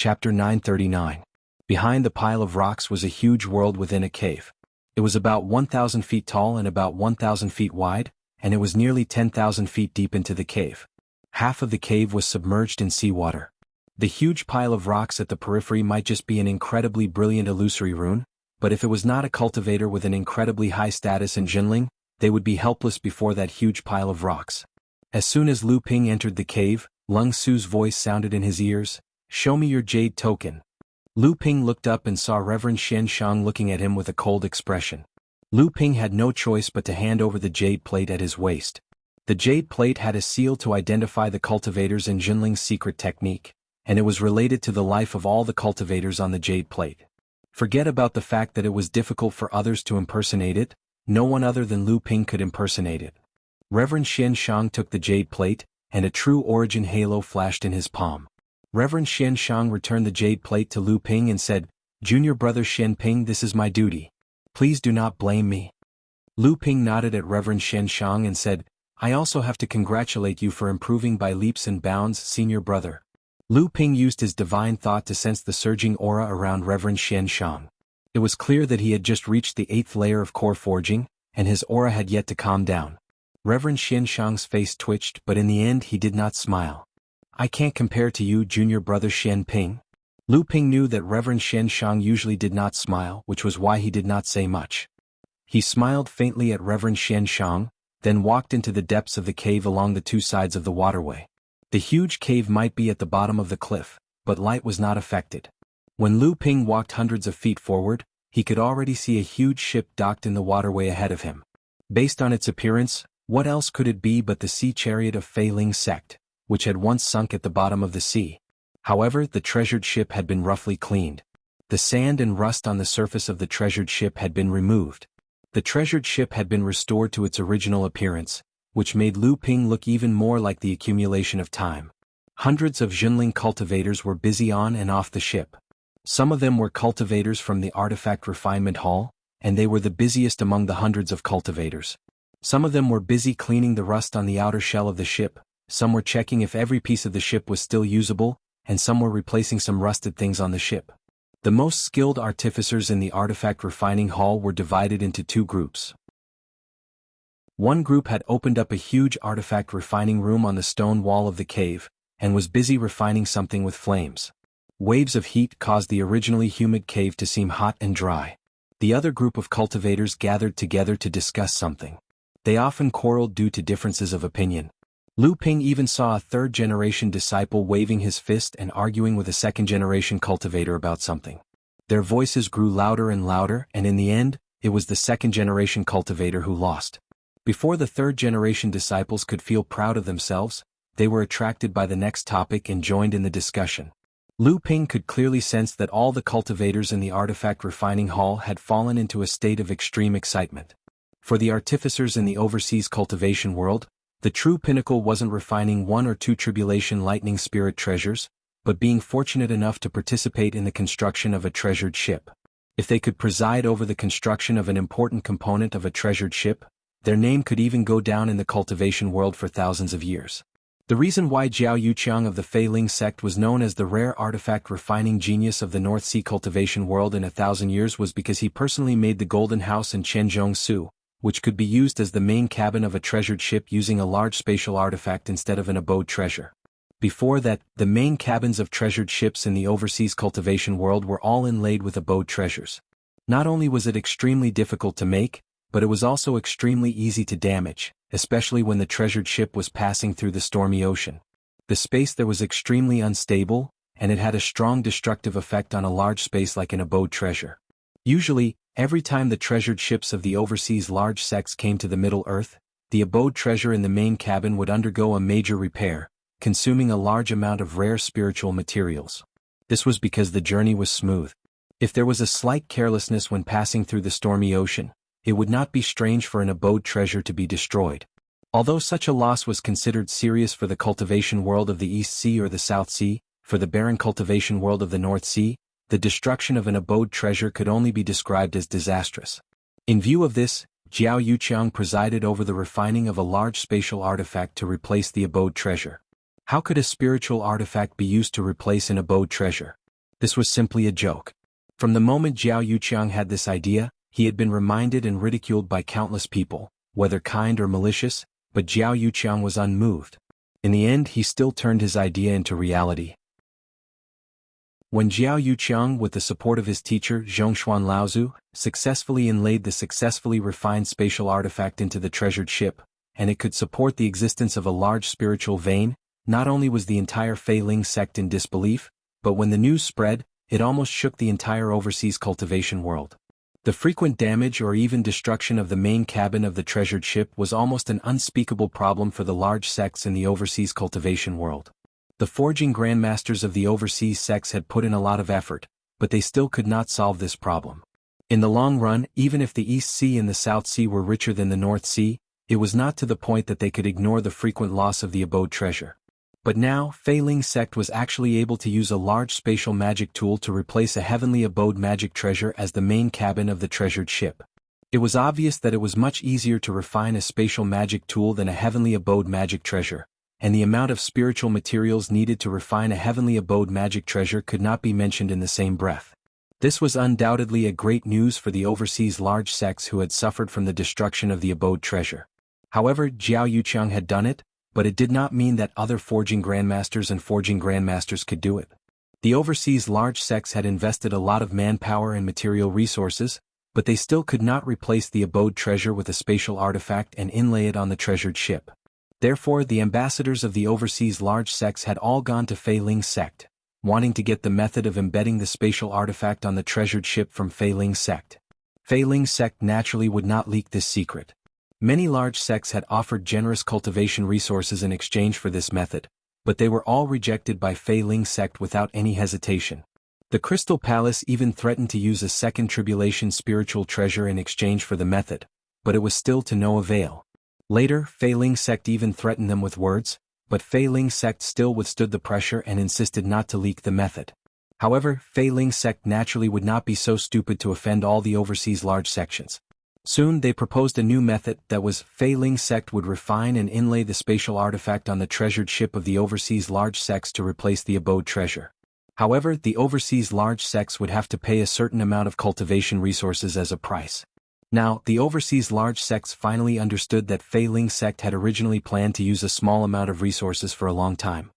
Chapter 939. Behind the pile of rocks was a huge world within a cave. It was about 1,000 feet tall and about 1,000 feet wide, and it was nearly 10,000 feet deep into the cave. Half of the cave was submerged in seawater. The huge pile of rocks at the periphery might just be an incredibly brilliant illusory rune, but if it was not a cultivator with an incredibly high status in Jinling, they would be helpless before that huge pile of rocks. As soon as Lu Ping entered the cave, Lung Su's voice sounded in his ears, "Show me your jade token." Lu Ping looked up and saw Reverend Xian Shang looking at him with a cold expression. Lu Ping had no choice but to hand over the jade plate at his waist. The jade plate had a seal to identify the cultivators in Jinling's secret technique, and it was related to the life of all the cultivators on the jade plate. Forget about the fact that it was difficult for others to impersonate it, no one other than Lu Ping could impersonate it. Reverend Xian Shang took the jade plate, and a true origin halo flashed in his palm. Reverend Xian Shang returned the jade plate to Lu Ping and said, "Junior brother Xian Ping, this is my duty. Please do not blame me." Lu Ping nodded at Reverend Xian Shang and said, "I also have to congratulate you for improving by leaps and bounds, senior brother." Lu Ping used his divine thought to sense the surging aura around Reverend Xian Shang. It was clear that he had just reached the 8th layer of core forging, and his aura had yet to calm down. Reverend Xian Shang's face twitched, but in the end he did not smile. "I can't compare to you, junior brother Xian Ping." Lu Ping knew that Reverend Xian Shang usually did not smile, which was why he did not say much. He smiled faintly at Reverend Xian Shang, then walked into the depths of the cave along the two sides of the waterway. The huge cave might be at the bottom of the cliff, but light was not affected. When Lu Ping walked hundreds of feet forward, he could already see a huge ship docked in the waterway ahead of him. Based on its appearance, what else could it be but the sea chariot of Fei Ling's sect, which had once sunk at the bottom of the sea? However, the treasured ship had been roughly cleaned. The sand and rust on the surface of the treasured ship had been removed. The treasured ship had been restored to its original appearance, which made Lu Ping look even more like the accumulation of time. Hundreds of Jinling cultivators were busy on and off the ship. Some of them were cultivators from the Artifact Refinement Hall, and they were the busiest among the hundreds of cultivators. Some of them were busy cleaning the rust on the outer shell of the ship, some were checking if every piece of the ship was still usable, and some were replacing some rusted things on the ship. The most skilled artificers in the Artifact Refining Hall were divided into two groups. One group had opened up a huge artifact refining room on the stone wall of the cave, and was busy refining something with flames. Waves of heat caused the originally humid cave to seem hot and dry. The other group of cultivators gathered together to discuss something. They often quarreled due to differences of opinion. Lu Ping even saw a third-generation disciple waving his fist and arguing with a second-generation cultivator about something. Their voices grew louder and louder, and in the end, it was the second-generation cultivator who lost. Before the third-generation disciples could feel proud of themselves, they were attracted by the next topic and joined in the discussion. Lu Ping could clearly sense that all the cultivators in the Artifact Refining Hall had fallen into a state of extreme excitement. For the artificers in the overseas cultivation world, the true pinnacle wasn't refining one or two tribulation lightning spirit treasures, but being fortunate enough to participate in the construction of a treasured ship. If they could preside over the construction of an important component of a treasured ship, their name could even go down in the cultivation world for thousands of years. The reason why Jiao Yuqiang of the Fei Ling sect was known as the rare artifact refining genius of the North Sea cultivation world in 1,000 years was because he personally made the golden house in Zhengzhou, which could be used as the main cabin of a treasured ship using a large spatial artifact instead of an abode treasure. Before that, the main cabins of treasured ships in the overseas cultivation world were all inlaid with abode treasures. Not only was it extremely difficult to make, but it was also extremely easy to damage, especially when the treasured ship was passing through the stormy ocean. The space there was extremely unstable, and it had a strong destructive effect on a large space like an abode treasure. Usually, every time the treasured ships of the overseas large sects came to the Middle Earth, the abode treasure in the main cabin would undergo a major repair, consuming a large amount of rare spiritual materials. This was because the journey was smooth. If there was a slight carelessness when passing through the stormy ocean, it would not be strange for an abode treasure to be destroyed. Although such a loss was considered serious for the cultivation world of the East Sea or the South Sea, for the barren cultivation world of the North Sea, the destruction of an abode treasure could only be described as disastrous. In view of this, Jiao Yuqiang presided over the refining of a large spatial artifact to replace the abode treasure. How could a spiritual artifact be used to replace an abode treasure? This was simply a joke. From the moment Jiao Yuqiang had this idea, he had been reminded and ridiculed by countless people, whether kind or malicious, but Jiao Yuqiang was unmoved. In the end, he still turned his idea into reality. When Jiao Yuqiang, with the support of his teacher Zhongshuan Laozu, successfully inlaid the successfully refined spatial artifact into the treasured ship, and it could support the existence of a large spiritual vein, not only was the entire Fei Ling sect in disbelief, but when the news spread, it almost shook the entire overseas cultivation world. The frequent damage or even destruction of the main cabin of the treasured ship was almost an unspeakable problem for the large sects in the overseas cultivation world. The forging grandmasters of the overseas sects had put in a lot of effort, but they still could not solve this problem. In the long run, even if the East Sea and the South Sea were richer than the North Sea, it was not to the point that they could ignore the frequent loss of the abode treasure. But now, Fei Ling sect was actually able to use a large spatial magic tool to replace a heavenly abode magic treasure as the main cabin of the treasured ship. It was obvious that it was much easier to refine a spatial magic tool than a heavenly abode magic treasure, and the amount of spiritual materials needed to refine a heavenly abode magic treasure could not be mentioned in the same breath. This was undoubtedly a great news for the overseas large sects who had suffered from the destruction of the abode treasure. However, Jiao Yuqiang had done it, but it did not mean that other forging grandmasters could do it. The overseas large sects had invested a lot of manpower and material resources, but they still could not replace the abode treasure with a spatial artifact and inlay it on the treasured ship. Therefore, the ambassadors of the overseas large sects had all gone to Fei Ling sect, wanting to get the method of embedding the spatial artifact on the treasured ship from Fei Ling sect. Fei Ling sect naturally would not leak this secret. Many large sects had offered generous cultivation resources in exchange for this method, but they were all rejected by Fei Ling sect without any hesitation. The Crystal Palace even threatened to use a second tribulation spiritual treasure in exchange for the method, but it was still to no avail. Later, Fei Ling sect even threatened them with words, but Fei Ling sect still withstood the pressure and insisted not to leak the method. However, Fei Ling sect naturally would not be so stupid to offend all the overseas large sections. Soon they proposed a new method that was Fei Ling sect would refine and inlay the spatial artifact on the treasured ship of the overseas large sects to replace the abode treasure. However, the overseas large sects would have to pay a certain amount of cultivation resources as a price. Now, the overseas large sects finally understood that Fei Ling sect had originally planned to use a small amount of resources for a long time.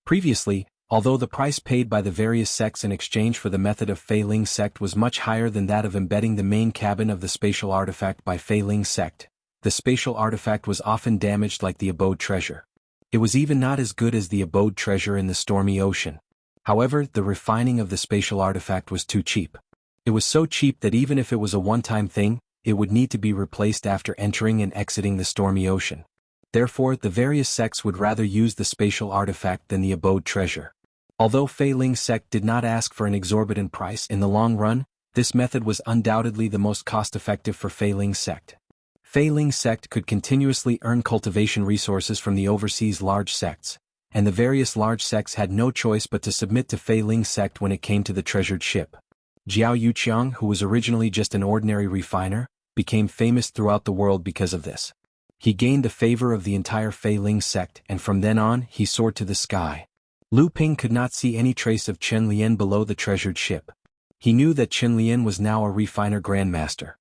Previously, although the price paid by the various sects in exchange for the method of Fei Ling sect was much higher than that of embedding the main cabin of the spatial artifact by Fei Ling sect, the spatial artifact was often damaged like the abode treasure. It was even not as good as the abode treasure in the stormy ocean. However, the refining of the spatial artifact was too cheap. It was so cheap that even if it was a one-time thing, it would need to be replaced after entering and exiting the stormy ocean. Therefore, the various sects would rather use the spatial artifact than the abode treasure. Although Fei Ling sect did not ask for an exorbitant price in the long run, this method was undoubtedly the most cost-effective for Fei Ling sect. Fei Ling sect could continuously earn cultivation resources from the overseas large sects, and the various large sects had no choice but to submit to Fei Ling sect when it came to the treasured ship. Jiao Yuqiang, who was originally just an ordinary refiner, became famous throughout the world because of this. He gained the favor of the entire Fei Ling sect, and from then on, he soared to the sky. Lu Ping could not see any trace of Chen Lian below the treasured ship. He knew that Chen Lian was now a refiner grandmaster.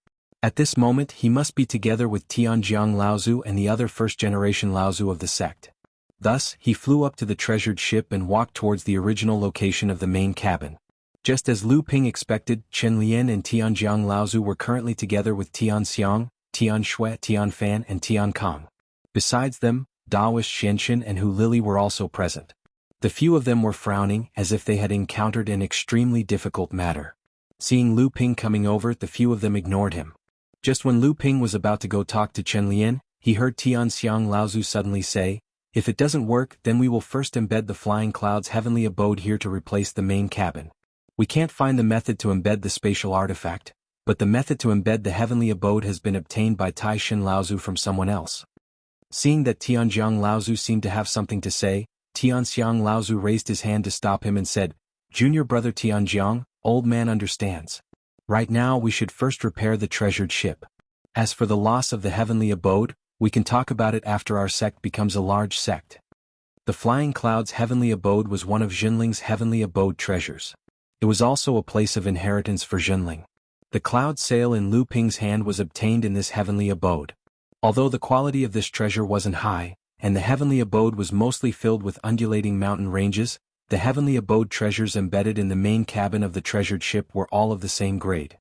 At this moment he must be together with Tianjiang Laozu and the other first-generation Laozu of the sect. Thus, he flew up to the treasured ship and walked towards the original location of the main cabin. Just as Lu Ping expected, Chen Lian and Tianjiang Laozu were currently together with Tian Xiang, Tian Shui, Tian Fan and Tian Kong. Besides them, Daoist Xianxin and Hu Lili were also present. The few of them were frowning as if they had encountered an extremely difficult matter. Seeing Lu Ping coming over, the few of them ignored him. Just when Lu Ping was about to go talk to Chen Lian, he heard Tian Xiang Laozu suddenly say, "If it doesn't work, then we will first embed the flying cloud's heavenly abode here to replace the main cabin. We can't find the method to embed the spatial artifact, but the method to embed the heavenly abode has been obtained by Tai Shin Laozu from someone else." Seeing that Tianjiang Laozu seemed to have something to say, Tian Xiang Laozu raised his hand to stop him and said, "Junior brother Tianjiang, old man understands. Right now we should first repair the treasured ship. As for the loss of the heavenly abode, we can talk about it after our sect becomes a large sect." The The Flying Cloud's heavenly abode was one of Jinling's heavenly abode treasures. It was also a place of inheritance for Jinling. The cloud sail in Lu Ping's hand was obtained in this heavenly abode. Although the quality of this treasure wasn't high, and the heavenly abode was mostly filled with undulating mountain ranges, the heavenly abode treasures embedded in the main cabin of the treasured ship were all of the same grade.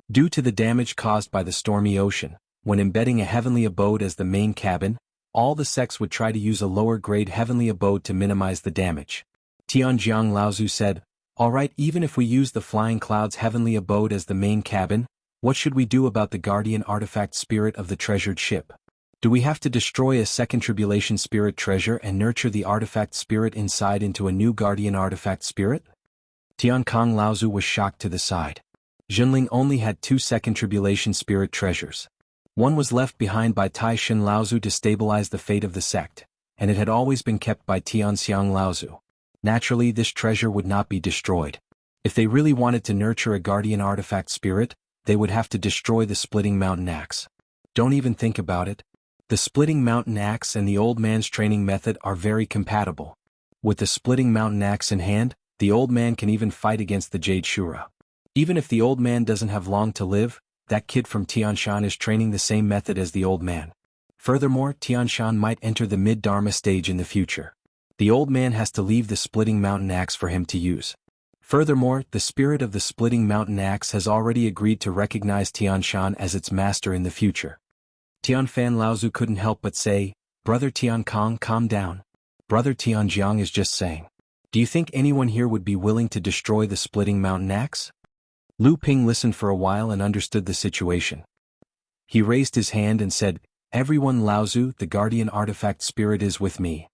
Due to the damage caused by the stormy ocean, when embedding a heavenly abode as the main cabin, all the sects would try to use a lower-grade heavenly abode to minimize the damage. Tianjiang Laozu said, "Alright, even if we use the Flying Cloud's heavenly abode as the main cabin, what should we do about the guardian artifact spirit of the treasured ship? Do we have to destroy a second tribulation spirit treasure and nurture the artifact spirit inside into a new guardian artifact spirit?" Tiankong Laozu was shocked to the side. Jinling only had 2 second tribulation spirit treasures. One was left behind by Tai Shin Laozu to stabilize the fate of the sect, and it had always been kept by Tianxiang Laozu. Naturally, this treasure would not be destroyed. If they really wanted to nurture a guardian artifact spirit, they would have to destroy the Splitting Mountain Axe. Don't even think about it. The Splitting Mountain Axe and the old man's training method are very compatible. With the Splitting Mountain Axe in hand, the old man can even fight against the Jade Shura. Even if the old man doesn't have long to live, that kid from Tianshan is training the same method as the old man. Furthermore, Tianshan might enter the mid-Dharma stage in the future. The old man has to leave the Splitting Mountain Axe for him to use. Furthermore, the spirit of the Splitting Mountain Axe has already agreed to recognize Tianshan as its master in the future. Tianfan Laozu couldn't help but say, "Brother Tiankong, calm down. Brother Tianjiang is just saying. Do you think anyone here would be willing to destroy the Splitting Mountain Axe?" Lu Ping listened for a while and understood the situation. He raised his hand and said, "Everyone, Laozu, the guardian artifact spirit is with me."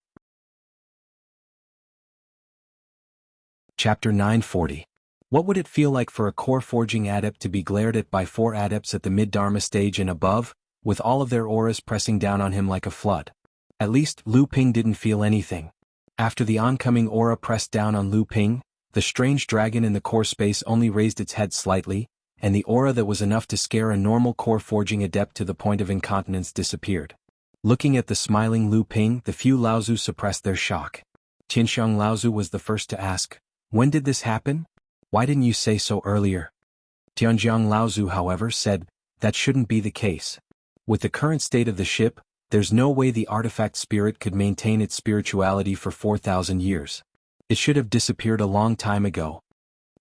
Chapter 940. What would it feel like for a core forging adept to be glared at by 4 adepts at the mid-Dharma stage and above, with all of their auras pressing down on him like a flood? At least, Lu Ping didn't feel anything. After the oncoming aura pressed down on Lu Ping, the strange dragon in the core space only raised its head slightly, and the aura that was enough to scare a normal core forging adept to the point of incontinence disappeared. Looking at the smiling Lu Ping, the few Laozu suppressed their shock. Tianxiang Laozu was the first to ask, "When did this happen? Why didn't you say so earlier?" Tianjiang Laozu, however, said, "That shouldn't be the case. With the current state of the ship, there's no way the artifact spirit could maintain its spirituality for 4,000 years. It should have disappeared a long time ago."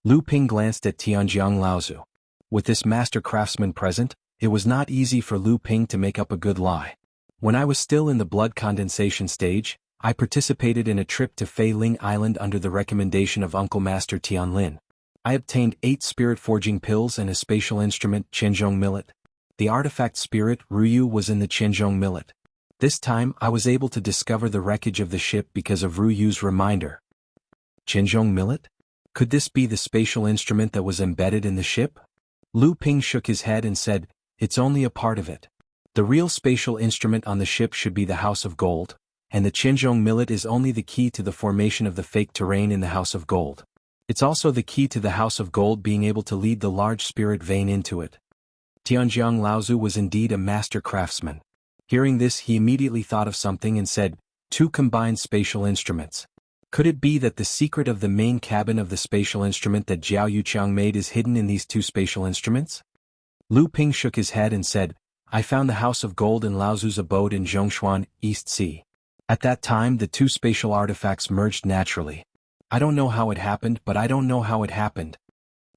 Lu Ping glanced at Tianjiang Laozu. With this master craftsman present, it was not easy for Lu Ping to make up a good lie. "When I was still in the blood condensation stage, I participated in a trip to Fei Ling Island under the recommendation of Uncle Master Tianlin. I obtained 8 spirit forging pills and a spatial instrument, Qianzhong Millet. The artifact spirit, Ruyu, was in the Qianzhong Millet. This time, I was able to discover the wreckage of the ship because of Ruyu's reminder." Qianzhong Millet? Could this be the spatial instrument that was embedded in the ship? Lu Ping shook his head and said, "It's only a part of it. The real spatial instrument on the ship should be the House of Gold, and the Qianzhong Millet is only the key to the formation of the fake terrain in the House of Gold. It's also the key to the House of Gold being able to lead the large spirit vein into it." Tianjiang Laozu was indeed a master craftsman. Hearing this, he immediately thought of something and said, "2 combined spatial instruments. Could it be that the secret of the main cabin of the spatial instrument that Jiao Yuqiang made is hidden in these 2 spatial instruments?" Lu Ping shook his head and said, "I found the House of Gold in Laozu's abode in Zhongshuan, East Sea. At that time, the 2 spatial artifacts merged naturally. I don't know how it happened, but I don't know how it happened."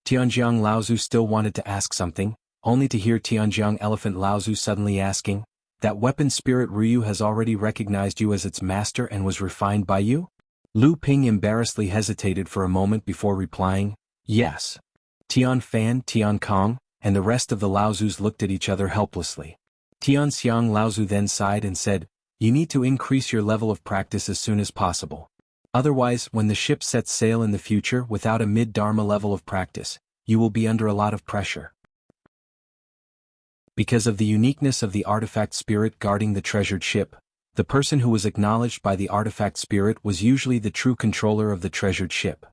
Tianjiang Laozu still wanted to ask something, only to hear Tianjiang Elephant Laozu suddenly asking, "That weapon spirit Ryu has already recognized you as its master and was refined by you?" Lu Ping embarrassedly hesitated for a moment before replying, "Yes." Tianfan, Tiankong, and the rest of the Laozus looked at each other helplessly. Tianxiang Laozu then sighed and said, "You need to increase your level of practice as soon as possible. Otherwise, when the ship sets sail in the future without a mid-Dharma level of practice, you will be under a lot of pressure." Because of the uniqueness of the artifact spirit guarding the treasured ship, the person who was acknowledged by the artifact spirit was usually the true controller of the treasured ship.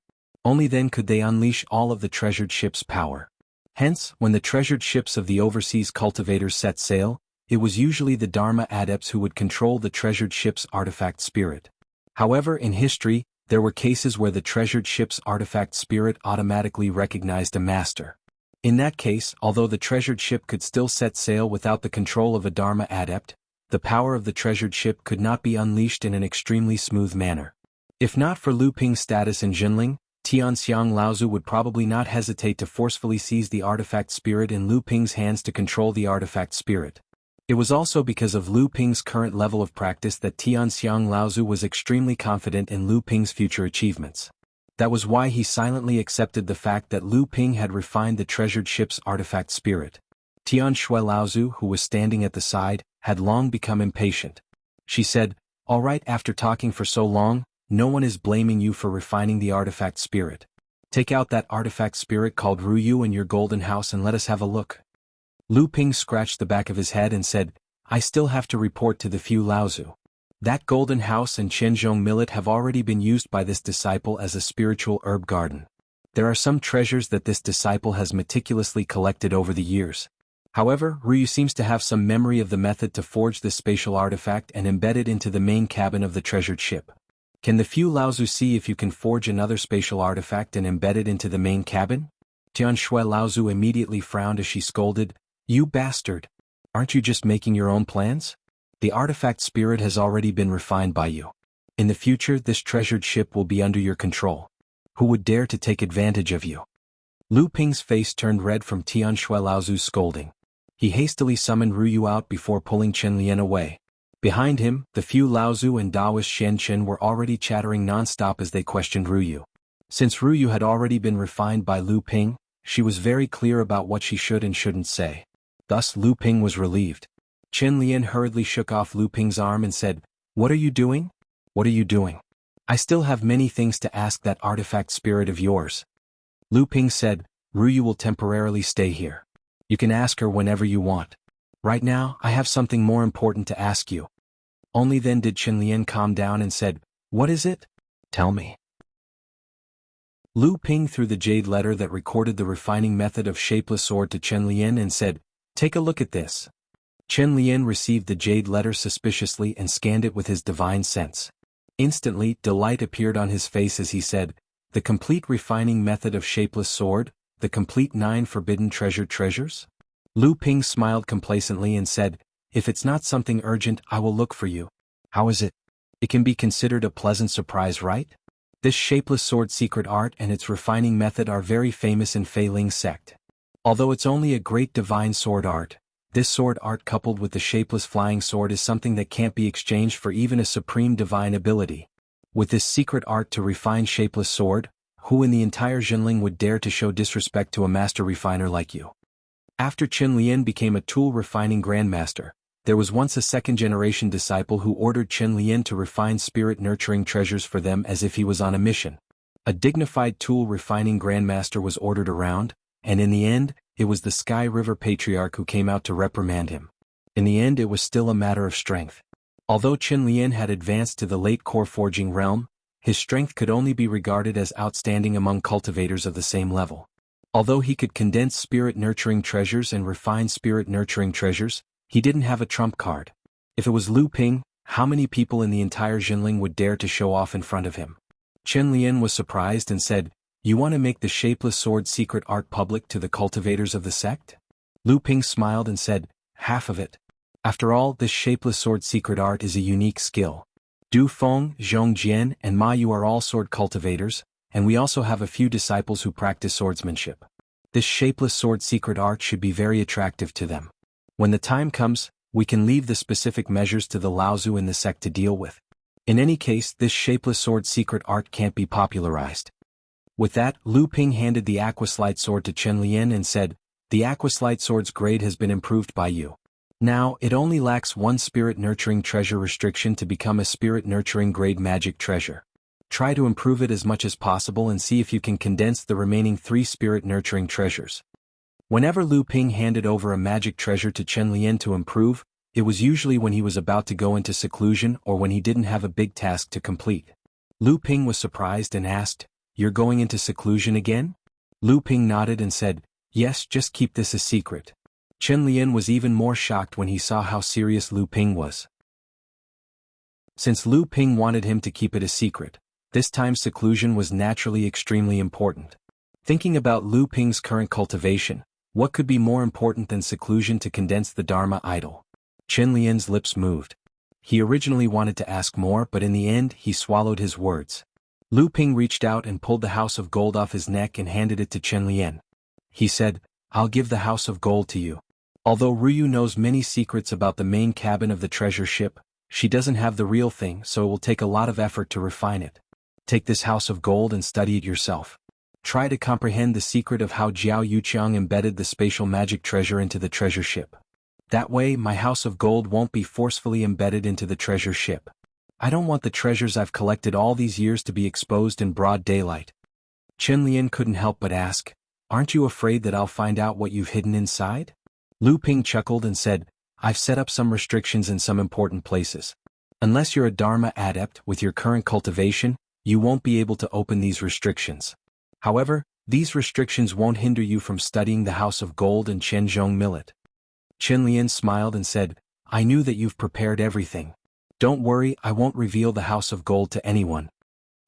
Only then could they unleash all of the treasured ship's power. Hence, when the treasured ships of the overseas cultivators set sail, it was usually the Dharma adepts who would control the treasured ship's artifact spirit. However, in history, there were cases where the treasured ship's artifact spirit automatically recognized a master. In that case, although the treasured ship could still set sail without the control of a Dharma adept, the power of the treasured ship could not be unleashed in an extremely smooth manner. If not for Lu Ping's status in Jinling, Tianxiang Laozu would probably not hesitate to forcefully seize the artifact spirit in Lu Ping's hands to control the artifact spirit. It was also because of Lu Ping's current level of practice that Tianxiang Laozu was extremely confident in Lu Ping's future achievements. That was why he silently accepted the fact that Lu Ping had refined the treasured ship's artifact spirit. Tian Shui Laozu, who was standing at the side, had long become impatient. She said, "All right, after talking for so long, no one is blaming you for refining the artifact spirit. Take out that artifact spirit called Ruyu in your golden house and let us have a look." Lu Ping scratched the back of his head and said, "I still have to report to the few Laozu. That golden house and Qianzhong millet have already been used by this disciple as a spiritual herb garden. There are some treasures that this disciple has meticulously collected over the years. However, Ruyu seems to have some memory of the method to forge this spatial artifact and embed it into the main cabin of the treasured ship. Can the few Laozu see if you can forge another spatial artifact and embed it into the main cabin?" Tian Shui Laozu immediately frowned as she scolded, "You bastard! Aren't you just making your own plans? The artifact spirit has already been refined by you. In the future, this treasured ship will be under your control. Who would dare to take advantage of you?" Lu Ping's face turned red from Tian Shui Laozu's scolding. He hastily summoned Ruyu out before pulling Chen Lian away. Behind him, the few Laozu and Taoist Shen Chen were already chattering non-stop as they questioned Ruyu. Since Ruyu had already been refined by Lu Ping, she was very clear about what she should and shouldn't say. Thus Lu Ping was relieved. Chen Lian hurriedly shook off Lu Ping's arm and said, "What are you doing? What are you doing? I still have many things to ask that artifact spirit of yours." Lu Ping said, "Ruyu will temporarily stay here. You can ask her whenever you want. Right now, I have something more important to ask you." Only then did Chen Lian calm down and said, "What is it? Tell me." Lu Ping threw the jade letter that recorded the refining method of shapeless sword to Chen Lian and said, "Take a look at this." Chen Lian received the jade letter suspiciously and scanned it with his divine sense. Instantly, delight appeared on his face as he said, "The complete refining method of shapeless sword, the complete 9 forbidden treasured treasures?" Lu Ping smiled complacently and said, "If it's not something urgent, I will look for you. How is it? It can be considered a pleasant surprise, right? This shapeless sword secret art and its refining method are very famous in Fei Ling sect. Although it's only a great divine sword art, this sword art coupled with the shapeless flying sword is something that can't be exchanged for even a supreme divine ability. With this secret art to refine shapeless sword, who in the entire Jinling would dare to show disrespect to a master refiner like you?" After Chen Lian became a tool refining grandmaster, there was once a second-generation disciple who ordered Chen Lian to refine spirit-nurturing treasures for them as if he was on a mission. A dignified tool refining grandmaster was ordered around, and in the end, it was the Sky River Patriarch who came out to reprimand him. In the end, it was still a matter of strength. Although Chen Lian had advanced to the late core forging realm, his strength could only be regarded as outstanding among cultivators of the same level. Although he could condense spirit-nurturing treasures and refine spirit-nurturing treasures, he didn't have a trump card. If it was Lu Ping, how many people in the entire Jinling would dare to show off in front of him? Chen Lian was surprised and said, "You want to make the shapeless sword secret art public to the cultivators of the sect?" Lu Ping smiled and said, "Half of it. After all, this shapeless sword secret art is a unique skill. Du Feng, Zhong Jian, and Ma Yu are all sword cultivators, and we also have a few disciples who practice swordsmanship. This shapeless sword secret art should be very attractive to them. When the time comes, we can leave the specific measures to the Laozu in the sect to deal with. In any case, this shapeless sword secret art can't be popularized." With that, Lu Ping handed the Aquaslite sword to Chen Lian and said, "The Aquaslite sword's grade has been improved by you. Now, it only lacks one spirit-nurturing treasure restriction to become a spirit-nurturing grade magic treasure. Try to improve it as much as possible and see if you can condense the remaining 3 spirit-nurturing treasures." Whenever Lu Ping handed over a magic treasure to Chen Lian to improve, it was usually when he was about to go into seclusion or when he didn't have a big task to complete. Lu Ping was surprised and asked, "You're going into seclusion again?" Lu Ping nodded and said, "Yes, just keep this a secret." Chen Lian was even more shocked when he saw how serious Lu Ping was. Since Lu Ping wanted him to keep it a secret, this time seclusion was naturally extremely important. Thinking about Lu Ping's current cultivation, what could be more important than seclusion to condense the Dharma idol? Chen Lian's lips moved. He originally wanted to ask more, but in the end he swallowed his words. Lu Ping reached out and pulled the house of gold off his neck and handed it to Chen Lian. He said, "I'll give the house of gold to you. Although Ryu knows many secrets about the main cabin of the treasure ship, she doesn't have the real thing, so it will take a lot of effort to refine it. Take this house of gold and study it yourself. Try to comprehend the secret of how Jiao Yuqiang embedded the spatial magic treasure into the treasure ship. That way my house of gold won't be forcefully embedded into the treasure ship. I don't want the treasures I've collected all these years to be exposed in broad daylight." Chen Lian couldn't help but ask, "Aren't you afraid that I'll find out what you've hidden inside?" Lu Ping chuckled and said, "I've set up some restrictions in some important places. Unless you're a Dharma adept with your current cultivation, you won't be able to open these restrictions. However, these restrictions won't hinder you from studying the House of Gold and Quanzhong Millet." Chen Lian smiled and said, "I knew that you've prepared everything. Don't worry, I won't reveal the House of Gold to anyone."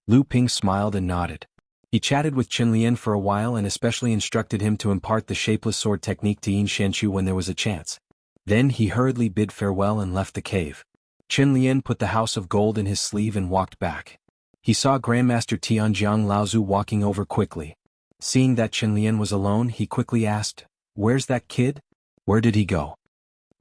Lu Ping smiled and nodded. He chatted with Chen Lian for a while and especially instructed him to impart the shapeless sword technique to Yin Shenchu when there was a chance. Then he hurriedly bid farewell and left the cave. Chen Lian put the House of Gold in his sleeve and walked back. He saw Grandmaster Tianjiang Laozu walking over quickly. Seeing that Chen Lian was alone, he quickly asked, "Where's that kid? Where did he go?"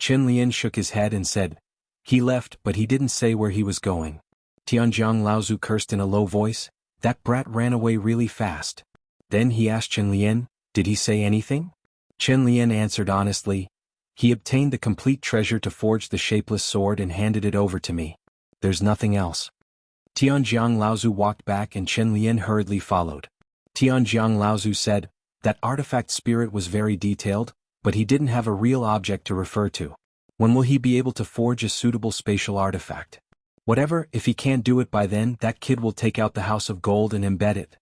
Chen Lian shook his head and said, "He left, but he didn't say where he was going." Tianjiang Laozu cursed in a low voice, "That brat ran away really fast." Then he asked Chen Lian, "Did he say anything?" Chen Lian answered honestly, "He obtained the complete treasure to forge the shapeless sword and handed it over to me. There's nothing else." Tianjiang Laozu walked back and Chen Lian hurriedly followed. Tianjiang Laozu said, "That artifact spirit was very detailed, but he didn't have a real object to refer to. When will he be able to forge a suitable spatial artifact? Whatever, if he can't do it by then, that kid will take out the House of Gold and embed it."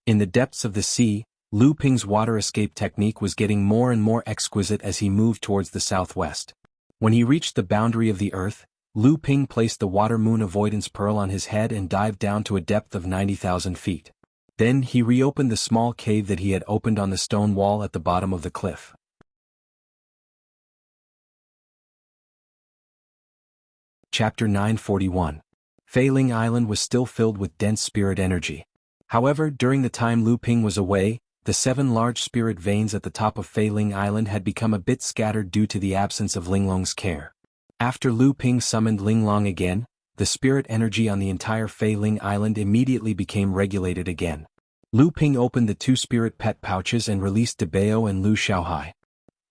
In the depths of the sea, Lu Ping's water escape technique was getting more and more exquisite as he moved towards the southwest. When he reached the boundary of the earth, Lu Ping placed the water moon avoidance pearl on his head and dived down to a depth of 90,000 feet. Then he reopened the small cave that he had opened on the stone wall at the bottom of the cliff. Chapter 941. Feiling Island was still filled with dense spirit energy. However, during the time Lu Ping was away, the 7 large spirit veins at the top of Feiling Island had become a bit scattered due to the absence of Linglong's care. After Lu Ping summoned Linglong again, the spirit energy on the entire Feiling Island immediately became regulated again. Lu Ping opened the 2 spirit pet pouches and released Debao and Lu Xiaohai.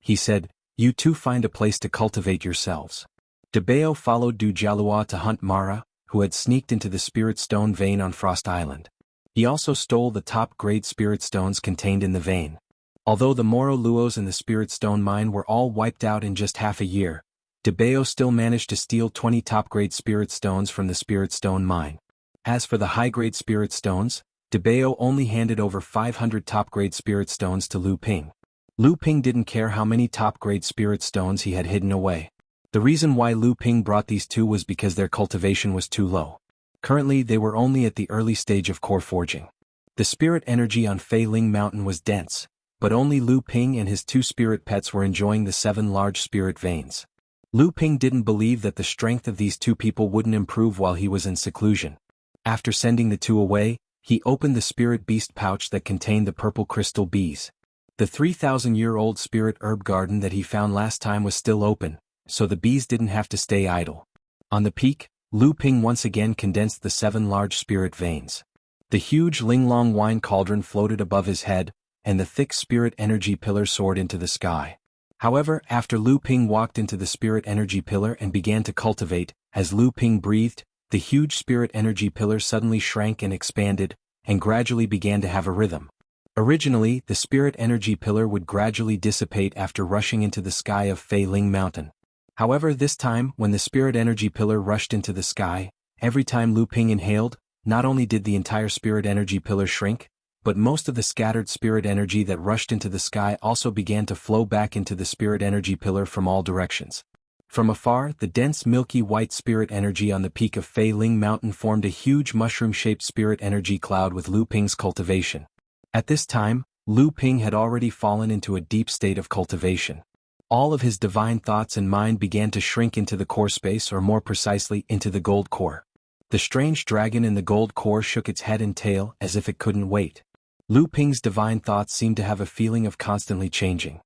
He said, "You two find a place to cultivate yourselves." Debao followed Du Jialua to hunt Mara, who had sneaked into the spirit stone vein on Frost Island. He also stole the top-grade spirit stones contained in the vein. Although the Moro Luos and the spirit stone mine were all wiped out in just half a year, Debao still managed to steal 20 top-grade spirit stones from the spirit stone mine. As for the high-grade spirit stones, Debao only handed over 500 top-grade spirit stones to Lu Ping. Lu Ping didn't care how many top-grade spirit stones he had hidden away. The reason why Lu Ping brought these 2 was because their cultivation was too low. Currently they were only at the early stage of core forging. The spirit energy on Feiling Mountain was dense, but only Lu Ping and his 2 spirit pets were enjoying the 7 large spirit veins. Lu Ping didn't believe that the strength of these 2 people wouldn't improve while he was in seclusion. After sending the 2 away, he opened the spirit beast pouch that contained the purple crystal bees. The 3,000-year-old spirit herb garden that he found last time was still open, so the bees didn't have to stay idle. On the peak, Lu Ping once again condensed the 7 large spirit veins. The huge Linglong wine cauldron floated above his head, and the thick spirit energy pillar soared into the sky. However, after Lu Ping walked into the spirit energy pillar and began to cultivate, as Lu Ping breathed, the huge spirit energy pillar suddenly shrank and expanded, and gradually began to have a rhythm. Originally, the spirit energy pillar would gradually dissipate after rushing into the sky of Feiling Mountain. However, this time, when the spirit energy pillar rushed into the sky, every time Lu Ping inhaled, not only did the entire spirit energy pillar shrink, but most of the scattered spirit energy that rushed into the sky also began to flow back into the spirit energy pillar from all directions. From afar, the dense milky white spirit energy on the peak of Fei Ling Mountain formed a huge mushroom-shaped spirit energy cloud with Lu Ping's cultivation. At this time, Lu Ping had already fallen into a deep state of cultivation. All of his divine thoughts and mind began to shrink into the core space, or more precisely, into the gold core. The strange dragon in the gold core shook its head and tail as if it couldn't wait. Lu Ping's divine thoughts seemed to have a feeling of constantly changing.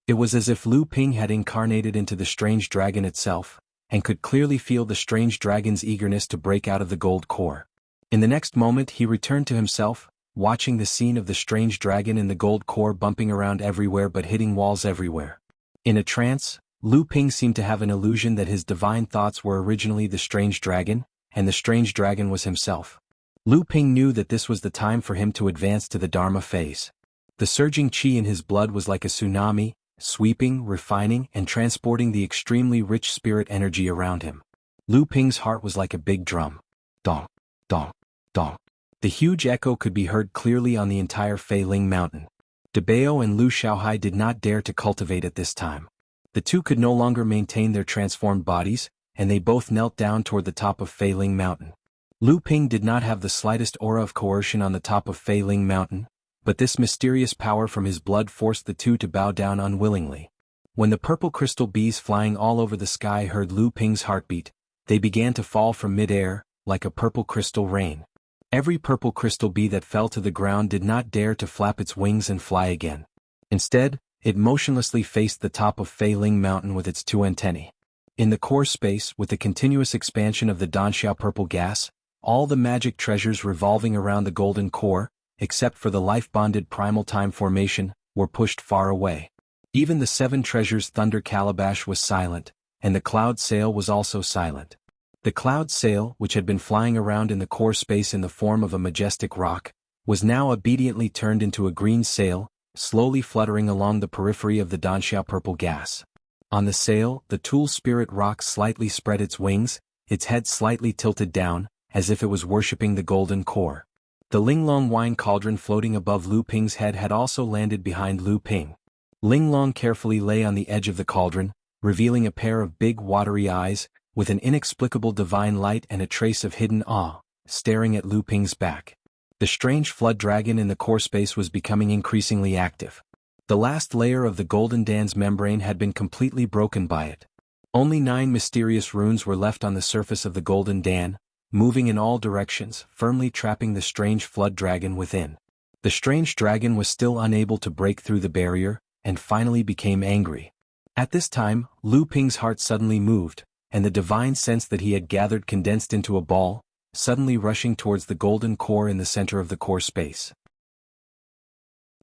It was as if Lu Ping had incarnated into the strange dragon itself, and could clearly feel the strange dragon's eagerness to break out of the gold core. In the next moment he returned to himself, watching the scene of the strange dragon in the gold core bumping around everywhere but hitting walls everywhere. In a trance, Lu Ping seemed to have an illusion that his divine thoughts were originally the strange dragon, and the strange dragon was himself. Lu Ping knew that this was the time for him to advance to the Dharma phase. The surging qi in his blood was like a tsunami, sweeping, refining, and transporting the extremely rich spirit energy around him. Lu Ping's heart was like a big drum. Dong, dong, dong. The huge echo could be heard clearly on the entire Fei Ling Mountain. De Bao and Lu Xiaohai did not dare to cultivate at this time. The two could no longer maintain their transformed bodies, and they both knelt down toward the top of Fei Ling Mountain. Lu Ping did not have the slightest aura of coercion on the top of Fei Ling Mountain, but this mysterious power from his blood forced the two to bow down unwillingly. When the purple crystal bees flying all over the sky heard Lu Ping's heartbeat, they began to fall from mid-air, like a purple crystal rain. Every purple crystal bee that fell to the ground did not dare to flap its wings and fly again. Instead, it motionlessly faced the top of Fei Ling Mountain with its two antennae. In the core space, with the continuous expansion of the Danxia purple gas, all the magic treasures revolving around the golden core, except for the life-bonded primal time formation, were pushed far away. Even the 7 treasures Thunder Calabash was silent, and the cloud sail was also silent. The cloud sail, which had been flying around in the core space in the form of a majestic rock, was now obediently turned into a green sail, slowly fluttering along the periphery of the Danxia purple gas. On the sail, the Tool Spirit rock slightly spread its wings, its head slightly tilted down, as if it was worshipping the golden core. The Linglong wine cauldron floating above Lu Ping's head had also landed behind Lu Ping. Linglong carefully lay on the edge of the cauldron, revealing a pair of big watery eyes, with an inexplicable divine light and a trace of hidden awe, staring at Lu Ping's back. The strange flood dragon in the core space was becoming increasingly active. The last layer of the Golden Dan's membrane had been completely broken by it. Only 9 mysterious runes were left on the surface of the Golden Dan, moving in all directions, firmly trapping the strange flood dragon within. The strange dragon was still unable to break through the barrier, and finally became angry. At this time, Lu Ping's heart suddenly moved, and the divine sense that he had gathered condensed into a ball, suddenly rushing towards the golden core in the center of the core space.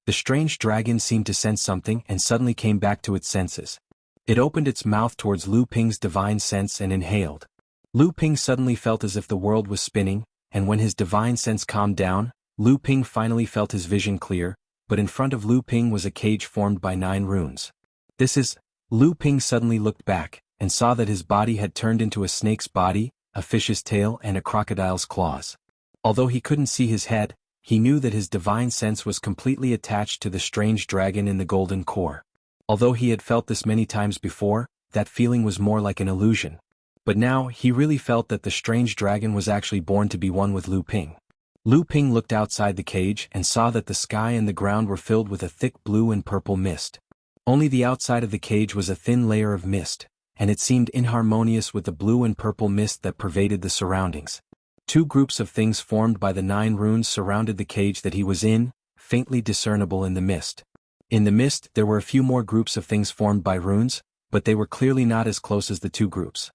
The strange dragon seemed to sense something and suddenly came back to its senses. It opened its mouth towards Lu Ping's divine sense and inhaled. Lu Ping suddenly felt as if the world was spinning, and when his divine sense calmed down, Lu Ping finally felt his vision clear, but in front of Lu Ping was a cage formed by 9 runes. Lu Ping suddenly looked back, and saw that his body had turned into a snake's body, a fish's tail and a crocodile's claws. Although he couldn't see his head, he knew that his divine sense was completely attached to the strange dragon in the golden core. Although he had felt this many times before, that feeling was more like an illusion. But now, he really felt that the strange dragon was actually born to be one with Lu Ping. Lu Ping looked outside the cage and saw that the sky and the ground were filled with a thick blue and purple mist. Only the outside of the cage was a thin layer of mist, and it seemed inharmonious with the blue and purple mist that pervaded the surroundings. 2 groups of things formed by the 9 runes surrounded the cage that he was in, faintly discernible in the mist. In the mist there were a few more groups of things formed by runes, but they were clearly not as close as the 2 groups.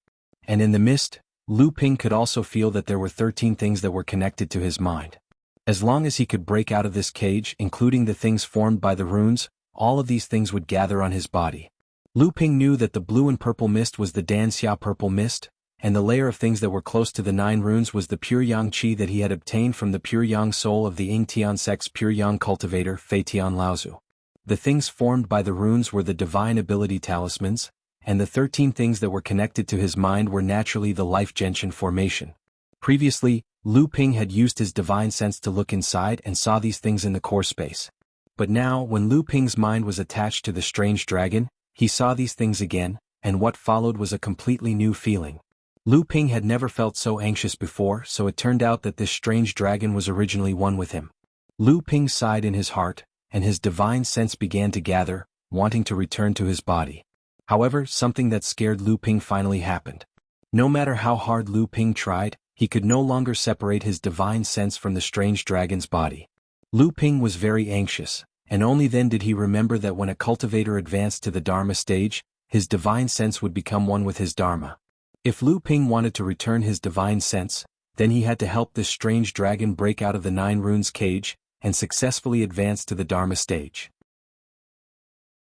And in the mist, Lu Ping could also feel that there were 13 things that were connected to his mind. As long as he could break out of this cage, including the things formed by the runes, all of these things would gather on his body. Lu Ping knew that the blue and purple mist was the Danxia purple mist, and the layer of things that were close to the 9 runes was the pure yang qi that he had obtained from the pure yang soul of the Ying Tian sect's pure yang cultivator Fei Tian Laozu. The things formed by the runes were the divine ability talismans, and the 13 things that were connected to his mind were naturally the life gentian formation. Previously, Lu Ping had used his divine sense to look inside and saw these things in the core space. But now, when Lu Ping's mind was attached to the strange dragon, he saw these things again, and what followed was a completely new feeling. Lu Ping had never felt so anxious before, so it turned out that this strange dragon was originally one with him. Lu Ping sighed in his heart, and his divine sense began to gather, wanting to return to his body. However, something that scared Lu Ping finally happened. No matter how hard Lu Ping tried, he could no longer separate his divine sense from the strange dragon's body. Lu Ping was very anxious, and only then did he remember that when a cultivator advanced to the Dharma stage, his divine sense would become one with his Dharma. If Lu Ping wanted to return his divine sense, then he had to help this strange dragon break out of the 9 runes cage, and successfully advance to the Dharma stage.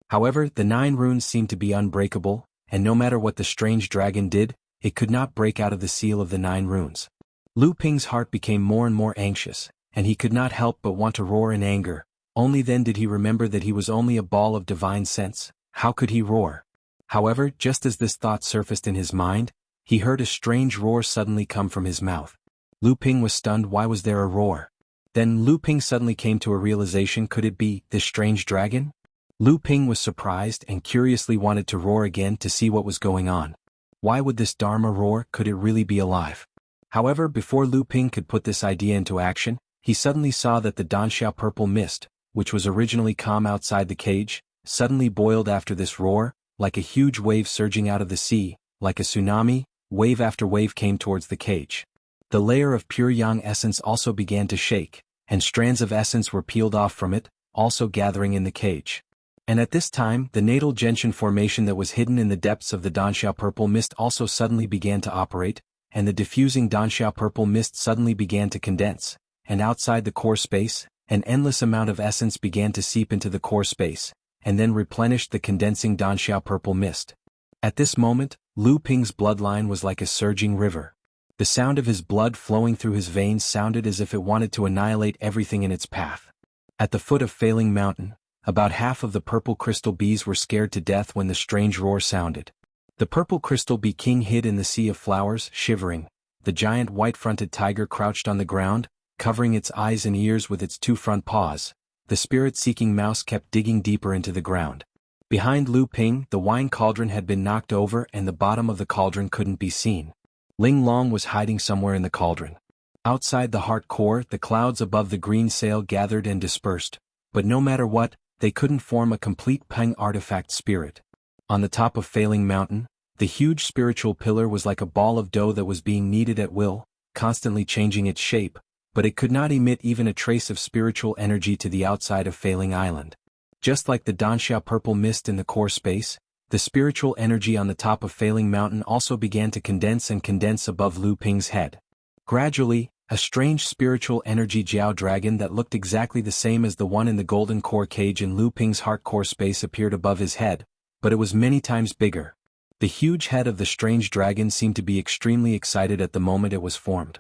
However, the 9 runes seemed to be unbreakable, and no matter what the strange dragon did, it could not break out of the seal of the 9 runes. Lu Ping's heart became more and more anxious, and he could not help but want to roar in anger. Only then did he remember that he was only a ball of divine sense. How could he roar? However, just as this thought surfaced in his mind, he heard a strange roar suddenly come from his mouth. Lu Ping was stunned. Why was there a roar? Then Lu Ping suddenly came to a realization. Could it be this strange dragon? Lu Ping was surprised and curiously wanted to roar again to see what was going on. Why would this Dharma roar? Could it really be alive? However, before Lu Ping could put this idea into action, he suddenly saw that the Danxiao purple mist, which was originally calm outside the cage, suddenly boiled after this roar, like a huge wave surging out of the sea. Like a tsunami, wave after wave came towards the cage. The layer of pure yang essence also began to shake, and strands of essence were peeled off from it, also gathering in the cage. And at this time, the natal gentian formation that was hidden in the depths of the Danxiao purple mist also suddenly began to operate, and the diffusing Danxiao purple mist suddenly began to condense, and outside the core space, an endless amount of essence began to seep into the core space, and then replenished the condensing Danxiao purple mist. At this moment, Lu Ping's bloodline was like a surging river. The sound of his blood flowing through his veins sounded as if it wanted to annihilate everything in its path. At the foot of Failing Mountain, about half of the purple crystal bees were scared to death when the strange roar sounded. The purple crystal bee king hid in the sea of flowers, shivering. The giant white-fronted tiger crouched on the ground, covering its eyes and ears with its 2 front paws. The spirit-seeking mouse kept digging deeper into the ground. Behind Lu Ping, the wine cauldron had been knocked over and the bottom of the cauldron couldn't be seen. Ling Long was hiding somewhere in the cauldron. Outside the heart core, the clouds above the green sail gathered and dispersed, but no matter what, they couldn't form a complete Peng artifact spirit. On the top of Failing Mountain, the huge spiritual pillar was like a ball of dough that was being kneaded at will, constantly changing its shape, but it could not emit even a trace of spiritual energy to the outside of Failing Island. Just like the Danxiao purple mist in the core space, the spiritual energy on the top of Failing Mountain also began to condense and condense above Lu Ping's head. Gradually, a strange spiritual energy Jiao dragon that looked exactly the same as the one in the golden core cage in Lu Ping's heart core space appeared above his head, but it was many times bigger. The huge head of the strange dragon seemed to be extremely excited at the moment it was formed.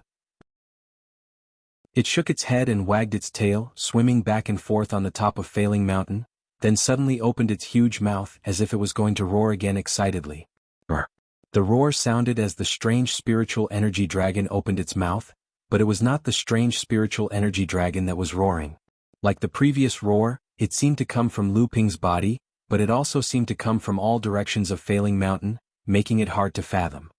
It shook its head and wagged its tail, swimming back and forth on the top of Failing Mountain, then suddenly opened its huge mouth as if it was going to roar again excitedly. Brr. The roar sounded as the strange spiritual energy dragon opened its mouth, but it was not the strange spiritual energy dragon that was roaring. Like the previous roar, it seemed to come from Lu Ping's body, but it also seemed to come from all directions of Failing Mountain, making it hard to fathom.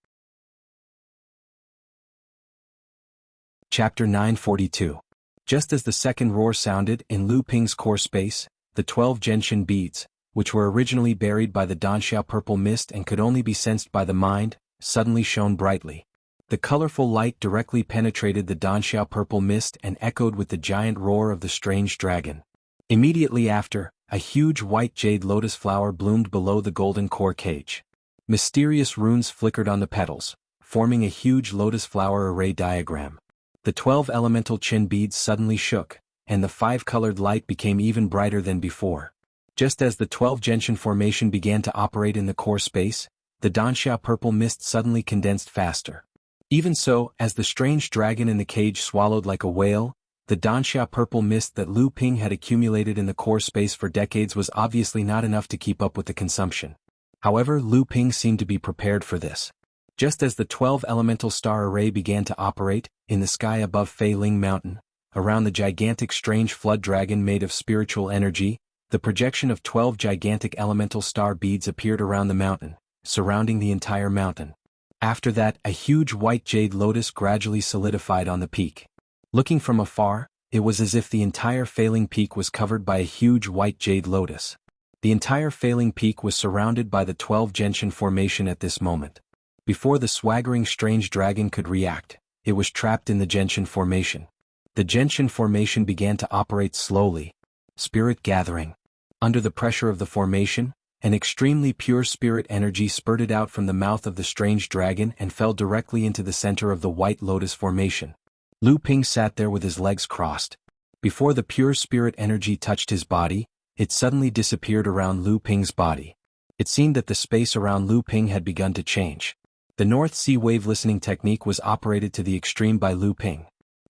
Chapter 942. Just as the second roar sounded in Lu Ping's core space, the 12 gentian beads, which were originally buried by the Danxiao purple mist and could only be sensed by the mind, suddenly shone brightly. The colorful light directly penetrated the Danxiao purple mist and echoed with the giant roar of the strange dragon. Immediately after, a huge white jade lotus flower bloomed below the golden core cage. Mysterious runes flickered on the petals, forming a huge lotus flower array diagram. The 12 elemental chin beads suddenly shook, and the 5-colored light became even brighter than before. Just as the 12 gentian formation began to operate in the core space, the Danxiao purple mist suddenly condensed faster. Even so, as the strange dragon in the cage swallowed like a whale, the Danxiao purple mist that Lu Ping had accumulated in the core space for decades was obviously not enough to keep up with the consumption. However, Lu Ping seemed to be prepared for this. Just as the 12 elemental star array began to operate, in the sky above Fei Ling Mountain, around the gigantic strange flood dragon made of spiritual energy, the projection of 12 gigantic elemental star beads appeared around the mountain, surrounding the entire mountain. After that, a huge white jade lotus gradually solidified on the peak. Looking from afar, it was as if the entire Failing Peak was covered by a huge white jade lotus. The entire Failing Peak was surrounded by the 12 Genshin formation at this moment. Before the swaggering strange dragon could react, it was trapped in the Genshin formation. The Genshin formation began to operate slowly. Spirit gathering. Under the pressure of the formation, an extremely pure spirit energy spurted out from the mouth of the strange dragon and fell directly into the center of the White Lotus formation. Lu Ping sat there with his legs crossed. Before the pure spirit energy touched his body, it suddenly disappeared around Lu Ping's body. It seemed that the space around Lu Ping had begun to change. The North Sea wave listening technique was operated to the extreme by Lu Ping.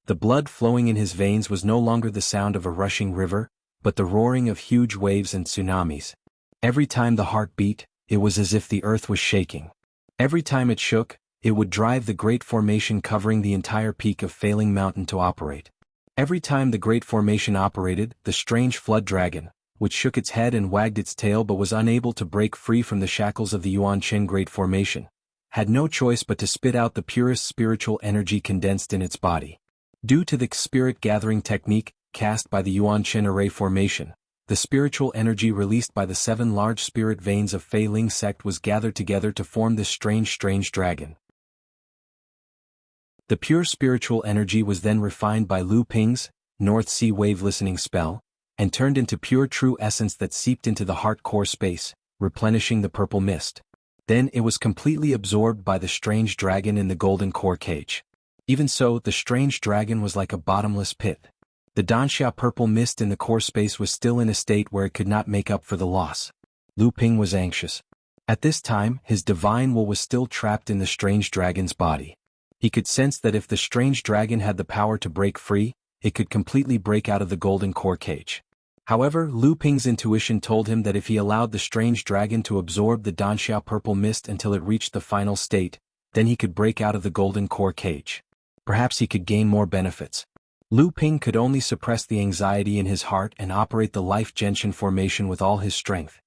The blood flowing in his veins was no longer the sound of a rushing river, but the roaring of huge waves and tsunamis. Every time the heart beat, it was as if the earth was shaking. Every time it shook, it would drive the great formation covering the entire peak of Failing Mountain to operate. Every time the great formation operated, the strange flood dragon, which shook its head and wagged its tail but was unable to break free from the shackles of the Yuanqing Great Formation, had no choice but to spit out the purest spiritual energy condensed in its body. Due to the spirit gathering technique cast by the Yuanqing Array Formation, the spiritual energy released by the 7 large spirit veins of Fei Ling sect was gathered together to form this strange dragon. The pure spiritual energy was then refined by Lu Ping's North Sea wave listening spell, and turned into pure true essence that seeped into the heart core space, replenishing the purple mist. Then it was completely absorbed by the strange dragon in the golden core cage. Even so, the strange dragon was like a bottomless pit. The Danxia purple mist in the core space was still in a state where it could not make up for the loss. Lu Ping was anxious. At this time, his divine will was still trapped in the strange dragon's body. He could sense that if the strange dragon had the power to break free, it could completely break out of the golden core cage. However, Lu Ping's intuition told him that if he allowed the strange dragon to absorb the Danxia purple mist until it reached the final state, then he could break out of the golden core cage. Perhaps he could gain more benefits. Lu Ping could only suppress the anxiety in his heart and operate the life Genshin formation with all his strength.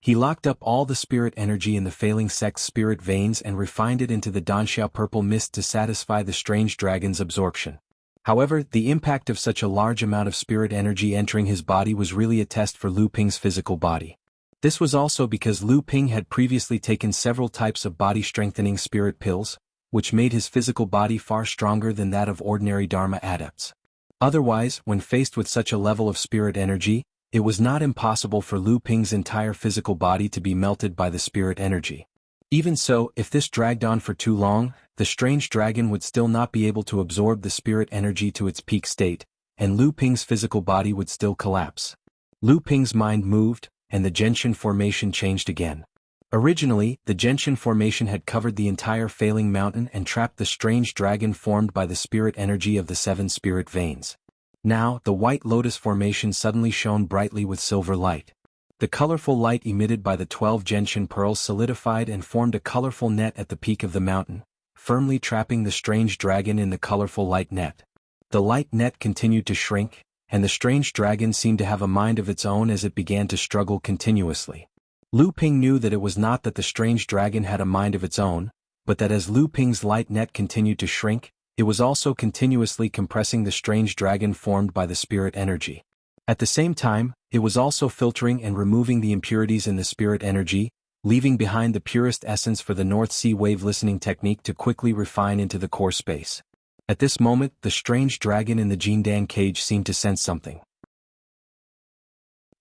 He locked up all the spirit energy in the Failing Sect's spirit veins and refined it into the Danxia purple mist to satisfy the strange dragon's absorption. However, the impact of such a large amount of spirit energy entering his body was really a test for Lu Ping's physical body. This was also because Lu Ping had previously taken several types of body-strengthening spirit pills, which made his physical body far stronger than that of ordinary Dharma adepts. Otherwise, when faced with such a level of spirit energy, it was not impossible for Lu Ping's entire physical body to be melted by the spirit energy. Even so, if this dragged on for too long, the strange dragon would still not be able to absorb the spirit energy to its peak state, and Lu Ping's physical body would still collapse. Lu Ping's mind moved, and the Genshin formation changed again. Originally, the Genshin formation had covered the entire Failing Mountain and trapped the strange dragon formed by the spirit energy of the 7 spirit veins. Now, the White Lotus formation suddenly shone brightly with silver light. The colorful light emitted by the 12 Genshin pearls solidified and formed a colorful net at the peak of the mountain, firmly trapping the strange dragon in the colorful light net. The light net continued to shrink, and the strange dragon seemed to have a mind of its own as it began to struggle continuously. Lu Ping knew that it was not that the strange dragon had a mind of its own, but that as Lu Ping's light net continued to shrink, it was also continuously compressing the strange dragon formed by the spirit energy. At the same time, it was also filtering and removing the impurities in the spirit energy, leaving behind the purest essence for the North Sea wave listening technique to quickly refine into the core space. At this moment, the strange dragon in the Jindan cage seemed to sense something.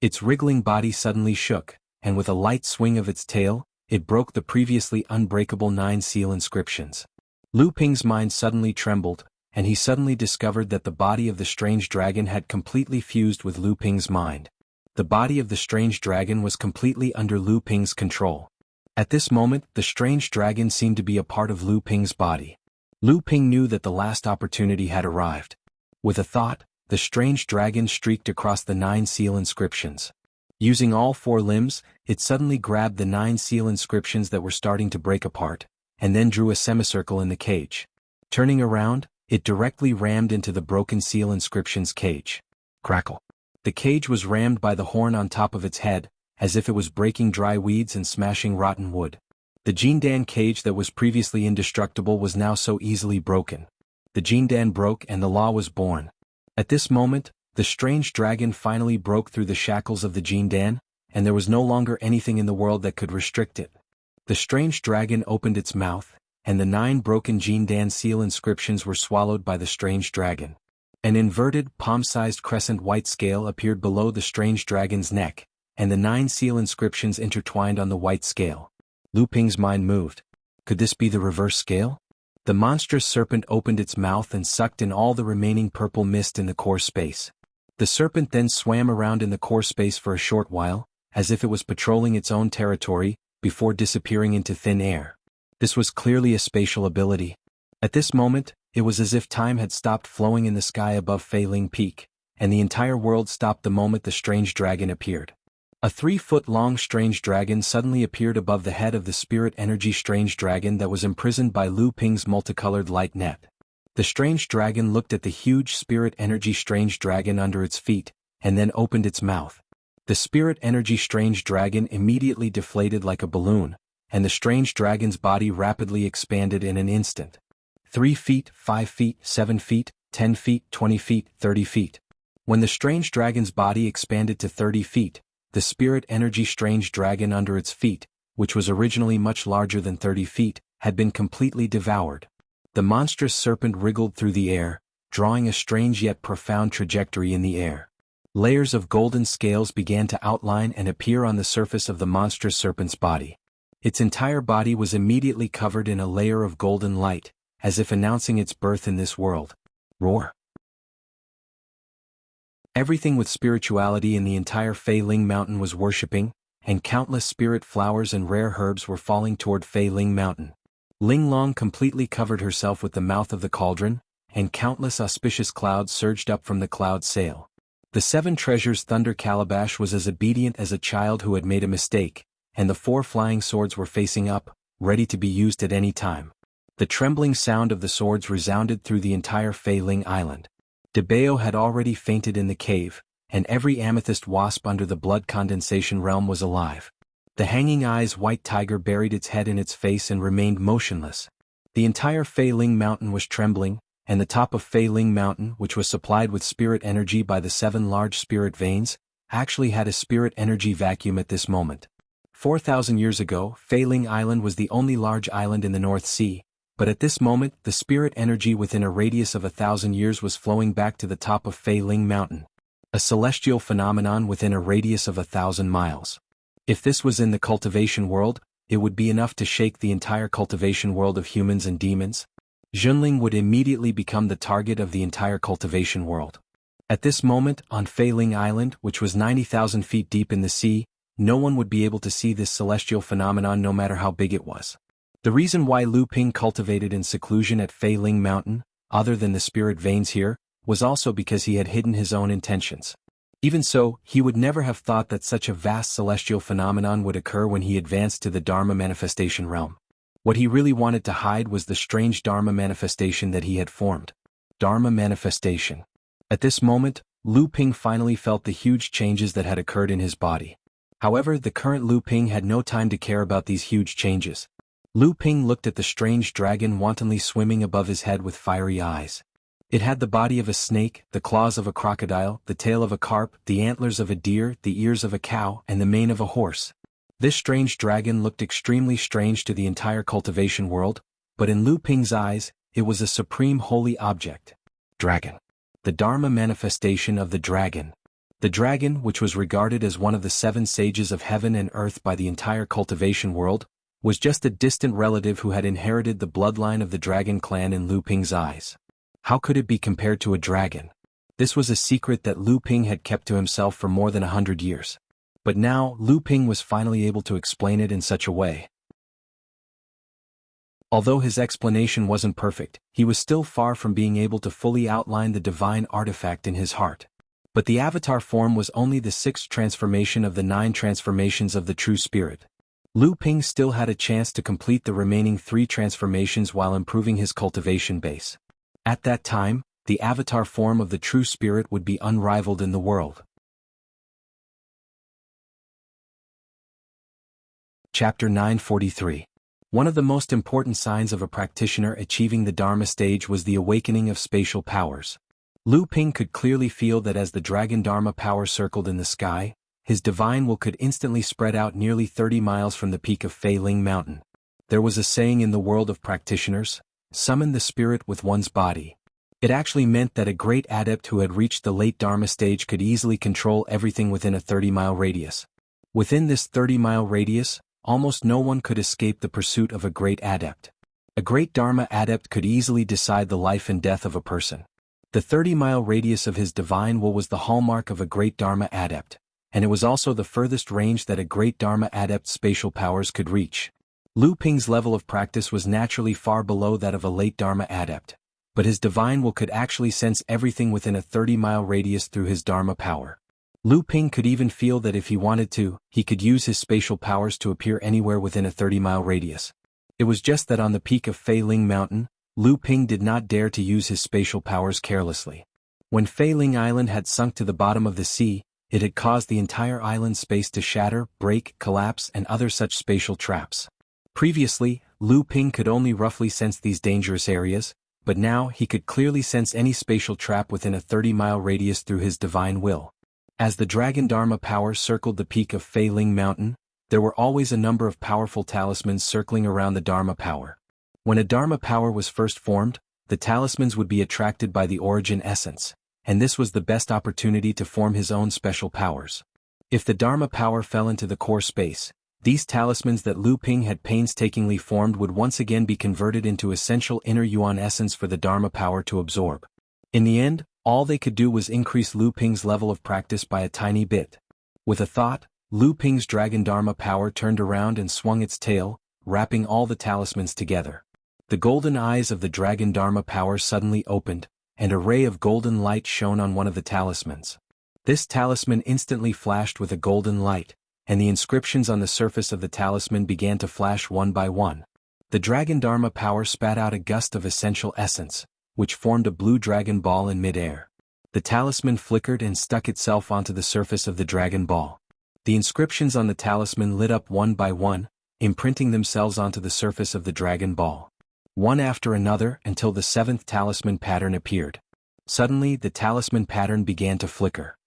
Its wriggling body suddenly shook, and with a light swing of its tail, it broke the previously unbreakable 9 seal inscriptions. Lu Ping's mind suddenly trembled, and he suddenly discovered that the body of the strange dragon had completely fused with Lu Ping's mind. The body of the strange dragon was completely under Lu Ping's control. At this moment, the strange dragon seemed to be a part of Lu Ping's body. Lu Ping knew that the last opportunity had arrived. With a thought, the strange dragon streaked across the 9 seal inscriptions. Using all 4 limbs, it suddenly grabbed the 9 seal inscriptions that were starting to break apart, and then drew a semicircle in the cage. Turning around, it directly rammed into the broken seal inscription's cage. Crackle. The cage was rammed by the horn on top of its head, as if it was breaking dry weeds and smashing rotten wood. The Jindan cage that was previously indestructible was now so easily broken. The Jindan broke and the law was born. At this moment, the strange dragon finally broke through the shackles of the Jindan, and there was no longer anything in the world that could restrict it. The strange dragon opened its mouth, and the 9 broken Jindan seal inscriptions were swallowed by the strange dragon. An inverted, palm-sized crescent white scale appeared below the strange dragon's neck, and the 9 seal inscriptions intertwined on the white scale. Lu Ping's mind moved. Could this be the reverse scale? The monstrous serpent opened its mouth and sucked in all the remaining purple mist in the core space. The serpent then swam around in the core space for a short while, as if it was patrolling its own territory, before disappearing into thin air. This was clearly a spatial ability. At this moment, it was as if time had stopped flowing in the sky above Fei Ling Peak, and the entire world stopped the moment the strange dragon appeared. A 3-foot-long strange dragon suddenly appeared above the head of the spirit energy strange dragon that was imprisoned by Lu Ping's multicolored light net. The strange dragon looked at the huge spirit energy strange dragon under its feet, and then opened its mouth. The spirit energy strange dragon immediately deflated like a balloon, and the strange dragon's body rapidly expanded in an instant. 3 feet, 5 feet, 7 feet, 10 feet, 20 feet, 30 feet. When the strange dragon's body expanded to 30 feet, the spirit energy strange dragon under its feet, which was originally much larger than 30 feet, had been completely devoured. The monstrous serpent wriggled through the air, drawing a strange yet profound trajectory in the air. Layers of golden scales began to outline and appear on the surface of the monstrous serpent's body. Its entire body was immediately covered in a layer of golden light, as if announcing its birth in this world. Roar. Everything with spirituality in the entire Fei Ling Mountain was worshipping, and countless spirit flowers and rare herbs were falling toward Fei Ling Mountain. Ling Long completely covered herself with the mouth of the cauldron, and countless auspicious clouds surged up from the cloud sail. The 7 treasures thunder calabash was as obedient as a child who had made a mistake, and the 4 flying swords were facing up, ready to be used at any time. The trembling sound of the swords resounded through the entire Fei Ling Island. De Bao had already fainted in the cave, and every amethyst wasp under the blood condensation realm was alive. The hanging eyes white tiger buried its head in its face and remained motionless. The entire Fei Ling Mountain was trembling, and the top of Fei Ling Mountain, which was supplied with spirit energy by the 7 large spirit veins, actually had a spirit energy vacuum at this moment. 4,000 years ago, Fei Ling Island was the only large island in the North Sea, but at this moment the spirit energy within a radius of 1,000 years was flowing back to the top of Fei Ling Mountain. A celestial phenomenon within a radius of 1,000 miles. If this was in the cultivation world, it would be enough to shake the entire cultivation world of humans and demons. Junling would immediately become the target of the entire cultivation world. At this moment, on Fei Ling Island, which was 90,000 feet deep in the sea, no one would be able to see this celestial phenomenon no matter how big it was. The reason why Lu Ping cultivated in seclusion at Fei Ling Mountain, other than the spirit veins here, was also because he had hidden his own intentions. Even so, he would never have thought that such a vast celestial phenomenon would occur when he advanced to the Dharma manifestation realm. What he really wanted to hide was the strange Dharma manifestation that he had formed. Dharma manifestation. At this moment, Lu Ping finally felt the huge changes that had occurred in his body. However, the current Lu Ping had no time to care about these huge changes. Lu Ping looked at the strange dragon wantonly swimming above his head with fiery eyes. It had the body of a snake, the claws of a crocodile, the tail of a carp, the antlers of a deer, the ears of a cow, and the mane of a horse. This strange dragon looked extremely strange to the entire cultivation world, but in Lu Ping's eyes, it was a supreme holy object. Dragon. The Dharma manifestation of the dragon. The dragon, which was regarded as one of the 7 sages of heaven and earth by the entire cultivation world, was just a distant relative who had inherited the bloodline of the dragon clan in Lu Ping's eyes. How could it be compared to a dragon? This was a secret that Lu Ping had kept to himself for more than 100 years. But now, Lu Ping was finally able to explain it in such a way. Although his explanation wasn't perfect, he was still far from being able to fully outline the divine artifact in his heart. But the avatar form was only the 6th transformation of the 9 transformations of the true spirit. Lu Ping still had a chance to complete the remaining 3 transformations while improving his cultivation base. At that time, the avatar form of the true spirit would be unrivaled in the world. Chapter 943. One of the most important signs of a practitioner achieving the Dharma stage was the awakening of spatial powers. Lu Ping could clearly feel that as the dragon Dharma power circled in the sky, his divine will could instantly spread out nearly 30 miles from the peak of Fei Ling Mountain. There was a saying in the world of practitioners, "Summon the spirit with one's body." It actually meant that a great adept who had reached the late Dharma stage could easily control everything within a 30-mile radius. Within this 30-mile radius, almost no one could escape the pursuit of a great adept. A great Dharma adept could easily decide the life and death of a person. The 30-mile radius of his divine will was the hallmark of a great Dharma adept, and it was also the furthest range that a great Dharma adept's spatial powers could reach. Lu Ping's level of practice was naturally far below that of a late Dharma adept, but his divine will could actually sense everything within a 30-mile radius through his Dharma power. Lu Ping could even feel that if he wanted to, he could use his spatial powers to appear anywhere within a 30-mile radius. It was just that on the peak of Fei Ling Mountain, Lu Ping did not dare to use his spatial powers carelessly. When Fei Ling Island had sunk to the bottom of the sea, it had caused the entire island space to shatter, break, collapse, and other such spatial traps. Previously, Lu Ping could only roughly sense these dangerous areas, but now he could clearly sense any spatial trap within a 30-mile radius through his divine will. As the dragon Dharma power circled the peak of Fei Ling Mountain, there were always a number of powerful talismans circling around the Dharma power. When a Dharma power was first formed, the talismans would be attracted by the origin essence, and this was the best opportunity to form his own special powers. If the Dharma power fell into the core space, these talismans that Lu Ping had painstakingly formed would once again be converted into essential inner yuan essence for the Dharma power to absorb. In the end, all they could do was increase Lu Ping's level of practice by a tiny bit. With a thought, Lu Ping's dragon Dharma power turned around and swung its tail, wrapping all the talismans together. The golden eyes of the dragon Dharma power suddenly opened, and a ray of golden light shone on one of the talismans. This talisman instantly flashed with a golden light, and the inscriptions on the surface of the talisman began to flash one by one. The dragon Dharma power spat out a gust of essential essence, which formed a blue dragon ball in mid-air. The talisman flickered and stuck itself onto the surface of the dragon ball. The inscriptions on the talisman lit up one by one, imprinting themselves onto the surface of the dragon ball. One after another until the 7th talisman pattern appeared. Suddenly the talisman pattern began to flicker.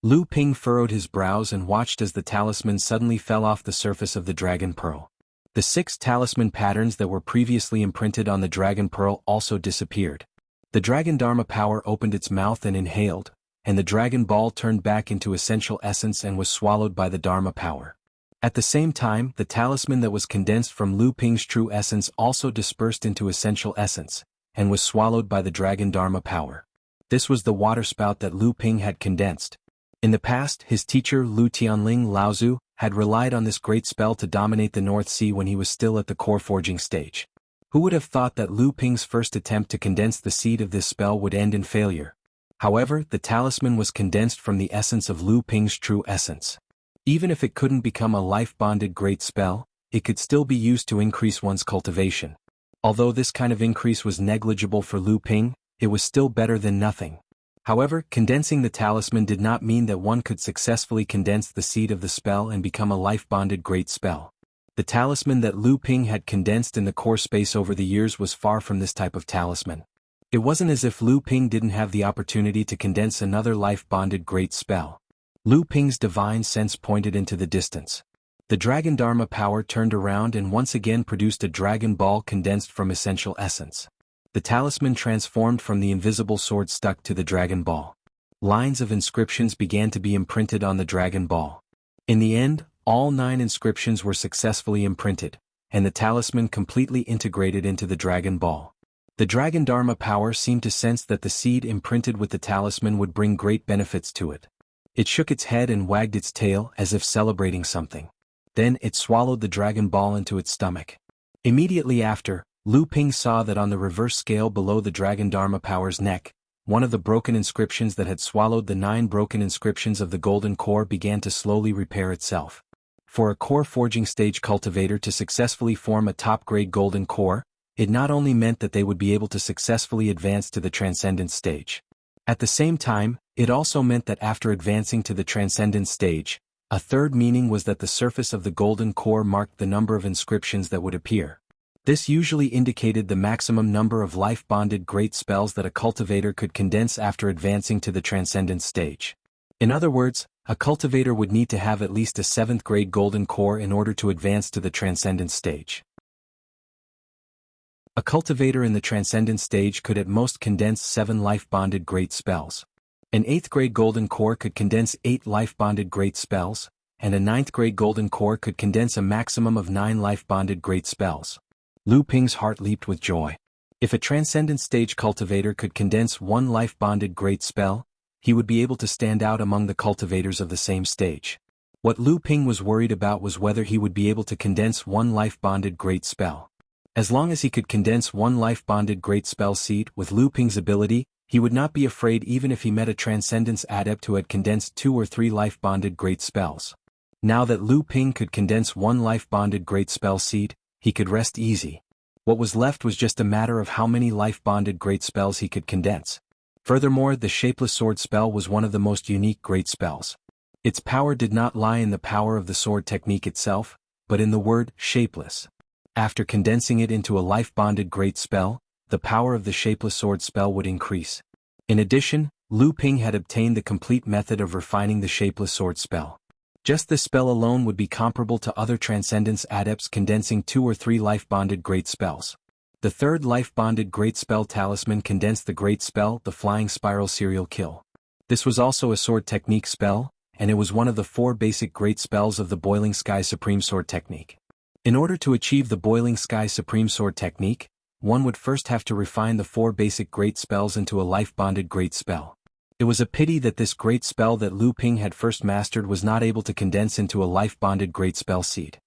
Lu Ping furrowed his brows and watched as the talisman suddenly fell off the surface of the dragon pearl. The 6 talisman patterns that were previously imprinted on the dragon pearl also disappeared. The dragon Dharma power opened its mouth and inhaled, and the dragon ball turned back into essential essence and was swallowed by the Dharma power. At the same time, the talisman that was condensed from Lu Ping's true essence also dispersed into essential essence, and was swallowed by the dragon Dharma power. This was the waterspout that Lu Ping had condensed. In the past, his teacher Lu Tianling Laozu had relied on this great spell to dominate the North Sea when he was still at the core forging stage. Who would have thought that Lu Ping's first attempt to condense the seed of this spell would end in failure? However, the talisman was condensed from the essence of Lu Ping's true essence. Even if it couldn't become a life-bonded great spell, it could still be used to increase one's cultivation. Although this kind of increase was negligible for Lu Ping, it was still better than nothing. However, condensing the talisman did not mean that one could successfully condense the seed of the spell and become a life-bonded great spell. The talisman that Lu Ping had condensed in the core space over the years was far from this type of talisman. It wasn't as if Lu Ping didn't have the opportunity to condense another life-bonded great spell. Lu Ping's divine sense pointed into the distance. The dragon Dharma power turned around and once again produced a dragon ball condensed from essential essence. The talisman transformed from the invisible sword stuck to the dragon ball. Lines of inscriptions began to be imprinted on the dragon ball. In the end, all 9 inscriptions were successfully imprinted, and the talisman completely integrated into the dragon ball. The dragon Dharma power seemed to sense that the seed imprinted with the talisman would bring great benefits to it. It shook its head and wagged its tail as if celebrating something. Then it swallowed the dragon ball into its stomach. Immediately after, Lu Ping saw that on the reverse scale below the dragon Dharma power's neck, one of the broken inscriptions that had swallowed the 9 broken inscriptions of the golden core began to slowly repair itself. For a core forging stage cultivator to successfully form a top-grade golden core, it not only meant that they would be able to successfully advance to the transcendence stage. At the same time, it also meant that after advancing to the transcendence stage, a third meaning was that the surface of the golden core marked the number of inscriptions that would appear. This usually indicated the maximum number of life-bonded great spells that a cultivator could condense after advancing to the transcendence stage. In other words, a cultivator would need to have at least a 7th grade golden core in order to advance to the transcendence stage. A cultivator in the transcendence stage could at most condense 7 life-bonded great spells. An 8th grade golden core could condense 8 life-bonded great spells, and a 9th grade golden core could condense a maximum of 9 life-bonded great spells. Lu Ping's heart leaped with joy. If a transcendence stage cultivator could condense 1 life-bonded great spell, he would be able to stand out among the cultivators of the same stage. What Lu Ping was worried about was whether he would be able to condense 1 life-bonded great spell. As long as he could condense 1 life-bonded great spell seed with Lu Ping's ability, he would not be afraid even if he met a transcendence adept who had condensed 2 or 3 life-bonded great spells. Now that Lu Ping could condense 1 life-bonded great spell seed, he could rest easy. What was left was just a matter of how many life-bonded great spells he could condense. Furthermore, the Shapeless Sword spell was one of the most unique great spells. Its power did not lie in the power of the sword technique itself, but in the word shapeless. After condensing it into a life-bonded great spell, the power of the Shapeless Sword spell would increase. In addition, Lu Ping had obtained the complete method of refining the Shapeless Sword spell. Just this spell alone would be comparable to other transcendence adepts condensing 2 or 3 life-bonded great spells. The third life-bonded great spell talisman condensed the great spell, the Flying Spiral Serial Kill. This was also a sword technique spell, and it was one of the 4 basic great spells of the Boiling Sky Supreme Sword technique. In order to achieve the Boiling Sky Supreme Sword technique, one would first have to refine the 4 basic great spells into a life-bonded great spell. It was a pity that this great spell that Lu Ping had first mastered was not able to condense into a life-bonded great spell seed.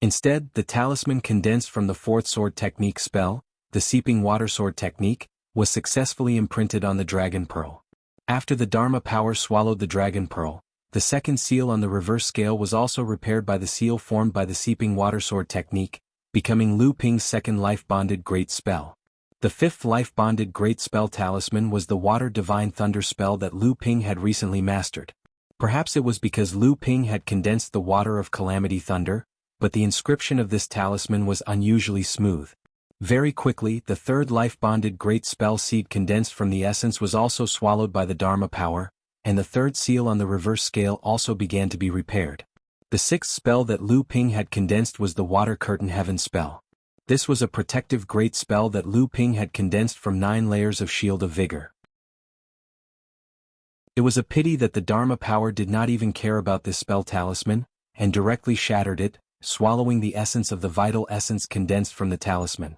Instead, the talisman condensed from the 4th sword technique spell, the Seeping Water Sword technique, was successfully imprinted on the Dragon Pearl. After the Dharma power swallowed the Dragon Pearl, the second seal on the reverse scale was also repaired by the seal formed by the Seeping Water Sword technique, becoming Lu Ping's second life-bonded great spell. The 5th life-bonded great spell talisman was the Water Divine Thunder spell that Lu Ping had recently mastered. Perhaps it was because Lu Ping had condensed the Water of Calamity Thunder, but the inscription of this talisman was unusually smooth. Very quickly, the 3rd life-bonded great spell seed condensed from the essence was also swallowed by the Dharma power, and the 3rd seal on the reverse scale also began to be repaired. The 6th spell that Lu Ping had condensed was the Water Curtain Heaven spell. This was a protective great spell that Lu Ping had condensed from 9 layers of Shield of Vigor. It was a pity that the Dharma power did not even care about this spell talisman, and directly shattered it, swallowing the essence of the vital essence condensed from the talisman.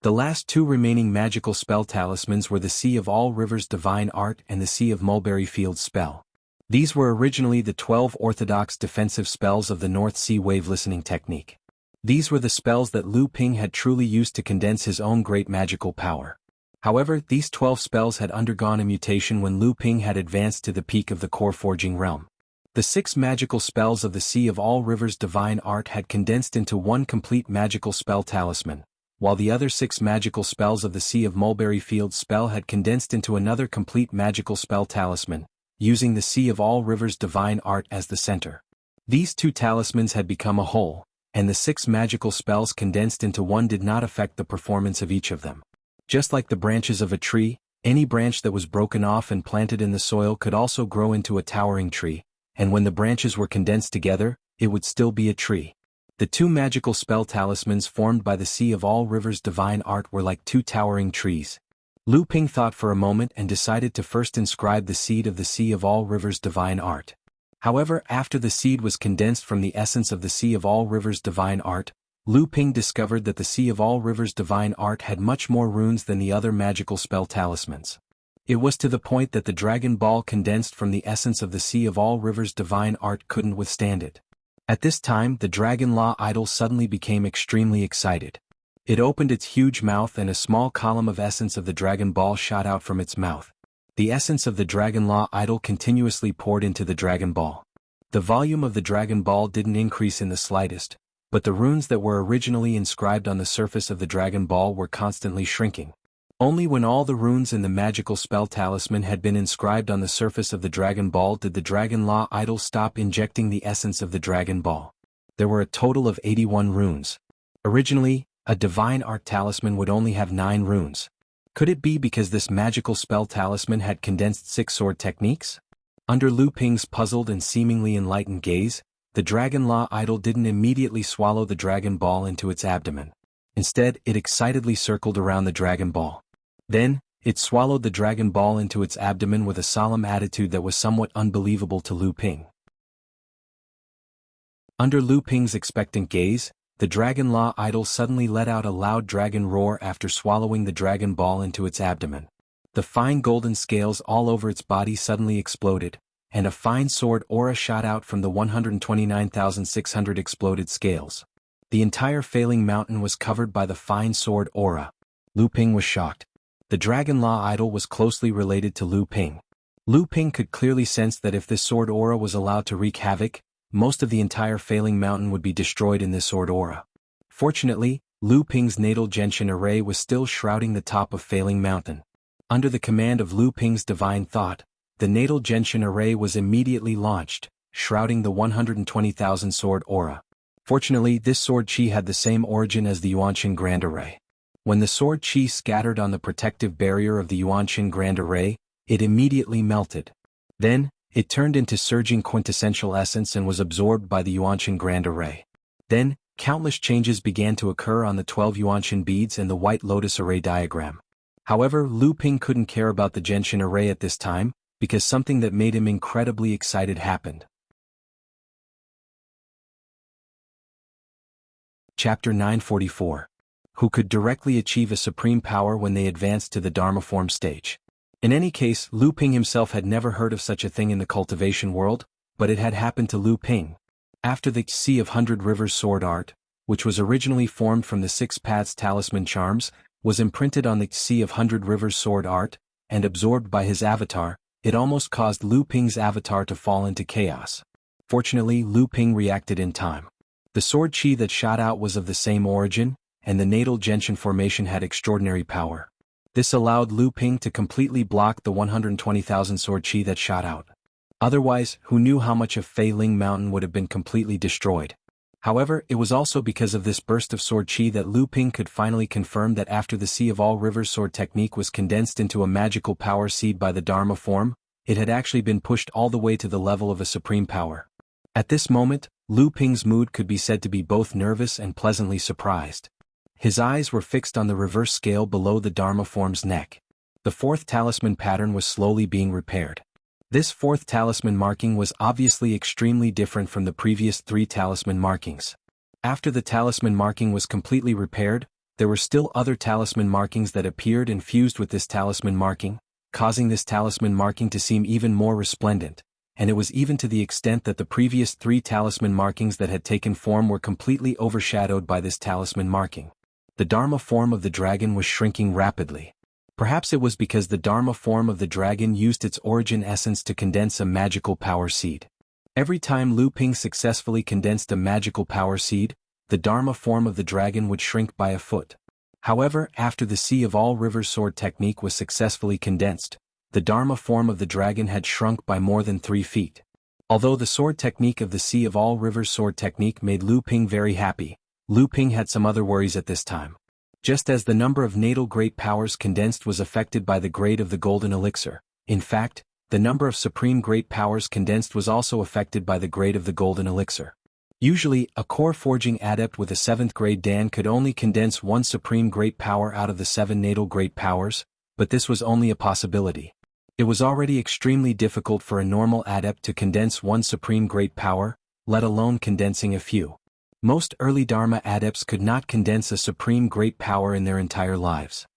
The last 2 remaining magical spell talismans were the Sea of All Rivers Divine Art and the Sea of Mulberry Fields spell. These were originally the 12 orthodox defensive spells of the North Sea Wave Listening technique. These were the spells that Lu Ping had truly used to condense his own great magical power. However, these 12 spells had undergone a mutation when Lu Ping had advanced to the peak of the core forging realm. The 6 magical spells of the Sea of All Rivers Divine Art had condensed into 1 complete magical spell talisman, while the other 6 magical spells of the Sea of Mulberry Fields spell had condensed into another complete magical spell talisman, using the Sea of All Rivers Divine Art as the center. These 2 talismans had become a whole, and the 6 magical spells condensed into 1 did not affect the performance of each of them. Just like the branches of a tree, any branch that was broken off and planted in the soil could also grow into a towering tree, and when the branches were condensed together, it would still be a tree. The 2 magical spell talismans formed by the Sea of All Rivers Divine Art were like 2 towering trees. Lu Ping thought for a moment and decided to first inscribe the seed of the Sea of All Rivers Divine Art. However, after the seed was condensed from the essence of the Sea of All Rivers Divine Art, Lu Ping discovered that the Sea of All Rivers Divine Art had much more runes than the other magical spell talismans. It was to the point that the Dragon Ball condensed from the essence of the Sea of All Rivers Divine Art couldn't withstand it. At this time, the Dragon Law idol suddenly became extremely excited. It opened its huge mouth and a small column of essence of the Dragon Ball shot out from its mouth. The essence of the Dragon Law idol continuously poured into the Dragon Ball. The volume of the Dragon Ball didn't increase in the slightest, but the runes that were originally inscribed on the surface of the Dragon Ball were constantly shrinking. Only when all the runes in the magical spell talisman had been inscribed on the surface of the Dragon Ball did the Dragon Law idol stop injecting the essence of the Dragon Ball. There were a total of 81 runes. Originally, a divine art talisman would only have 9 runes. Could it be because this magical spell talisman had condensed 6 sword techniques? Under Lu Ping's puzzled and seemingly enlightened gaze, the Dragon Law idol didn't immediately swallow the Dragon Ball into its abdomen. Instead, it excitedly circled around the Dragon Ball. Then, it swallowed the Dragon Ball into its abdomen with a solemn attitude that was somewhat unbelievable to Lu Ping. Under Lu Ping's expectant gaze, the Dragon Law idol suddenly let out a loud dragon roar after swallowing the Dragon Ball into its abdomen. The fine golden scales all over its body suddenly exploded, and a fine sword aura shot out from the 129,600 exploded scales. The entire Failing Mountain was covered by the fine sword aura. Lu Ping was shocked. The Dragon Law idol was closely related to Lu Ping. Lu Ping could clearly sense that if this sword aura was allowed to wreak havoc, most of the entire Failing Mountain would be destroyed in this sword aura. Fortunately, Lu Ping's natal Genshin array was still shrouding the top of Failing Mountain. Under the command of Lu Ping's divine thought, the natal Genshin array was immediately launched, shrouding the 120,000 sword aura. Fortunately, this sword chi had the same origin as the Yuanqing Grand Array. When the sword chi scattered on the protective barrier of the Yuanqing Grand Array, it immediately melted. Then, it turned into surging quintessential essence and was absorbed by the Yuanqing Grand Array. Then, countless changes began to occur on the 12 Yuanqing beads and the White Lotus Array diagram. However, Lu Ping couldn't care about the Genshin array at this time, because something that made him incredibly excited happened. Chapter 944. Who could directly achieve a supreme power when they advanced to the Dharma form stage? In any case, Lu Ping himself had never heard of such a thing in the cultivation world, but it had happened to Lu Ping. After the Sea of Hundred Rivers sword art, which was originally formed from the 6 paths talisman charms, was imprinted on the Sea of Hundred Rivers sword art, and absorbed by his avatar, it almost caused Lu Ping's avatar to fall into chaos. Fortunately, Lu Ping reacted in time. The sword chi that shot out was of the same origin, and the natal Genshin formation had extraordinary power. This allowed Lu Ping to completely block the 120,000 sword chi that shot out. Otherwise, who knew how much of Failing Mountain would have been completely destroyed? However, it was also because of this burst of sword chi that Lu Ping could finally confirm that after the Sea of All Rivers sword technique was condensed into a magical power seed by the Dharma form, it had actually been pushed all the way to the level of a supreme power. At this moment, Lu Ping's mood could be said to be both nervous and pleasantly surprised. His eyes were fixed on the reverse scale below the Dharma form's neck. The 4th talisman pattern was slowly being repaired. This 4th talisman marking was obviously extremely different from the previous 3 talisman markings. After the talisman marking was completely repaired, there were still other talisman markings that appeared and fused with this talisman marking, causing this talisman marking to seem even more resplendent, and it was even to the extent that the previous 3 talisman markings that had taken form were completely overshadowed by this talisman marking. The Dharma form of the dragon was shrinking rapidly. Perhaps it was because the Dharma form of the dragon used its origin essence to condense a magical power seed. Every time Lu Ping successfully condensed a magical power seed, the Dharma form of the dragon would shrink by a foot. However, after the Sea of All Rivers sword technique was successfully condensed, the Dharma form of the dragon had shrunk by more than 3 feet. Although the sword technique of the Sea of All Rivers sword technique made Lu Ping very happy, Lu Ping had some other worries at this time. Just as the number of natal great powers condensed was affected by the grade of the golden elixir, in fact, the number of supreme great powers condensed was also affected by the grade of the golden elixir. Usually, a core forging adept with a 7th grade Dan could only condense 1 supreme great power out of the 7 natal great powers, but this was only a possibility. It was already extremely difficult for a normal adept to condense 1 supreme great power, let alone condensing a few. Most early Dharma adepts could not condense a supreme great power in their entire lives.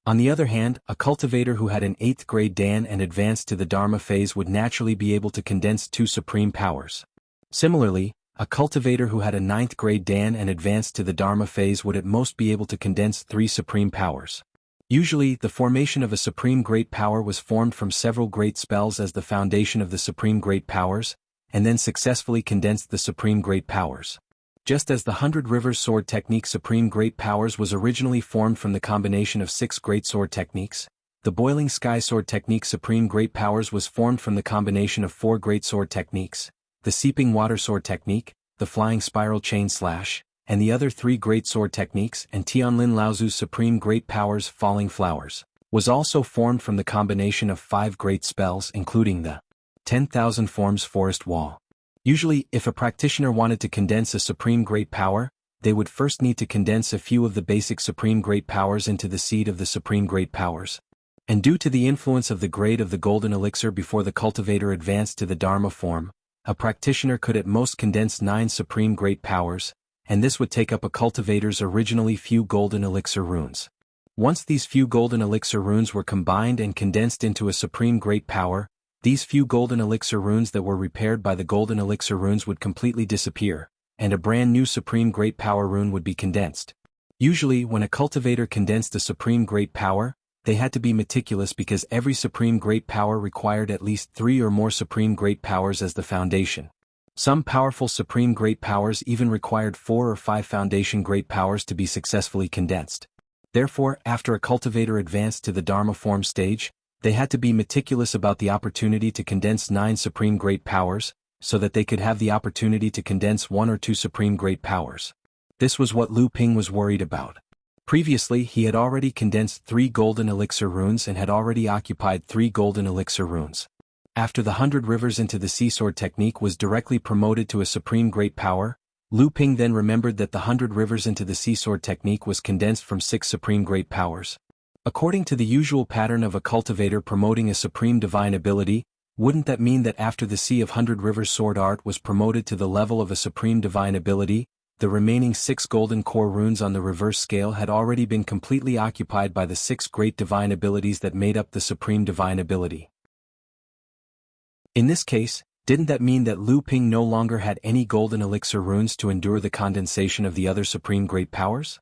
On the other hand, a cultivator who had an 8th grade Dan and advanced to the Dharma phase would naturally be able to condense 2 supreme powers. Similarly, a cultivator who had a 9th grade Dan and advanced to the Dharma phase would at most be able to condense 3 supreme powers. Usually, the formation of a supreme great power was formed from several great spells as the foundation of the supreme great powers, and then successfully condensed the supreme great powers. Just as the 100 Rivers Sword Technique Supreme Great Powers was originally formed from the combination of 6 Great Sword Techniques, the Boiling Sky Sword Technique Supreme Great Powers was formed from the combination of 4 Great Sword Techniques, the Seeping Water Sword Technique, the Flying Spiral Chain Slash, and the other 3 Great Sword Techniques, and Tianlin Laozu's Supreme Great Powers Falling Flowers was also formed from the combination of 5 great spells including the 10,000 Forms Forest Wall. Usually, if a practitioner wanted to condense a supreme great power, they would first need to condense a few of the basic supreme great powers into the seed of the supreme great powers. And due to the influence of the grade of the golden elixir before the cultivator advanced to the Dharma form, a practitioner could at most condense 9 supreme great powers, and this would take up a cultivator's originally few golden elixir runes. Once these few golden elixir runes were combined and condensed into a supreme great power, these few golden elixir runes that were repaired by the golden elixir runes would completely disappear, and a brand new supreme great power rune would be condensed. Usually, when a cultivator condensed a supreme great power, they had to be meticulous because every supreme great power required at least 3 or more supreme great powers as the foundation. Some powerful supreme great powers even required 4 or 5 foundation great powers to be successfully condensed. Therefore, after a cultivator advanced to the Dharma form stage, they had to be meticulous about the opportunity to condense 9 supreme great powers, so that they could have the opportunity to condense 1 or 2 supreme great powers. This was what Lu Ping was worried about. Previously, he had already condensed 3 golden elixir runes and had already occupied 3 golden elixir runes. After the 100 Rivers into the Sea Sword technique was directly promoted to a supreme great power, Lu Ping then remembered that the 100 Rivers into the Sea Sword technique was condensed from 6 supreme great powers. According to the usual pattern of a cultivator promoting a supreme divine ability, wouldn't that mean that after the Sea of 100 Rivers sword art was promoted to the level of a supreme divine ability, the remaining 6 golden core runes on the reverse scale had already been completely occupied by the 6 great divine abilities that made up the supreme divine ability? In this case, didn't that mean that Lu Ping no longer had any golden elixir runes to endure the condensation of the other supreme great powers?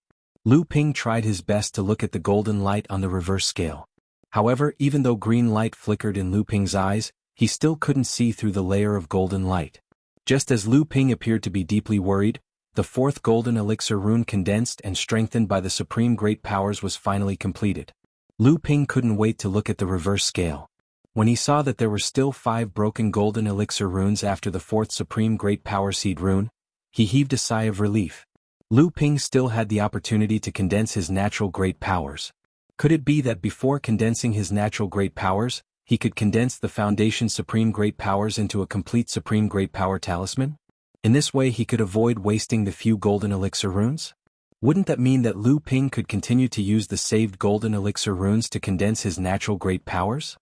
Lu Ping tried his best to look at the golden light on the reverse scale. However, even though green light flickered in Lu Ping's eyes, he still couldn't see through the layer of golden light. Just as Lu Ping appeared to be deeply worried, the 4th golden elixir rune condensed and strengthened by the supreme great powers was finally completed. Lu Ping couldn't wait to look at the reverse scale. When he saw that there were still 5 broken golden elixir runes after the 4th supreme great power seed rune, he heaved a sigh of relief. Lu Ping still had the opportunity to condense his natural great powers. Could it be that before condensing his natural great powers, he could condense the foundation supreme great powers into a complete supreme great power talisman? In this way he could avoid wasting the few golden elixir runes? Wouldn't that mean that Lu Ping could continue to use the saved golden elixir runes to condense his natural great powers?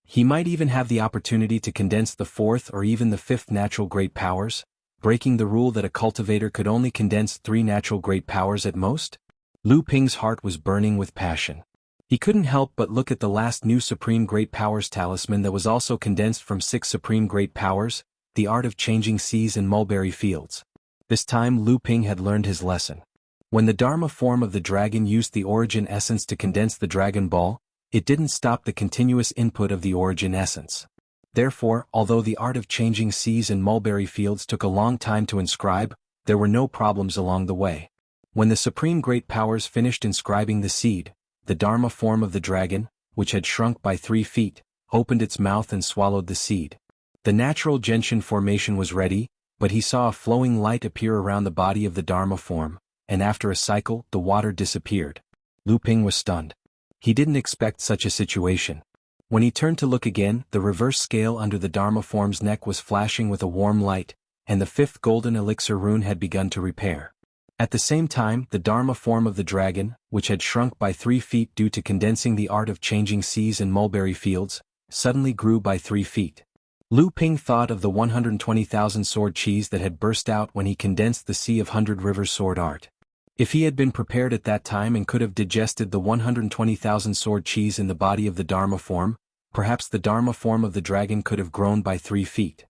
He might even have the opportunity to condense the 4th or even the 5th natural great powers, breaking the rule that a cultivator could only condense 3 natural great powers at most? Lu Ping's heart was burning with passion. He couldn't help but look at the last new Supreme Great Powers talisman that was also condensed from 6 Supreme Great Powers, the art of changing seas and mulberry fields. This time Lu Ping had learned his lesson. When the Dharma form of the dragon used the origin essence to condense the Dragon Ball, it didn't stop the continuous input of the origin essence. Therefore, although the art of changing seas and mulberry fields took a long time to inscribe, there were no problems along the way. When the Supreme Great Powers finished inscribing the seed, the Dharma form of the dragon, which had shrunk by 3 feet, opened its mouth and swallowed the seed. The natural gentian formation was ready, but he saw a flowing light appear around the body of the Dharma form, and after a cycle, the water disappeared. Lu Ping was stunned. He didn't expect such a situation. When he turned to look again, the reverse scale under the Dharma form's neck was flashing with a warm light, and the 5th golden elixir rune had begun to repair. At the same time, the Dharma form of the dragon, which had shrunk by 3 feet due to condensing the art of changing seas and mulberry fields, suddenly grew by 3 feet. Lu Ping thought of the 120,000 sword cheese that had burst out when he condensed the Sea of 100 Rivers sword art. If he had been prepared at that time and could have digested the 120,000 sword cheese in the body of the Dharma form, perhaps the Dharma form of the dragon could have grown by 3 feet.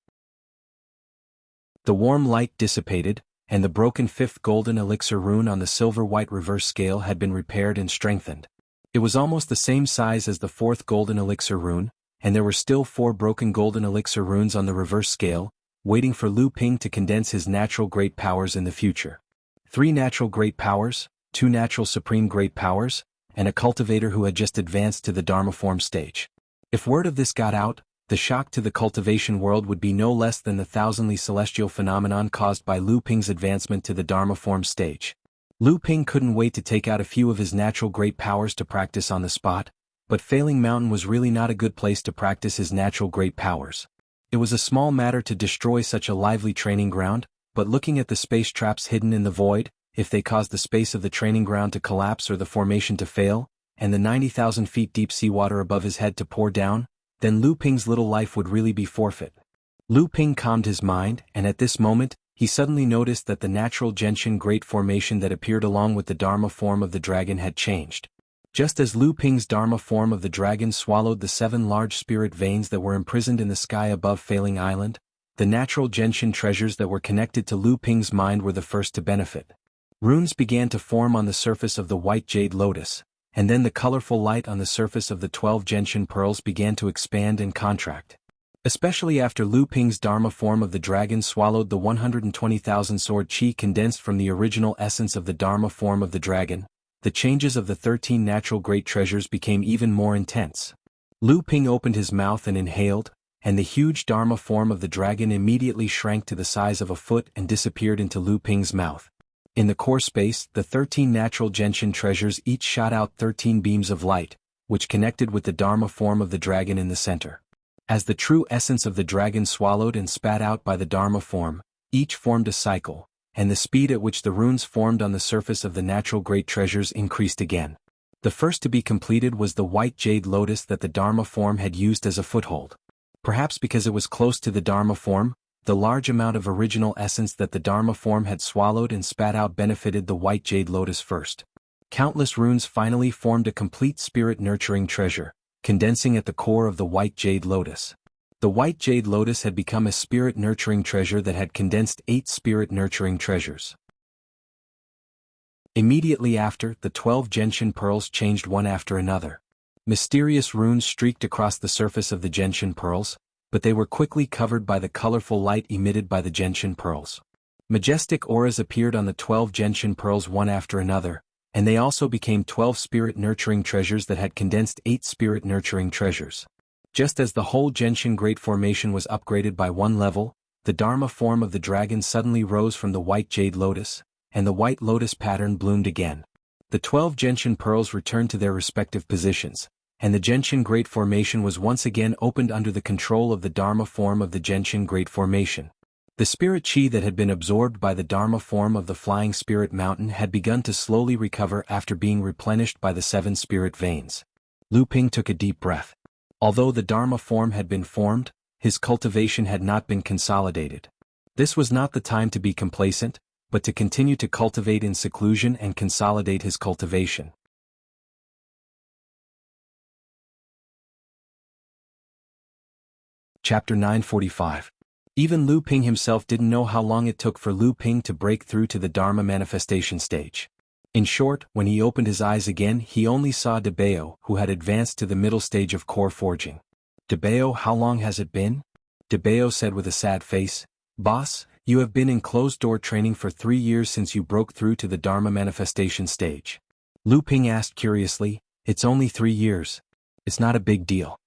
The warm light dissipated, and the broken 5th golden elixir rune on the silver-white reverse scale had been repaired and strengthened. It was almost the same size as the fourth golden elixir rune, and there were still 4 broken golden elixir runes on the reverse scale, waiting for Lu Ping to condense his natural great powers in the future. 3 natural great powers, 2 natural supreme great powers, and a cultivator who had just advanced to the Dharma form stage. If word of this got out, the shock to the cultivation world would be no less than the thousandly celestial phenomenon caused by Lu Ping's advancement to the Dharma form stage. Lu Ping couldn't wait to take out a few of his natural great powers to practice on the spot, but Failing Mountain was really not a good place to practice his natural great powers. It was a small matter to destroy such a lively training ground, but looking at the space traps hidden in the void, if they caused the space of the training ground to collapse or the formation to fail, and the 90,000 feet deep seawater above his head to pour down, then Lu Ping's little life would really be forfeit. Lu Ping calmed his mind, and at this moment, he suddenly noticed that the natural Genshin Great Formation that appeared along with the Dharma form of the dragon had changed. Just as Lu Ping's Dharma form of the dragon swallowed the 7 large spirit veins that were imprisoned in the sky above Failing Island, the natural Genshin treasures that were connected to Lu Ping's mind were the first to benefit. Runes began to form on the surface of the white jade lotus, and then the colorful light on the surface of the 12 Genshin pearls began to expand and contract. Especially after Lu Ping's Dharma form of the dragon swallowed the 120,000 sword chi condensed from the original essence of the Dharma form of the dragon, the changes of the 13 natural great treasures became even more intense. Lu Ping opened his mouth and inhaled, and the huge Dharma form of the dragon immediately shrank to the size of a foot and disappeared into Lu Ping's mouth. In the core space, the 13 natural Genshin treasures each shot out 13 beams of light, which connected with the Dharma form of the dragon in the center. As the true essence of the dragon swallowed and spat out by the Dharma form, each formed a cycle, and the speed at which the runes formed on the surface of the natural great treasures increased again. The first to be completed was the white jade lotus that the Dharma form had used as a foothold. Perhaps because it was close to the Dharma form, the large amount of original essence that the Dharma form had swallowed and spat out benefited the white jade lotus first. Countless runes finally formed a complete spirit-nurturing treasure, condensing at the core of the white jade lotus. The white jade lotus had become a spirit-nurturing treasure that had condensed 8 spirit-nurturing treasures. Immediately after, the 12 Genshin pearls changed one after another. Mysterious runes streaked across the surface of the Genshin pearls, but they were quickly covered by the colorful light emitted by the Genshin pearls. Majestic auras appeared on the 12 Genshin pearls one after another, and they also became 12 spirit-nurturing treasures that had condensed 8 spirit-nurturing treasures. Just as the whole Genshin Great Formation was upgraded by 1 level, the Dharma form of the dragon suddenly rose from the white jade lotus, and the white lotus pattern bloomed again. The 12 Genshin pearls returned to their respective positions, and the Genshin Great Formation was once again opened under the control of the Dharma form of the Genshin Great Formation. The spirit chi that had been absorbed by the Dharma form of the Flying Spirit Mountain had begun to slowly recover after being replenished by the 7 spirit veins. Lu Ping took a deep breath. Although the Dharma form had been formed, his cultivation had not been consolidated. This was not the time to be complacent, but to continue to cultivate in seclusion and consolidate his cultivation. Chapter 945. Even Lu Ping himself didn't know how long it took for Lu Ping to break through to the Dharma manifestation stage. In short, when he opened his eyes again, he only saw Debao, who had advanced to the middle stage of core forging. Debao, how long has it been? Debao said with a sad face. Boss, you have been in closed-door training for 3 years since you broke through to the Dharma manifestation stage. Lu Ping asked curiously. It's only 3 years. It's not a big deal.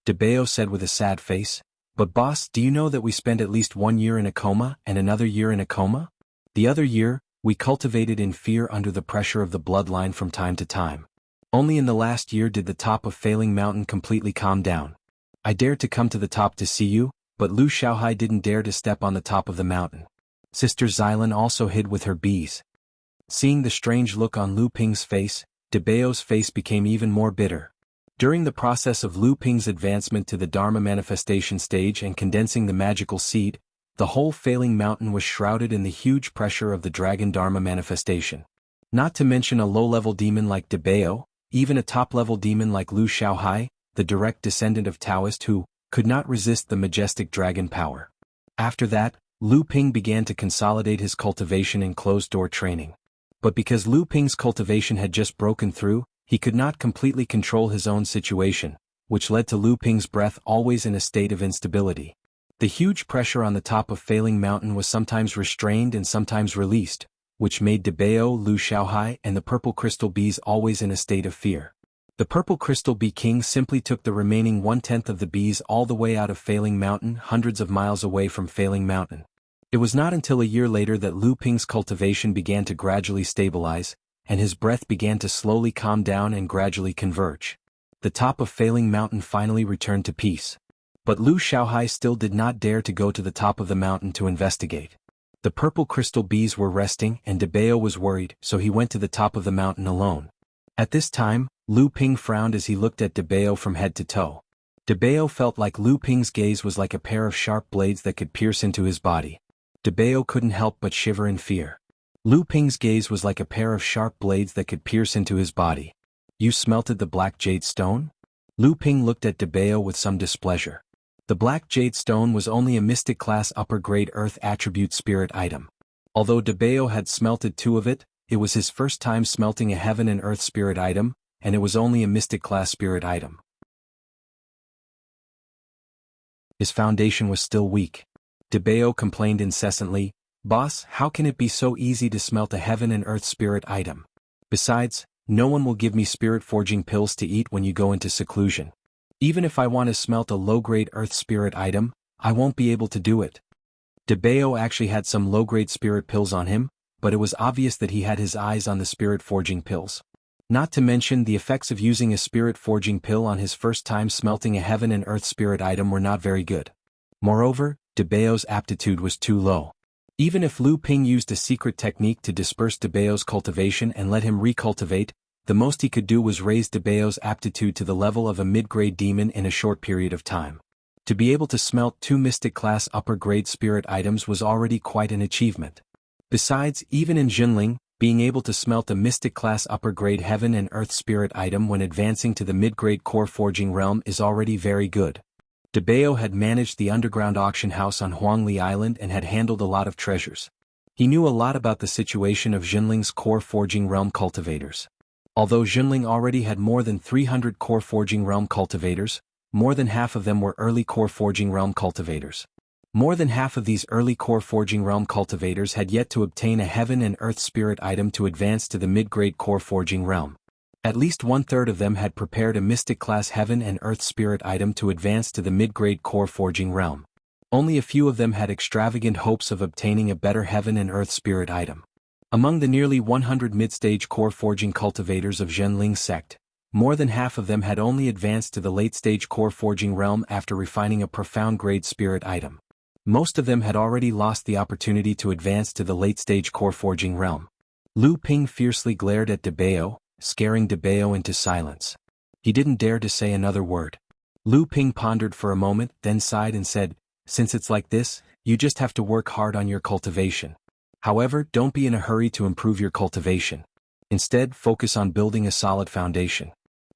Debao said with a sad face. But boss, do you know that we spent at least 1 year in a coma and another year in a coma? The other year, we cultivated in fear under the pressure of the bloodline from time to time. Only in the last year did the top of Failing Mountain completely calm down. I dared to come to the top to see you, but Lu Xiaohai didn't dare to step on the top of the mountain. Sister Xylan also hid with her bees. Seeing the strange look on Lu Ping's face, Debao's face became even more bitter. During the process of Lu Ping's advancement to the Dharma manifestation stage and condensing the magical seed, the whole Failing Mountain was shrouded in the huge pressure of the Dragon Dharma manifestation. Not to mention a low-level demon like Debao, even a top-level demon like Lu Xiaohai, the direct descendant of Taoist who could not resist the majestic dragon power. After that, Lu Ping began to consolidate his cultivation in closed-door training. But because Lu Ping's cultivation had just broken through, He could not completely control his own situation, which led to Lu Ping's breath always in a state of instability. The huge pressure on the top of Failing Mountain was sometimes restrained and sometimes released, which made Debao, Lu Xiaohai and the purple crystal bees always in a state of fear. The purple crystal bee king simply took the remaining 1/10 of the bees all the way out of Failing Mountain, hundreds of miles away from Failing Mountain. It was not until a year later that Lu Ping's cultivation began to gradually stabilize, and his breath began to slowly calm down and gradually converge. The top of Failing Mountain finally returned to peace. But Lu Xiaohai still did not dare to go to the top of the mountain to investigate. The purple crystal bees were resting and Debao was worried, so he went to the top of the mountain alone. At this time, Lu Ping frowned as he looked at Debao from head to toe. Debao felt like Lu Ping's gaze was like a pair of sharp blades that could pierce into his body. Debao couldn't help but shiver in fear. Lu Ping's gaze was like a pair of sharp blades that could pierce into his body. You smelted the black jade stone? Lu Ping looked at Debao with some displeasure. The black jade stone was only a mystic class upper grade earth attribute spirit item. Although Debao had smelted 2 of it was his first time smelting a heaven and earth spirit item, and it was only a mystic class spirit item. His foundation was still weak. Debao complained incessantly, "Boss, how can it be so easy to smelt a heaven and earth spirit item? Besides, no one will give me spirit forging pills to eat when you go into seclusion. Even if I want to smelt a low-grade earth spirit item, I won't be able to do it." Debao actually had some low-grade spirit pills on him, but it was obvious that he had his eyes on the spirit forging pills. Not to mention the effects of using a spirit forging pill on his first time smelting a heaven and earth spirit item were not very good. Moreover, Debao's aptitude was too low. Even if Lu Ping used a secret technique to disperse Debao's cultivation and let him recultivate, the most he could do was raise Debao's aptitude to the level of a mid-grade demon in a short period of time. To be able to smelt 2 mystic class upper-grade spirit items was already quite an achievement. Besides, even in Jinling, being able to smelt a mystic class upper-grade heaven and earth spirit item when advancing to the mid-grade core forging realm is already very good. Debao had managed the underground auction house on Huangli Island and had handled a lot of treasures. He knew a lot about the situation of Jinling's core forging realm cultivators. Although Jinling already had more than 300 core forging realm cultivators, more than half of them were early core forging realm cultivators. More than half of these early core forging realm cultivators had yet to obtain a heaven and earth spirit item to advance to the mid-grade core forging realm. At least 1/3 of them had prepared a mystic class heaven and earth spirit item to advance to the mid-grade core forging realm. Only a few of them had extravagant hopes of obtaining a better heaven and earth spirit item. Among the nearly 100 mid-stage core forging cultivators of Zhenling sect, more than half of them had only advanced to the late-stage core forging realm after refining a profound grade spirit item. Most of them had already lost the opportunity to advance to the late-stage core forging realm. Lu Ping fiercely glared at Debao, scaring Debao into silence. He didn't dare to say another word. Lu Ping pondered for a moment, then sighed and said, "Since it's like this, you just have to work hard on your cultivation. However, don't be in a hurry to improve your cultivation. Instead, focus on building a solid foundation.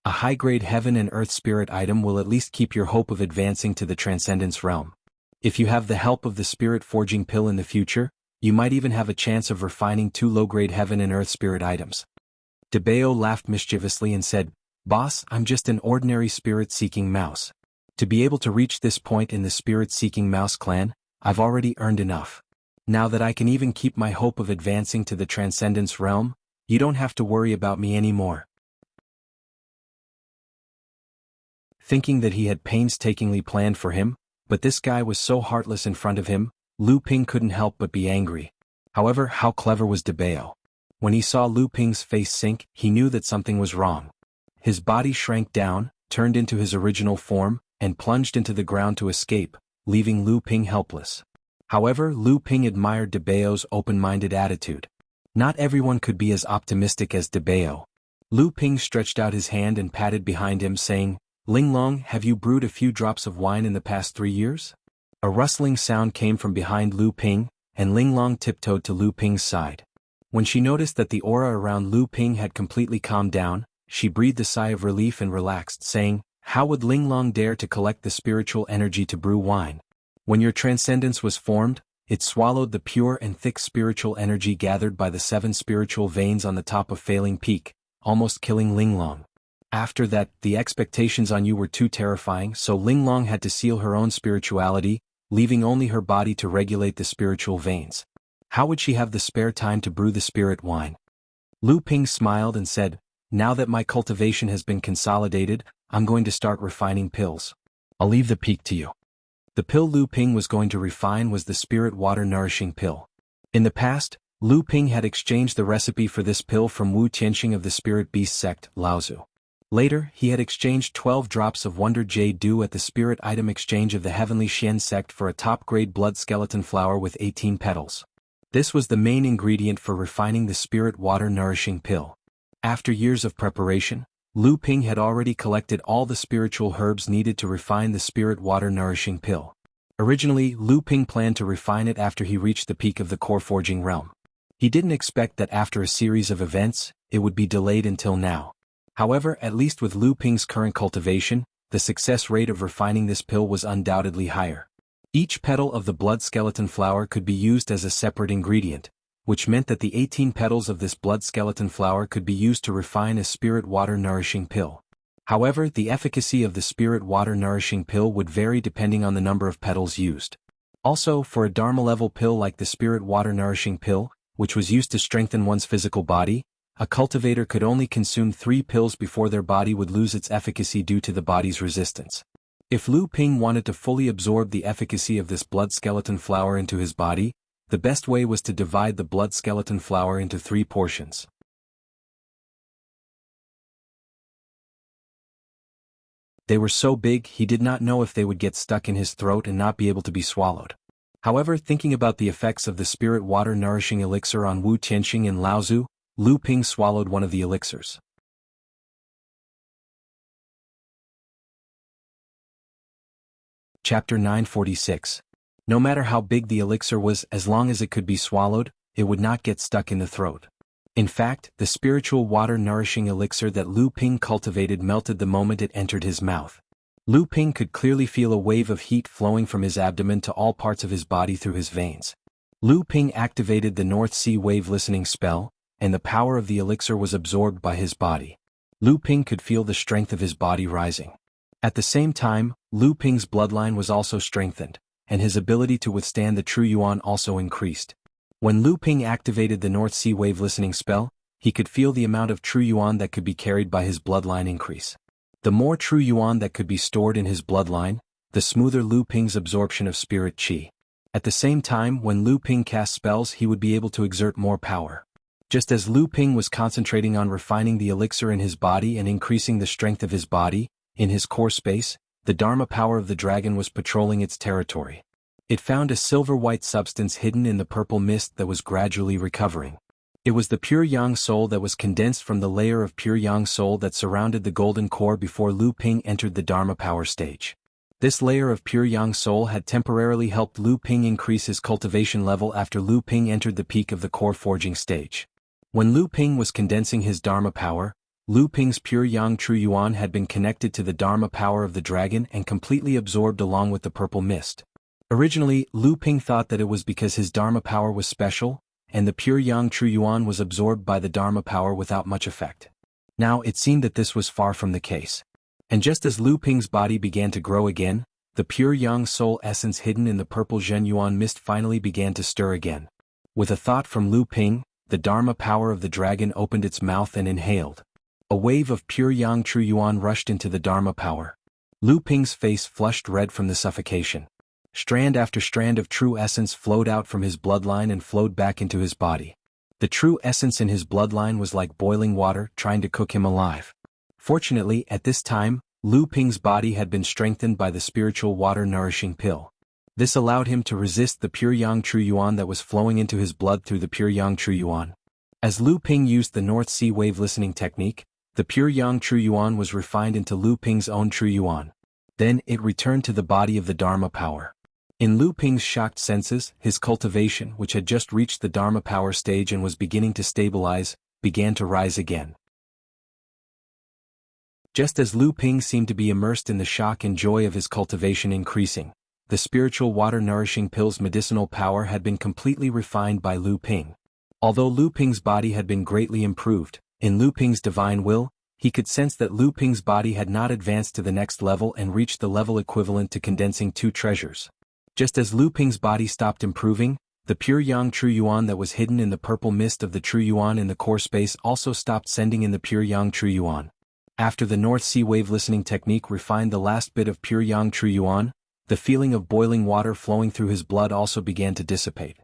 A high-grade heaven and earth spirit item will at least keep your hope of advancing to the transcendence realm. If you have the help of the spirit forging pill in the future, you might even have a chance of refining 2 low-grade heaven and earth spirit items." Debao laughed mischievously and said, "Boss, I'm just an ordinary spirit-seeking mouse. To be able to reach this point in the spirit-seeking mouse clan, I've already earned enough. Now that I can even keep my hope of advancing to the transcendence realm, you don't have to worry about me anymore." Thinking that he had painstakingly planned for him, but this guy was so heartless in front of him, Lu Ping couldn't help but be angry. However, how clever was Debao? When he saw Lu Ping's face sink, he knew that something was wrong. His body shrank down, turned into his original form, and plunged into the ground to escape, leaving Lu Ping helpless. However, Lu Ping admired Debao's open-minded attitude. Not everyone could be as optimistic as Debao. Lu Ping stretched out his hand and patted behind him, saying, "Linglong, have you brewed a few drops of wine in the past 3 years?" A rustling sound came from behind Lu Ping, and Linglong tiptoed to Lu Ping's side. When she noticed that the aura around Lu Ping had completely calmed down, she breathed a sigh of relief and relaxed, saying, "How would Linglong dare to collect the spiritual energy to brew wine? When your transcendence was formed, it swallowed the pure and thick spiritual energy gathered by the 7 spiritual veins on the top of Failing Peak, almost killing Linglong. After that, the expectations on you were too terrifying, so Linglong had to seal her own spirituality, leaving only her body to regulate the spiritual veins. How would she have the spare time to brew the spirit wine? Lu Ping smiled and said, "Now that my cultivation has been consolidated, I'm going to start refining pills. I'll leave the peak to you." The pill Lu Ping was going to refine was the spirit water nourishing pill. In the past, Lu Ping had exchanged the recipe for this pill from Wu Tianxing of the Spirit Beast sect, Laozu. Later, he had exchanged 12 drops of Wonder Jade Dew at the Spirit Item Exchange of the Heavenly Xian sect for a top-grade blood skeleton flower with 18 petals. This was the main ingredient for refining the spirit water nourishing pill. After years of preparation, Lu Ping had already collected all the spiritual herbs needed to refine the spirit water nourishing pill. Originally, Lu Ping planned to refine it after he reached the peak of the core forging realm. He didn't expect that after a series of events, it would be delayed until now. However, at least with Lu Ping's current cultivation, the success rate of refining this pill was undoubtedly higher. Each petal of the blood skeleton flower could be used as a separate ingredient, which meant that the 18 petals of this blood skeleton flower could be used to refine a spirit water nourishing pill. However, the efficacy of the spirit water nourishing pill would vary depending on the number of petals used. Also, for a Dharma level pill like the spirit water nourishing pill, which was used to strengthen one's physical body, a cultivator could only consume 3 pills before their body would lose its efficacy due to the body's resistance. If Lu Ping wanted to fully absorb the efficacy of this blood skeleton flower into his body, the best way was to divide the blood skeleton flower into 3 portions. They were so big he did not know if they would get stuck in his throat and not be able to be swallowed. However, thinking about the effects of the spirit water nourishing elixir on Wu Tianxing and Laozu, Lu Ping swallowed one of the elixirs. Chapter 946. No matter how big the elixir was, as long as it could be swallowed, it would not get stuck in the throat. In fact, the spiritual water nourishing elixir that Lu Ping cultivated melted the moment it entered his mouth. Lu Ping could clearly feel a wave of heat flowing from his abdomen to all parts of his body through his veins. Lu Ping activated the North Sea Wave listening spell, and the power of the elixir was absorbed by his body. Lu Ping could feel the strength of his body rising. At the same time, Lu Ping's bloodline was also strengthened, and his ability to withstand the true yuan also increased. When Lu Ping activated the North Sea Wave listening spell, he could feel the amount of true yuan that could be carried by his bloodline increase. The more true yuan that could be stored in his bloodline, the smoother Lu Ping's absorption of spirit qi. At the same time, when Lu Ping cast spells, he would be able to exert more power. Just as Lu Ping was concentrating on refining the elixir in his body and increasing the strength of his body, in his core space, the Dharma power of the dragon was patrolling its territory. It found a silver-white substance hidden in the purple mist that was gradually recovering. It was the pure yang soul that was condensed from the layer of pure yang soul that surrounded the golden core before Lu Ping entered the Dharma power stage. This layer of pure yang soul had temporarily helped Lu Ping increase his cultivation level after Lu Ping entered the peak of the core forging stage. When Lu Ping was condensing his Dharma power, Lu Ping's pure yang true yuan had been connected to the Dharma power of the dragon and completely absorbed along with the purple mist. Originally, Lu Ping thought that it was because his Dharma power was special, and the pure yang true yuan was absorbed by the Dharma power without much effect. Now it seemed that this was far from the case. And just as Lu Ping's body began to grow again, the pure yang soul essence hidden in the purple Zhen Yuan mist finally began to stir again. With a thought from Lu Ping, the Dharma power of the dragon opened its mouth and inhaled. A wave of pure yang true yuan rushed into the Dharma power. Lu Ping's face flushed red from the suffocation. Strand after strand of true essence flowed out from his bloodline and flowed back into his body. The true essence in his bloodline was like boiling water trying to cook him alive. Fortunately, at this time, Lu Ping's body had been strengthened by the spiritual water nourishing pill. This allowed him to resist the pure yang true yuan that was flowing into his blood through the pure yang true yuan. As Lu Ping used the North Sea Wave listening technique, the pure yang true yuan was refined into Lu Ping's own true yuan. Then it returned to the body of the Dharma power. In Lu Ping's shocked senses, his cultivation, which had just reached the Dharma power stage and was beginning to stabilize, began to rise again. Just as Lu Ping seemed to be immersed in the shock and joy of his cultivation increasing, the spiritual water-nourishing pill's medicinal power had been completely refined by Lu Ping. Although Lu Ping's body had been greatly improved, In Lu Ping's divine will, he could sense that Lu Ping's body had not advanced to the next level and reached the level equivalent to condensing two treasures. Just as Lu Ping's body stopped improving, the pure yang true yuan that was hidden in the purple mist of the true yuan in the core space also stopped sending in the pure yang true yuan. After the North Sea wave listening technique refined the last bit of pure yang true yuan, the feeling of boiling water flowing through his blood also began to dissipate.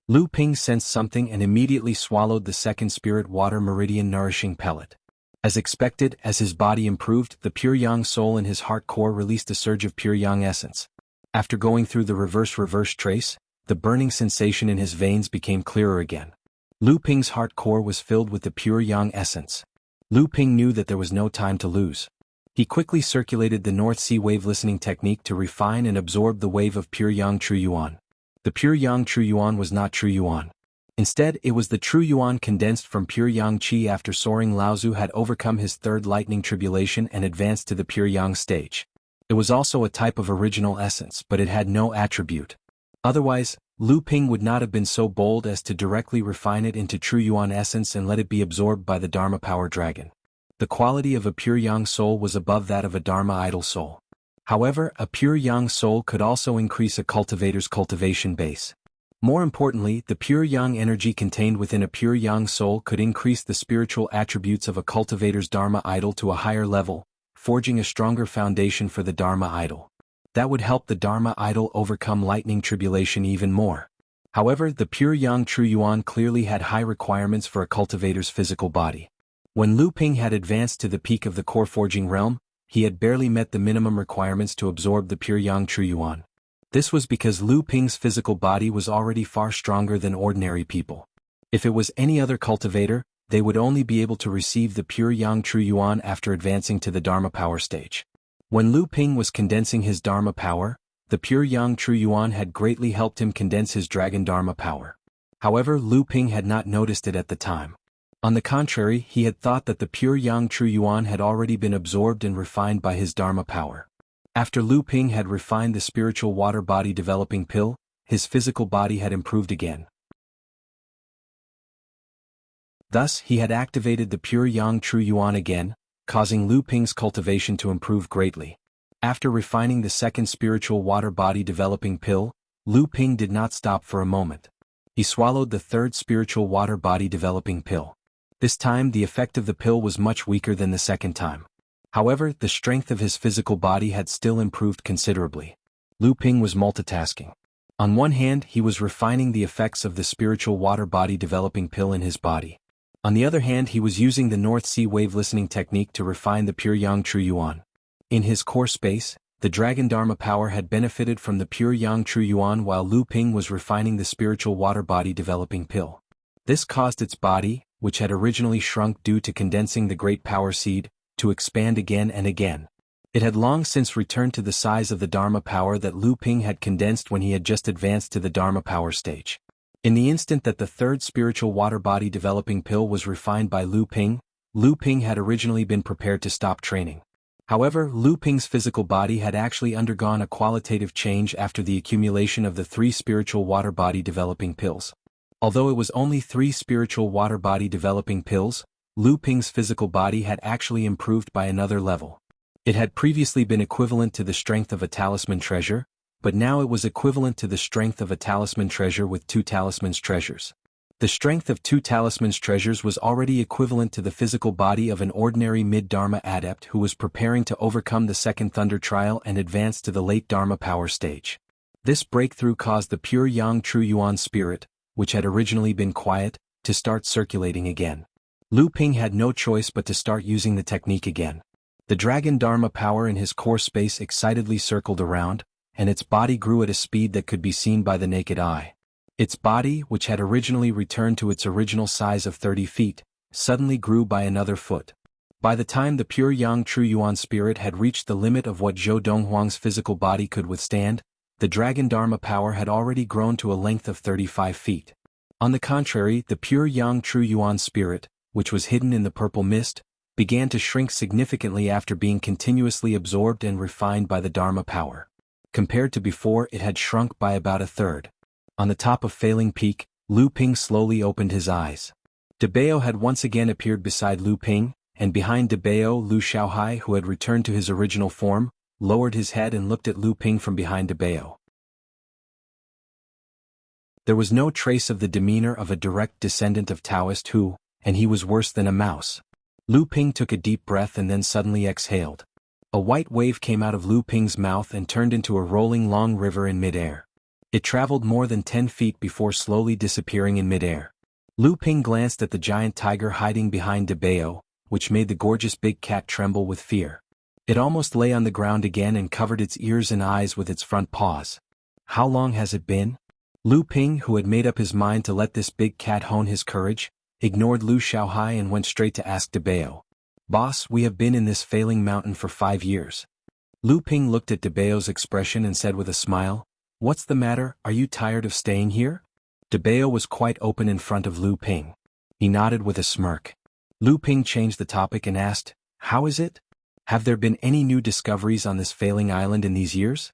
Lu Ping sensed something and immediately swallowed the second spirit water meridian nourishing pellet. As expected, as his body improved, the pure yang soul in his heart core released a surge of pure yang essence. After going through the reverse trace, the burning sensation in his veins became clearer again. Lu Ping's heart core was filled with the pure yang essence. Lu Ping knew that there was no time to lose. He quickly circulated the North Sea wave listening technique to refine and absorb the wave of pure yang true yuan. The pure yang true yuan was not true yuan. Instead, it was the true yuan condensed from pure yang qi after soaring Laozu had overcome his third lightning tribulation and advanced to the pure yang stage. It was also a type of original essence, but it had no attribute. Otherwise, Lu Ping would not have been so bold as to directly refine it into true yuan essence and let it be absorbed by the Dharma power dragon. The quality of a pure yang soul was above that of a Dharma idol soul. However, a pure yang soul could also increase a cultivator's cultivation base. More importantly, the pure yang energy contained within a pure yang soul could increase the spiritual attributes of a cultivator's Dharma idol to a higher level, forging a stronger foundation for the Dharma idol. That would help the Dharma idol overcome lightning tribulation even more. However, the pure yang true yuan clearly had high requirements for a cultivator's physical body. When Lu Ping had advanced to the peak of the core forging realm, he had barely met the minimum requirements to absorb the pure yang true yuan. This was because Lu Ping's physical body was already far stronger than ordinary people. If it was any other cultivator, they would only be able to receive the pure yang true yuan after advancing to the Dharma power stage. When Lu Ping was condensing his Dharma power, the pure yang true yuan had greatly helped him condense his dragon Dharma power. However, Lu Ping had not noticed it at the time. On the contrary, he had thought that the pure yang true yuan had already been absorbed and refined by his Dharma power. After Lu Ping had refined the spiritual water body developing pill, his physical body had improved again. Thus, he had activated the pure yang true yuan again, causing Lu Ping's cultivation to improve greatly. After refining the second spiritual water body developing pill, Lu Ping did not stop for a moment. He swallowed the third spiritual water body developing pill. This time the effect of the pill was much weaker than the second time. However, the strength of his physical body had still improved considerably. Lu Ping was multitasking. On one hand, he was refining the effects of the spiritual water body developing pill in his body. On the other hand, he was using the North Sea wave listening technique to refine the pure yang true yuan. In his core space, the dragon Dharma power had benefited from the pure yang true yuan while Lu Ping was refining the spiritual water body developing pill. This caused its body, which had originally shrunk due to condensing the great power seed, to expand again and again. It had long since returned to the size of the Dharma power that Lu Ping had condensed when he had just advanced to the Dharma power stage. In the instant that the third spiritual water body developing pill was refined by Lu Ping had originally been prepared to stop training. However, Lu Ping's physical body had actually undergone a qualitative change after the accumulation of the 3 spiritual water body developing pills. Although it was only 3 spiritual water body developing pills, Lu Ping's physical body had actually improved by another level. It had previously been equivalent to the strength of a talisman treasure, but now it was equivalent to the strength of a talisman treasure with 2 talismans treasures. The strength of 2 talismans treasures was already equivalent to the physical body of an ordinary mid-Dharma adept who was preparing to overcome the second thunder trial and advance to the late Dharma power stage. This breakthrough caused the pure yang true yuan spirit, which had originally been quiet, to start circulating again. Lu Ping had no choice but to start using the technique again. The dragon Dharma power in his core space excitedly circled around, and its body grew at a speed that could be seen by the naked eye. Its body, which had originally returned to its original size of 30 feet, suddenly grew by another foot. By the time the pure yang true yuan spirit had reached the limit of what Zhou Donghuang's physical body could withstand, the dragon Dharma power had already grown to a length of 35 feet. On the contrary, the pure yang true yuan spirit, which was hidden in the purple mist, began to shrink significantly after being continuously absorbed and refined by the Dharma power. Compared to before, it had shrunk by about a third. On the top of Failing Peak, Lu Ping slowly opened his eyes. Debao had once again appeared beside Lu Ping, and behind Debao Lu Xiaohai, who had returned to his original form, lowered his head and looked at Lu Ping from behind Debao. There was no trace of the demeanor of a direct descendant of Taoist who, and he was worse than a mouse. Lu Ping took a deep breath and then suddenly exhaled. A white wave came out of Lu Ping's mouth and turned into a rolling long river in midair. It traveled more than 10 feet before slowly disappearing in midair. Lu Ping glanced at the giant tiger hiding behind Debao, which made the gorgeous big cat tremble with fear. It almost lay on the ground again and covered its ears and eyes with its front paws. How long has it been? Lu Ping, who had made up his mind to let this big cat hone his courage, ignored Lu Xiaohai and went straight to ask Debao. Boss, we have been in this failing mountain for 5 years. Lu Ping looked at Debao's expression and said with a smile, "What's the matter, are you tired of staying here?" Debao was quite open in front of Lu Ping. He nodded with a smirk. Lu Ping changed the topic and asked, "How is it? Have there been any new discoveries on this failing island in these years?"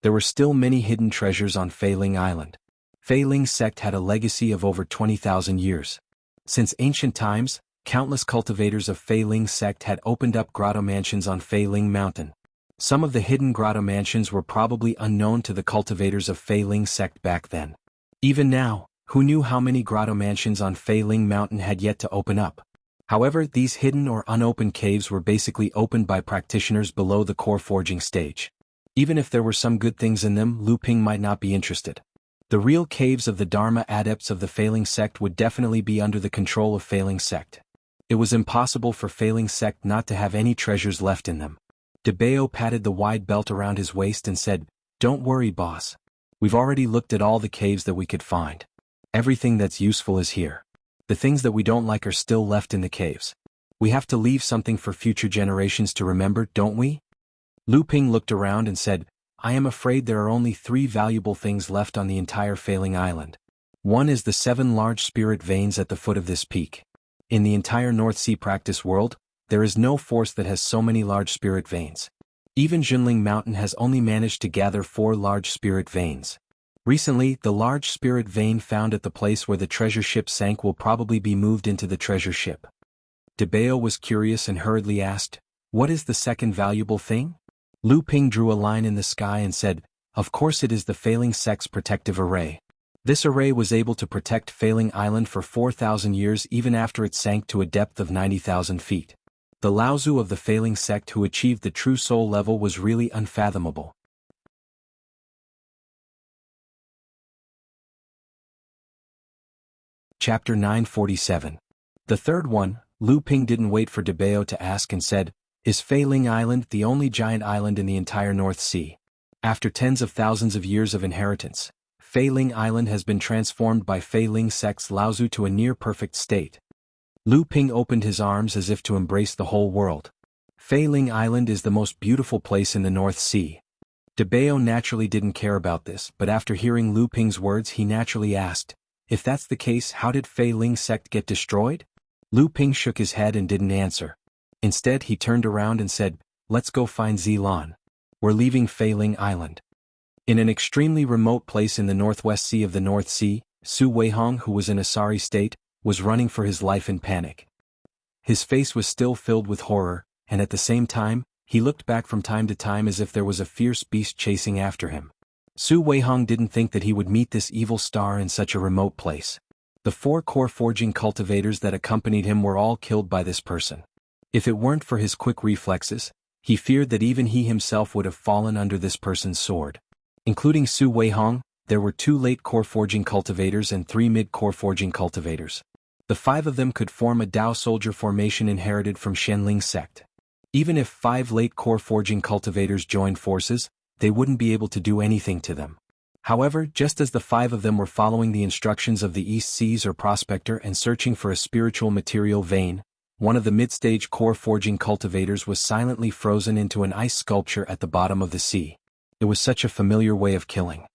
There were still many hidden treasures on Failing Island. Failing sect had a legacy of over 20,000 years. Since ancient times, countless cultivators of Failing sect had opened up grotto mansions on Failing Mountain. Some of the hidden grotto mansions were probably unknown to the cultivators of Failing sect back then. Even now, who knew how many grotto mansions on Failing Mountain had yet to open up? However, these hidden or unopened caves were basically opened by practitioners below the core forging stage. Even if there were some good things in them, Lu Ping might not be interested. The real caves of the Dharma adepts of the Failing sect would definitely be under the control of Failing sect. It was impossible for Failing sect not to have any treasures left in them. Debao patted the wide belt around his waist and said, "Don't worry, boss. We've already looked at all the caves that we could find. Everything that's useful is here. The things that we don't like are still left in the caves. We have to leave something for future generations to remember, don't we?" Lu Ping looked around and said, "I am afraid there are only 3 valuable things left on the entire Failing Island. One is the 7 large spirit veins at the foot of this peak. In the entire North Sea practice world, there is no force that has so many large spirit veins. Even Junling Mountain has only managed to gather 4 large spirit veins. Recently, the large spirit vein found at the place where the treasure ship sank will probably be moved into the treasure ship." Debao was curious and hurriedly asked, "What is the second valuable thing?" Lu Ping drew a line in the sky and said, "Of course it is the Failing sect's protective array. This array was able to protect Failing Island for 4,000 years even after it sank to a depth of 90,000 feet. The Laozu of the Failing sect who achieved the true soul level was really unfathomable." Chapter 947. The third one. Lu Ping didn't wait for Debao to ask and said, "Is Failing Island the only giant island in the entire North Sea? After tens of thousands of years of inheritance, Failing Island has been transformed by Failing sect's Laozu to a near-perfect state." Lu Ping opened his arms as if to embrace the whole world. Failing Island is the most beautiful place in the North Sea. Debao naturally didn't care about this, but after hearing Lu Ping's words he naturally asked, "If that's the case, how did Failing sect get destroyed?" Lu Ping shook his head and didn't answer. Instead he turned around and said, "Let's go find Zilan. We're leaving Failing Island." In an extremely remote place in the northwest sea of the North Sea, Su Weihong, who was in a sorry state, was running for his life in panic. His face was still filled with horror, and at the same time, he looked back from time to time as if there was a fierce beast chasing after him. Su Weihong didn't think that he would meet this evil star in such a remote place. The 4 core forging cultivators that accompanied him were all killed by this person. If it weren't for his quick reflexes, he feared that even he himself would have fallen under this person's sword. Including Su Weihong, there were 2 late core forging cultivators and 3 mid-core forging cultivators. The 5 of them could form a Dao soldier formation inherited from Shenling sect. Even if 5 late core forging cultivators joined forces, they wouldn't be able to do anything to them. However, just as the 5 of them were following the instructions of the East Caesar prospector and searching for a spiritual material vein, one of the mid-stage core forging cultivators was silently frozen into an ice sculpture at the bottom of the sea. It was such a familiar way of killing.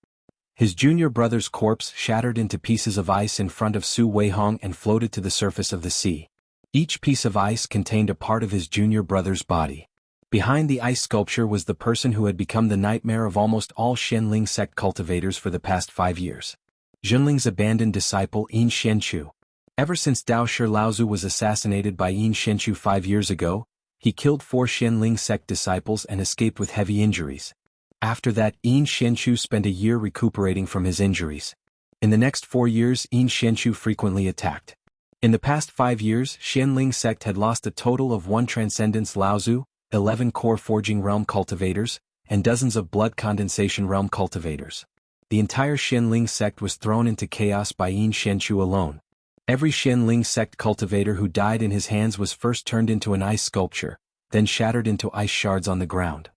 His junior brother's corpse shattered into pieces of ice in front of Su Weihong and floated to the surface of the sea. Each piece of ice contained a part of his junior brother's body. Behind the ice sculpture was the person who had become the nightmare of almost all Shenling sect cultivators for the past 5 years. Junling's abandoned disciple In Shenchu. Ever since Dao Shi Laozu was assassinated by Yin Xianchu 5 years ago, he killed 4 Xianling sect disciples and escaped with heavy injuries. After that, Yin Xianchu spent a year recuperating from his injuries. In the next 4 years, Yin Xianchu frequently attacked. In the past 5 years, Xianling sect had lost a total of 1 Transcendence Laozu, 11 Core Forging Realm cultivators, and dozens of Blood Condensation Realm cultivators. The entire Xianling sect was thrown into chaos by Yin Xianchu alone. Every Xianling sect cultivator who died in his hands was first turned into an ice sculpture, then shattered into ice shards on the ground.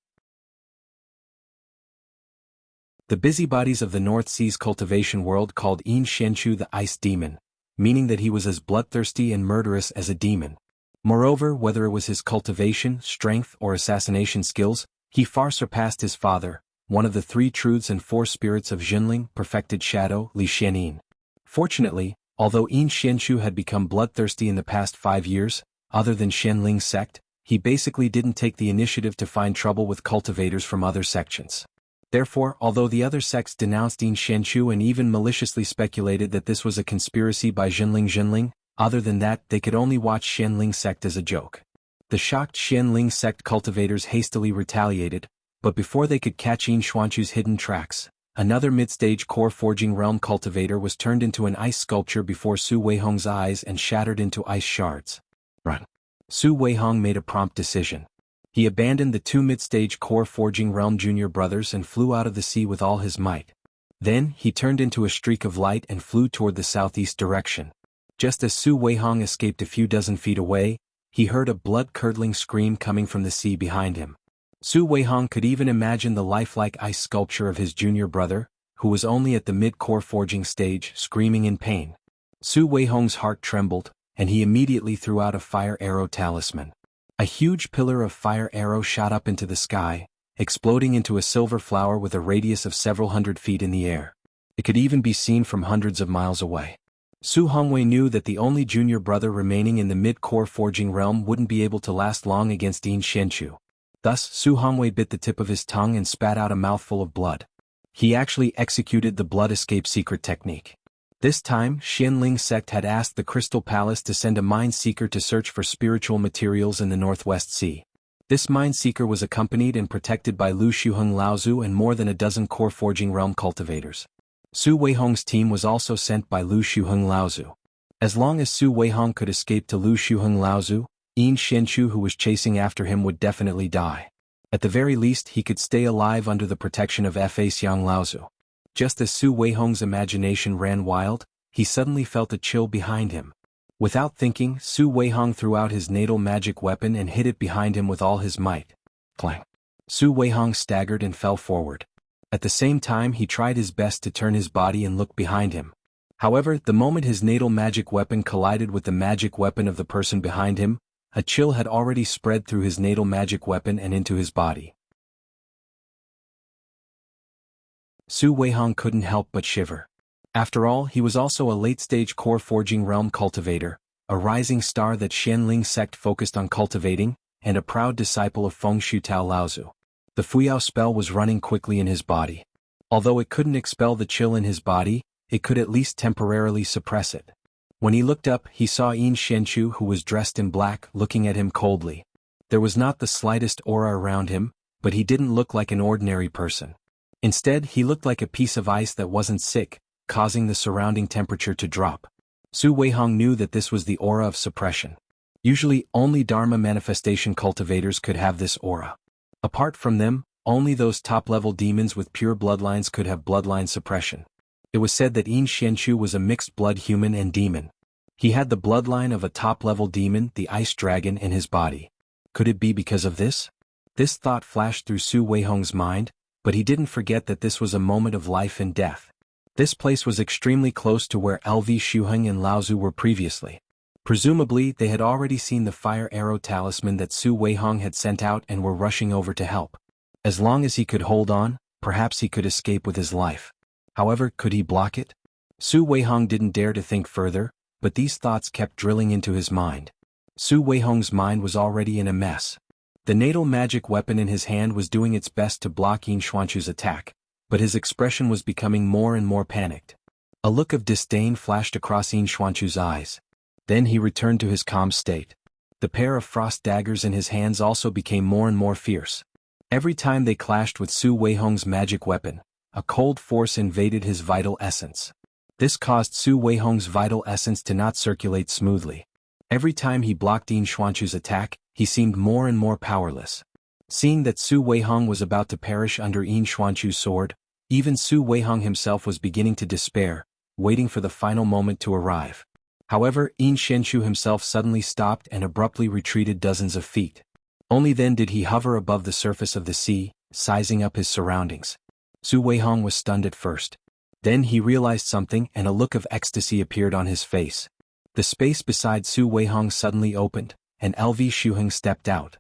The busybodies of the North Sea's cultivation world called Yin Xianchu the Ice Demon, meaning that he was as bloodthirsty and murderous as a demon. Moreover, whether it was his cultivation, strength, or assassination skills, he far surpassed his father, one of the 3 truths and 4 spirits of Jinling, perfected shadow, Li Xianin. Fortunately, although Yin Xianchu had become bloodthirsty in the past 5 years, other than Xianling sect, he basically didn't take the initiative to find trouble with cultivators from other sections. Therefore, although the other sects denounced Yin Xianchu and even maliciously speculated that this was a conspiracy by Jinling, other than that they could only watch Xianling sect as a joke. The shocked Xianling sect cultivators hastily retaliated, but before they could catch Yin Xianchu's hidden tracks, another mid-stage core forging realm cultivator was turned into an ice sculpture before Su Weihong's eyes and shattered into ice shards. Run. Su Weihong made a prompt decision. He abandoned the 2 mid-stage core forging realm junior brothers and flew out of the sea with all his might. Then, he turned into a streak of light and flew toward the southeast direction. Just as Su Weihong escaped a few dozen feet away, he heard a blood-curdling scream coming from the sea behind him. Su Weihong could even imagine the lifelike ice sculpture of his junior brother, who was only at the mid-core forging stage, screaming in pain. Su Weihong's heart trembled, and he immediately threw out a fire arrow talisman. A huge pillar of fire arrow shot up into the sky, exploding into a silver flower with a radius of several hundred feet in the air. It could even be seen from hundreds of miles away. Su Hongwei knew that the only junior brother remaining in the mid-core forging realm wouldn't be able to last long against Yin Xianchu. Thus, Su Hongwei bit the tip of his tongue and spat out a mouthful of blood. He actually executed the blood escape secret technique. This time, Xianling sect had asked the Crystal Palace to send a mine seeker to search for spiritual materials in the Northwest Sea. This mine seeker was accompanied and protected by Lu Shuheng Laozu and more than a dozen core forging realm cultivators. Su Weihong's team was also sent by Lu Shuheng Laozu. As long as Su Weihong could escape to Lu Shuheng Laozu, Yin Xianchu who was chasing after him would definitely die. At the very least he could stay alive under the protection of Fa Xiang Laozu. Just as Su Weihong's imagination ran wild, he suddenly felt a chill behind him. Without thinking, Su Weihong threw out his natal magic weapon and hit it behind him with all his might. Clang! Su Weihong staggered and fell forward. At the same time he tried his best to turn his body and look behind him. However, the moment his natal magic weapon collided with the magic weapon of the person behind him, a chill had already spread through his natal magic weapon and into his body. Su Weihong couldn't help but shiver. After all, he was also a late-stage core forging realm cultivator, a rising star that Xianling sect focused on cultivating, and a proud disciple of Feng Shutao Laozu. The Fuyao spell was running quickly in his body. Although it couldn't expel the chill in his body, it could at least temporarily suppress it. When he looked up, he saw Yin Xianchu who was dressed in black looking at him coldly. There was not the slightest aura around him, but he didn't look like an ordinary person. Instead, he looked like a piece of ice that wasn't sick, causing the surrounding temperature to drop. Su Weihong knew that this was the aura of suppression. Usually, only Dharma manifestation cultivators could have this aura. Apart from them, only those top-level demons with pure bloodlines could have bloodline suppression. It was said that Yin Xianchu was a mixed-blood human and demon. He had the bloodline of a top-level demon, the Ice Dragon, in his body. Could it be because of this? This thought flashed through Su Weihong's mind, but he didn't forget that this was a moment of life and death. This place was extremely close to where LV Shuheng and Laozu were previously. Presumably, they had already seen the fire arrow talisman that Su Weihong had sent out and were rushing over to help. As long as he could hold on, perhaps he could escape with his life. However, could he block it? Su Weihong didn't dare to think further, but these thoughts kept drilling into his mind. Su Weihong's mind was already in a mess. The natal magic weapon in his hand was doing its best to block Yin Xianchu's attack, but his expression was becoming more and more panicked. A look of disdain flashed across Yin Xianchu's eyes. Then he returned to his calm state. The pair of frost daggers in his hands also became more and more fierce. Every time they clashed with Su Weihong's magic weapon, a cold force invaded his vital essence. This caused Su Weihong's vital essence to not circulate smoothly. Every time he blocked Yin Xuanchu's attack, he seemed more and more powerless. Seeing that Su Weihong was about to perish under Yin Xuanchu's sword, even Su Weihong himself was beginning to despair, waiting for the final moment to arrive. However, Yin Xuanchu himself suddenly stopped and abruptly retreated dozens of feet. Only then did he hover above the surface of the sea, sizing up his surroundings. Su Weihong was stunned at first. Then he realized something and a look of ecstasy appeared on his face. The space beside Su Weihong suddenly opened, and LV Shuheng stepped out.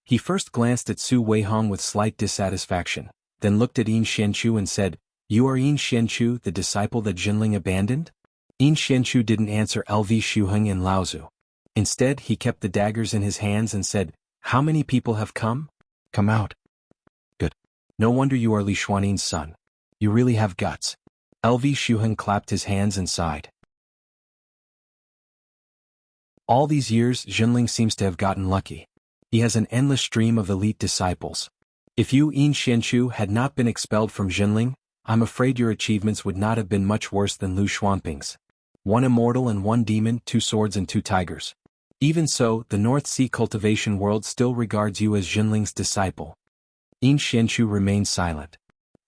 He first glanced at Su Weihong with slight dissatisfaction, then looked at Yin Xuanchu and said, "You are Yin Xuanchu, the disciple that Jinling abandoned?" Yin Xuanchu didn't answer LV Shuheng and Laozu. Instead, he kept the daggers in his hands and said, "How many people have come? Come out." "Good. No wonder you are Li Xuannin's son. You really have guts." LV Shuheng clapped his hands and sighed. All these years, Jinling seems to have gotten lucky. He has an endless stream of elite disciples. If you, Yin Xuanchu, had not been expelled from Jinling, I'm afraid your achievements would not have been much worse than Lu Xuanping's. 1 immortal and 1 demon, 2 swords and 2 tigers. Even so, the North Sea cultivation world still regards you as Jinling's disciple. Yin Xuanchu remained silent.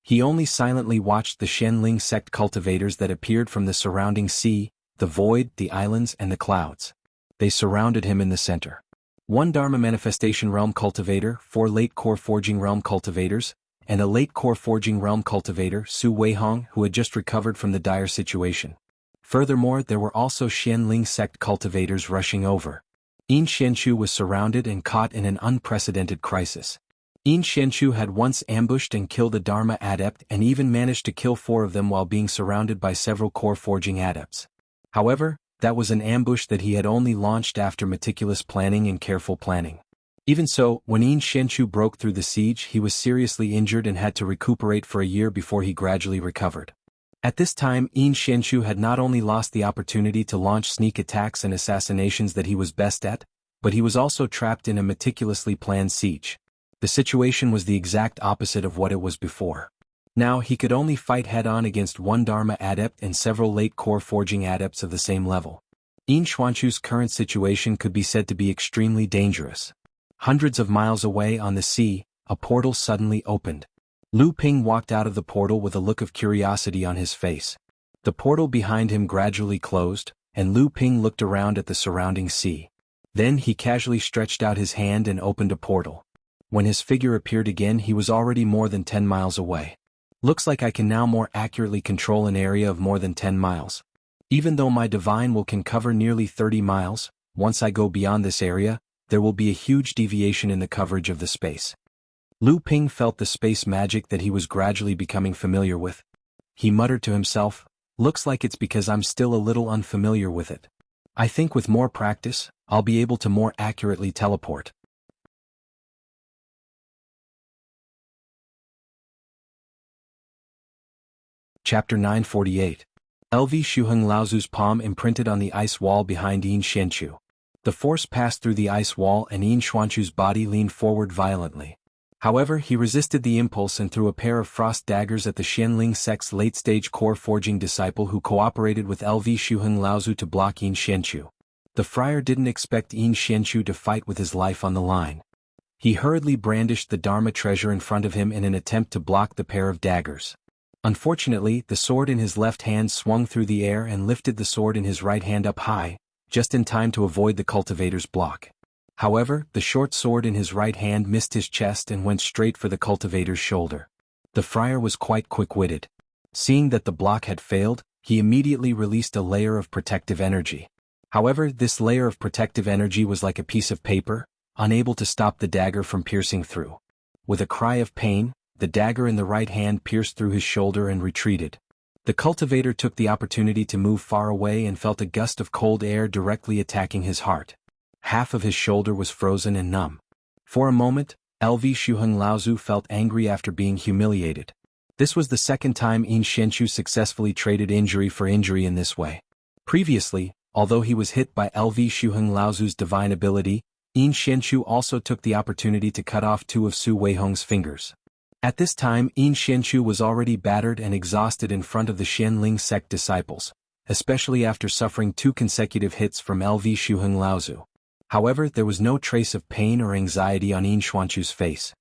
He only silently watched the Shenling sect cultivators that appeared from the surrounding sea, the void, the islands, and the clouds. They surrounded him in the center. 1 Dharma Manifestation Realm cultivator, 4 Late Core Forging Realm cultivators, and a Late Core Forging Realm cultivator, Su Weihong, who had just recovered from the dire situation. Furthermore, there were also Shenling sect cultivators rushing over. Yin Xuanchu was surrounded and caught in an unprecedented crisis. Yin Xuanchu had once ambushed and killed a Dharma adept and even managed to kill 4 of them while being surrounded by several core forging adepts. However, that was an ambush that he had only launched after meticulous planning and careful planning. Even so, when Yin Xuanchu broke through the siege, he was seriously injured and had to recuperate for a year before he gradually recovered. At this time, Yin Xuanchu had not only lost the opportunity to launch sneak attacks and assassinations that he was best at, but he was also trapped in a meticulously planned siege. The situation was the exact opposite of what it was before. Now he could only fight head-on against 1 Dharma adept and several late core forging adepts of the same level. Yin Xuanchu's current situation could be said to be extremely dangerous. Hundreds of miles away on the sea, a portal suddenly opened. Lu Ping walked out of the portal with a look of curiosity on his face. The portal behind him gradually closed, and Lu Ping looked around at the surrounding sea. Then he casually stretched out his hand and opened a portal. When his figure appeared again, he was already more than 10 miles away. Looks like I can now more accurately control an area of more than 10 miles. Even though my divine will can cover nearly 30 miles, once I go beyond this area, there will be a huge deviation in the coverage of the space. Lu Ping felt the space magic that he was gradually becoming familiar with. He muttered to himself, "Looks like it's because I'm still a little unfamiliar with it. I think with more practice, I'll be able to more accurately teleport." Chapter 948. LV Shuheng Laozu's palm imprinted on the ice wall behind Yin Xuanchu. The force passed through the ice wall and Yin Xuanchu's body leaned forward violently. However, he resisted the impulse and threw a pair of frost daggers at the Shenling sect's late-stage core forging disciple who cooperated with LV Shuheng Laozu to block Yin Xuanchu. The friar didn't expect Yin Xuanchu to fight with his life on the line. He hurriedly brandished the Dharma treasure in front of him in an attempt to block the pair of daggers. Unfortunately, the sword in his left hand swung through the air and lifted the sword in his right hand up high, just in time to avoid the cultivator's block. However, the short sword in his right hand missed his chest and went straight for the cultivator's shoulder. The friar was quite quick-witted. Seeing that the block had failed, he immediately released a layer of protective energy. However, this layer of protective energy was like a piece of paper, unable to stop the dagger from piercing through. With a cry of pain, the dagger in the right hand pierced through his shoulder and retreated. The cultivator took the opportunity to move far away and felt a gust of cold air directly attacking his heart. Half of his shoulder was frozen and numb. For a moment, LV Shuheng Laozu felt angry after being humiliated. This was the second time Yin Xuanchu successfully traded injury for injury in this way. Previously, Although he was hit by LV Shuheng Laozu's divine ability, Yin Xianchu also took the opportunity to cut off two of Su Weihong's fingers. At this time Yin Xianchu was already battered and exhausted in front of the Xianling sect disciples, especially after suffering 2 consecutive hits from LV Shuheng Laozu. However, there was no trace of pain or anxiety on Yin Xuanchu's face.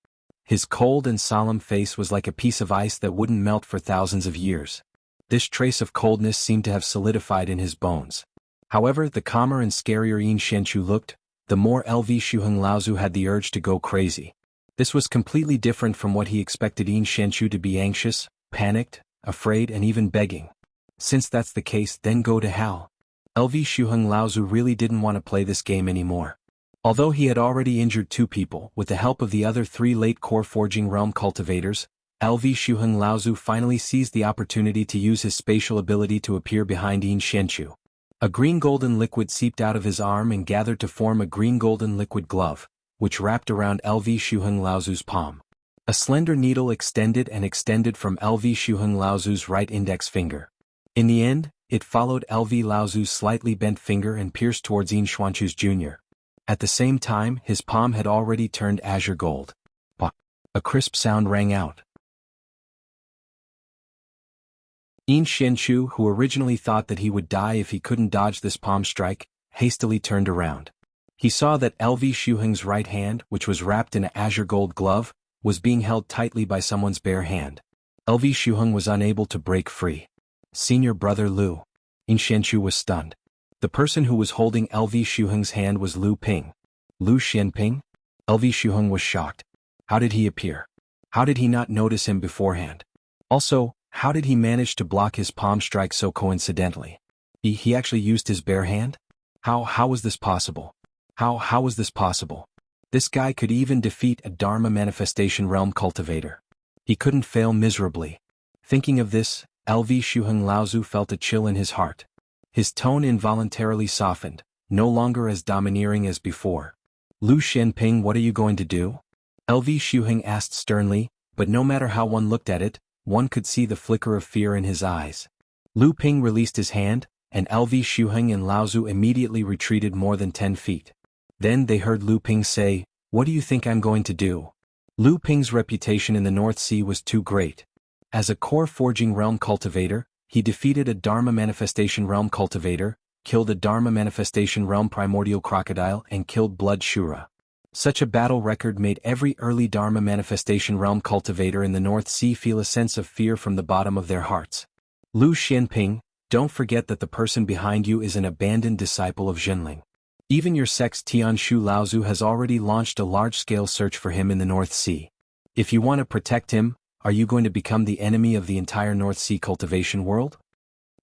His cold and solemn face was like a piece of ice that wouldn't melt for thousands of years. This trace of coldness seemed to have solidified in his bones. However, the calmer and scarier Yin Xianchu looked, the more LV Shuheng Laozu had the urge to go crazy. This was completely different from what he expected Yin Xianchu to be: anxious, panicked, afraid, and even begging. Since that's the case, then go to hell. LV Shuheng Laozu really didn't want to play this game anymore. Although he had already injured 2 people, with the help of the other 3 late core forging realm cultivators, LV Shuheng Laozu finally seized the opportunity to use his spatial ability to appear behind Yin Xianchu. A green-golden liquid seeped out of his arm and gathered to form a green-golden liquid glove, which wrapped around LV Shuheng Laozu's palm. A slender needle extended from LV Shuheng Laozu's right index finger. In the end, it followed LV Laozu's slightly bent finger and pierced towards Yin Xuanchu's Jr. At the same time, his palm had already turned azure gold. Pah! A crisp sound rang out. Yin Xianchu, who originally thought that he would die if he couldn't dodge this palm strike, hastily turned around. He saw that LV Shuheng's right hand, which was wrapped in an azure gold glove, was being held tightly by someone's bare hand. LV Shuheng was unable to break free. Senior brother Lu. Yin Xianchu was stunned. The person who was holding LV Shuheng's hand was Lu Ping. Lu Xianping? LV Shuheng was shocked. How did he appear? How did he not notice him beforehand? Also, how did he manage to block his palm strike so coincidentally? He actually used his bare hand? How was this possible? How was this possible? This guy could even defeat a Dharma manifestation realm cultivator. He couldn't fail miserably. Thinking of this, LV Shuheng Laozu felt a chill in his heart. His tone involuntarily softened, no longer as domineering as before. Lu Xianping, what are you going to do? LV Shuheng asked sternly, but no matter how one looked at it, one could see the flicker of fear in his eyes. Lu Ping released his hand, and LV Shuheng and Laozu immediately retreated more than 10 feet. Then they heard Lu Ping say, "What do you think I'm going to do?" Lu Ping's reputation in the North Sea was too great. As a core forging realm cultivator, he defeated a Dharma manifestation realm cultivator, killed a Dharma manifestation realm primordial crocodile, and killed Blood Shura. Such a battle record made every early Dharma manifestation realm cultivator in the North Sea feel a sense of fear from the bottom of their hearts. Lu Xianping, don't forget that the person behind you is an abandoned disciple of Jinling. Even your sect's Tianshu Laozu has already launched a large-scale search for him in the North Sea. If you want to protect him, are you going to become the enemy of the entire North Sea cultivation world?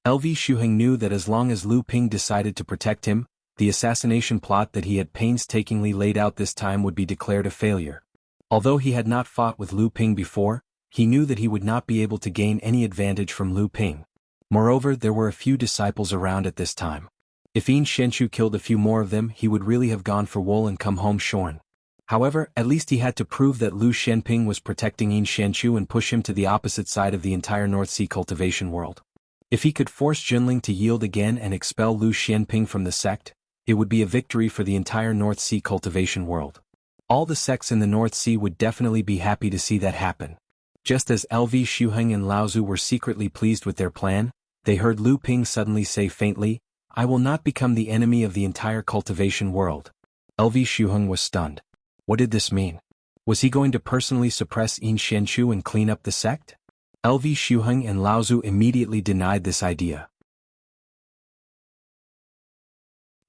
LV Shuheng knew that as long as Lu Ping decided to protect him, the assassination plot that he had painstakingly laid out this time would be declared a failure. Although he had not fought with Lu Ping before, he knew that he would not be able to gain any advantage from Lu Ping. Moreover, there were a few disciples around at this time. If Yin Xianchu killed a few more of them, he would really have gone for wool and come home shorn. However, at least he had to prove that Lu Xianping was protecting Yin Xianchu and push him to the opposite side of the entire North Sea cultivation world. If he could force Jinling to yield again and expel Lu Xianping from the sect, it would be a victory for the entire North Sea cultivation world. All the sects in the North Sea would definitely be happy to see that happen. Just as LV Shuheng and Laozu were secretly pleased with their plan, they heard Lu Ping suddenly say faintly, "I will not become the enemy of the entire cultivation world." LV Shuheng was stunned. What did this mean? Was he going to personally suppress Yin Xianchu and clean up the sect? LV Shuheng and Laozu immediately denied this idea.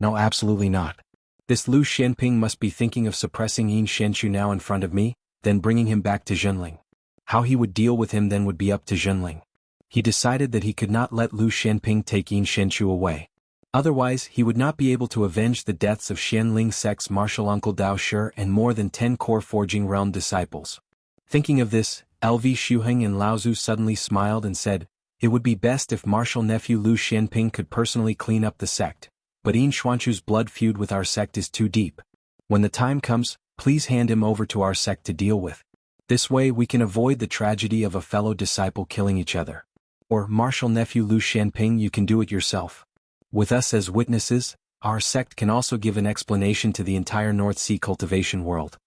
No, absolutely not. This Lu Xianping must be thinking of suppressing Yin Xianchu now in front of me, then bringing him back to Jinling. How he would deal with him then would be up to Jinling. He decided that he could not let Lu Xianping take Yin Xianchu away. Otherwise, he would not be able to avenge the deaths of Xianling sect's martial uncle Dao Shi and more than 10 core forging realm disciples. Thinking of this, LV Shuheng and Laozu suddenly smiled and said, "It would be best if martial nephew Lu Xianping could personally clean up the sect, but Yin Xuanchu's blood feud with our sect is too deep. When the time comes, please hand him over to our sect to deal with. This way we can avoid the tragedy of a fellow disciple killing each other. Or martial nephew Lu Xianping, you can do it yourself." With us as witnesses, our sect can also give an explanation to the entire North Sea cultivation world.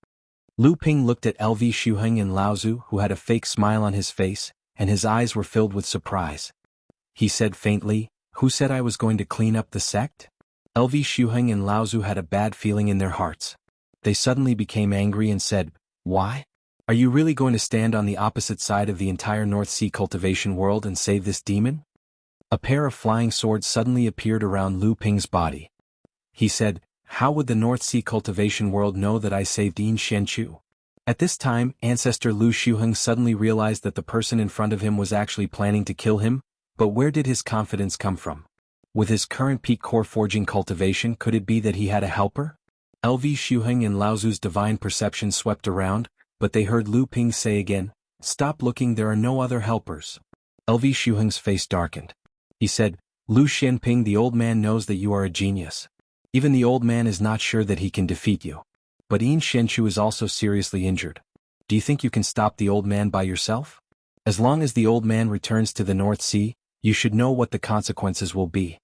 Lu Ping looked at LV Shuheng and Laozu, who had a fake smile on his face, and his eyes were filled with surprise. He said faintly, "Who said I was going to clean up the sect?" LV Shuheng and Laozu had a bad feeling in their hearts. They suddenly became angry and said, "Why? Are you really going to stand on the opposite side of the entire North Sea cultivation world and save this demon?" A pair of flying swords suddenly appeared around Lu Ping's body. He said, "How would the North Sea cultivation world know that I saved Yin Xianchu?" At this time, Ancestor Lu Shuheng suddenly realized that the person in front of him was actually planning to kill him, but where did his confidence come from? With his current peak core forging cultivation, could it be that he had a helper? LV Shuheng and Laozu's divine perception swept around, but they heard Lu Ping say again, "Stop looking, there are no other helpers." LV Shuheng's face darkened. He said, "Lu Xianping, the old man knows that you are a genius. Even the old man is not sure that he can defeat you. But Yin Xianchu is also seriously injured. Do you think you can stop the old man by yourself? As long as the old man returns to the North Sea, you should know what the consequences will be."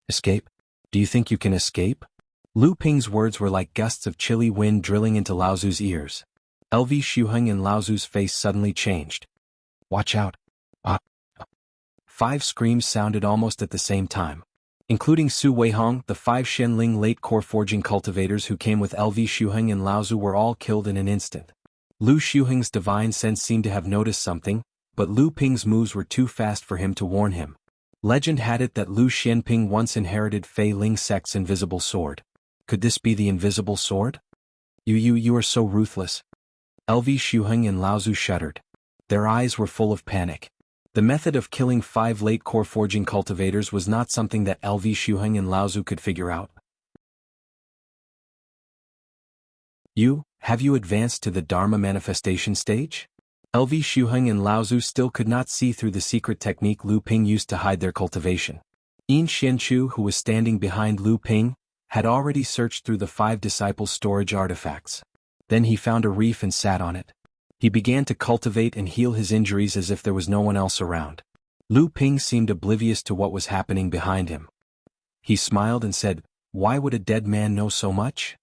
Escape? Do you think you can escape? Lu Ping's words were like gusts of chilly wind drilling into Laozu's ears. LV Shuheng and Laozu's face suddenly changed. "Watch out." 5 screams sounded almost at the same time. Including Su Weihong, the 5 Shenling late core forging cultivators who came with LV Shuheng and Laozu were all killed in an instant. Lu Shuheng's divine sense seemed to have noticed something, but Lu Ping's moves were too fast for him to warn him. Legend had it that Lu Xianping once inherited Fei Ling Sect's invisible sword. Could this be the invisible sword? You are so ruthless." LV Shuheng and Laozu shuddered. Their eyes were full of panic. The method of killing 5 late core forging cultivators was not something that LV Shuheng and Laozu could figure out. Have you advanced to the Dharma manifestation stage? LV Shuheng and Laozu still could not see through the secret technique Lu Ping used to hide their cultivation. Yin Xianchu, who was standing behind Lu Ping, had already searched through the 5 disciples' storage artifacts. Then he found a reef and sat on it. He began to cultivate and heal his injuries as if there was no one else around. Lu Ping seemed oblivious to what was happening behind him. He smiled and said, "Why would a dead man know so much?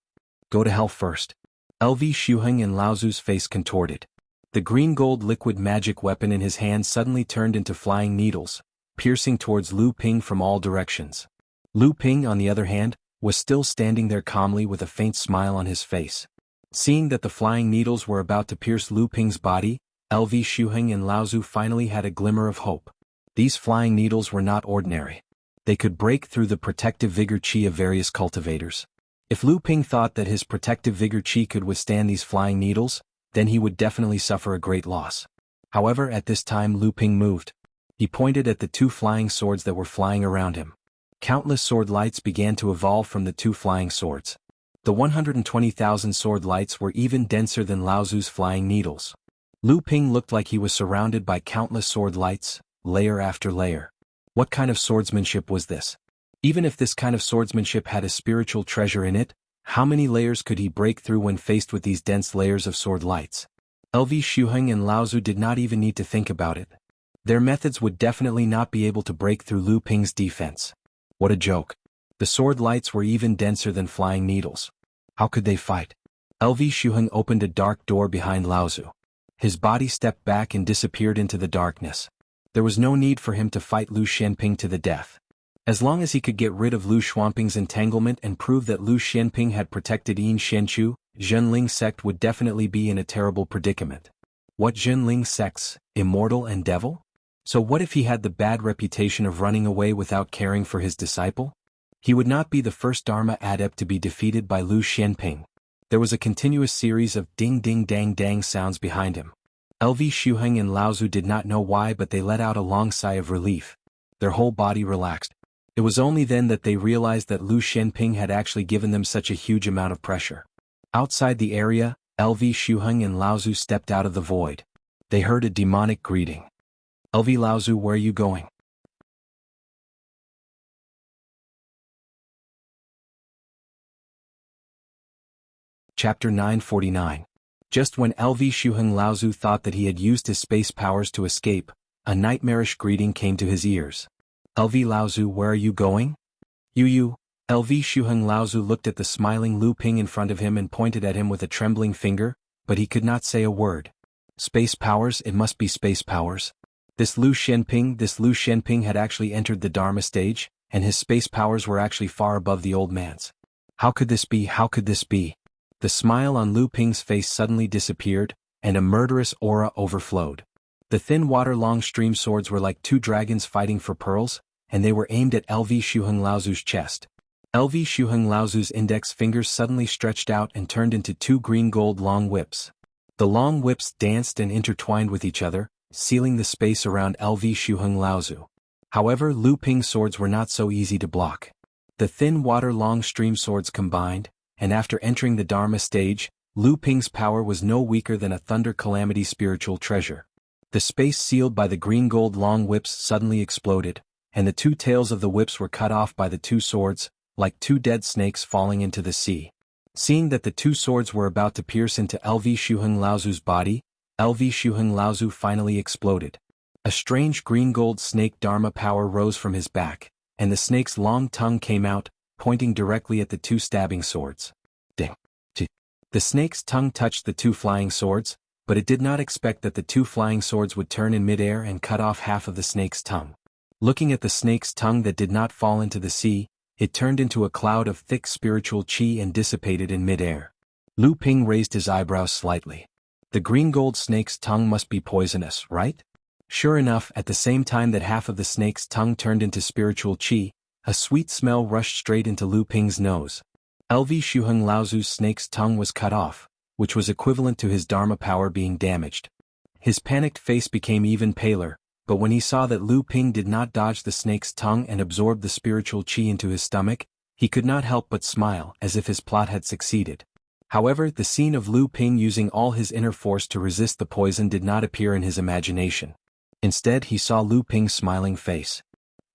Go to hell first." LV Shuheng and Laozu's face contorted. The green-gold liquid magic weapon in his hand suddenly turned into flying needles, piercing towards Lu Ping from all directions. Lu Ping, on the other hand, was still standing there calmly with a faint smile on his face. Seeing that the flying needles were about to pierce Lu Ping's body, LV Shuheng and Laozu finally had a glimmer of hope. These flying needles were not ordinary. They could break through the protective vigor qi of various cultivators. If Lu Ping thought that his protective vigor qi could withstand these flying needles, then he would definitely suffer a great loss. However, at this time Lu Ping moved. He pointed at the 2 flying swords that were flying around him. Countless sword lights began to evolve from the 2 flying swords. The 120,000 sword lights were even denser than Laozu's flying needles. Lu Ping looked like he was surrounded by countless sword lights, layer after layer. What kind of swordsmanship was this? Even if this kind of swordsmanship had a spiritual treasure in it, how many layers could he break through when faced with these dense layers of sword lights? LV Shuheng and Laozu did not even need to think about it. Their methods would definitely not be able to break through Lu Ping's defense. What a joke. The sword lights were even denser than flying needles. How could they fight? LV Shuheng opened a dark door behind Laozu. His body stepped back and disappeared into the darkness. There was no need for him to fight Lu Xianping to the death. As long as he could get rid of Lu Xuanping's entanglement and prove that Lu Xianping had protected Yin Xianchu, Zhenling sect would definitely be in a terrible predicament. What Zhenling sects, immortal and devil? So what if he had the bad reputation of running away without caring for his disciple? He would not be the first Dharma adept to be defeated by Lu Xianping. There was a continuous series of ding-ding-dang-dang sounds behind him. LV Shuheng and Laozu did not know why, but they let out a long sigh of relief. Their whole body relaxed. It was only then that they realized that Lu Xianping had actually given them such a huge amount of pressure. Outside the area, LV Shuheng and Laozu stepped out of the void. They heard a demonic greeting. "LV Laozu, where are you going?" Chapter 949. Just when LV Shuheng Laozu thought that he had used his space powers to escape, a nightmarish greeting came to his ears. "LV Laozu, where are you going?" You. LV Shuheng Laozu looked at the smiling Lu Ping in front of him and pointed at him with a trembling finger, but he could not say a word. Space powers, it must be space powers. This Lu Shenping had actually entered the Dharma stage, and his space powers were actually far above the old man's. How could this be? How could this be? The smile on Lu Ping's face suddenly disappeared, and a murderous aura overflowed. The thin water-long stream swords were like two dragons fighting for pearls, and they were aimed at LV Shuheng Laozu's chest. LV Shuheng Laozu's index fingers suddenly stretched out and turned into two green-gold long whips. The long whips danced and intertwined with each other, sealing the space around LV Shuheng Laozu. However, Lu Ping's swords were not so easy to block. The thin water-long stream swords combined, and after entering the Dharma stage, Lu Ping's power was no weaker than a thunder calamity spiritual treasure. The space sealed by the green-gold long whips suddenly exploded, and the two tails of the whips were cut off by the two swords, like two dead snakes falling into the sea. Seeing that the two swords were about to pierce into LV Shuheng Laozu's body, LV Shuheng Laozu finally exploded. A strange green-gold snake Dharma power rose from his back, and the snake's long tongue came out, pointing directly at the two stabbing swords. Ding! The snake's tongue touched the two flying swords, but it did not expect that the two flying swords would turn in midair and cut off half of the snake's tongue. Looking at the snake's tongue that did not fall into the sea, it turned into a cloud of thick spiritual qi and dissipated in midair. Lu Ping raised his eyebrows slightly. The green-gold snake's tongue must be poisonous, right? Sure enough, at the same time that half of the snake's tongue turned into spiritual qi, a sweet smell rushed straight into Lu Ping's nose. LV Shuheng Laozu's snake's tongue was cut off, which was equivalent to his Dharma power being damaged. His panicked face became even paler, but when he saw that Lu Ping did not dodge the snake's tongue and absorb the spiritual qi into his stomach, he could not help but smile as if his plot had succeeded. However, the scene of Lu Ping using all his inner force to resist the poison did not appear in his imagination. Instead, he saw Lu Ping's smiling face.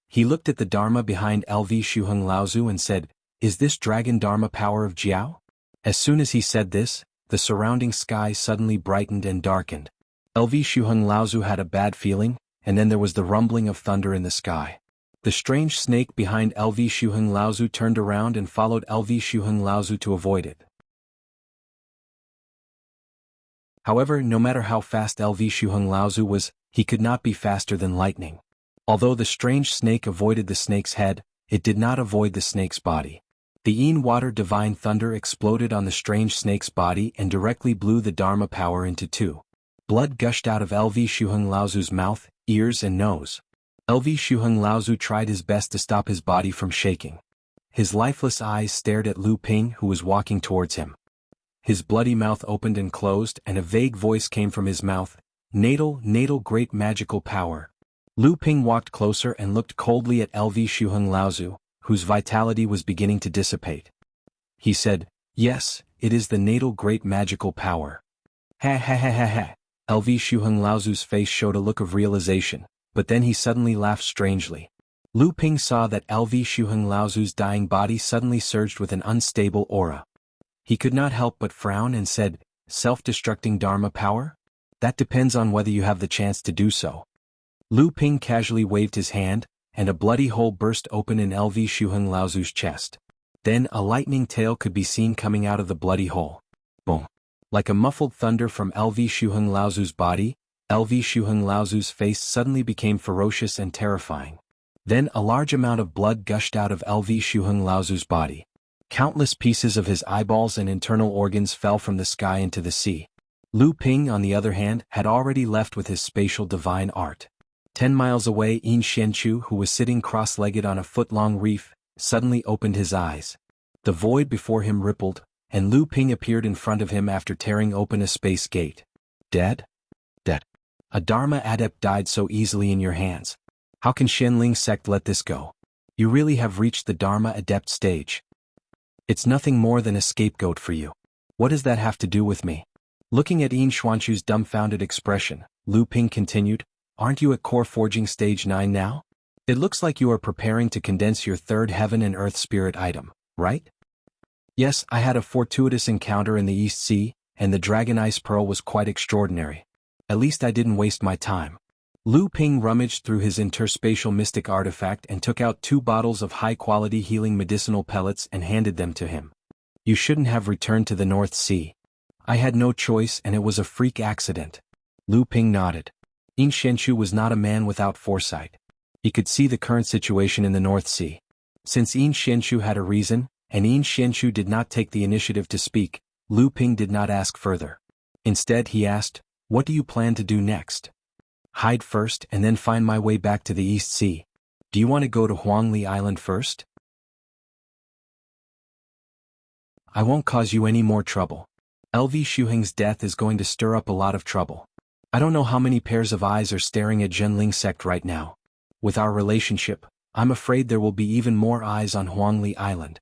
He looked at the Dharma behind LV Shuheng Laozu and said, "Is this dragon Dharma power of Jiao?" As soon as he said this, the surrounding sky suddenly brightened and darkened. LV Shuheng Laozu had a bad feeling, and then there was the rumbling of thunder in the sky. The strange snake behind LV Shuheng Laozu turned around and followed LV Shuheng Laozu to avoid it. However, no matter how fast LV Shuheng Laozu was, he could not be faster than lightning. Although the strange snake avoided the snake's head, it did not avoid the snake's body. The Yin Water Divine Thunder exploded on the strange snake's body and directly blew the Dharma power into two. Blood gushed out of LV Shuheng Laozu's mouth, ears and nose. LV Shuheng Laozu tried his best to stop his body from shaking. His lifeless eyes stared at Lu Ping, who was walking towards him. His bloody mouth opened and closed, and a vague voice came from his mouth, "Natal, great magical power." Lu Ping walked closer and looked coldly at LV Shuheng Laozu, whose vitality was beginning to dissipate. He said, "Yes, it is the natal great magical power." Ha ha ha ha ha. LV Shuheng Laozu's face showed a look of realization, but then he suddenly laughed strangely. Lu Ping saw that LV Shuheng Laozu's dying body suddenly surged with an unstable aura. He could not help but frown and said, "Self-destructing Dharma power? That depends on whether you have the chance to do so." Lu Ping casually waved his hand, and a bloody hole burst open in LV Shuheng Laozu's chest. Then a lightning tail could be seen coming out of the bloody hole. Boom! Like a muffled thunder from LV Shuheng Laozu's body, LV Shuheng Laozu's face suddenly became ferocious and terrifying. Then a large amount of blood gushed out of LV Shuheng Laozu's body. Countless pieces of his eyeballs and internal organs fell from the sky into the sea. Lu Ping, on the other hand, had already left with his spatial divine art. 10 miles away, Yin Xianchu, who was sitting cross-legged on a foot-long reef, suddenly opened his eyes. The void before him rippled, and Lu Ping appeared in front of him after tearing open a space gate. "Dead? Dead. A Dharma adept died so easily in your hands. How can Shenling sect let this go? You really have reached the Dharma adept stage. It's nothing more than a scapegoat for you. What does that have to do with me?" Looking at Yin Xuanchu's dumbfounded expression, Lu Ping continued, "Aren't you at core forging stage 9 now? It looks like you are preparing to condense your third heaven and earth spirit item, right?" "Yes, I had a fortuitous encounter in the East Sea, and the Dragon Ice Pearl was quite extraordinary. At least I didn't waste my time." Lu Ping rummaged through his interspatial mystic artifact and took out 2 bottles of high-quality healing medicinal pellets and handed them to him. You shouldn't have returned to the North Sea. I had no choice and it was a freak accident. Lu Ping nodded. Yin Xianchu was not a man without foresight. He could see the current situation in the North Sea. Since Yin Xianchu had a reason, and Yin Xianchu did not take the initiative to speak, Lu Ping did not ask further. Instead he asked, "What do you plan to do next?" "Hide first and then find my way back to the East Sea. Do you want to go to Huangli Island first?" "I won't cause you any more trouble. LV Shuheng's death is going to stir up a lot of trouble. I don't know how many pairs of eyes are staring at Zhenling sect right now. With our relationship, I'm afraid there will be even more eyes on Huangli Island."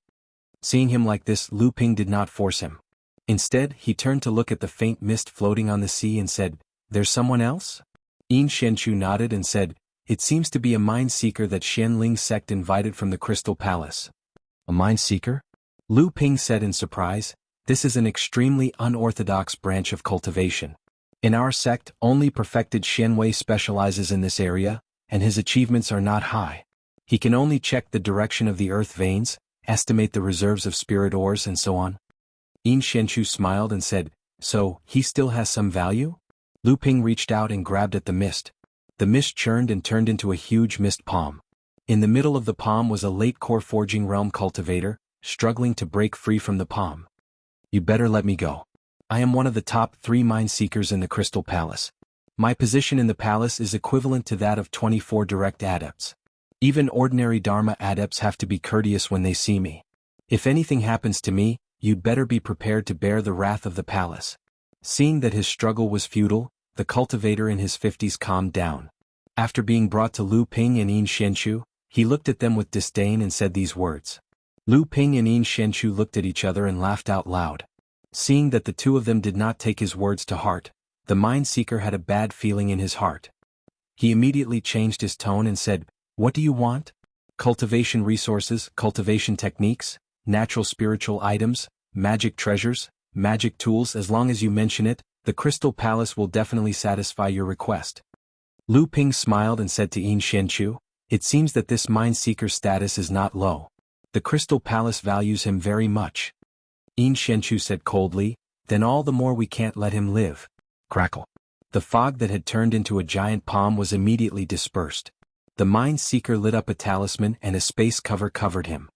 Seeing him like this, Lu Ping did not force him. Instead, he turned to look at the faint mist floating on the sea and said, "There's someone else?" Yin Xianchu nodded and said, "It seems to be a mind seeker that Xianling sect invited from the Crystal Palace." "A mind seeker?" Lu Ping said in surprise. "This is an extremely unorthodox branch of cultivation. In our sect, only perfected Xianwei specializes in this area, and his achievements are not high. He can only check the direction of the earth veins, estimate the reserves of spirit ores and so on." Yin Xianchu smiled and said, "So, he still has some value?" Lu Ping reached out and grabbed at the mist. The mist churned and turned into a huge mist palm. In the middle of the palm was a late core forging realm cultivator, struggling to break free from the palm. "You better let me go. I am one of the top 3 mind seekers in the Crystal Palace. My position in the palace is equivalent to that of 24 direct adepts. Even ordinary Dharma adepts have to be courteous when they see me. If anything happens to me, you'd better be prepared to bear the wrath of the palace." Seeing that his struggle was futile, the cultivator in his 50s calmed down. After being brought to Lu Ping and Yin Xianchu, he looked at them with disdain and said these words. Lu Ping and Yin Xianchu looked at each other and laughed out loud. Seeing that the 2 of them did not take his words to heart, the mind seeker had a bad feeling in his heart. He immediately changed his tone and said, "What do you want? Cultivation resources, cultivation techniques, natural spiritual items, magic treasures, magic tools. As long as you mention it, the Crystal Palace will definitely satisfy your request." Lu Ping smiled and said to Yin Xianchu, "It seems that this mind seeker's status is not low. The Crystal Palace values him very much." Yin Xianchu said coldly, "Then all the more we can't let him live." Crackle. The fog that had turned into a giant palm was immediately dispersed. The mind seeker lit up a talisman and a space cover covered him.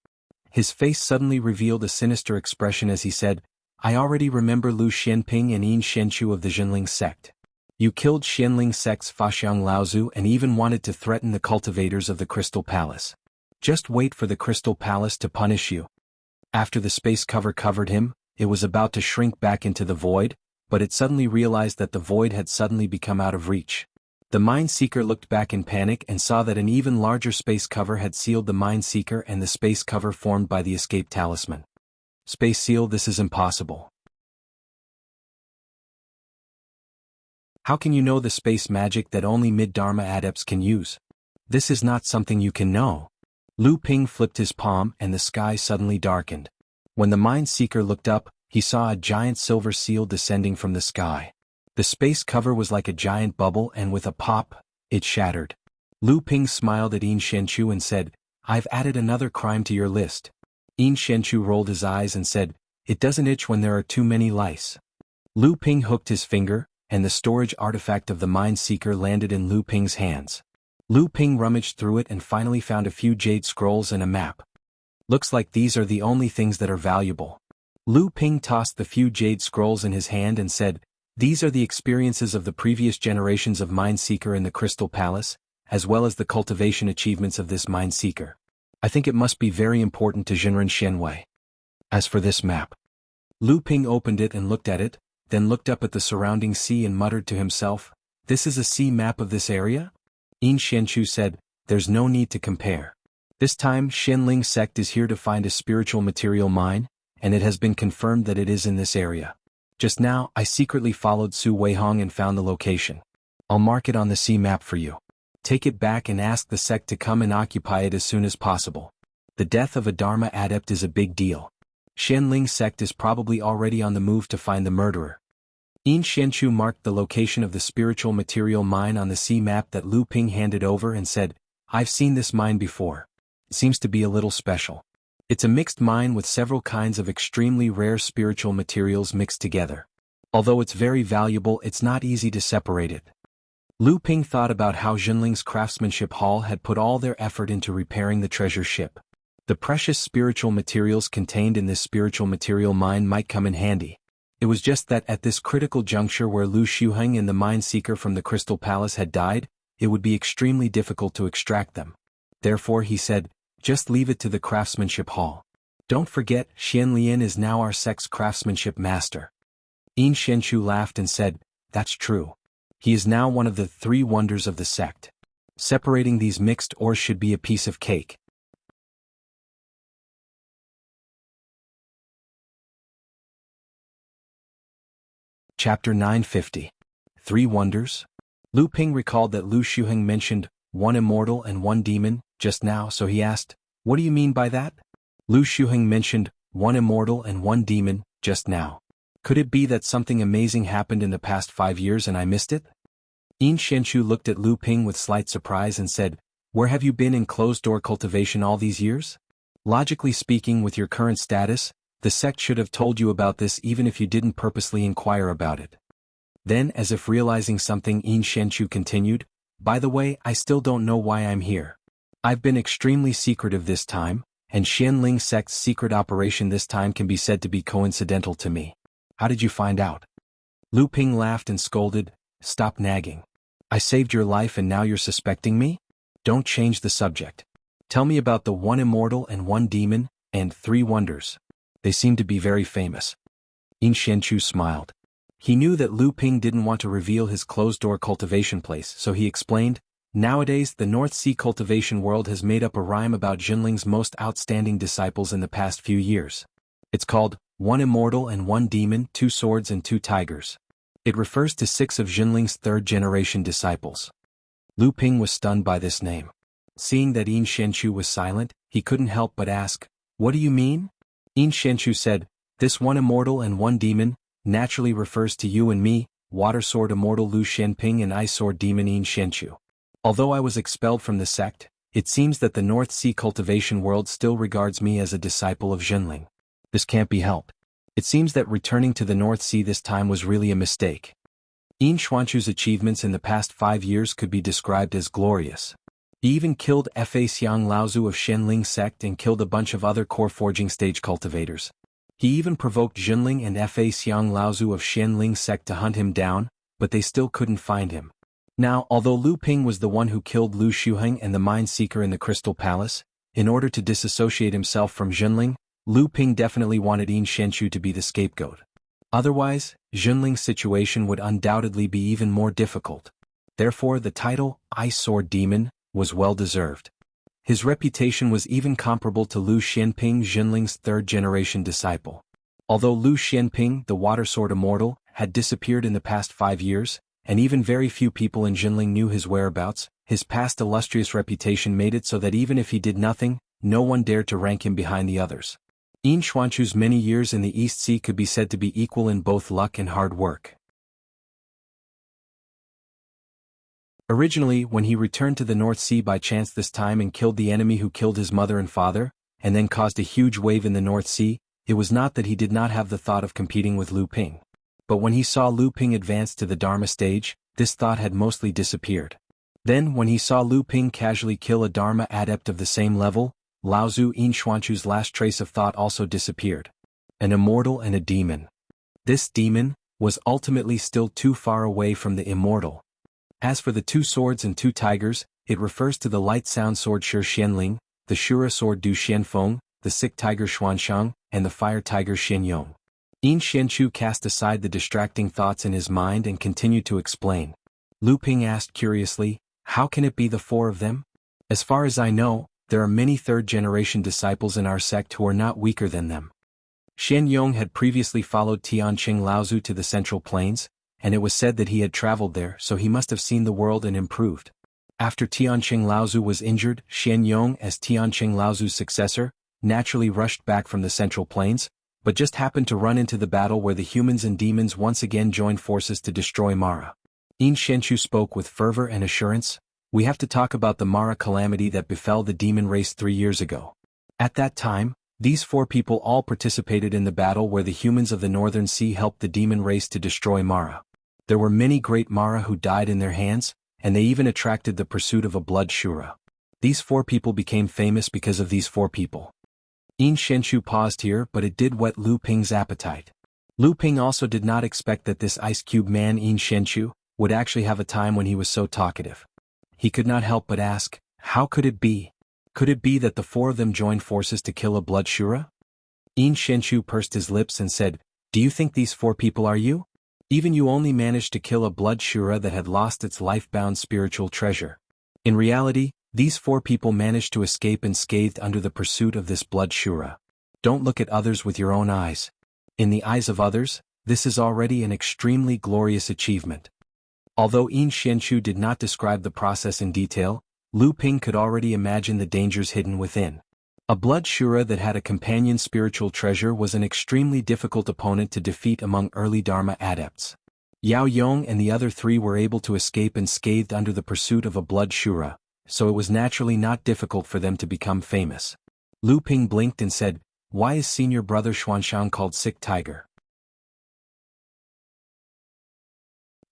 His face suddenly revealed a sinister expression as he said, "I already remember Lu Xianping and Yin Xianchu of the Zhenling sect. You killed Xianling sect's Faxiang Laozu and even wanted to threaten the cultivators of the Crystal Palace. Just wait for the Crystal Palace to punish you." After the space cover covered him, it was about to shrink back into the void, but it suddenly realized that the void had suddenly become out of reach. The mind seeker looked back in panic and saw that an even larger space cover had sealed the mind seeker and the space cover formed by the escape talisman. "Space seal, this is impossible. How can you know the space magic that only mid-Dharma adepts can use? This is not something you can know." Lu Ping flipped his palm and the sky suddenly darkened. When the mind seeker looked up, he saw a giant silver seal descending from the sky. The space cover was like a giant bubble and with a pop, it shattered. Lu Ping smiled at Yin Xianchu and said, "I've added another crime to your list." Yin Xianchu rolled his eyes and said, "It doesn't itch when there are too many lice." Lu Ping hooked his finger, and the storage artifact of the mind seeker landed in Lu Ping's hands. Lu Ping rummaged through it and finally found a few jade scrolls and a map. "Looks like these are the only things that are valuable." Lu Ping tossed the few jade scrolls in his hand and said, "These are the experiences of the previous generations of Mind Seeker in the Crystal Palace, as well as the cultivation achievements of this Mind Seeker. I think it must be very important to Jinren Xianwei. As for this map." Lu Ping opened it and looked at it, then looked up at the surrounding sea and muttered to himself, "This is a sea map of this area?" Yin Xianchu said, "There's no need to compare. This time Xianling sect is here to find a spiritual material mine, and it has been confirmed that it is in this area. Just now I secretly followed Su Weihong and found the location. I'll mark it on the sea map for you. Take it back and ask the sect to come and occupy it as soon as possible. The death of a Dharma adept is a big deal. Xianling sect is probably already on the move to find the murderer." Yin Xianchu marked the location of the spiritual material mine on the sea map that Lu Ping handed over and said, "I've seen this mine before. It seems to be a little special. It's a mixed mine with several kinds of extremely rare spiritual materials mixed together. Although it's very valuable, it's not easy to separate it." Lu Ping thought about how Jinling's craftsmanship hall had put all their effort into repairing the treasure ship. The precious spiritual materials contained in this spiritual material mine might come in handy. It was just that at this critical juncture where Lu Xiuheng and the mine seeker from the Crystal Palace had died, it would be extremely difficult to extract them. Therefore he said, "Just leave it to the craftsmanship hall. Don't forget, Xian Lian is now our sect's craftsmanship master." Yin Xianchu laughed and said, "That's true. He is now one of the 3 wonders of the sect. Separating these mixed ores should be a piece of cake." Chapter 950. 3 Wonders? Lu Ping recalled that Lu Xiuheng mentioned 1 immortal and 1 demon just now, so he asked, "What do you mean by that?" Lu Xiuheng mentioned 1 immortal and 1 demon just now. Could it be that something amazing happened in the past 5 years and I missed it? Yin Xianchu looked at Lu Ping with slight surprise and said, "Where have you been in closed-door cultivation all these years? Logically speaking, with your current status, the sect should have told you about this even if you didn't purposely inquire about it." Then, as if realizing something, Yin Xianchu continued, "By the way, I still don't know why I'm here. I've been extremely secretive this time, and Xianling sect's secret operation this time can be said to be coincidental to me. How did you find out?" Lu Ping laughed and scolded, "Stop nagging. I saved your life and now you're suspecting me? Don't change the subject. Tell me about the 1 immortal and 1 demon, and 3 wonders. They seem to be very famous." Yin Xianchu smiled. He knew that Lu Ping didn't want to reveal his closed-door cultivation place, so he explained, "Nowadays the North Sea cultivation world has made up a rhyme about Jinling's most outstanding disciples in the past few years. It's called 1 immortal and 1 demon, 2 swords and 2 tigers. It refers to 6 of Jinling's 3rd-generation disciples." Lu Ping was stunned by this name. Seeing that Yin Xianchu was silent, he couldn't help but ask, "What do you mean?" Yin Xianchu said, "This 1 immortal and 1 demon naturally refers to you and me, Water Sword Immortal Lu Xianping and Ice Sword Demon Yin Xianchu. Although I was expelled from the sect, it seems that the North Sea cultivation world still regards me as a disciple of Jinling. This can't be helped. It seems that returning to the North Sea this time was really a mistake." Yin Xuanchu's achievements in the past 5 years could be described as glorious. He even killed Fa Xiang Laozu of Xianling sect and killed a bunch of other core forging stage cultivators. He even provoked Jinling and Fa Xiang Laozu of Xianling sect to hunt him down, but they still couldn't find him. Now, although Lu Ping was the one who killed Lu Xiuheng and the mine seeker in the Crystal Palace, in order to disassociate himself from Jinling, Lu Ping definitely wanted Yin Xianchu to be the scapegoat. Otherwise, Jinling's situation would undoubtedly be even more difficult. Therefore the title, Ice Sword Demon, was well deserved. His reputation was even comparable to Lu Xianping, Jinling's 3rd-generation disciple. Although Lu Xianping, the Water Sword Immortal, had disappeared in the past 5 years, and even very few people in Jinling knew his whereabouts, his past illustrious reputation made it so that even if he did nothing, no one dared to rank him behind the others. Yin Xuanchu's many years in the East Sea could be said to be equal in both luck and hard work. Originally, when he returned to the North Sea by chance this time and killed the enemy who killed his mother and father, and then caused a huge wave in the North Sea, it was not that he did not have the thought of competing with Lu Ping. But when he saw Lu Ping advance to the Dharma stage, this thought had mostly disappeared. Then, when he saw Lu Ping casually kill a Dharma adept of the same level, Laozu Yin Xuanchu's last trace of thought also disappeared. An immortal and a demon. This demon was ultimately still too far away from the immortal. As for the 2 swords and 2 tigers, it refers to the light sound sword Shi Xianling, the Shura sword Du Xianfeng, the sick tiger Xuanshang, and the fire tiger Xianyong. Yin Xianchu cast aside the distracting thoughts in his mind and continued to explain. Lu Ping asked curiously, "How can it be the 4 of them? As far as I know, there are many 3rd-generation disciples in our sect who are not weaker than them." Xianyong had previously followed Tianqing Laozu to the Central Plains, and it was said that he had traveled there, so he must have seen the world and improved. After Tianqing Laozu was injured, Xianyong, as Tianqing Laozu's successor, naturally rushed back from the Central Plains, but just happened to run into the battle where the humans and demons once again joined forces to destroy Mara. Yin Xianchu spoke with fervor and assurance, "We have to talk about the Mara calamity that befell the demon race 3 years ago. At that time, these 4 people all participated in the battle where the humans of the Northern Sea helped the demon race to destroy Mara. There were many great Mara who died in their hands, and they even attracted the pursuit of a blood Shura. These 4 people became famous because of these 4 people." Yin Xianchu paused here, but it did whet Lu Ping's appetite. Lu Ping also did not expect that this ice cube man Yin Xianchu would actually have a time when he was so talkative. He could not help but ask, how could it be? Could it be that the 4 of them joined forces to kill a blood Shura? Yin Xianchu pursed his lips and said, "Do you think these 4 people are you? Even you only managed to kill a blood Shura that had lost its life-bound spiritual treasure. In reality, these 4 people managed to escape unscathed under the pursuit of this blood Shura. Don't look at others with your own eyes. In the eyes of others, this is already an extremely glorious achievement." Although Yin Xianchu did not describe the process in detail, Lu Ping could already imagine the dangers hidden within. A blood Shura that had a companion spiritual treasure was an extremely difficult opponent to defeat among early Dharma adepts. Yao Yong and the other 3 were able to escape unscathed under the pursuit of a blood Shura, so it was naturally not difficult for them to become famous. Lu Ping blinked and said, "Why is senior brother Xuanshang called Sick Tiger?"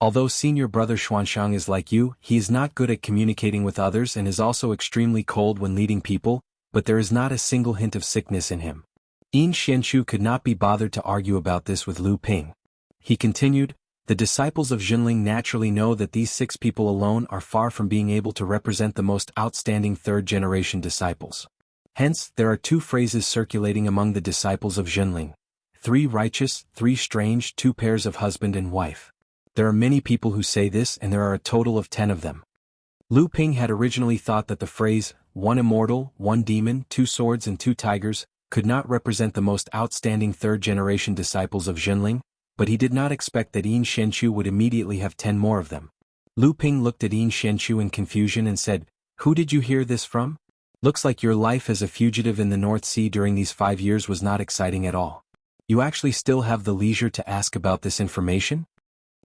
Although senior brother Xuanshang is like you, he is not good at communicating with others and is also extremely cold when leading people, but there is not a single hint of sickness in him. Yin Xianchu could not be bothered to argue about this with Lu Ping. He continued, "The disciples of Jinling naturally know that these 6 people alone are far from being able to represent the most outstanding 3rd-generation disciples. Hence, there are 2 phrases circulating among the disciples of Jinling. 3 righteous, 3 strange, 2 pairs of husband and wife. There are many people who say this and there are a total of 10 of them." Lu Ping had originally thought that the phrase, 1 immortal, 1 demon, 2 swords and 2 tigers, could not represent the most outstanding 3rd-generation disciples of Jinling, but he did not expect that Yin Xianchu would immediately have 10 more of them. Lu Ping looked at Yin Xianchu in confusion and said, "Who did you hear this from? Looks like your life as a fugitive in the North Sea during these 5 years was not exciting at all. You actually still have the leisure to ask about this information?"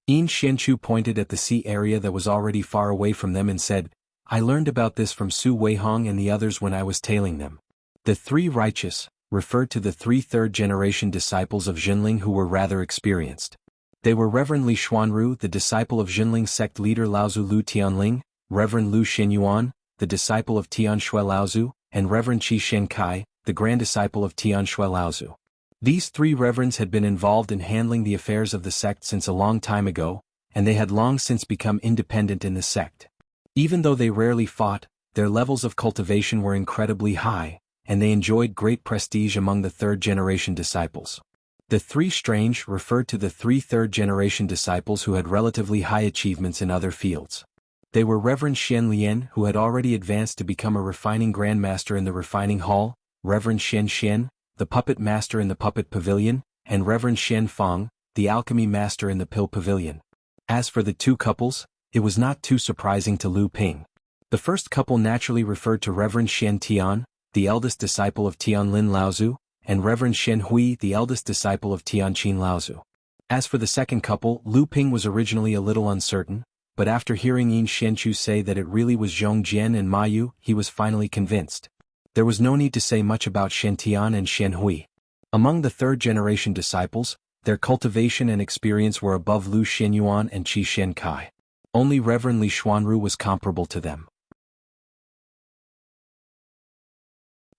Yin Xianchu pointed at the sea area that was already far away from them and said, "I learned about this from Su Weihong and the others when I was tailing them." The 3 righteous referred to the 3 3rd-generation disciples of Jinling who were rather experienced. They were Reverend Li Xuanru, the disciple of Jinling sect leader Laozu Lu Tianling, Reverend Lu Xinyuan, the disciple of Tian Shui Laozu, and Reverend Qi Shenkai, the grand disciple of Tian Shui Laozu. These 3 reverends had been involved in handling the affairs of the sect since a long time ago, and they had long since become independent in the sect. Even though they rarely fought, their levels of cultivation were incredibly high, and they enjoyed great prestige among the 3rd-generation disciples. The 3 strange referred to the 3 3rd-generation disciples who had relatively high achievements in other fields. They were Reverend Xian Lian, who had already advanced to become a refining grandmaster in the refining hall, Reverend Xian Xian, the puppet master in the puppet pavilion, and Reverend Xian Fang, the alchemy master in the pill pavilion. As for the 2 couples, it was not too surprising to Lu Ping. The first couple naturally referred to Reverend Xian Tian, the eldest disciple of Tian Lin Laozu, and Reverend Xian Hui, the eldest disciple of Tian Qin Laozu. As for the second couple, Lu Ping was originally a little uncertain, but after hearing Yin Xianchu say that it really was Zhong Jian and Ma Yu, he was finally convinced. There was no need to say much about Shen Tian and Shen Hui. Among the 3rd-generation disciples, their cultivation and experience were above Lu Xinyuan and Qi Shenkai. Only Reverend Li Xuanru was comparable to them.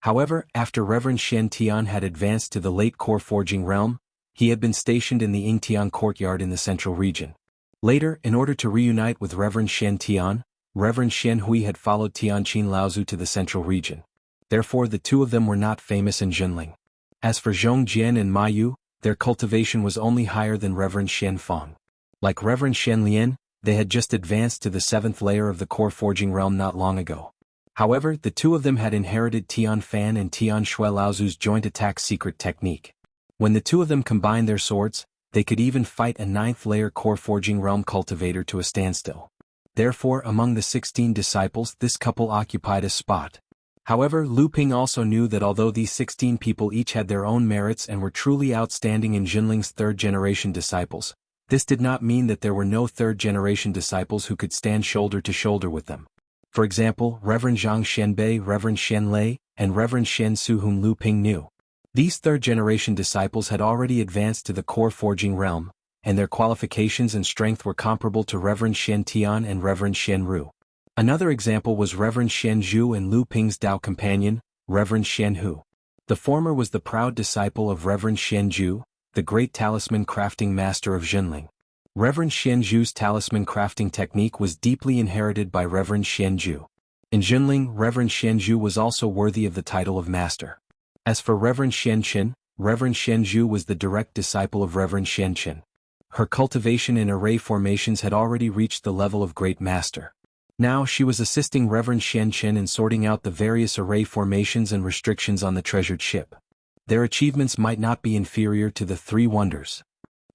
However, after Reverend Shen Tian had advanced to the late core forging realm, he had been stationed in the Yingtian courtyard in the central region. Later, in order to reunite with Reverend Shen Tian, Reverend Shen Hui had followed Tian Qin Laozu to the central region. Therefore the 2 of them were not famous in Jinling. As for Zhong Jian and Ma Yu, their cultivation was only higher than Reverend Xian Fang. Like Reverend Shen Lian, they had just advanced to the 7th layer of the core forging realm not long ago. However, the 2 of them had inherited Tian Fan and Tian Shui Laozu's joint attack secret technique. When the 2 of them combined their swords, they could even fight a 9th layer core forging realm cultivator to a standstill. Therefore, among the 16 disciples, this couple occupied a spot. However, Lu Ping also knew that although these 16 people each had their own merits and were truly outstanding in Jinling's third-generation disciples, this did not mean that there were no third-generation disciples who could stand shoulder to shoulder with them. For example, Reverend Zhang Xianbei, Reverend Xian Lei, and Reverend Xian Su, whom Lu Ping knew. These third-generation disciples had already advanced to the core forging realm, and their qualifications and strength were comparable to Reverend Xian Tian and Reverend Xian Ru. Another example was Reverend Xian Zhu and Lu Ping's Dao companion, Reverend Xian Hu. The former was the proud disciple of Reverend Xian Zhu, the great talisman crafting master of Jinling. Reverend Xian Zhu's talisman crafting technique was deeply inherited by Reverend Xian Zhu. In Jinling, Reverend Xian Zhu was also worthy of the title of master. As for Reverend Xian Qin, Reverend Xian Zhu was the direct disciple of Reverend Xian Qin. Her cultivation in array formations had already reached the level of great master. Now she was assisting Reverend Xian Qin in sorting out the various array formations and restrictions on the treasured ship. Their achievements might not be inferior to the three wonders.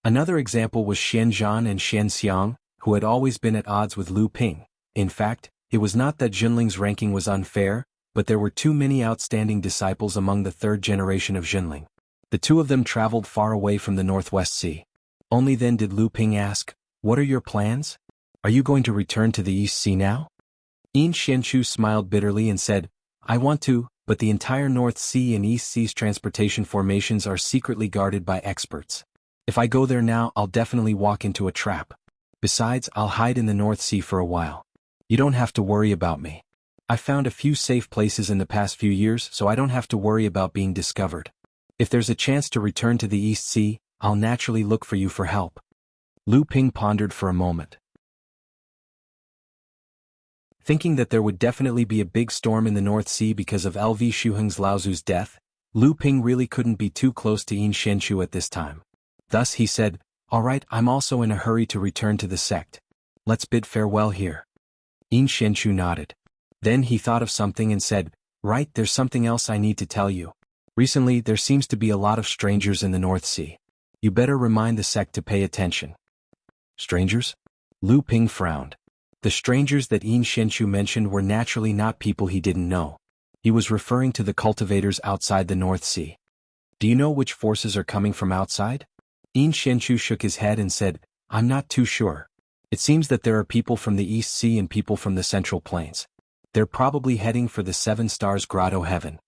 Another example was Xian Zhan and Xian Xiang, who had always been at odds with Lu Ping. In fact, it was not that Jinling's ranking was unfair, but there were too many outstanding disciples among the third generation of Jinling. The two of them traveled far away from the Northwest Sea. Only then did Lu Ping ask, "What are your plans? Are you going to return to the East Sea now?" Yin Xianchu smiled bitterly and said, "I want to, but the entire North Sea and East Sea's transportation formations are secretly guarded by experts. If I go there now, I'll definitely walk into a trap. Besides, I'll hide in the North Sea for a while. You don't have to worry about me. I found a few safe places in the past few years, so I don't have to worry about being discovered. If there's a chance to return to the East Sea, I'll naturally look for you for help." Lu Ping pondered for a moment. Thinking that there would definitely be a big storm in the North Sea because of LV Shuheng's Laozu's death, Lu Ping really couldn't be too close to Yin Xianchu at this time. Thus he said, "All right, I'm also in a hurry to return to the sect. Let's bid farewell here." Yin Xianchu nodded. Then he thought of something and said, "Right, there's something else I need to tell you. Recently, there seems to be a lot of strangers in the North Sea. You better remind the sect to pay attention." Strangers? Lu Ping frowned. The strangers that Yin Xianchu mentioned were naturally not people he didn't know. He was referring to the cultivators outside the North Sea. "Do you know which forces are coming from outside?" Yin Xianchu shook his head and said, "I'm not too sure. It seems that there are people from the East Sea and people from the Central Plains. They're probably heading for the Seven Stars Grotto Heaven."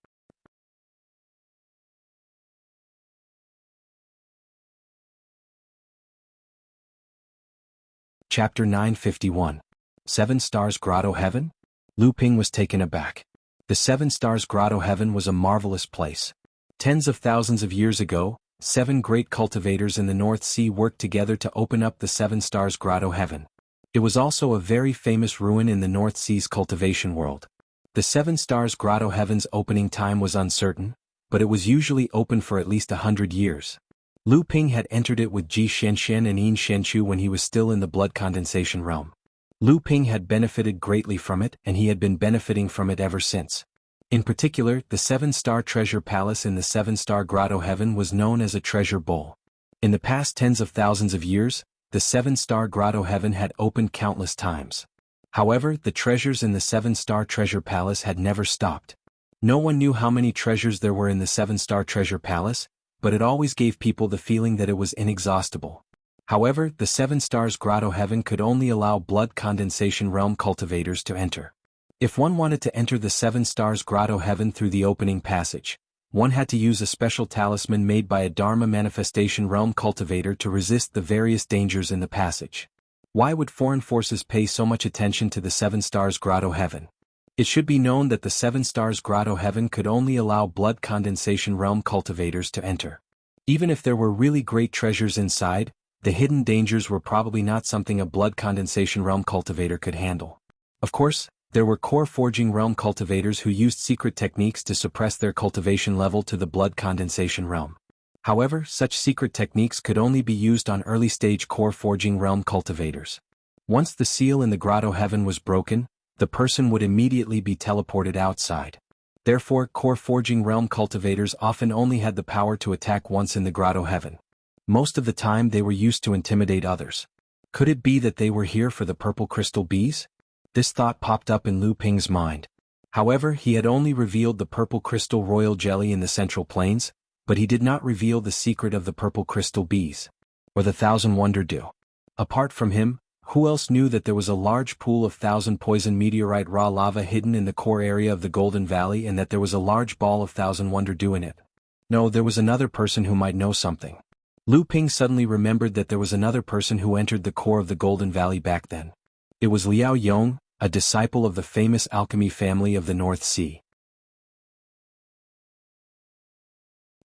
Chapter 951. Seven Stars Grotto Heaven? Lu Ping was taken aback. The Seven Stars Grotto Heaven was a marvelous place. Tens of thousands of years ago, 7 great cultivators in the North Sea worked together to open up the Seven Stars Grotto Heaven. It was also a very famous ruin in the North Sea's cultivation world. The Seven Stars Grotto Heaven's opening time was uncertain, but it was usually open for at least 100 years. Lu Ping had entered it with Ji Xianxian and Yin Xianchu when he was still in the blood condensation realm. Lu Ping had benefited greatly from it, and he had been benefiting from it ever since. In particular, the 7-star treasure palace in the 7-star grotto heaven was known as a treasure bowl. In the past tens of thousands of years, the 7-star grotto heaven had opened countless times. However, the treasures in the 7-star treasure palace had never stopped. No one knew how many treasures there were in the 7-star treasure palace, but it always gave people the feeling that it was inexhaustible. However, the 7 Stars Grotto Heaven could only allow blood condensation realm cultivators to enter. If one wanted to enter the 7 Stars Grotto Heaven through the opening passage, one had to use a special talisman made by a Dharma manifestation realm cultivator to resist the various dangers in the passage. Why would foreign forces pay so much attention to the 7 Stars Grotto Heaven? It should be known that the 7 Stars Grotto Heaven could only allow blood condensation realm cultivators to enter. Even if there were really great treasures inside, the hidden dangers were probably not something a blood condensation realm cultivator could handle. Of course, there were core forging realm cultivators who used secret techniques to suppress their cultivation level to the blood condensation realm. However, such secret techniques could only be used on early-stage core forging realm cultivators. Once the seal in the grotto heaven was broken, the person would immediately be teleported outside. Therefore, core forging realm cultivators often only had the power to attack once in the grotto heaven. Most of the time they were used to intimidate others. Could it be that they were here for the purple crystal bees? This thought popped up in Lu Ping's mind. However, he had only revealed the purple crystal royal jelly in the Central Plains, but he did not reveal the secret of the purple crystal bees, or the thousand wonder dew. Apart from him, who else knew that there was a large pool of thousand poison meteorite raw lava hidden in the core area of the Golden Valley and that there was a large ball of thousand wonder dew in it? No, there was another person who might know something. Lu Ping suddenly remembered that there was another person who entered the core of the Golden Valley back then. It was Liao Yong, a disciple of the famous alchemy family of the North Sea.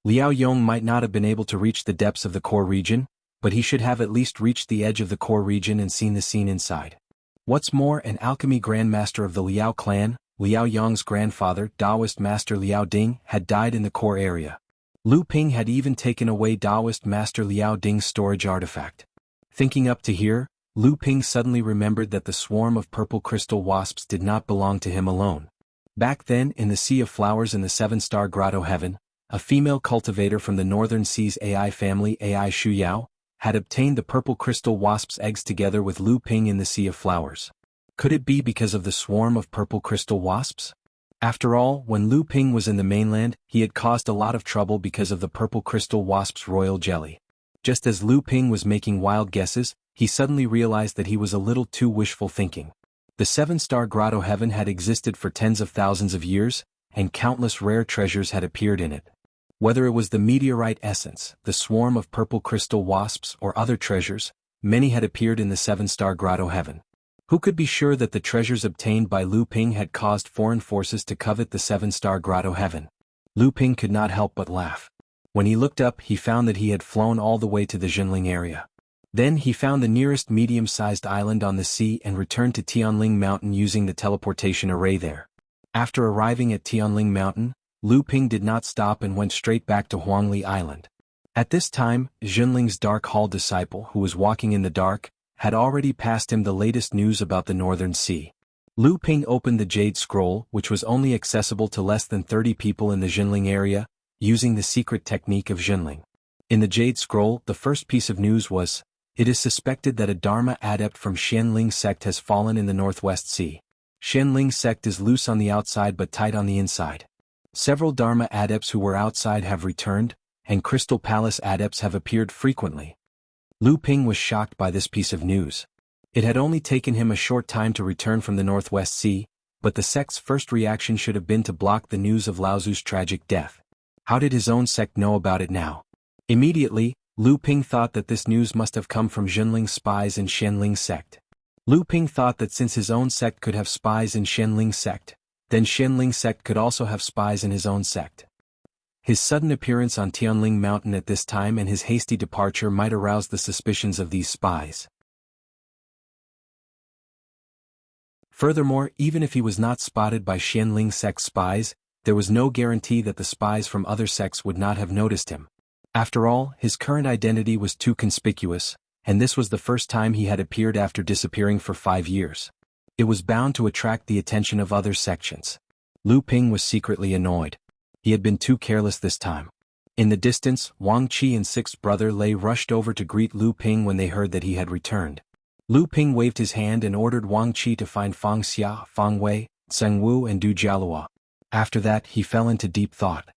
Liao Yong might not have been able to reach the depths of the core region, but he should have at least reached the edge of the core region and seen the scene inside. What's more, an alchemy grandmaster of the Liao clan, Liao Yong's grandfather, Taoist master Liao Ding, had died in the core area. Lu Ping had even taken away Taoist master Liao Ding's storage artifact. Thinking up to here, Lu Ping suddenly remembered that the swarm of purple crystal wasps did not belong to him alone. Back then, in the Sea of Flowers in the Seven-Star Grotto Heaven, a female cultivator from the Northern Seas AI family AI Shuyao, had obtained the purple crystal wasp's eggs together with Lu Ping in the Sea of Flowers. Could it be because of the swarm of purple crystal wasps? After all, when Lu Ping was in the mainland, he had caused a lot of trouble because of the purple crystal wasp's royal jelly. Just as Lu Ping was making wild guesses, he suddenly realized that he was a little too wishful thinking. The Seven-Star Grotto Heaven had existed for tens of thousands of years, and countless rare treasures had appeared in it. Whether it was the meteorite essence, the swarm of purple crystal wasps, or other treasures, many had appeared in the Seven-Star Grotto Heaven. Who could be sure that the treasures obtained by Lu Ping had caused foreign forces to covet the Seven-Star Grotto Heaven? Lu Ping could not help but laugh. When he looked up, he found that he had flown all the way to the Jinling area. Then he found the nearest medium-sized island on the sea and returned to Tianling Mountain using the teleportation array there. After arriving at Tianling Mountain, Lu Ping did not stop and went straight back to Huangli Island. At this time, Jinling's Dark Hall disciple, who was walking in the dark, had already passed him the latest news about the Northern Sea. Lu Ping opened the Jade Scroll, which was only accessible to less than 30 people in the Jinling area, using the secret technique of Jinling. In the Jade Scroll, the first piece of news was, "It is suspected that a Dharma adept from Xianling sect has fallen in the Northwest Sea. Xianling sect is loose on the outside but tight on the inside. Several Dharma adepts who were outside have returned, and Crystal Palace adepts have appeared frequently." Lu Ping was shocked by this piece of news. It had only taken him a short time to return from the Northwest Sea, but the sect's first reaction should have been to block the news of Lao Zu's tragic death. How did his own sect know about it now? Immediately, Lu Ping thought that this news must have come from Jinling's spies in Xianling sect. Lu Ping thought that since his own sect could have spies in Xianling sect, then Xianling sect could also have spies in his own sect. His sudden appearance on Tianling Mountain at this time and his hasty departure might arouse the suspicions of these spies. Furthermore, even if he was not spotted by Xianling sect spies, there was no guarantee that the spies from other sects would not have noticed him. After all, his current identity was too conspicuous, and this was the first time he had appeared after disappearing for 5 years. It was bound to attract the attention of other sections. Lu Ping was secretly annoyed. He had been too careless this time. In the distance, Wang Qi and sixth brother Lei rushed over to greet Lu Ping when they heard that he had returned. Lu Ping waved his hand and ordered Wang Qi to find Fang Xia, Fang Wei, Zheng Wu and Du Jialua. After that, he fell into deep thought.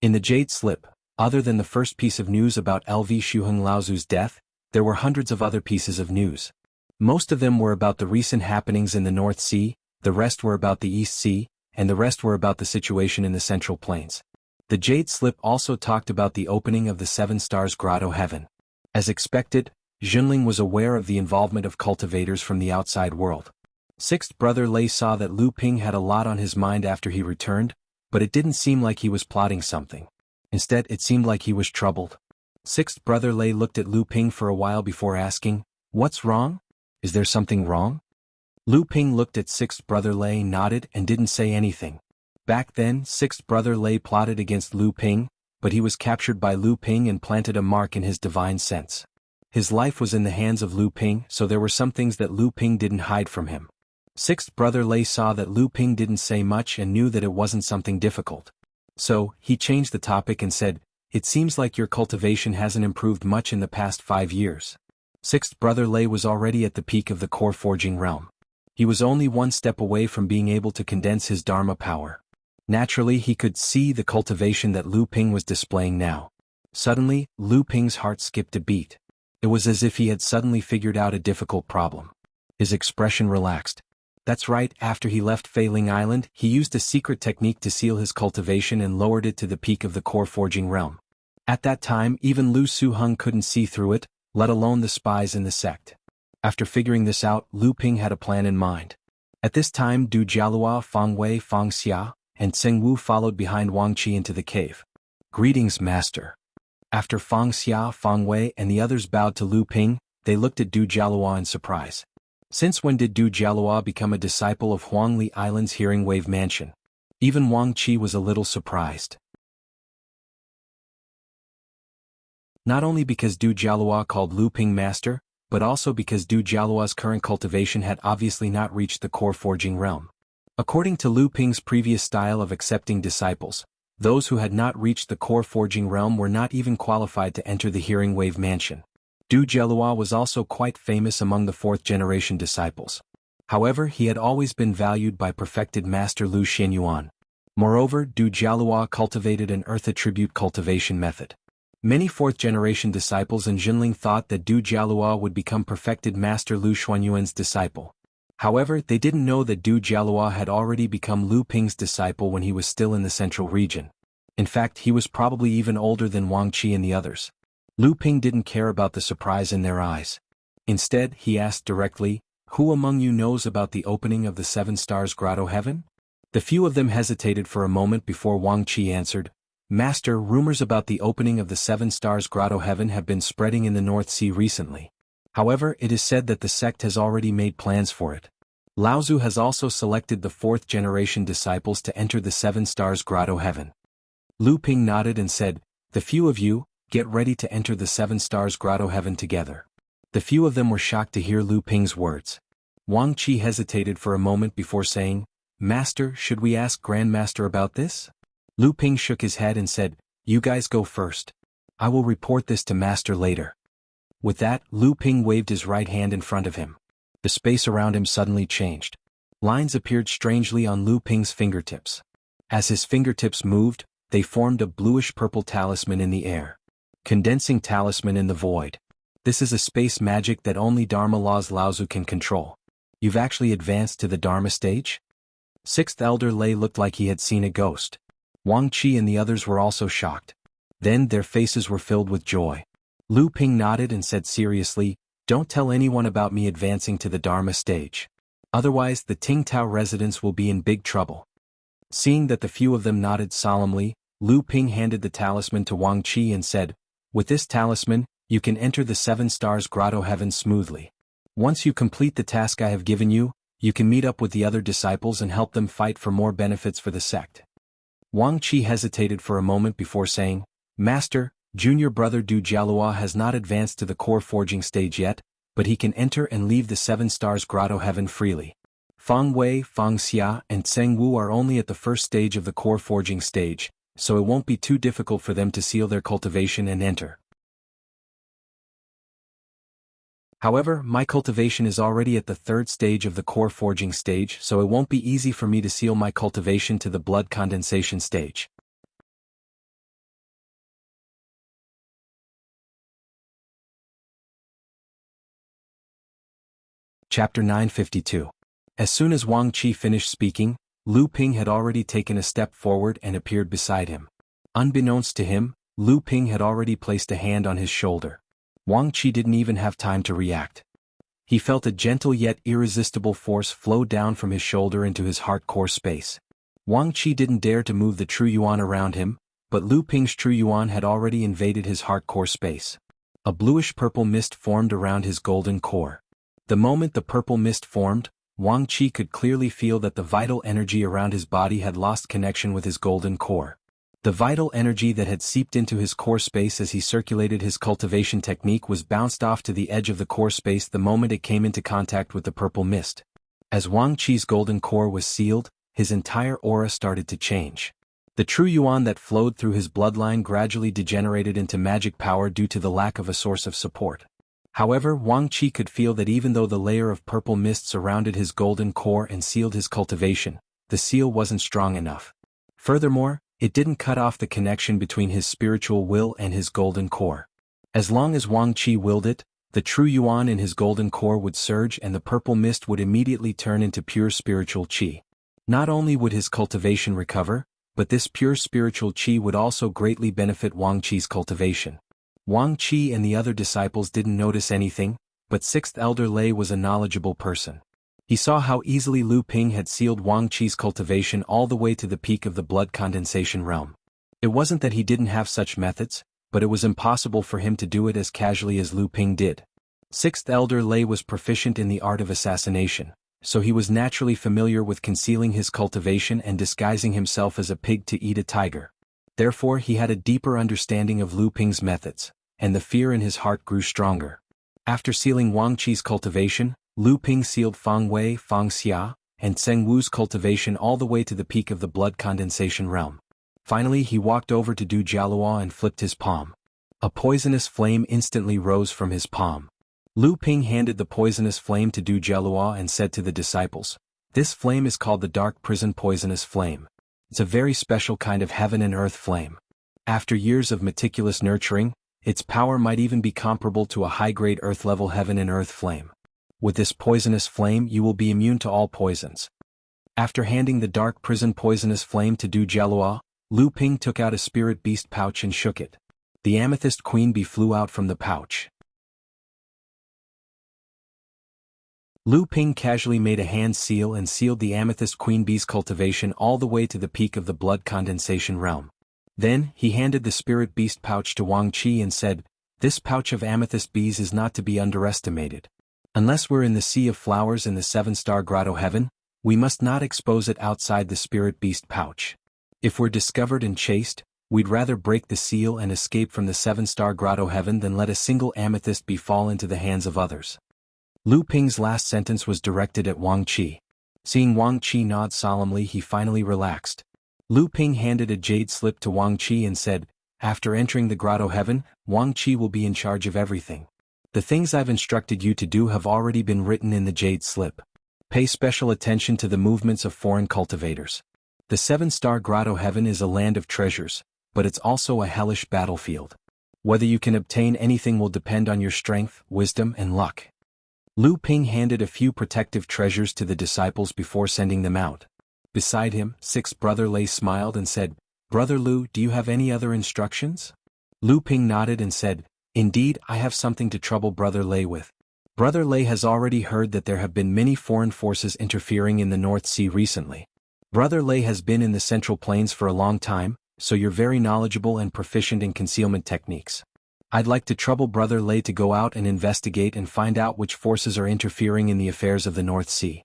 In the Jade Slip, other than the first piece of news about LV Shuheng Laozu's death, there were hundreds of other pieces of news. Most of them were about the recent happenings in the North Sea, the rest were about the East Sea, and the rest were about the situation in the Central Plains. The Jade Slip also talked about the opening of the Seven Stars Grotto Heaven. As expected, Jinling was aware of the involvement of cultivators from the outside world. Sixth brother Lei saw that Lu Ping had a lot on his mind after he returned, but it didn't seem like he was plotting something. Instead, it seemed like he was troubled. Sixth brother Lei looked at Lu Ping for a while before asking, "What's wrong? Is there something wrong?" Lu Ping looked at sixth brother Lei, nodded, and didn't say anything. Back then, sixth brother Lei plotted against Lu Ping, but he was captured by Lu Ping and planted a mark in his divine sense. His life was in the hands of Lu Ping, so there were some things that Lu Ping didn't hide from him. Sixth brother Lei saw that Lu Ping didn't say much and knew that it wasn't something difficult. So, he changed the topic and said, "It seems like your cultivation hasn't improved much in the past 5 years. Sixth brother Lei was already at the peak of the core forging realm. He was only one step away from being able to condense his Dharma power. Naturally, he could see the cultivation that Lu Ping was displaying now. Suddenly, Lu Ping's heart skipped a beat. It was as if he had suddenly figured out a difficult problem. His expression relaxed. That's right, after he left Failing Island, he used a secret technique to seal his cultivation and lowered it to the peak of the core forging realm. At that time, even Lu Suheng couldn't see through it, let alone the spies in the sect. After figuring this out, Lu Ping had a plan in mind. At this time, Du Jialua, Fang Wei, Fang Xia, and Tseng Wu followed behind Wang Qi into the cave. Greetings, Master. After Fang Xia, Fang Wei, and the others bowed to Lu Ping, they looked at Du Jialua in surprise. Since when did Du Jialua become a disciple of Huangli Island's Hearing Wave Mansion? Even Wang Qi was a little surprised. Not only because Du Jialua called Lu Ping master, but also because Du Jialua's current cultivation had obviously not reached the core forging realm. According to Lu Ping's previous style of accepting disciples, those who had not reached the core forging realm were not even qualified to enter the Hearing Wave Mansion. Du Jialua was also quite famous among the fourth-generation disciples. However, he had always been valued by perfected master Lu Xianyuan. Moreover, Du Jialua cultivated an earth attribute cultivation method. Many fourth-generation disciples in Jinling thought that Du Jialua would become perfected master Lu Xuanyuan's disciple. However, they didn't know that Du Jialua had already become Lu Ping's disciple when he was still in the central region. In fact, he was probably even older than Wang Qi and the others. Lu Ping didn't care about the surprise in their eyes. Instead, he asked directly, "Who among you knows about the opening of the Seven Stars Grotto Heaven?" The few of them hesitated for a moment before Wang Qi answered, "Master, rumors about the opening of the Seven Stars Grotto Heaven have been spreading in the North Sea recently. However, it is said that the sect has already made plans for it. Laozu has also selected the fourth-generation disciples to enter the Seven Stars Grotto Heaven." Lu Ping nodded and said, "The few of you, get ready to enter the Seven Stars Grotto Heaven together." The few of them were shocked to hear Lu Ping's words. Wang Qi hesitated for a moment before saying, "Master, should we ask Grandmaster about this?" Lu Ping shook his head and said, "You guys go first. I will report this to Master later." With that, Lu Ping waved his right hand in front of him. The space around him suddenly changed. Lines appeared strangely on Lu Ping's fingertips. As his fingertips moved, they formed a bluish-purple talisman in the air. Condensing talisman in the void. This is a space magic that only Dharma laws Laozu can control. You've actually advanced to the Dharma stage? Sixth Elder Lei looked like he had seen a ghost. Wang Qi and the others were also shocked. Then their faces were filled with joy. Lu Ping nodded and said seriously, "Don't tell anyone about me advancing to the Dharma stage. Otherwise the Tingtao residents will be in big trouble." Seeing that the few of them nodded solemnly, Lu Ping handed the talisman to Wang Qi and said, "With this talisman, you can enter the Seven Stars Grotto Heaven smoothly. Once you complete the task I have given you, you can meet up with the other disciples and help them fight for more benefits for the sect." Wang Qi hesitated for a moment before saying, "Master, junior brother Du Jialua has not advanced to the core forging stage yet, but he can enter and leave the Seven Stars Grotto Heaven freely. Fang Wei, Fang Xia, and Tseng Wu are only at the first stage of the core forging stage, so it won't be too difficult for them to seal their cultivation and enter. However, my cultivation is already at the third stage of the core forging stage, so it won't be easy for me to seal my cultivation to the blood condensation stage." Chapter 952. As soon as Wang Qi finished speaking, Lu Ping had already taken a step forward and appeared beside him. Unbeknownst to him, Lu Ping had already placed a hand on his shoulder. Wang Qi didn't even have time to react. He felt a gentle yet irresistible force flow down from his shoulder into his heart core space. Wang Qi didn't dare to move the True Yuan around him, but Lu Ping's True Yuan had already invaded his heart core space. A bluish-purple mist formed around his golden core. The moment the purple mist formed, Wang Qi could clearly feel that the vital energy around his body had lost connection with his golden core. The vital energy that had seeped into his core space as he circulated his cultivation technique was bounced off to the edge of the core space the moment it came into contact with the purple mist. As Wang Qi's golden core was sealed, his entire aura started to change. The true yuan that flowed through his bloodline gradually degenerated into magic power due to the lack of a source of support. However, Wang Qi could feel that even though the layer of purple mist surrounded his golden core and sealed his cultivation, the seal wasn't strong enough. Furthermore, it didn't cut off the connection between his spiritual will and his golden core. As long as Wang Qi willed it, the true yuan in his golden core would surge and the purple mist would immediately turn into pure spiritual qi. Not only would his cultivation recover, but this pure spiritual qi would also greatly benefit Wang Qi's cultivation. Wang Qi and the other disciples didn't notice anything, but Sixth Elder Lei was a knowledgeable person. He saw how easily Lu Ping had sealed Wang Qi's cultivation all the way to the peak of the blood condensation realm. It wasn't that he didn't have such methods, but it was impossible for him to do it as casually as Lu Ping did. Sixth Elder Lei was proficient in the art of assassination, so he was naturally familiar with concealing his cultivation and disguising himself as a pig to eat a tiger. Therefore he had a deeper understanding of Lu Ping's methods, and the fear in his heart grew stronger. After sealing Wang Qi's cultivation, Lu Ping sealed Fang Wei, Fang Xia, and Zheng Wu's cultivation all the way to the peak of the blood condensation realm. Finally he walked over to Du Jialuo and flipped his palm. A poisonous flame instantly rose from his palm. Lu Ping handed the poisonous flame to Du Jialuo and said to the disciples, "This flame is called the Dark Prison Poisonous Flame. It's a very special kind of heaven and earth flame. After years of meticulous nurturing, its power might even be comparable to a high-grade earth-level heaven and earth flame. With this poisonous flame you will be immune to all poisons." After handing the Dark Prison Poisonous Flame to Du Jialuo, Lu Ping took out a spirit beast pouch and shook it. The amethyst queen bee flew out from the pouch. Lu Ping casually made a hand seal and sealed the amethyst queen bee's cultivation all the way to the peak of the blood condensation realm. Then, he handed the spirit beast pouch to Wang Qi and said, "This pouch of amethyst bees is not to be underestimated. Unless we're in the Sea of Flowers in the 7-star grotto heaven, we must not expose it outside the spirit beast pouch. If we're discovered and chased, we'd rather break the seal and escape from the 7-star grotto heaven than let a single amethyst bee fall into the hands of others." Lu Ping's last sentence was directed at Wang Qi. Seeing Wang Qi nod solemnly, he finally relaxed. Lu Ping handed a jade slip to Wang Qi and said, "After entering the grotto heaven, Wang Qi will be in charge of everything. The things I've instructed you to do have already been written in the jade slip. Pay special attention to the movements of foreign cultivators. The 7-star grotto heaven is a land of treasures, but it's also a hellish battlefield. Whether you can obtain anything will depend on your strength, wisdom, and luck." Lu Ping handed a few protective treasures to the disciples before sending them out. Beside him, Sixth Brother Lei smiled and said, "Brother Lu, do you have any other instructions?" Lu Ping nodded and said, "Indeed, I have something to trouble Brother Lei with. Brother Lei has already heard that there have been many foreign forces interfering in the North Sea recently. Brother Lei has been in the Central Plains for a long time, so you're very knowledgeable and proficient in concealment techniques. I'd like to trouble Brother Lei to go out and investigate and find out which forces are interfering in the affairs of the North Sea."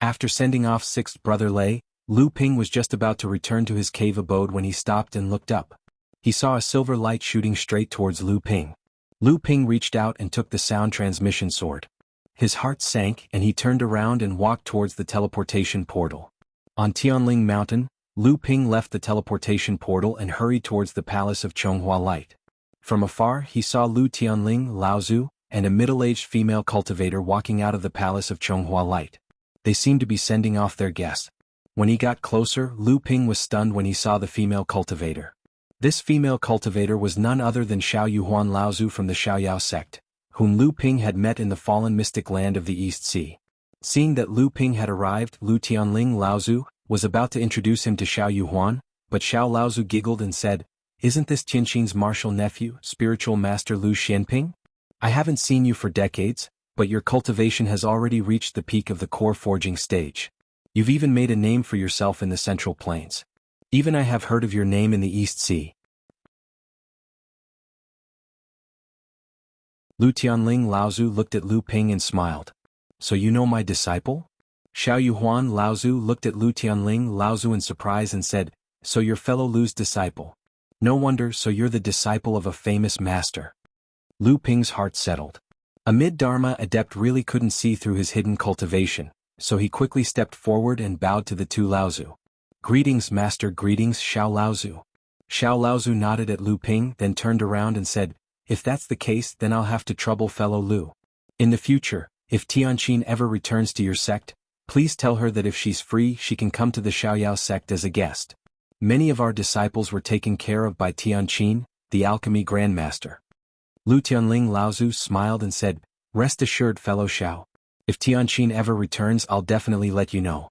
After sending off Sixth Brother Lei, Lu Ping was just about to return to his cave abode when he stopped and looked up. He saw a silver light shooting straight towards Lu Ping. Lu Ping reached out and took the sound transmission sword. His heart sank and he turned around and walked towards the teleportation portal. On Tianling Mountain, Lu Ping left the teleportation portal and hurried towards the palace of Chonghua Light. From afar he saw Lu Tianling, Laozu, and a middle-aged female cultivator walking out of the palace of Chonghua Light. They seemed to be sending off their guest. When he got closer, Lu Ping was stunned when he saw the female cultivator. This female cultivator was none other than Xiao Yuhuan Laozu from the Xiaoyao sect, whom Lu Ping had met in the fallen mystic land of the East Sea. Seeing that Lu Ping had arrived, Lu Tianling Laozu was about to introduce him to Xiao Yuhuan, but Xiao Laozu giggled and said, "Isn't this Tianqing's martial nephew, spiritual master Lu Xianping? I haven't seen you for decades, but your cultivation has already reached the peak of the core forging stage. You've even made a name for yourself in the Central Plains. Even I have heard of your name in the East Sea." Lu Tianling Laozu looked at Lu Ping and smiled. "So you know my disciple?" Xiao Yuhuan Laozu looked at Lu Tianling Laozu in surprise and said, "So your fellow Lu's disciple. No wonder, so you're the disciple of a famous master." Lu Ping's heart settled. A mid-Dharma adept really couldn't see through his hidden cultivation, so he quickly stepped forward and bowed to the two Laozu. "Greetings, master, greetings, Xiao Laozu." Xiao Laozu nodded at Lu Ping, then turned around and said, If that's the case, then I'll have to trouble fellow Lu. In the future, if Tianqin ever returns to your sect, please tell her that if she's free she can come to the Xiaoyao sect as a guest. Many of our disciples were taken care of by Tianqin, the alchemy grandmaster. Lu Tianling Laozu smiled and said, "Rest assured fellow Xiao. If Tianqin ever returns I'll definitely let you know."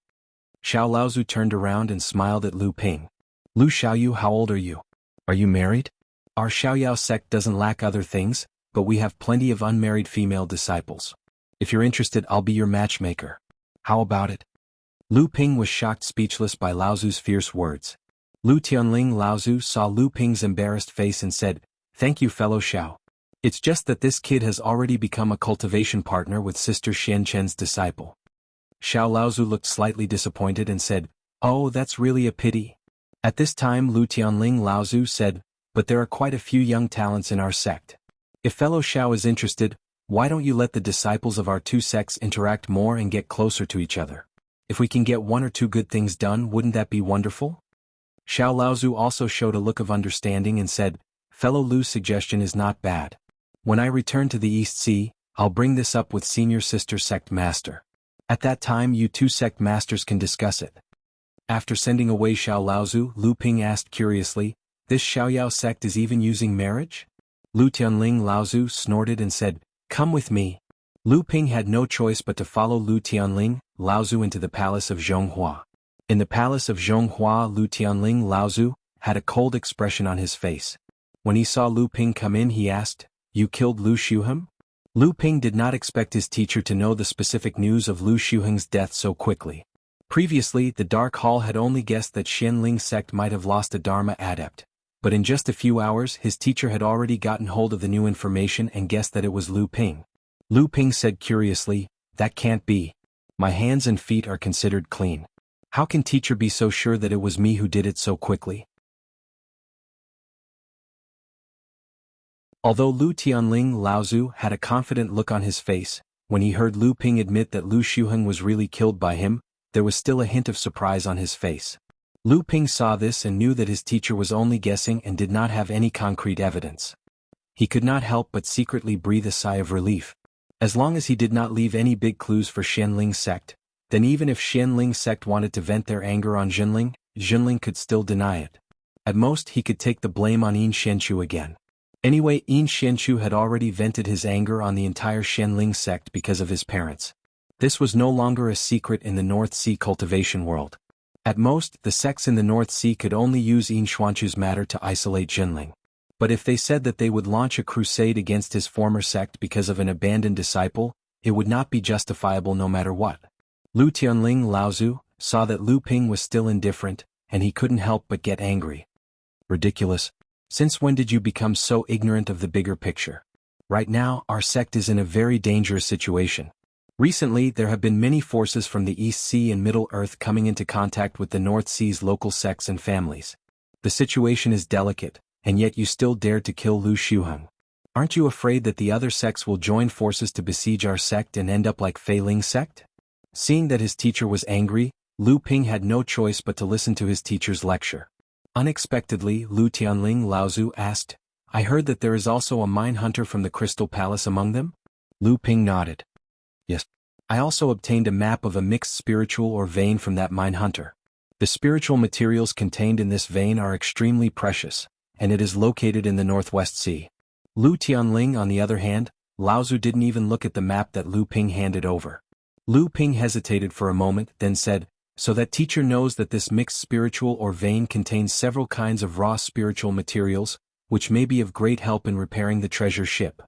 Xiao Laozu turned around and smiled at Lu Ping. "Lu Xiaoyu, how old are you? Are you married? Our Xiaoyao sect doesn't lack other things, but we have plenty of unmarried female disciples. If you're interested I'll be your matchmaker. How about it?" Lu Ping was shocked speechless by Laozu's fierce words. Lu Tianling Laozu saw Lu Ping's embarrassed face and said, "Thank you fellow Xiao. It's just that this kid has already become a cultivation partner with Sister Xian Chen's disciple." Xiao Laozu looked slightly disappointed and said, "Oh, that's really a pity." At this time Lu Tianling Laozu said, "But there are quite a few young talents in our sect. If fellow Xiao is interested, why don't you let the disciples of our two sects interact more and get closer to each other? If we can get one or two good things done, wouldn't that be wonderful?" Xiao Laozu also showed a look of understanding and said, "Fellow Lu's suggestion is not bad. When I return to the East Sea, I'll bring this up with Senior Sister Sect Master. At that time you two sect masters can discuss it." After sending away Xiao Laozu, Lu Ping asked curiously, "This Xiaoyao sect is even using marriage?" Lu Tianling Laozu snorted and said, "Come with me." Lu Ping had no choice but to follow Lu Tianling Laozu into the palace of Zhonghua. In the palace of Zhonghua, Lu Tianling Laozu had a cold expression on his face. When he saw Lu Ping come in he asked, "You killed Lu Shuheng?" Lu Ping did not expect his teacher to know the specific news of Lu Shuheng's death so quickly. Previously, the Dark Hall had only guessed that Xianling sect might have lost a Dharma adept, but in just a few hours his teacher had already gotten hold of the new information and guessed that it was Lu Ping. Lu Ping said curiously, "That can't be. My hands and feet are considered clean. How can teacher be so sure that it was me who did it so quickly?" Although Lu Tianling Laozu had a confident look on his face, when he heard Lu Ping admit that Lu Shuheng was really killed by him, there was still a hint of surprise on his face. Lu Ping saw this and knew that his teacher was only guessing and did not have any concrete evidence. He could not help but secretly breathe a sigh of relief. As long as he did not leave any big clues for Xianling sect, then even if Xianling sect wanted to vent their anger on Jinling, Jinling could still deny it. At most he could take the blame on Yin Xianchu again. Anyway, Yin Xianchu had already vented his anger on the entire Xianling sect because of his parents. This was no longer a secret in the North Sea cultivation world. At most, the sects in the North Sea could only use Yin Xuanchu's matter to isolate Jinling. But if they said that they would launch a crusade against his former sect because of an abandoned disciple, it would not be justifiable no matter what. Lu Tianling Laozu saw that Lu Ping was still indifferent, and he couldn't help but get angry. "Ridiculous. Since when did you become so ignorant of the bigger picture? Right now, our sect is in a very dangerous situation. Recently, there have been many forces from the East Sea and Middle Earth coming into contact with the North Sea's local sects and families. The situation is delicate, and yet you still dared to kill Lu Shuheng. Aren't you afraid that the other sects will join forces to besiege our sect and end up like Fei Ling sect?" Seeing that his teacher was angry, Lu Ping had no choice but to listen to his teacher's lecture. Unexpectedly, Lu Tianling Laozu asked, "I heard that there is also a mine hunter from the Crystal Palace among them?" Lu Ping nodded. "Yes. I also obtained a map of a mixed spiritual or vein from that mine hunter. The spiritual materials contained in this vein are extremely precious, and it is located in the Northwest Sea." Lu Tianling, on the other hand, Laozu didn't even look at the map that Lu Ping handed over. Lu Ping hesitated for a moment, then said, "So that teacher knows that this mixed spiritual or vein contains several kinds of raw spiritual materials, which may be of great help in repairing the treasure ship."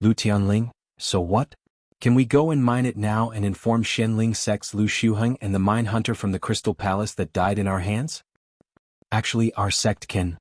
Lu Tianling, "So what? Can we go and mine it now and inform Xianling sect's Lu Shuheng and the mine hunter from the Crystal Palace that died in our hands?" "Actually, our sect can."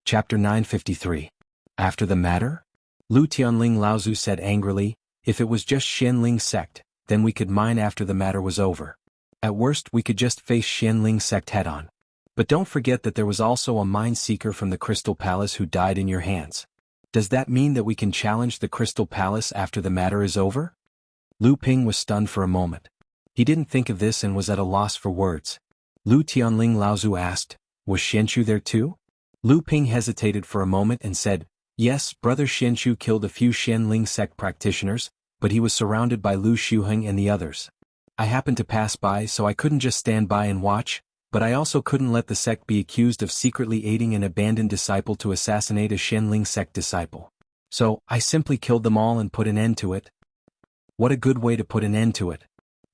Chapter 953. After the matter? Lu Tianling Laozu said angrily, "If it was just Xianling sect, then we could mine after the matter was over. At worst we could just face Xianling sect head-on. But don't forget that there was also a mine seeker from the Crystal Palace who died in your hands. Does that mean that we can challenge the Crystal Palace after the matter is over?" Lu Ping was stunned for a moment. He didn't think of this and was at a loss for words. Lu Tianling Laozu asked, was Xianchu there too? Lu Ping hesitated for a moment and said, yes, brother Xianchu killed a few Xianling sect practitioners, but he was surrounded by Lu Shuheng and the others. I happened to pass by so I couldn't just stand by and watch, but I also couldn't let the sect be accused of secretly aiding an abandoned disciple to assassinate a Xianling sect disciple. So, I simply killed them all and put an end to it. What a good way to put an end to it.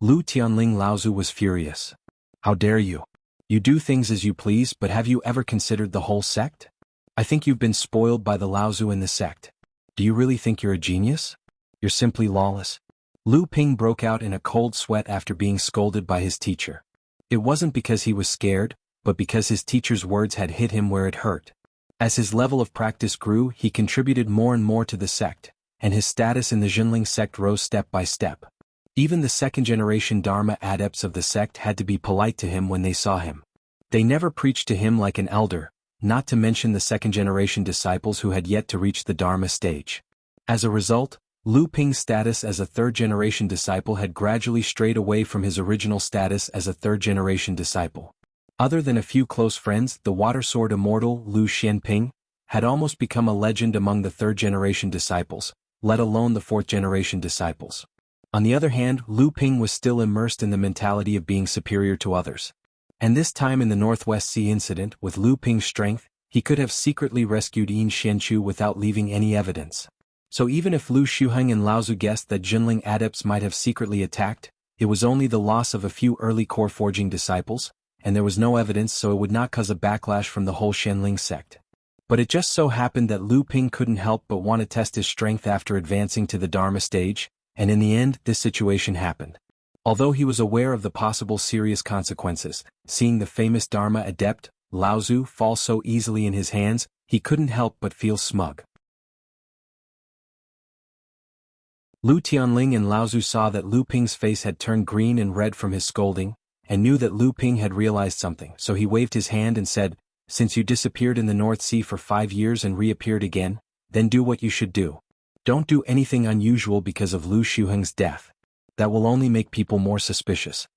Lu Tianling Laozu was furious. How dare you? You do things as you please, but have you ever considered the whole sect? I think you've been spoiled by the Laozu in the sect. Do you really think you're a genius? You're simply lawless. Lu Ping broke out in a cold sweat after being scolded by his teacher. It wasn't because he was scared, but because his teacher's words had hit him where it hurt. As his level of practice grew, he contributed more and more to the sect, and his status in the Jinling sect rose step by step. Even the second-generation Dharma adepts of the sect had to be polite to him when they saw him. They never preached to him like an elder, not to mention the second-generation disciples who had yet to reach the Dharma stage. As a result, Lu Ping's status as a third-generation disciple had gradually strayed away from his original status as a third-generation disciple. Other than a few close friends, the water sword immortal Lu Xianping had almost become a legend among the third-generation disciples, let alone the fourth-generation disciples. On the other hand, Lu Ping was still immersed in the mentality of being superior to others. And this time in the Northwest Sea incident, with Lu Ping's strength, he could have secretly rescued Yin Xianchu without leaving any evidence. So even if Lu Shuheng and Laozu guessed that Jinling adepts might have secretly attacked, it was only the loss of a few early core forging disciples, and there was no evidence, so it would not cause a backlash from the whole Xianling sect. But it just so happened that Lu Ping couldn't help but want to test his strength after advancing to the Dharma stage, and in the end, this situation happened. Although he was aware of the possible serious consequences, seeing the famous Dharma adept, Laozu, fall so easily in his hands, he couldn't help but feel smug. Lu Tianling and Laozu saw that Lu Ping's face had turned green and red from his scolding, and knew that Lu Ping had realized something, so he waved his hand and said, since you disappeared in the North Sea for 5 years and reappeared again, then do what you should do. Don't do anything unusual because of Lu Shuheng's death. That will only make people more suspicious.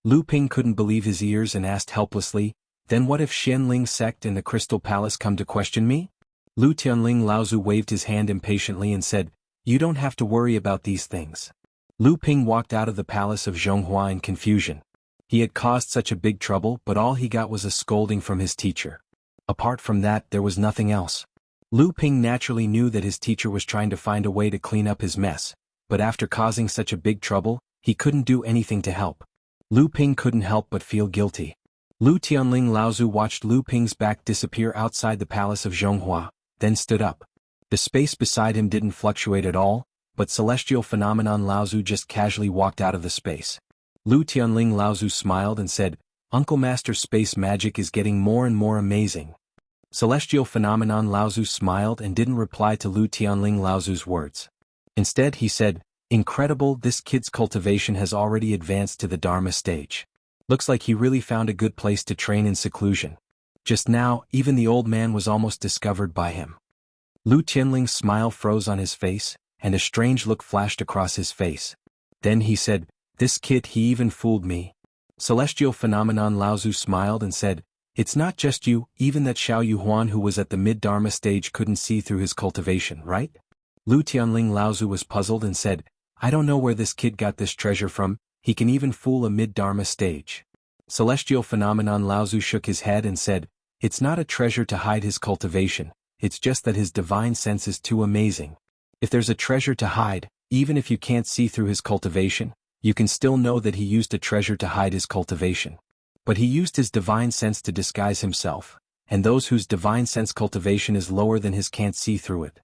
Lu Ping couldn't believe his ears and asked helplessly, then what if Xianling sect and the Crystal Palace come to question me? Lu Tianling Laozu waved his hand impatiently and said, you don't have to worry about these things. Lu Ping walked out of the palace of Jianghu in confusion. He had caused such a big trouble, but all he got was a scolding from his teacher. Apart from that, there was nothing else. Lu Ping naturally knew that his teacher was trying to find a way to clean up his mess, but after causing such a big trouble, he couldn't do anything to help. Lu Ping couldn't help but feel guilty. Lu Tianling Laozu watched Lu Ping's back disappear outside the palace of Jianghu, then stood up. The space beside him didn't fluctuate at all, but celestial phenomenon Laozu just casually walked out of the space. Lu Tianling Laozu smiled and said, Uncle Master, space magic is getting more and more amazing. Celestial phenomenon Laozu smiled and didn't reply to Lu Tianling Laozu's words. Instead he said, incredible, this kid's cultivation has already advanced to the Dharma stage. Looks like he really found a good place to train in seclusion. Just now, even the old man was almost discovered by him. Lu Tianling's smile froze on his face, and a strange look flashed across his face. Then he said, this kid, he even fooled me. Celestial phenomenon Laozu smiled and said, it's not just you, even that Xiao Yuhuan who was at the mid-Dharma stage couldn't see through his cultivation, right? Lu Tianling Laozu was puzzled and said, I don't know where this kid got this treasure from, he can even fool a mid-Dharma stage. Celestial phenomenon Laozu shook his head and said, it's not a treasure to hide his cultivation, it's just that his divine sense is too amazing. If there's a treasure to hide, even if you can't see through his cultivation, you can still know that he used a treasure to hide his cultivation. But he used his divine sense to disguise himself, and those whose divine sense cultivation is lower than his can't see through it.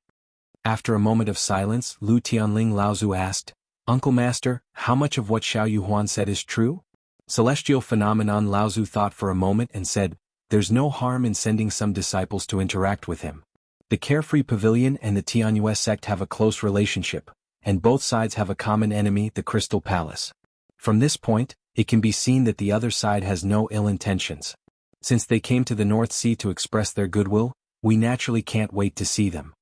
After a moment of silence, Lu Tianling Laozu asked, Uncle Master, how much of what Xiao Yuhuan said is true? Celestial phenomenon Laozu thought for a moment and said, there's no harm in sending some disciples to interact with him. The Carefree Pavilion and the Tianyue sect have a close relationship, and both sides have a common enemy, the Crystal Palace. From this point, it can be seen that the other side has no ill intentions. Since they came to the North Sea to express their goodwill, we naturally can't wait to see them.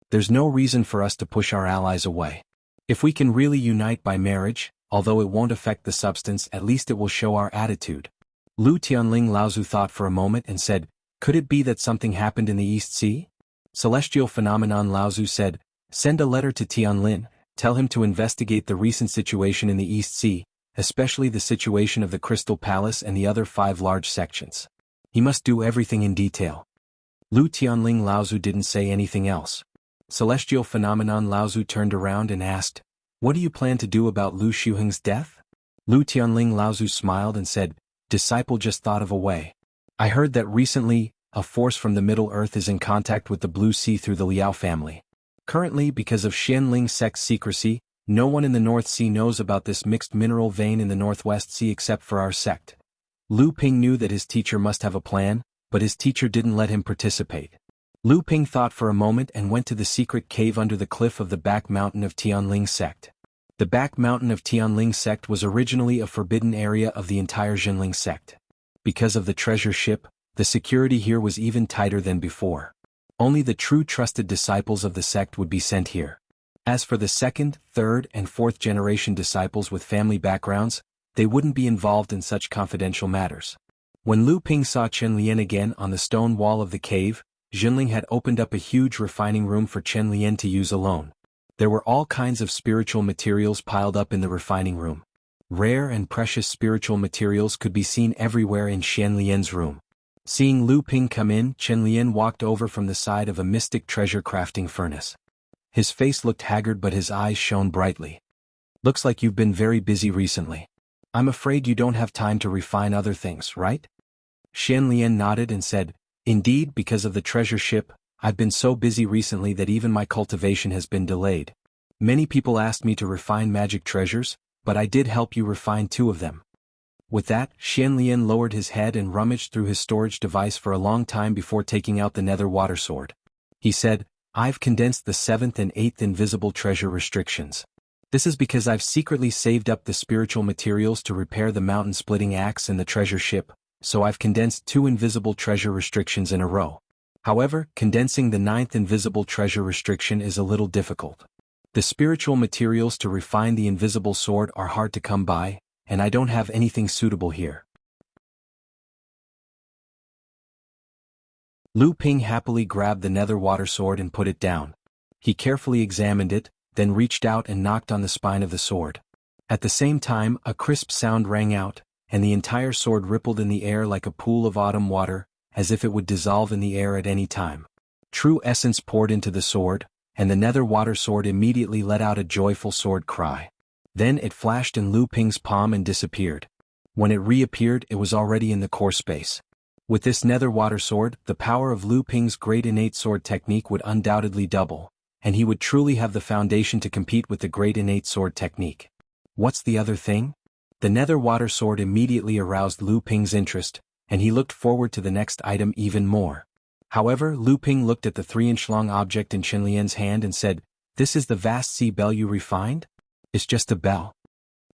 There's no reason for us to push our allies away. If we can really unite by marriage, although it won't affect the substance, at least it will show our attitude. Lu Tianling Laozu thought for a moment and said, could it be that something happened in the East Sea? Celestial Phenomenon Laozu said, send a letter to Tianlin, tell him to investigate the recent situation in the East Sea, especially the situation of the Crystal Palace and the other 5 large sections. He must do everything in detail. Lu Tianling Laozu didn't say anything else. Celestial Phenomenon Laozu turned around and asked, what do you plan to do about Lu Xiuheng's death? Lu Tianling Laozu smiled and said, disciple just thought of a way. I heard that recently, a force from the Middle Earth is in contact with the Blue Sea through the Liao family. Currently, because of Xianling sect's secrecy, no one in the North Sea knows about this mixed mineral vein in the Northwest Sea except for our sect. Lu Ping knew that his teacher must have a plan, but his teacher didn't let him participate. Lu Ping thought for a moment and went to the secret cave under the cliff of the back mountain of Tianling sect. The back mountain of Tianling sect was originally a forbidden area of the entire Jinling sect. Because of the treasure ship, the security here was even tighter than before. Only the true trusted disciples of the sect would be sent here. As for the 2nd, 3rd, and 4th generation disciples with family backgrounds, they wouldn't be involved in such confidential matters. When Lu Ping saw Chen Lian again on the stone wall of the cave, Jinling had opened up a huge refining room for Chen Lian to use alone. There were all kinds of spiritual materials piled up in the refining room. Rare and precious spiritual materials could be seen everywhere in Chen Lian's room. Seeing Lu Ping come in, Chen Lian walked over from the side of a mystic treasure crafting furnace. His face looked haggard but his eyes shone brightly. Looks like you've been very busy recently. I'm afraid you don't have time to refine other things, right? Chen Lian nodded and said, indeed, because of the treasure ship, I've been so busy recently that even my cultivation has been delayed. Many people asked me to refine magic treasures, but I did help you refine 2 of them. With that, Chen Lian lowered his head and rummaged through his storage device for a long time before taking out the nether water sword. He said, I've condensed the 7th and 8th invisible treasure restrictions. This is because I've secretly saved up the spiritual materials to repair the mountain-splitting axe and the treasure ship, so I've condensed 2 invisible treasure restrictions in a row. However, condensing the 9th invisible treasure restriction is a little difficult. The spiritual materials to refine the invisible sword are hard to come by, and I don't have anything suitable here. Lu Ping happily grabbed the nether water sword and put it down. He carefully examined it, then reached out and knocked on the spine of the sword. At the same time, a crisp sound rang out, and the entire sword rippled in the air like a pool of autumn water, as if it would dissolve in the air at any time. True essence poured into the sword, and the nether water sword immediately let out a joyful sword cry. Then it flashed in Lu Ping's palm and disappeared. When it reappeared, it was already in the core space. With this nether water sword, the power of Lu Ping's great innate sword technique would undoubtedly double, and he would truly have the foundation to compete with the great innate sword technique. What's the other thing? The nether water sword immediately aroused Lu Ping's interest, and he looked forward to the next item even more. However, Lu Ping looked at the 3-inch-long object in Chen Lian's hand and said, this is the vast sea bell you refined? It's just a bell.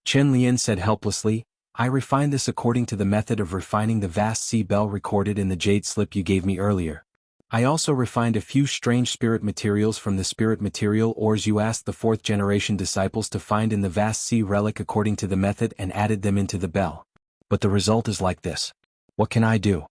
Chen Lian said helplessly, I refined this according to the method of refining the vast sea bell recorded in the jade slip you gave me earlier. I also refined a few strange spirit materials from the spirit material ores you asked the 4th generation disciples to find in the vast sea relic according to the method and added them into the bell. But the result is like this. What can I do?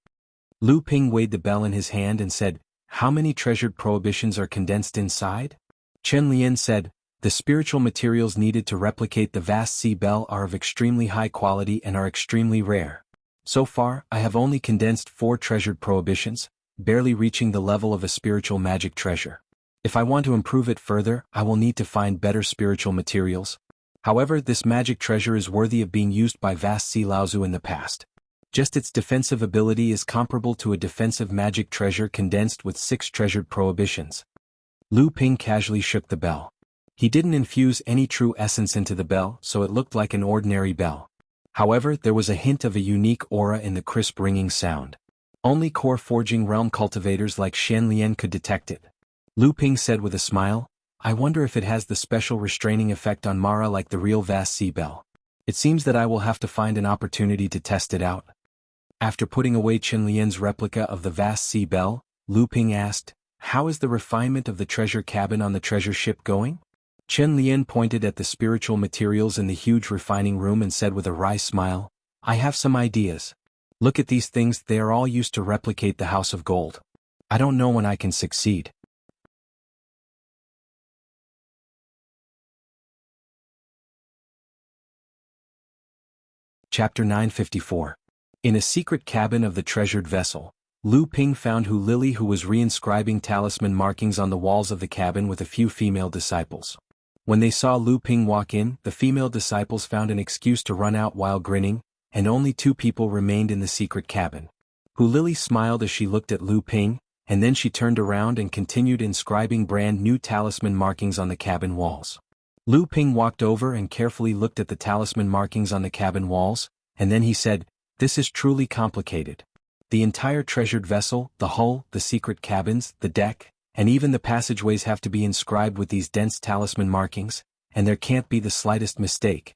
Lu Ping weighed the bell in his hand and said, how many treasured prohibitions are condensed inside? Chen Lian said, the spiritual materials needed to replicate the vast sea bell are of extremely high quality and are extremely rare. So far, I have only condensed 4 treasured prohibitions, barely reaching the level of a spiritual magic treasure. If I want to improve it further, I will need to find better spiritual materials. However, this magic treasure is worthy of being used by vast sea Laozu in the past. Just its defensive ability is comparable to a defensive magic treasure condensed with 6 treasured prohibitions. Lu Ping casually shook the bell. He didn't infuse any true essence into the bell, so it looked like an ordinary bell. However, there was a hint of a unique aura in the crisp ringing sound. Only core forging realm cultivators like Chen Lian could detect it. Lu Ping said with a smile, I wonder if it has the special restraining effect on Mara like the real vast sea bell. It seems that I will have to find an opportunity to test it out. After putting away Chen Lian's replica of the vast sea bell, Lu Ping asked, how is the refinement of the treasure cabin on the treasure ship going? Chen Lian pointed at the spiritual materials in the huge refining room and said with a wry smile, I have some ideas. Look at these things, they are all used to replicate the House of Gold. I don't know when I can succeed. Chapter 954. In a secret cabin of the treasured vessel, Lu Ping found Hu Lili, who was reinscribing talisman markings on the walls of the cabin with a few female disciples. When they saw Lu Ping walk in, the female disciples found an excuse to run out while grinning, and only 2 people remained in the secret cabin. Hu Lili smiled as she looked at Lu Ping, and then she turned around and continued inscribing brand new talisman markings on the cabin walls. Lu Ping walked over and carefully looked at the talisman markings on the cabin walls, and then he said, This is truly complicated. The entire treasured vessel, the hull, the secret cabins, the deck, and even the passageways have to be inscribed with these dense talisman markings, and there can't be the slightest mistake.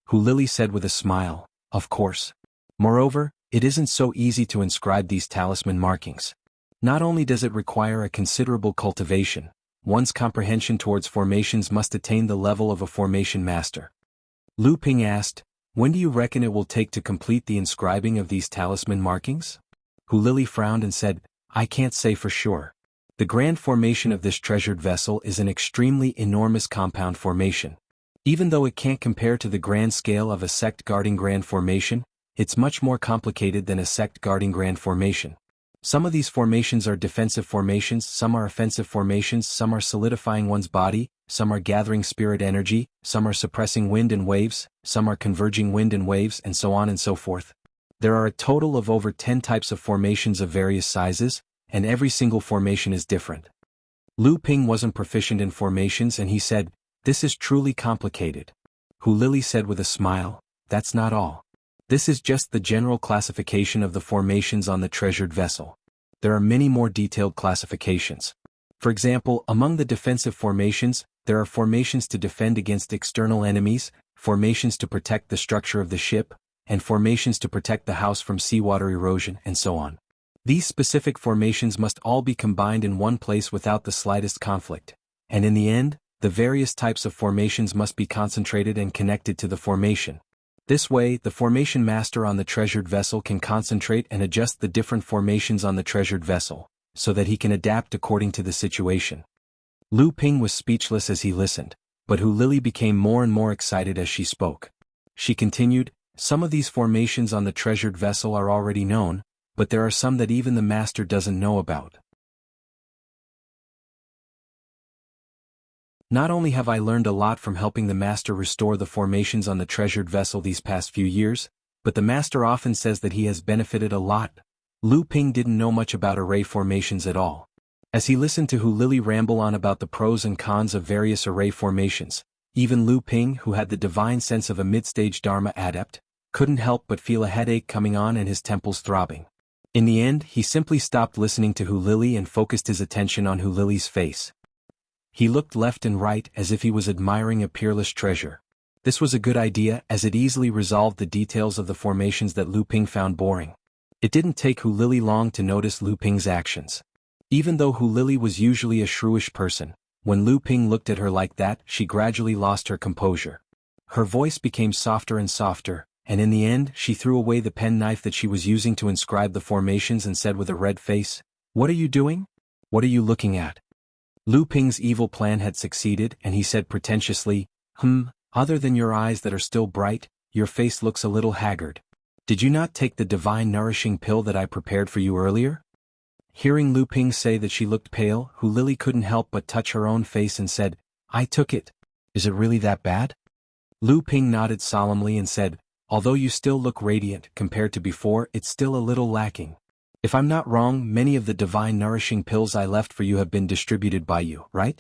Hu Lili said with a smile, Of course. Moreover, it isn't so easy to inscribe these talisman markings. Not only does it require a considerable cultivation, one's comprehension towards formations must attain the level of a formation master. Lu Ping asked, When do you reckon it will take to complete the inscribing of these talisman markings? Hu Lili frowned and said, I can't say for sure. The grand formation of this treasured vessel is an extremely enormous compound formation. Even though it can't compare to the grand scale of a sect guarding grand formation, it's much more complicated than a sect guarding grand formation. Some of these formations are defensive formations, some are offensive formations, some are solidifying one's body, some are gathering spirit energy, some are suppressing wind and waves, some are converging wind and waves, and so on and so forth. There are a total of over 10 types of formations of various sizes, and every single formation is different. Lu Ping wasn't proficient in formations and he said, This is truly complicated. Hu Lili said with a smile, That's not all. This is just the general classification of the formations on the treasured vessel. There are many more detailed classifications. For example, among the defensive formations, there are formations to defend against external enemies, formations to protect the structure of the ship, and formations to protect the house from seawater erosion, and so on. These specific formations must all be combined in one place without the slightest conflict, and in the end, the various types of formations must be concentrated and connected to the formation. This way, the formation master on the treasured vessel can concentrate and adjust the different formations on the treasured vessel, so that he can adapt according to the situation. Lu Ping was speechless as he listened, but Hu Lili became more and more excited as she spoke. She continued, Some of these formations on the treasured vessel are already known, but there are some that even the master doesn't know about. Not only have I learned a lot from helping the master restore the formations on the treasured vessel these past few years, but the master often says that he has benefited a lot. Lu Ping didn't know much about array formations at all. As he listened to Hu Lili ramble on about the pros and cons of various array formations, even Lu Ping, who had the divine sense of a mid-stage Dharma adept, couldn't help but feel a headache coming on and his temples throbbing. In the end, he simply stopped listening to Hu Lili and focused his attention on Hu Lili's face. He looked left and right as if he was admiring a peerless treasure. This was a good idea as it easily resolved the details of the formations that Lu Ping found boring. It didn't take Hu Lili long to notice Lu Ping's actions. Even though Hu Lili was usually a shrewish person, when Lu Ping looked at her like that, she gradually lost her composure. Her voice became softer and softer, and in the end she threw away the penknife that she was using to inscribe the formations and said with a red face, What are you doing? What are you looking at? Lu Ping's evil plan had succeeded and he said pretentiously, Other than your eyes that are still bright, your face looks a little haggard. Did you not take the divine nourishing pill that I prepared for you earlier? Hearing Lu Ping say that she looked pale, Hu Lili couldn't help but touch her own face and said, I took it. Is it really that bad? Lu Ping nodded solemnly and said, Although you still look radiant compared to before, it's still a little lacking. If I'm not wrong, many of the divine nourishing pills I left for you have been distributed by you, right?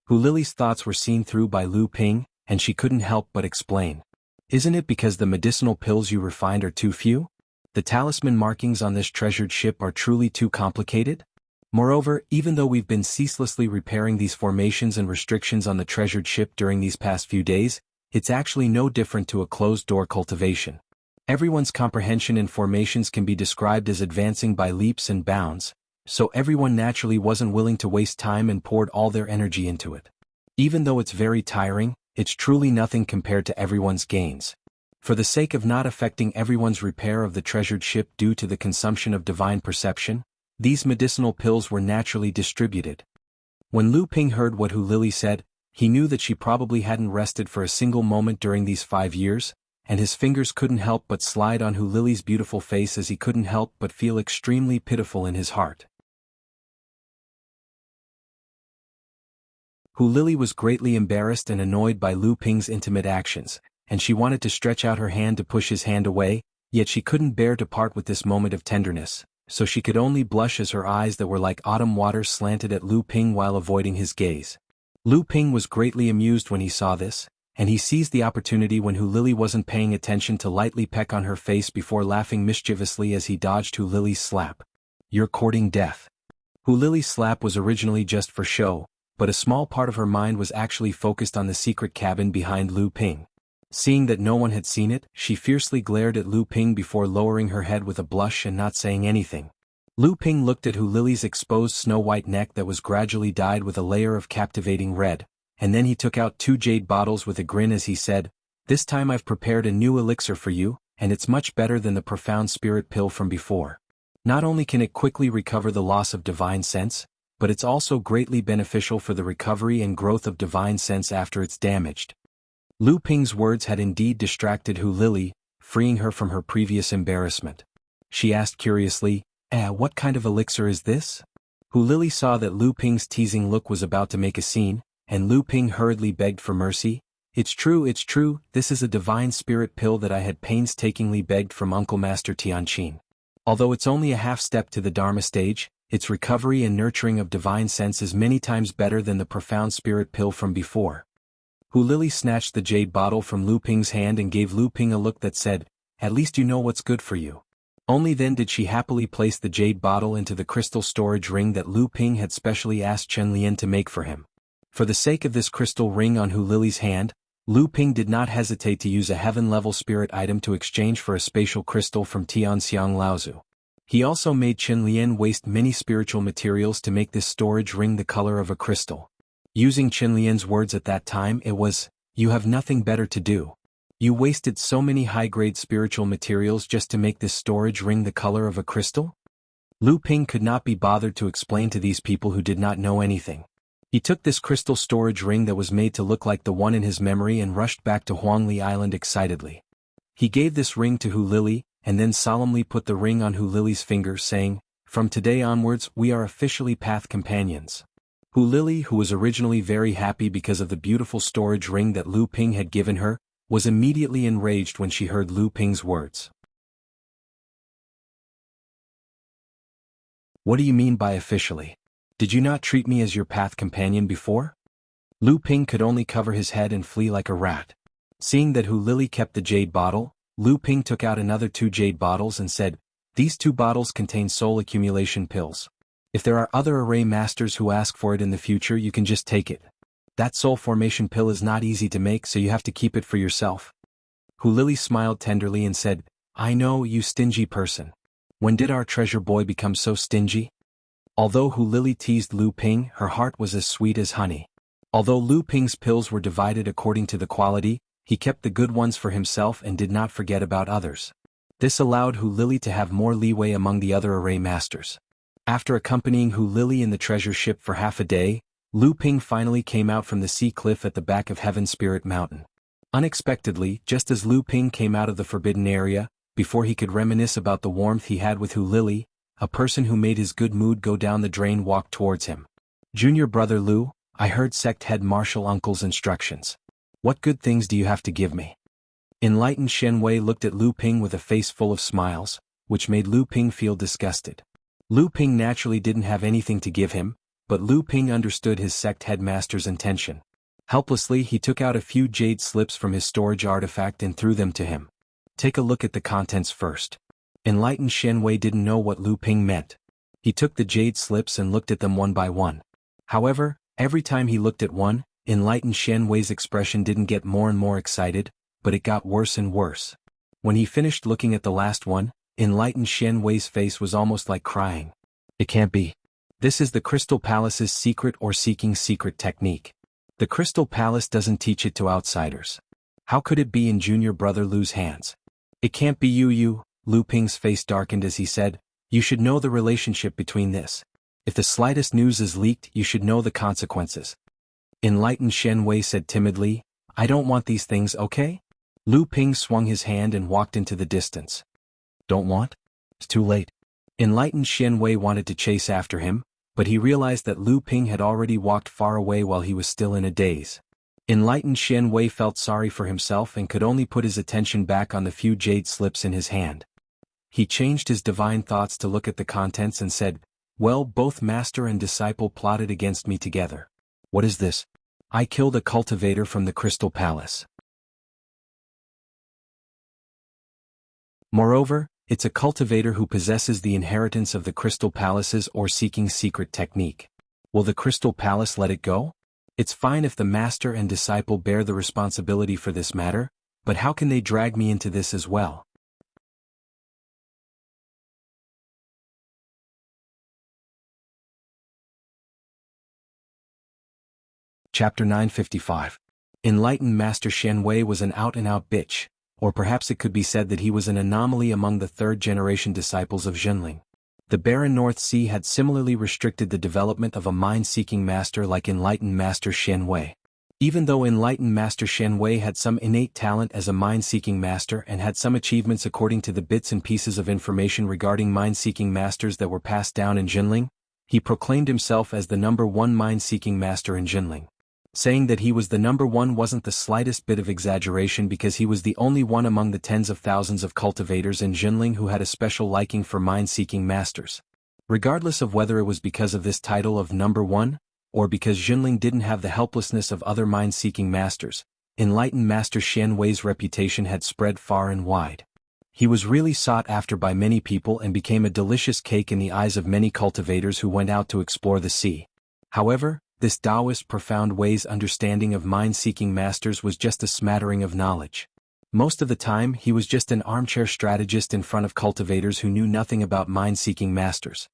Hu Lili's thoughts were seen through by Lu Ping, and she couldn't help but explain. Isn't it because the medicinal pills you refined are too few? The talisman markings on this treasured ship are truly too complicated? Moreover, even though we've been ceaselessly repairing these formations and restrictions on the treasured ship during these past few days, it's actually no different to a closed-door cultivation. Everyone's comprehension in formations can be described as advancing by leaps and bounds, so everyone naturally wasn't willing to waste time and poured all their energy into it. Even though it's very tiring, it's truly nothing compared to everyone's gains. For the sake of not affecting everyone's repair of the treasured ship due to the consumption of divine perception, these medicinal pills were naturally distributed. When Lu Ping heard what Hu Lili said, he knew that she probably hadn't rested for a single moment during these 5 years, and his fingers couldn't help but slide on Hu Lili's beautiful face as he couldn't help but feel extremely pitiful in his heart. Hu Lili was greatly embarrassed and annoyed by Lu Ping's intimate actions, and she wanted to stretch out her hand to push his hand away, yet she couldn't bear to part with this moment of tenderness, so she could only blush as her eyes that were like autumn water slanted at Lu Ping while avoiding his gaze. Lu Ping was greatly amused when he saw this, and he seized the opportunity when Hu Lili wasn't paying attention to lightly peck on her face before laughing mischievously as he dodged Hu Lili's slap. "You're courting death." Hu Lili's slap was originally just for show, but a small part of her mind was actually focused on the secret cabin behind Lu Ping. Seeing that no one had seen it, she fiercely glared at Lu Ping before lowering her head with a blush and not saying anything. Lu Ping looked at Hu Lili's exposed snow-white neck that was gradually dyed with a layer of captivating red, and then he took out 2 jade bottles with a grin as he said, "This time I've prepared a new elixir for you, and it's much better than the profound spirit pill from before. Not only can it quickly recover the loss of divine sense, but it's also greatly beneficial for the recovery and growth of divine sense after it's damaged." Lu Ping's words had indeed distracted Hu Lili, freeing her from her previous embarrassment. She asked curiously, what kind of elixir is this?" Hu Lili saw that Lu Ping's teasing look was about to make a scene, and Lu Ping hurriedly begged for mercy. It's true, this is a divine spirit pill that I had painstakingly begged from Uncle Master Tianqin. Although it's only a half step to the Dharma stage, its recovery and nurturing of divine sense is many times better than the profound spirit pill from before." Hu Lili snatched the jade bottle from Lu Ping's hand and gave Lu Ping a look that said, "At least you know what's good for you." Only then did she happily place the jade bottle into the crystal storage ring that Lu Ping had specially asked Chen Lian to make for him. For the sake of this crystal ring on Hu Lili's hand, Lu Ping did not hesitate to use a heaven-level spirit item to exchange for a spatial crystal from Tianxiang Laozu. He also made Chen Lian waste many spiritual materials to make this storage ring the color of a crystal. Using Chen Lian's words at that time, it was, "You have nothing better to do. You wasted so many high-grade spiritual materials just to make this storage ring the color of a crystal?" Lu Ping could not be bothered to explain to these people who did not know anything. He took this crystal storage ring that was made to look like the one in his memory and rushed back to Huangli Island excitedly. He gave this ring to Hu Lili, and then solemnly put the ring on Hu Lili's finger, saying, "From today onwards we are officially path companions." Hu Lili, who was originally very happy because of the beautiful storage ring that Lu Ping had given her, was immediately enraged when she heard Lu Ping's words. "What do you mean by officially? Did you not treat me as your path companion before?" Lu Ping could only cover his head and flee like a rat. Seeing that Hu Lili kept the jade bottle, Lu Ping took out another 2 jade bottles and said, "These 2 bottles contain soul accumulation pills. If there are other array masters who ask for it in the future, you can just take it. That soul formation pill is not easy to make, so you have to keep it for yourself." Hu Lili smiled tenderly and said, "I know, you stingy person. When did our treasure boy become so stingy?" Although Hu Lili teased Lu Ping, her heart was as sweet as honey. Although Lu Ping's pills were divided according to the quality, he kept the good ones for himself and did not forget about others. This allowed Hu Lili to have more leeway among the other array masters. After accompanying Hu Lili in the treasure ship for half a day, Lu Ping finally came out from the sea cliff at the back of Heaven Spirit Mountain. Unexpectedly, just as Lu Ping came out of the forbidden area, before he could reminisce about the warmth he had with Hu Lili, a person who made his good mood go down the drain walked towards him. "Junior brother Lu, I heard sect head Martial Uncle's instructions. What good things do you have to give me?" Enlightened Shen Wei looked at Lu Ping with a face full of smiles, which made Lu Ping feel disgusted. Lu Ping naturally didn't have anything to give him, but Lu Ping understood his sect headmaster's intention. Helplessly he took out a few jade slips from his storage artifact and threw them to him. "Take a look at the contents first." Enlightened Shen Wei didn't know what Lu Ping meant. He took the jade slips and looked at them one by one. However, every time he looked at one, Enlightened Shen Wei's expression didn't get more and more excited, but it got worse and worse. When he finished looking at the last one, Enlightened Shen Wei's face was almost like crying. "It can't be. This is the Crystal Palace's secret or seeking secret technique. The Crystal Palace doesn't teach it to outsiders. How could it be in junior brother Lu's hands? It can't be you, Lu Ping's face darkened as he said, you should know the relationship between this. If the slightest news is leaked, you should know the consequences. Enlightened Shen Wei said timidly, I don't want these things, okay? Lu Ping swung his hand and walked into the distance. Don't want? It's too late. Enlightened Shen Wei wanted to chase after him, but he realized that Lu Ping had already walked far away while he was still in a daze. Enlightened Shen Wei felt sorry for himself and could only put his attention back on the few jade slips in his hand. He changed his divine thoughts to look at the contents and said, well, both master and disciple plotted against me together. What is this? I killed a cultivator from the Crystal Palace. Moreover, it's a cultivator who possesses the inheritance of the Crystal Palaces or seeking secret technique. Will the Crystal Palace let it go? It's fine if the master and disciple bear the responsibility for this matter, but how can they drag me into this as well? Chapter 955. Enlightened Master Shen Wei was an out-and-out bitch, or perhaps it could be said that he was an anomaly among the third-generation disciples of Jinling. The barren North Sea had similarly restricted the development of a mind-seeking master like Enlightened Master Shen Wei. Even though Enlightened Master Shen Wei had some innate talent as a mind-seeking master and had some achievements according to the bits and pieces of information regarding mind-seeking masters that were passed down in Jinling, he proclaimed himself as the #1 mind-seeking master in Jinling. Saying that he was the #1 wasn't the slightest bit of exaggeration because he was the only one among the tens of thousands of cultivators in Jinling who had a special liking for mind-seeking masters. Regardless of whether it was because of this title of #1, or because Jinling didn't have the helplessness of other mind-seeking masters, Enlightened Master Shen Wei's reputation had spread far and wide. He was really sought after by many people and became a delicious cake in the eyes of many cultivators who went out to explore the sea. However, this Taoist profound Wei's understanding of mind-seeking masters was just a smattering of knowledge. Most of the time he was just an armchair strategist in front of cultivators who knew nothing about mind-seeking masters.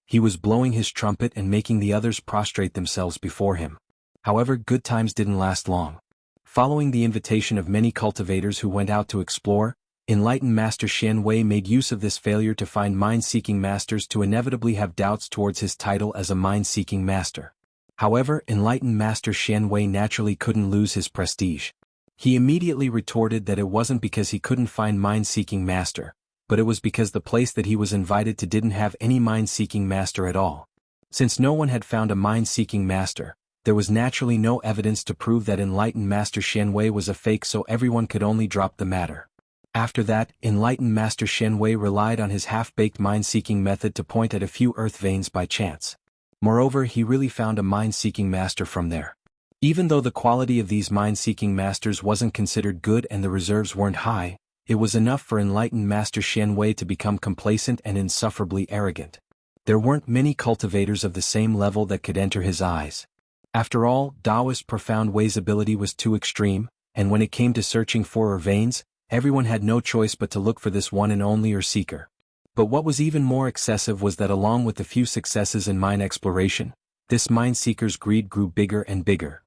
He was blowing his trumpet and making the others prostrate themselves before him. However, good times didn't last long. Following the invitation of many cultivators who went out to explore, Enlightened Master Shen Wei made use of this failure to find mind-seeking masters to inevitably have doubts towards his title as a mind-seeking master. However, Enlightened Master Shen Wei naturally couldn't lose his prestige. He immediately retorted that it wasn't because he couldn't find mind-seeking master, but it was because the place that he was invited to didn't have any mind-seeking master at all. Since no one had found a mind-seeking master, there was naturally no evidence to prove that Enlightened Master Shen Wei was a fake, so everyone could only drop the matter. After that, Enlightened Master Shen Wei relied on his half-baked mind-seeking method to point at a few earth veins by chance. Moreover, he really found a mind-seeking master from there. Even though the quality of these mind-seeking masters wasn't considered good and the reserves weren't high, it was enough for Enlightened Master Shen Wei to become complacent and insufferably arrogant. There weren't many cultivators of the same level that could enter his eyes. After all, Taoist Profound Wei's ability was too extreme, and when it came to searching for veins, everyone had no choice but to look for this one and only seeker. But what was even more excessive was that along with the few successes in mine exploration, this mine-seeker's greed grew bigger and bigger.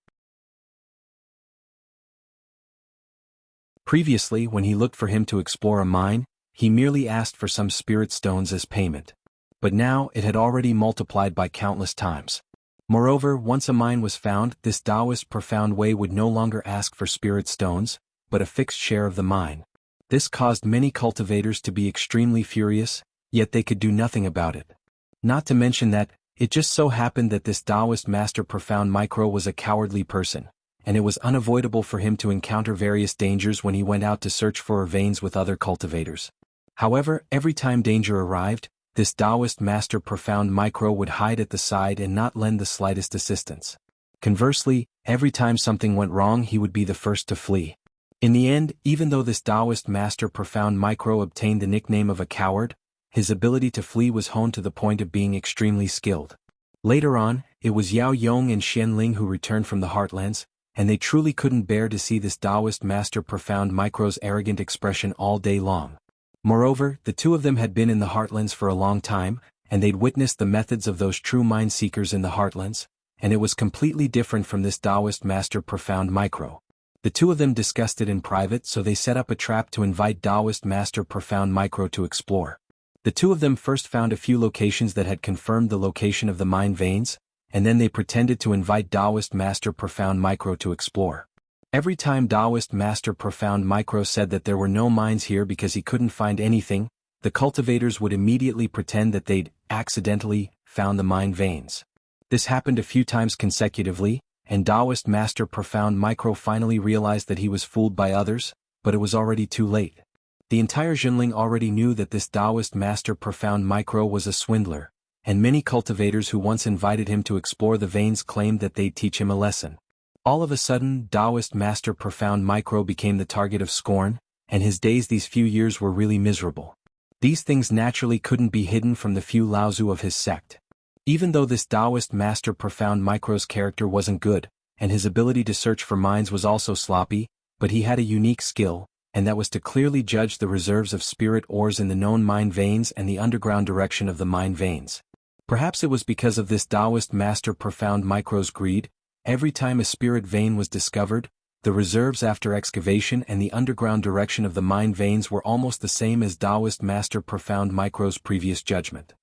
Previously, when he looked for him to explore a mine, he merely asked for some spirit stones as payment. But now, it had already multiplied by countless times. Moreover, once a mine was found, this Taoist Profound Wei would no longer ask for spirit stones, but a fixed share of the mine. This caused many cultivators to be extremely furious, yet they could do nothing about it. Not to mention that, it just so happened that this Taoist Master Profound Micro was a cowardly person, and it was unavoidable for him to encounter various dangers when he went out to search for veins with other cultivators. However, every time danger arrived, this Taoist Master Profound Micro would hide at the side and not lend the slightest assistance. Conversely, every time something went wrong he would be the first to flee. In the end, even though this Taoist Master Profound Micro obtained the nickname of a coward, his ability to flee was honed to the point of being extremely skilled. Later on, it was Yao Yong and Xian Ling who returned from the Heartlands, and they truly couldn't bear to see this Taoist Master Profound Micro's arrogant expression all day long. Moreover, the two of them had been in the Heartlands for a long time, and they'd witnessed the methods of those true mind-seekers in the Heartlands, and it was completely different from this Taoist master Profound Micro. The two of them discussed it in private, so they set up a trap to invite Taoist master Profound Micro to explore. The two of them first found a few locations that had confirmed the location of the mind veins, and then they pretended to invite Taoist master Profound Micro to explore. Every time Taoist master Profound Micro said that there were no mines here because he couldn't find anything, the cultivators would immediately pretend that they'd accidentally found the mind veins. This happened a few times consecutively, and Taoist master Profound Micro finally realized that he was fooled by others, but it was already too late. The entire Jinling already knew that this Taoist master Profound Micro was a swindler, and many cultivators who once invited him to explore the veins claimed that they'd teach him a lesson. All of a sudden, Taoist master Profound Micro became the target of scorn, and his days these few years were really miserable. These things naturally couldn't be hidden from the few Laozu of his sect. Even though this Taoist master Profound Micro's character wasn't good, and his ability to search for mines was also sloppy, but he had a unique skill, and that was to clearly judge the reserves of spirit ores in the known mine veins and the underground direction of the mine veins. Perhaps it was because of this Taoist master Profound Micro's greed. Every time a spirit vein was discovered, the reserves after excavation and the underground direction of the mine veins were almost the same as Taoist master Profound Micro's previous judgment.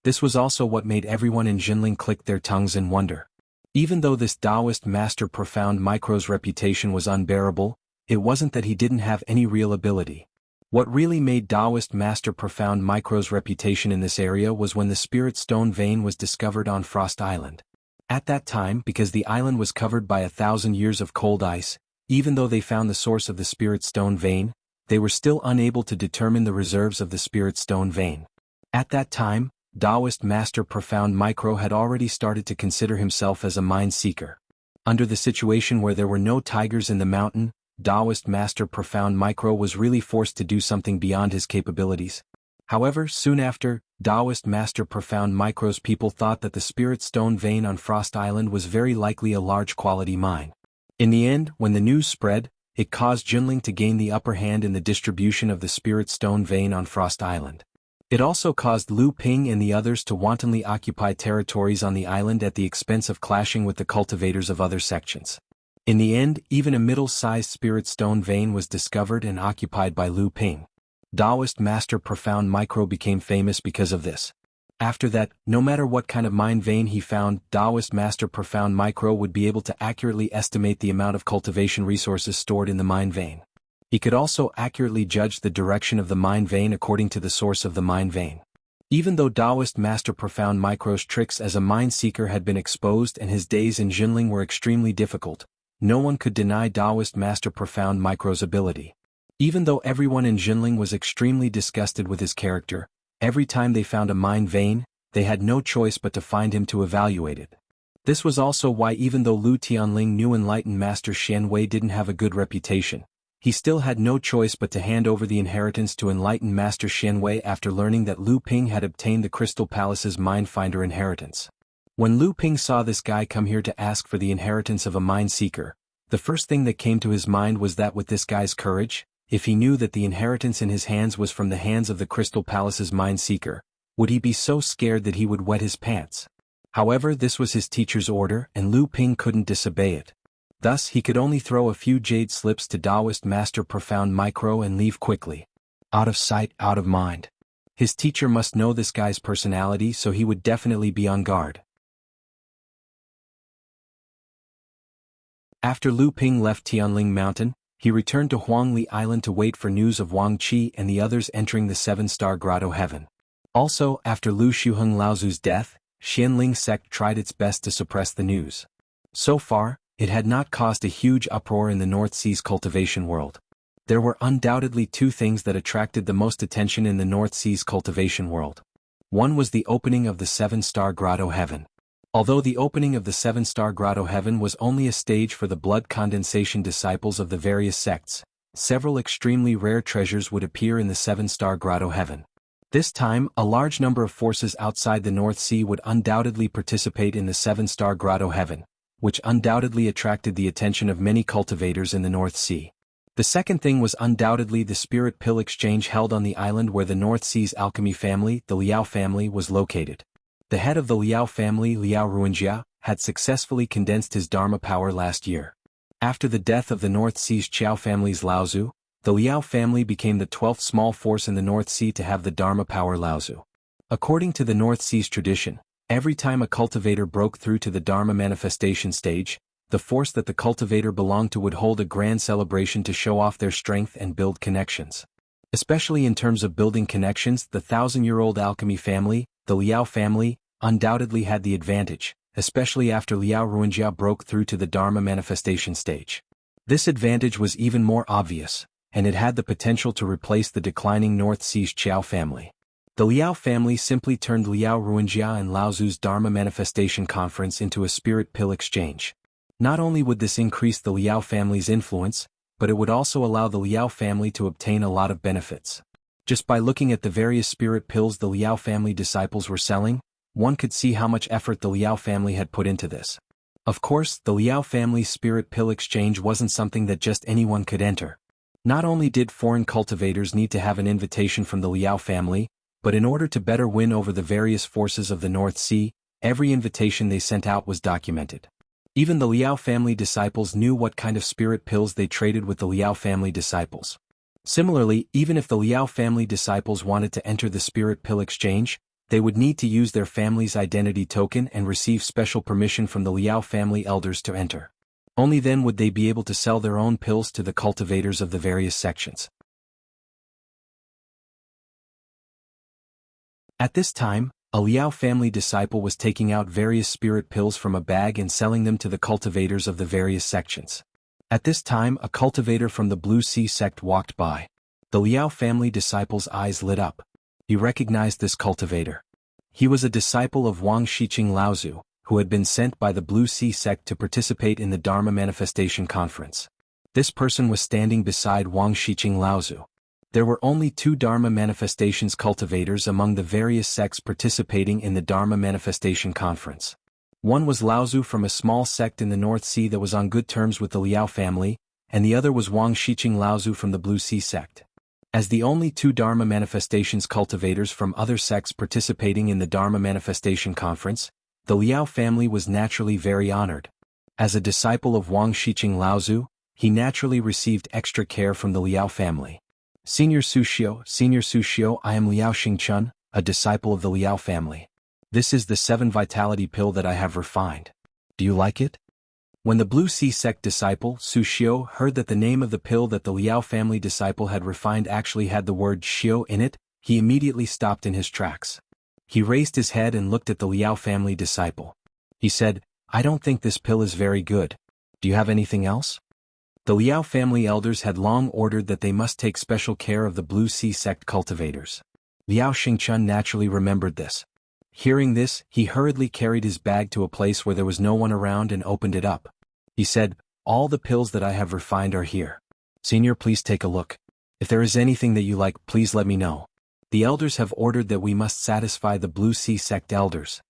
This was also what made everyone in Jinling click their tongues in wonder. Even though this Taoist master Profound Micro's reputation was unbearable, it wasn't that he didn't have any real ability. What really made Taoist master Profound Micro's reputation in this area was when the Spirit Stone vein was discovered on Frost Island. At that time, because the island was covered by 1,000 years of cold ice, even though they found the source of the Spirit Stone vein, they were still unable to determine the reserves of the Spirit Stone vein. At that time, Taoist master Profound Micro had already started to consider himself as a mine seeker. Under the situation where there were no tigers in the mountain, Taoist master Profound Micro was really forced to do something beyond his capabilities. However, soon after, Taoist master Profound Micro's people thought that the Spirit Stone vein on Frost Island was very likely a large quality mine. In the end, when the news spread, it caused Jinling to gain the upper hand in the distribution of the Spirit Stone vein on Frost Island. It also caused Lu Ping and the others to wantonly occupy territories on the island at the expense of clashing with the cultivators of other sections. In the end, even a middle-sized Spirit Stone vein was discovered and occupied by Lu Ping. Taoist master Profound Micro became famous because of this. After that, no matter what kind of mine vein he found, Taoist master Profound Micro would be able to accurately estimate the amount of cultivation resources stored in the mine vein. He could also accurately judge the direction of the mine vein according to the source of the mine vein. Even though Taoist master Profound Micro's tricks as a mine seeker had been exposed and his days in Jinling were extremely difficult, no one could deny Taoist master Profound Micro's ability. Even though everyone in Jinling was extremely disgusted with his character, every time they found a mine vein, they had no choice but to find him to evaluate it. This was also why even though Lu Tianling knew enlightened master Xian Wei didn't have a good reputation, he still had no choice but to hand over the inheritance to enlightened master Xian Wei after learning that Lu Ping had obtained the Crystal Palace's Minefinder inheritance. When Lu Ping saw this guy come here to ask for the inheritance of a mine seeker, the first thing that came to his mind was that with this guy's courage, if he knew that the inheritance in his hands was from the hands of the Crystal Palace's mine seeker, would he be so scared that he would wet his pants? However, this was his teacher's order and Lu Ping couldn't disobey it. Thus, he could only throw a few jade slips to Taoist master Profound Micro and leave quickly. Out of sight, out of mind. His teacher must know this guy's personality, so he would definitely be on guard. After Lu Ping left Tianling Mountain, he returned to Huangli Island to wait for news of Wang Qi and the others entering the Seven-Star Grotto Heaven. Also, after Lu Shuheng Laozu's death, Xianling sect tried its best to suppress the news. So far, it had not caused a huge uproar in the North Sea's cultivation world. There were undoubtedly two things that attracted the most attention in the North Sea's cultivation world. One was the opening of the Seven-Star Grotto Heaven. Although the opening of the Seven-Star Grotto Heaven was only a stage for the blood condensation disciples of the various sects, several extremely rare treasures would appear in the Seven-Star Grotto Heaven. This time, a large number of forces outside the North Sea would undoubtedly participate in the Seven-Star Grotto Heaven, which undoubtedly attracted the attention of many cultivators in the North Sea. The second thing was undoubtedly the spirit pill exchange held on the island where the North Sea's alchemy family, the Liao family, was located. The head of the Liao family, Liao Ruinjia, had successfully condensed his Dharma power last year. After the death of the North Sea's Qiao family's Laozu, the Liao family became the 12th small force in the North Sea to have the Dharma power Laozu. According to the North Sea's tradition, every time a cultivator broke through to the Dharma manifestation stage, the force that the cultivator belonged to would hold a grand celebration to show off their strength and build connections. Especially in terms of building connections, the 1,000-year-old alchemy family, the Liao family, undoubtedly had the advantage, especially after Liao Ruinjia broke through to the Dharma manifestation stage. This advantage was even more obvious, and it had the potential to replace the declining North Sea's Qiao family. The Liao family simply turned Liao Ruinjia and Laozu's Dharma manifestation conference into a spirit pill exchange. Not only would this increase the Liao family's influence, but it would also allow the Liao family to obtain a lot of benefits. Just by looking at the various spirit pills the Liao family disciples were selling, one could see how much effort the Liao family had put into this. Of course, the Liao family's spirit pill exchange wasn't something that just anyone could enter. Not only did foreign cultivators need to have an invitation from the Liao family, but in order to better win over the various forces of the North Sea, every invitation they sent out was documented. Even the Liao family disciples knew what kind of spirit pills they traded with the Liao family disciples. Similarly, even if the Liao family disciples wanted to enter the spirit pill exchange, they would need to use their family's identity token and receive special permission from the Liao family elders to enter. Only then would they be able to sell their own pills to the cultivators of the various sections. At this time, a Liao family disciple was taking out various spirit pills from a bag and selling them to the cultivators of the various sections. At this time, a cultivator from the Blue Sea sect walked by. The Liao family disciple's eyes lit up. He recognized this cultivator. He was a disciple of Wang Shiqing Laozu, who had been sent by the Blue Sea sect to participate in the Dharma Manifestation Conference. This person was standing beside Wang Shiqing Laozu. There were only 2 Dharma Manifestations cultivators among the various sects participating in the Dharma Manifestation Conference. One was Laozu from a small sect in the North Sea that was on good terms with the Liao family, and the other was Wang Shiqing Laozu from the Blue Sea sect. As the only 2 Dharma Manifestations cultivators from other sects participating in the Dharma Manifestation Conference, the Liao family was naturally very honored. As a disciple of Wang Shiqing Laozu, he naturally received extra care from the Liao family. Senior Sushio, I am Liao Xingchun, a disciple of the Liao family. This is the 7 vitality pill that I have refined. Do you like it? When the Blue Sea sect disciple, Sushio, heard that the name of the pill that the Liao family disciple had refined actually had the word Shio in it, he immediately stopped in his tracks. He raised his head and looked at the Liao family disciple. He said, I don't think this pill is very good. Do you have anything else? The Liao family elders had long ordered that they must take special care of the Blue Sea sect cultivators. Liao Xingchun naturally remembered this. Hearing this, he hurriedly carried his bag to a place where there was no one around and opened it up. He said, all the pills that I have refined are here. Senior, please take a look. If there is anything that you like, please let me know. The elders have ordered that we must satisfy the Blue Sea sect elders.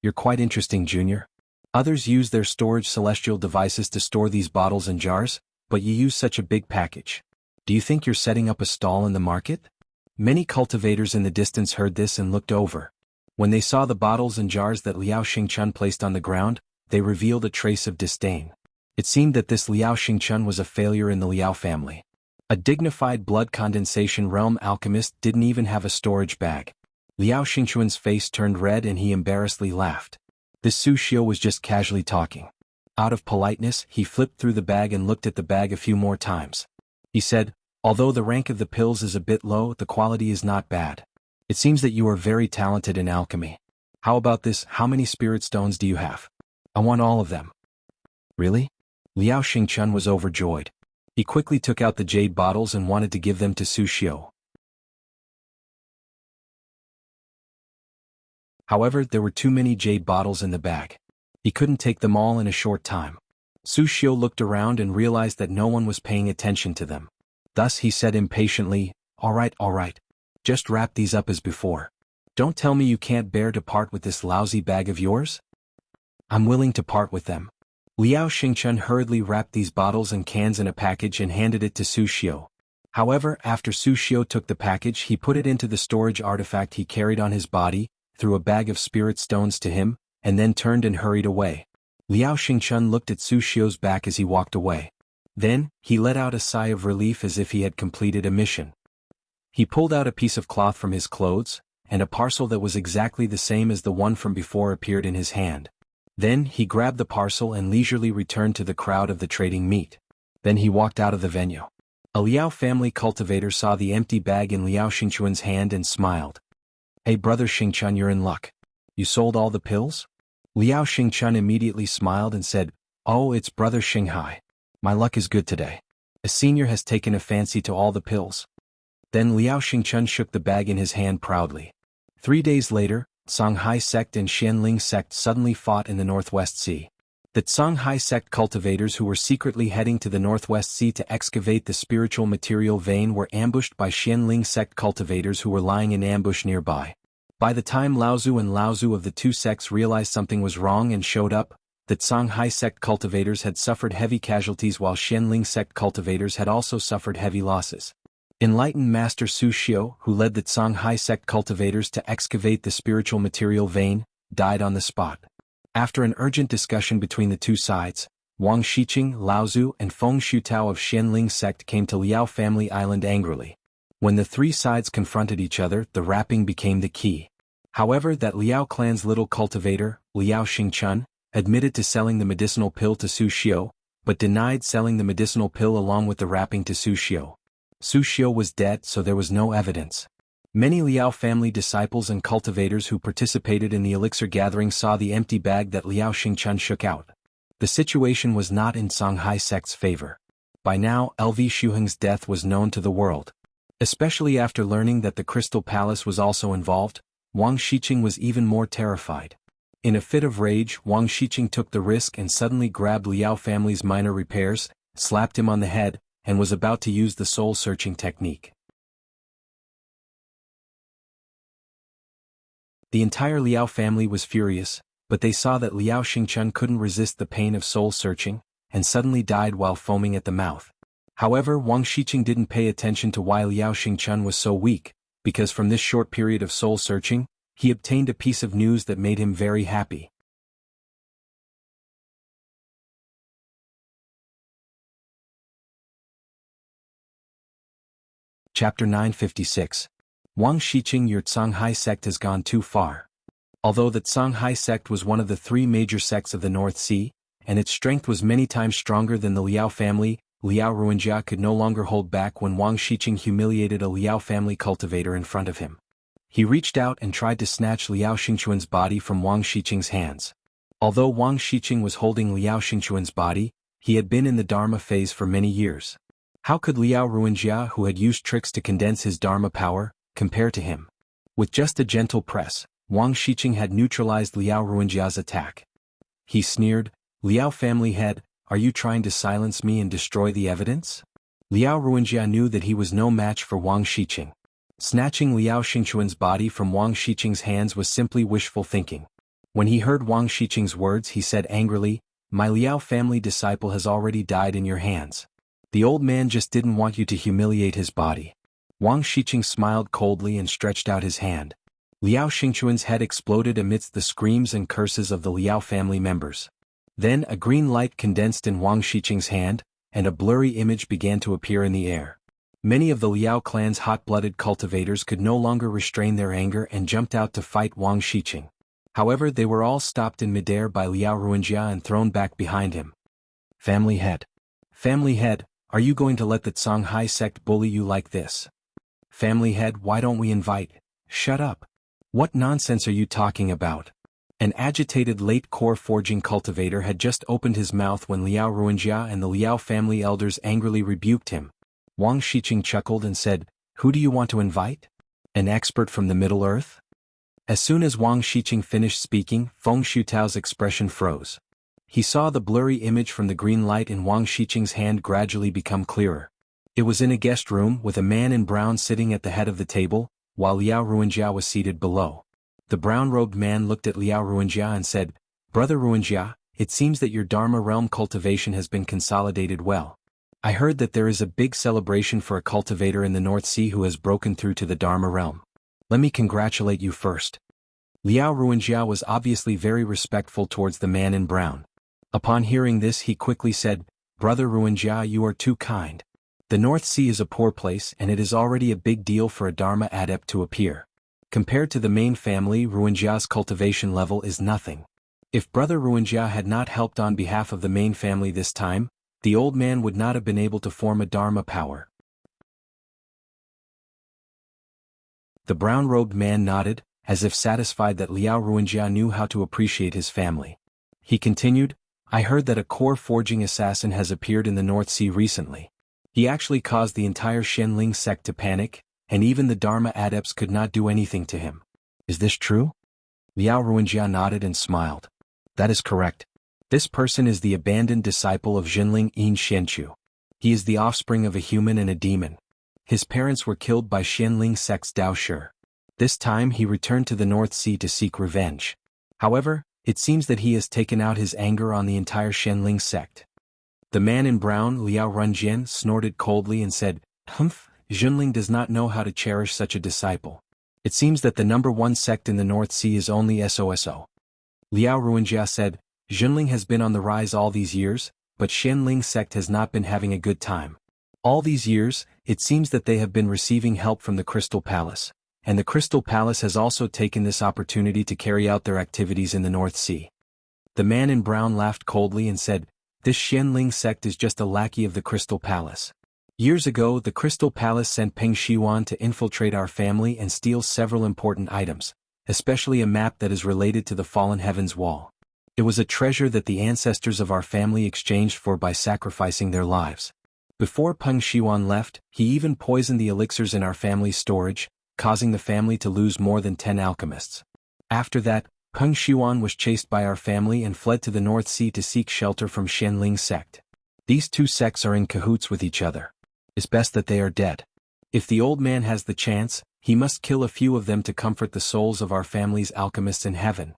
You're quite interesting, Junior. Others use their storage celestial devices to store these bottles and jars, but you use such a big package. Do you think you're setting up a stall in the market? Many cultivators in the distance heard this and looked over. When they saw the bottles and jars that Liao Xingchun placed on the ground, they revealed a trace of disdain. It seemed that this Liao Xingchun was a failure in the Liao family. A dignified blood condensation realm alchemist didn't even have a storage bag. Liao Xingchun's face turned red and he embarrassedly laughed. This Sushio was just casually talking. Out of politeness, he flipped through the bag and looked at the bag a few more times. He said, although the rank of the pills is a bit low, the quality is not bad. It seems that you are very talented in alchemy. How about this? How many spirit stones do you have? I want all of them. Really? Liao Xingchun was overjoyed. He quickly took out the jade bottles and wanted to give them to Sushio. However, there were too many jade bottles in the bag. He couldn't take them all in a short time. Sushio looked around and realized that no one was paying attention to them. Thus he said impatiently, all right. Just wrap these up as before. Don't tell me you can't bear to part with this lousy bag of yours? I'm willing to part with them. Liao Xingchun hurriedly wrapped these bottles and cans in a package and handed it to Su Xiu. However, after Su Xiu took the package, he put it into the storage artifact he carried on his body, threw a bag of spirit stones to him, and then turned and hurried away. Liao Xingchun looked at Su Xiu's back as he walked away. Then, he let out a sigh of relief as if he had completed a mission. He pulled out a piece of cloth from his clothes, and a parcel that was exactly the same as the one from before appeared in his hand. Then, he grabbed the parcel and leisurely returned to the crowd of the trading meat. Then he walked out of the venue. A Liao family cultivator saw the empty bag in Liao Xingchun's hand and smiled. "Hey brother Xingchun, you're in luck. You sold all the pills?" Liao Xingchun immediately smiled and said, "Oh, it's brother Xinghai. My luck is good today. A senior has taken a fancy to all the pills." Then Liao Xingchun shook the bag in his hand proudly. 3 days later, Songhai sect and Xianling sect suddenly fought in the Northwest Sea. The Songhai sect cultivators who were secretly heading to the Northwest Sea to excavate the spiritual material vein were ambushed by Xianling sect cultivators who were lying in ambush nearby. By the time Laozu and Laozu of the two sects realized something was wrong and showed up, the Songhai sect cultivators had suffered heavy casualties while Xianling sect cultivators had also suffered heavy losses. Enlightened Master Su Xiu, who led the Songhai sect cultivators to excavate the spiritual material vein, died on the spot. After an urgent discussion between the two sides, Wang Shiqing, Laozu, and Feng Shutao of Xianling sect came to Liao Family Island angrily. When the three sides confronted each other, the rapping became the key. However, that Liao clan's little cultivator, Liao Xingchun, admitted to selling the medicinal pill to Su Xiu, but denied selling the medicinal pill along with the rapping to Su Xiu. Su Xiu was dead, so there was no evidence. Many Liao family disciples and cultivators who participated in the elixir gathering saw the empty bag that Liao Xingchun shook out. The situation was not in Songhai sect's favor. By now, LV Shuheng's death was known to the world. Especially after learning that the Crystal Palace was also involved, Wang Shiqing was even more terrified. In a fit of rage, Wang Shiqing took the risk and suddenly grabbed Liao family's minor repairs, slapped him on the head, and was about to use the soul-searching technique. The entire Liao family was furious, but they saw that Liao Xingchun couldn't resist the pain of soul-searching, and suddenly died while foaming at the mouth. However, Wang Shiqing didn't pay attention to why Liao Xingchun was so weak, because from this short period of soul-searching, he obtained a piece of news that made him very happy. Chapter 956. Wang Shiqing, your Songhai sect has gone too far. Although the Songhai sect was one of the three major sects of the North Sea, and its strength was many times stronger than the Liao family, Liao Ruinjia could no longer hold back when Wang Shiqing humiliated a Liao family cultivator in front of him. He reached out and tried to snatch Liao Xingchuan's body from Wang Shiqing's hands. Although Wang Shiqing was holding Liao Xingchuan's body, he had been in the Dharma phase for many years. How could Liao Ruinjia, who had used tricks to condense his Dharma power, compare to him? With just a gentle press, Wang Shiqing had neutralized Liao Ruinjia's attack. He sneered, "Liao family head, are you trying to silence me and destroy the evidence?" Liao Ruinjia knew that he was no match for Wang Shiqing. Snatching Liao Xingchuan's body from Wang Shiqing's hands was simply wishful thinking. When he heard Wang Shiqing's words, he said angrily, "My Liao family disciple has already died in your hands. The old man just didn't want you to humiliate his body." Wang Shiqing smiled coldly and stretched out his hand. Liao Xingchuan's head exploded amidst the screams and curses of the Liao family members. Then a green light condensed in Wang Shiqing's hand, and a blurry image began to appear in the air. Many of the Liao clan's hot-blooded cultivators could no longer restrain their anger and jumped out to fight Wang Shiqing. However, they were all stopped in midair by Liao Ruinjia and thrown back behind him. Family head. Family head, are you going to let the Songhai sect bully you like this? Family head, why don't we invite? Shut up. What nonsense are you talking about? An agitated late core forging cultivator had just opened his mouth when Liao Ruinjia and the Liao family elders angrily rebuked him. Wang Shiqing chuckled and said, "Who do you want to invite? An expert from the Middle Earth?" As soon as Wang Shiqing finished speaking, Feng Shutao's expression froze. He saw the blurry image from the green light in Wang Shiqing's hand gradually become clearer. It was in a guest room with a man in brown sitting at the head of the table, while Liao Ruinjia was seated below. The brown-robed man looked at Liao Ruinjia and said, "Brother Ruinjia, it seems that your Dharma realm cultivation has been consolidated well. I heard that there is a big celebration for a cultivator in the North Sea who has broken through to the Dharma realm. Let me congratulate you first. Liao Ruinjia was obviously very respectful towards the man in brown. Upon hearing this, he quickly said, "Brother Ruinjia, you are too kind. The North Sea is a poor place and it is already a big deal for a Dharma adept to appear. Compared to the main family, Ruinjia's cultivation level is nothing. If Brother Ruinjia had not helped on behalf of the main family this time, the old man would not have been able to form a Dharma power." The brown-robed man nodded, as if satisfied that Liao Ruinjia knew how to appreciate his family. He continued, "I heard that a core forging assassin has appeared in the North Sea recently. He actually caused the entire Shenling sect to panic, and even the Dharma adepts could not do anything to him. Is this true?" Liao Ruinjia nodded and smiled. "That is correct. This person is the abandoned disciple of Jinling Yin Xianchu. He is the offspring of a human and a demon. His parents were killed by Shenling sect's Dao Shi. This time he returned to the North Sea to seek revenge. However, it seems that he has taken out his anger on the entire Shenling sect." The man in brown, Liao Runjian, snorted coldly and said, "Humph, Jinling does not know how to cherish such a disciple. It seems that the number one sect in the North Sea is only SOSO." Liao Ruinjia said, "Jinling has been on the rise all these years, but Shenling sect has not been having a good time. All these years, it seems that they have been receiving help from the Crystal Palace, and the Crystal Palace has also taken this opportunity to carry out their activities in the North Sea." The man in brown laughed coldly and said, "This Shenling sect is just a lackey of the Crystal Palace. Years ago, the Crystal Palace sent Peng Shiwan to infiltrate our family and steal several important items, especially a map that is related to the Fallen Heavens Wall. It was a treasure that the ancestors of our family exchanged for by sacrificing their lives. Before Peng Shiwan left, he even poisoned the elixirs in our family's storage, causing the family to lose more than 10 alchemists. After that, Peng Shiwan was chased by our family and fled to the North Sea to seek shelter from Shenling sect. These two sects are in cahoots with each other. It's best that they are dead. If the old man has the chance, he must kill a few of them to comfort the souls of our family's alchemists in heaven."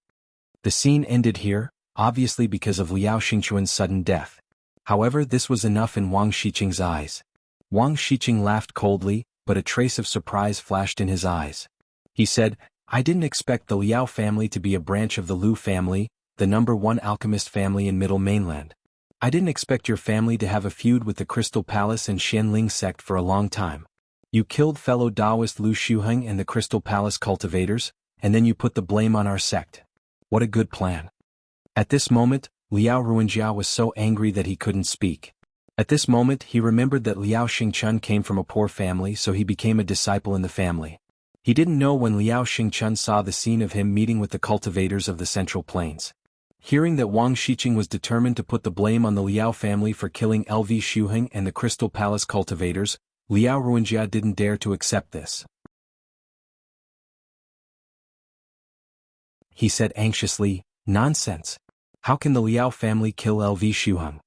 The scene ended here, obviously because of Liao Xingchuan's sudden death. However, this was enough in Wang Shiqing's eyes. Wang Shiqing laughed coldly, but a trace of surprise flashed in his eyes. He said, "I didn't expect the Liao family to be a branch of the Lu family, the number one alchemist family in Middle Mainland. I didn't expect your family to have a feud with the Crystal Palace and Shenling sect for a long time. You killed fellow Taoist Lu Shuheng and the Crystal Palace cultivators, and then you put the blame on our sect. What a good plan." At this moment, Liao Ruinjia was so angry that he couldn't speak. At this moment he remembered that Liao Xingchun came from a poor family, so he became a disciple in the family. He didn't know when Liao Xingchun saw the scene of him meeting with the cultivators of the Central Plains. Hearing that Wang Shiqing was determined to put the blame on the Liao family for killing LV Shuheng and the Crystal Palace cultivators, Liao Ruinjia didn't dare to accept this. He said anxiously, "Nonsense. How can the Liao family kill LV Shuheng?"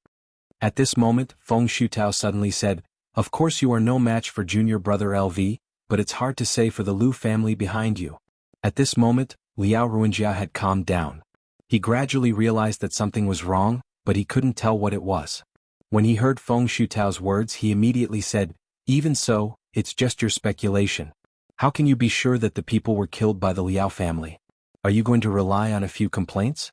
At this moment, Feng Shutao suddenly said, "Of course you are no match for junior brother LV, but it's hard to say for the Lu family behind you." At this moment, Liao Ruinjia had calmed down. He gradually realized that something was wrong, but he couldn't tell what it was. When he heard Feng Shutao's words, he immediately said, "Even so, it's just your speculation. How can you be sure that the people were killed by the Liao family? Are you going to rely on a few complaints?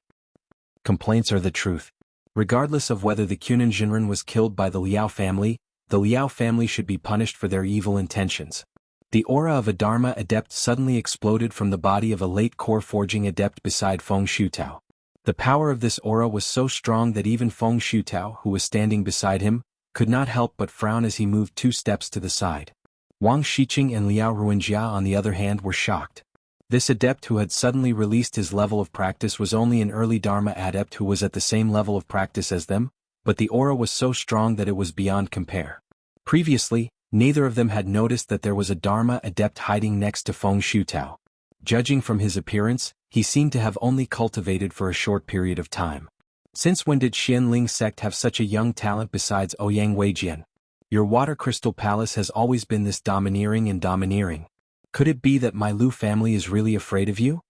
Complaints are the truth. Regardless of whether the Kunan Jinren was killed by the Liao family should be punished for their evil intentions." The aura of a Dharma adept suddenly exploded from the body of a late core forging adept beside Feng Shutao. The power of this aura was so strong that even Feng Shutao, who was standing beside him, could not help but frown as he moved 2 steps to the side. Wang Shiqing and Liao Ruinjia, on the other hand, were shocked. This adept who had suddenly released his level of practice was only an early Dharma adept who was at the same level of practice as them, but the aura was so strong that it was beyond compare. Previously, neither of them had noticed that there was a Dharma adept hiding next to Feng Shutao. Judging from his appearance, he seemed to have only cultivated for a short period of time. Since when did Xianling sect have such a young talent besides Ouyang Weijian? Your Water Crystal Palace has always been this domineering. Could it be that my Lu family is really afraid of you?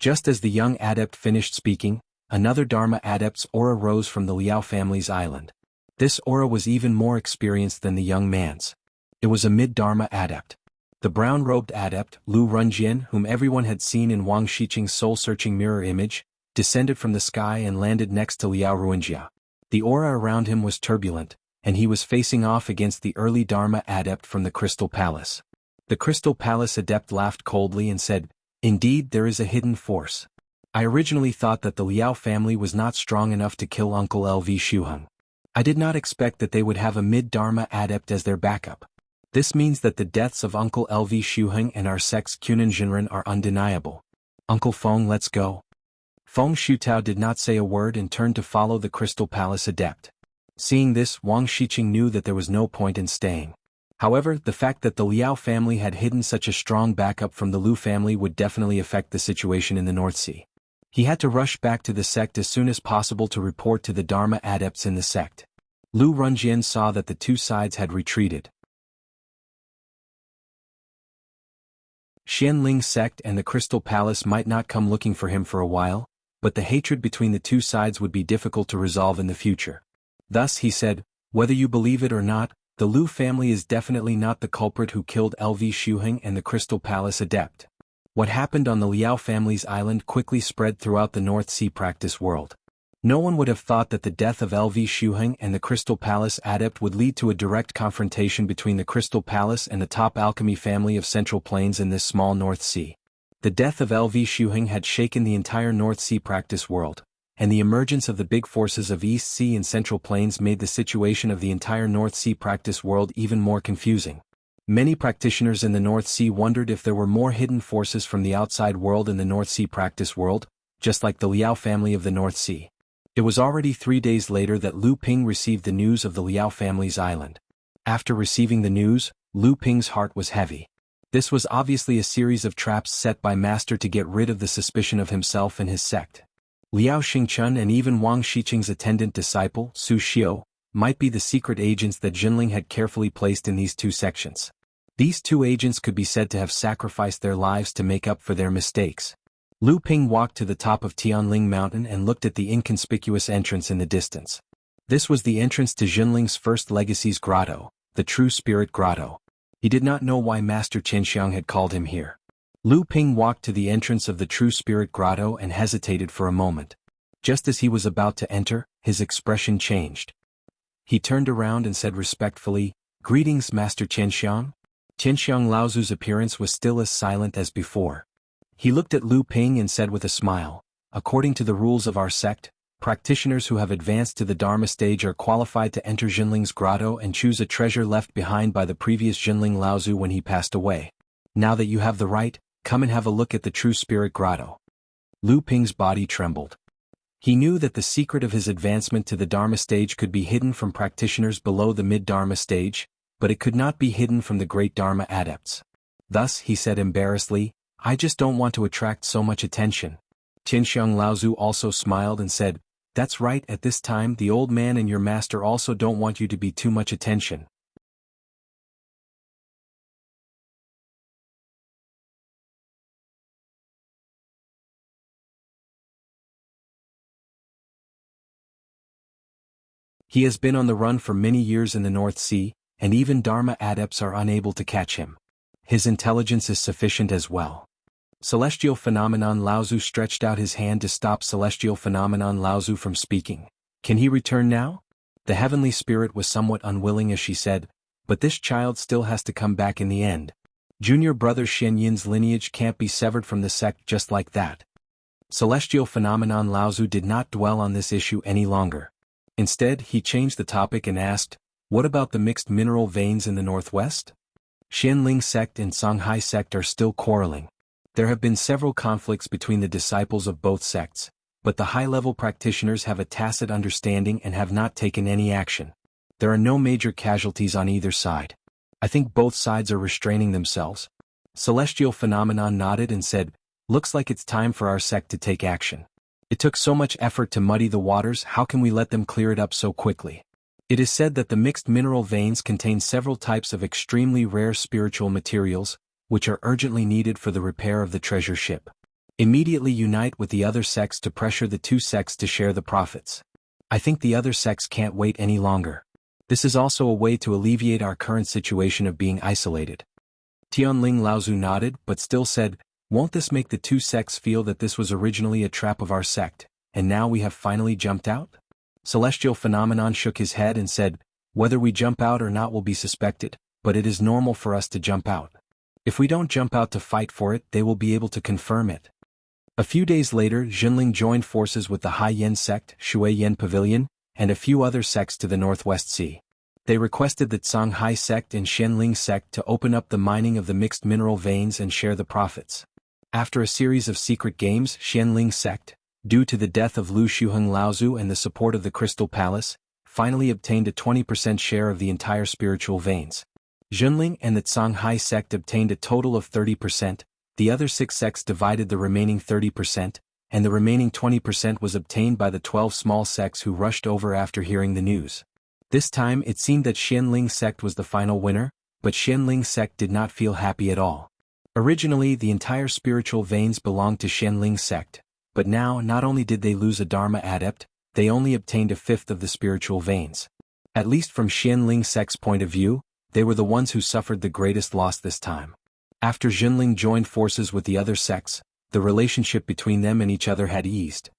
Just as the young adept finished speaking, another Dharma adept's aura rose from the Liao family's island. This aura was even more experienced than the young man's. It was a mid-Dharma adept. The brown-robed adept, Lu Runjian, whom everyone had seen in Wang Xiqing's soul-searching mirror image, descended from the sky and landed next to Liao Ruinjia. The aura around him was turbulent, and he was facing off against the early Dharma adept from the Crystal Palace. The Crystal Palace adept laughed coldly and said, "Indeed, there is a hidden force. I originally thought that the Liao family was not strong enough to kill Uncle LV Shuheng. I did not expect that they would have a mid-Dharma adept as their backup. This means that the deaths of Uncle LV Shuheng and our sect's Kunan Jinren are undeniable. Uncle Feng, let's go." Feng Shutao did not say a word and turned to follow the Crystal Palace adept. Seeing this, Wang Xiqing knew that there was no point in staying. However, the fact that the Liao family had hidden such a strong backup from the Lu family would definitely affect the situation in the North Sea. He had to rush back to the sect as soon as possible to report to the Dharma adepts in the sect. Lu Runjian saw that the two sides had retreated. Xianling's sect and the Crystal Palace might not come looking for him for a while, but the hatred between the two sides would be difficult to resolve in the future. Thus he said, "Whether you believe it or not, the Lu family is definitely not the culprit who killed LV Shuheng and the Crystal Palace adept." What happened on the Liao family's island quickly spread throughout the North Sea practice world. No one would have thought that the death of LV Shuheng and the Crystal Palace adept would lead to a direct confrontation between the Crystal Palace and the top alchemy family of Central Plains in this small North Sea. The death of LV Shuheng had shaken the entire North Sea practice world, and the emergence of the big forces of East Sea and Central Plains made the situation of the entire North Sea practice world even more confusing. Many practitioners in the North Sea wondered if there were more hidden forces from the outside world in the North Sea practice world, just like the Liao family of the North Sea. It was already 3 days later that Lu Ping received the news of the Liao family's island. After receiving the news, Lu Ping's heart was heavy. This was obviously a series of traps set by Master to get rid of the suspicion of himself and his sect. Liao Xingchun and even Wang Xiqing's attendant disciple, Su Xiu, might be the secret agents that Jinling had carefully placed in these two sections. These two agents could be said to have sacrificed their lives to make up for their mistakes. Lu Ping walked to the top of Tianling Mountain and looked at the inconspicuous entrance in the distance. This was the entrance to Jinling's first legacy's grotto, the True Spirit Grotto. He did not know why Master Qianxiang had called him here. Lu Ping walked to the entrance of the True Spirit Grotto and hesitated for a moment. Just as he was about to enter, his expression changed. He turned around and said respectfully, "Greetings, Master Qianxiang." Qianxiang Laozu's appearance was still as silent as before. He looked at Lu Ping and said with a smile, "According to the rules of our sect, practitioners who have advanced to the Dharma stage are qualified to enter Jinling's grotto and choose a treasure left behind by the previous Jinling Laozu when he passed away. Now that you have the right, come and have a look at the True Spirit Grotto." Lu Ping's body trembled. He knew that the secret of his advancement to the Dharma stage could be hidden from practitioners below the mid-Dharma stage, but it could not be hidden from the great Dharma adepts. Thus, he said embarrassedly, "I just don't want to attract so much attention." Qianxiang Laozu also smiled and said, "That's right, at this time the old man and your master also don't want you to be too much attention." He has been on the run for many years in the North Sea, and even Dharma adepts are unable to catch him. His intelligence is sufficient as well. Celestial Phenomenon Laozu stretched out his hand to stop Celestial Phenomenon Laozu from speaking. "Can he return now?" The heavenly spirit was somewhat unwilling as she said, "But this child still has to come back in the end. Junior brother Shen Yin's lineage can't be severed from the sect just like that." Celestial Phenomenon Laozu did not dwell on this issue any longer. Instead, he changed the topic and asked, "What about the mixed mineral veins in the northwest?" Xianling sect and Songhai sect are still quarreling. There have been several conflicts between the disciples of both sects, but the high-level practitioners have a tacit understanding and have not taken any action. There are no major casualties on either side. I think both sides are restraining themselves. Celestial Phenomenon nodded and said, "Looks like it's time for our sect to take action. It took so much effort to muddy the waters, how can we let them clear it up so quickly?" It is said that the mixed mineral veins contain several types of extremely rare spiritual materials, which are urgently needed for the repair of the treasure ship. Immediately unite with the other sects to pressure the two sects to share the profits. I think the other sects can't wait any longer. This is also a way to alleviate our current situation of being isolated. Tianling Laozu nodded but still said, won't this make the two sects feel that this was originally a trap of our sect, and now we have finally jumped out? Celestial Phenomenon shook his head and said, whether we jump out or not will be suspected, but it is normal for us to jump out. If we don't jump out to fight for it, they will be able to confirm it. A few days later, Jinling joined forces with the Hai Yen sect, Shui Yen Pavilion, and a few other sects to the Northwest Sea. They requested the Songhai sect and Xianling sect to open up the mining of the mixed mineral veins and share the profits. After a series of secret games, Xianling sect, due to the death of Lu Shuheng Laozu and the support of the Crystal Palace, finally obtained a 20% share of the entire spiritual veins. Jinling and the Songhai sect obtained a total of 30%, the other 6 sects divided the remaining 30%, and the remaining 20% was obtained by the 12 small sects who rushed over after hearing the news. This time it seemed that Xianling sect was the final winner, but Xianling sect did not feel happy at all. Originally the entire spiritual veins belonged to Xianling sect, but now not only did they lose a Dharma adept, they only obtained a fifth of the spiritual veins. At least from Xianling sect's point of view, they were the ones who suffered the greatest loss this time. After Jinling joined forces with the other sects, the relationship between them and each other had eased.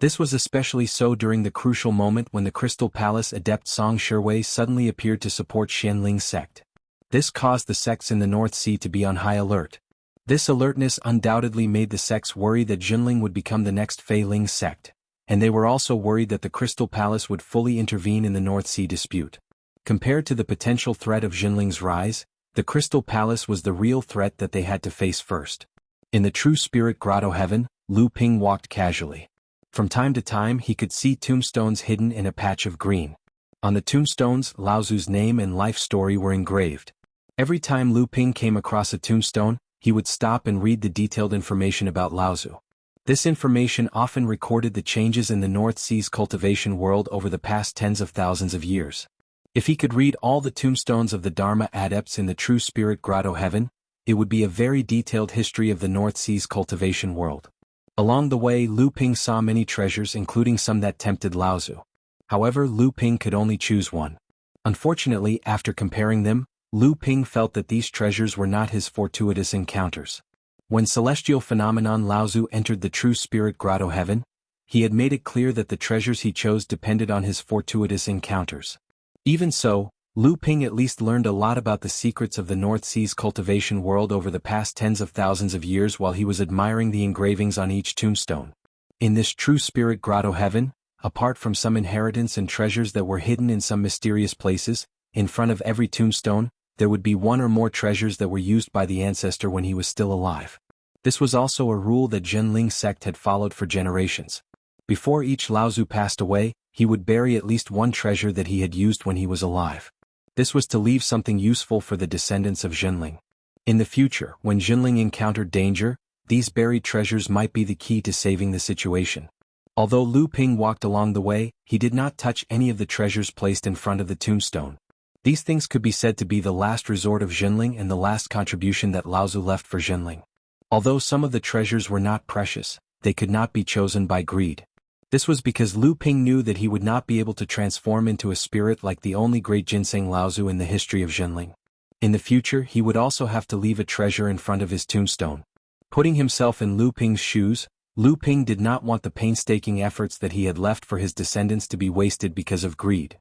This was especially so during the crucial moment when the Crystal Palace adept Song Shiwei suddenly appeared to support Xianling sect. This caused the sects in the North Sea to be on high alert. This alertness undoubtedly made the sects worry that Jinling would become the next Fei Ling sect, and they were also worried that the Crystal Palace would fully intervene in the North Sea dispute. Compared to the potential threat of Jinling's rise, the Crystal Palace was the real threat that they had to face first. In the True Spirit Grotto Heaven, Lu Ping walked casually. From time to time he could see tombstones hidden in a patch of green. On the tombstones, Laozu's name and life story were engraved. Every time Lu Ping came across a tombstone, he would stop and read the detailed information about Laozu. This information often recorded the changes in the North Sea's cultivation world over the past tens of thousands of years. If he could read all the tombstones of the Dharma adepts in the True Spirit Grotto Heaven, it would be a very detailed history of the North Sea's cultivation world. Along the way, Lu Ping saw many treasures, including some that tempted Laozu. However, Lu Ping could only choose one. Unfortunately, after comparing them, Lu Ping felt that these treasures were not his fortuitous encounters. When Celestial Phenomenon Laozu entered the True Spirit Grotto Heaven, he had made it clear that the treasures he chose depended on his fortuitous encounters. Even so, Lu Ping at least learned a lot about the secrets of the North Sea's cultivation world over the past tens of thousands of years while he was admiring the engravings on each tombstone. In this True Spirit Grotto Heaven, apart from some inheritance and treasures that were hidden in some mysterious places, in front of every tombstone, there would be one or more treasures that were used by the ancestor when he was still alive. This was also a rule that Jinling sect had followed for generations. Before each Laozu passed away, he would bury at least one treasure that he had used when he was alive. This was to leave something useful for the descendants of Jinling. In the future, when Jinling encountered danger, these buried treasures might be the key to saving the situation. Although Lu Ping walked along the way, he did not touch any of the treasures placed in front of the tombstone. These things could be said to be the last resort of Jinling and the last contribution that Laozu left for Jinling. Although some of the treasures were not precious, they could not be chosen by greed. This was because Lu Ping knew that he would not be able to transform into a spirit like the only great ginseng Laozu in the history of Jinling. In the future, he would also have to leave a treasure in front of his tombstone. Putting himself in Lu Ping's shoes, Lu Ping did not want the painstaking efforts that he had left for his descendants to be wasted because of greed.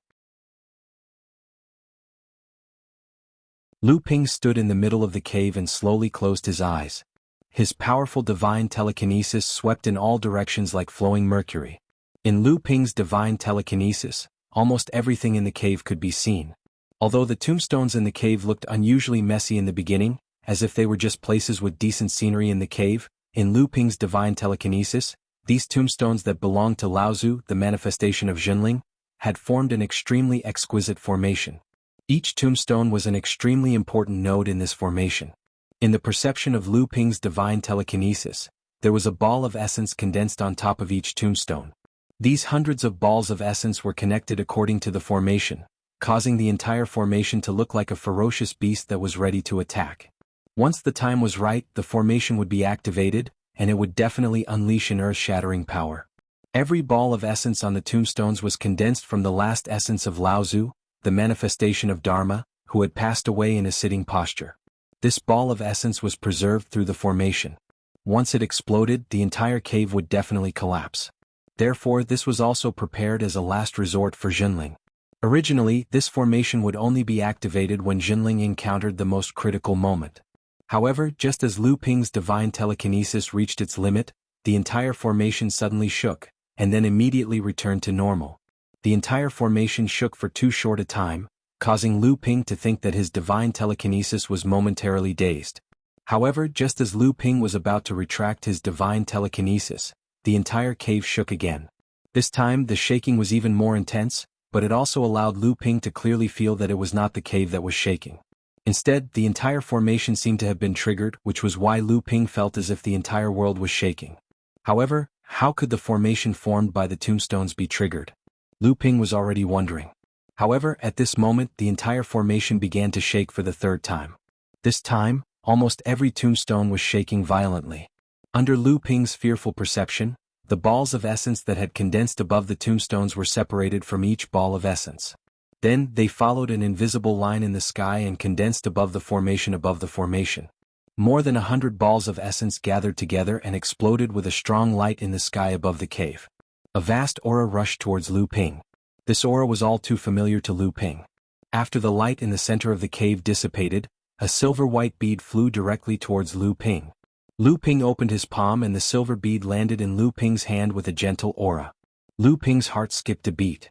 Lu Ping stood in the middle of the cave and slowly closed his eyes. His powerful divine telekinesis swept in all directions like flowing mercury. In Lu Ping's divine telekinesis, almost everything in the cave could be seen. Although the tombstones in the cave looked unusually messy in the beginning, as if they were just places with decent scenery in the cave, in Lu Ping's divine telekinesis, these tombstones that belonged to Laozu, the manifestation of Jinling, had formed an extremely exquisite formation. Each tombstone was an extremely important node in this formation. In the perception of Lu Ping's divine telekinesis, there was a ball of essence condensed on top of each tombstone. These hundreds of balls of essence were connected according to the formation, causing the entire formation to look like a ferocious beast that was ready to attack. Once the time was right, the formation would be activated, and it would definitely unleash an earth-shattering power. Every ball of essence on the tombstones was condensed from the last essence of Laozu, the manifestation of Dharma, who had passed away in a sitting posture. This ball of essence was preserved through the formation. Once it exploded, the entire cave would definitely collapse. Therefore, this was also prepared as a last resort for Jinling. Originally, this formation would only be activated when Jinling encountered the most critical moment. However, just as Lu Ping's divine telekinesis reached its limit, the entire formation suddenly shook, and then immediately returned to normal. The entire formation shook for too short a time, causing Lu Ping to think that his divine telekinesis was momentarily dazed. However, just as Lu Ping was about to retract his divine telekinesis, the entire cave shook again. This time the shaking was even more intense, but it also allowed Lu Ping to clearly feel that it was not the cave that was shaking. Instead, the entire formation seemed to have been triggered, which was why Lu Ping felt as if the entire world was shaking. However, how could the formation formed by the tombstones be triggered? Lu Ping was already wondering. However, at this moment the entire formation began to shake for the third time. This time, almost every tombstone was shaking violently. Under Lu Ping's fearful perception, the balls of essence that had condensed above the tombstones were separated from each ball of essence. Then, they followed an invisible line in the sky and condensed above the formation above the formation. More than 100 balls of essence gathered together and exploded with a strong light in the sky above the cave. A vast aura rushed towards Lu Ping. This aura was all too familiar to Lu Ping. After the light in the center of the cave dissipated, a silver-white bead flew directly towards Lu Ping. Lu Ping opened his palm and the silver bead landed in Lu Ping's hand with a gentle aura. Lu Ping's heart skipped a beat.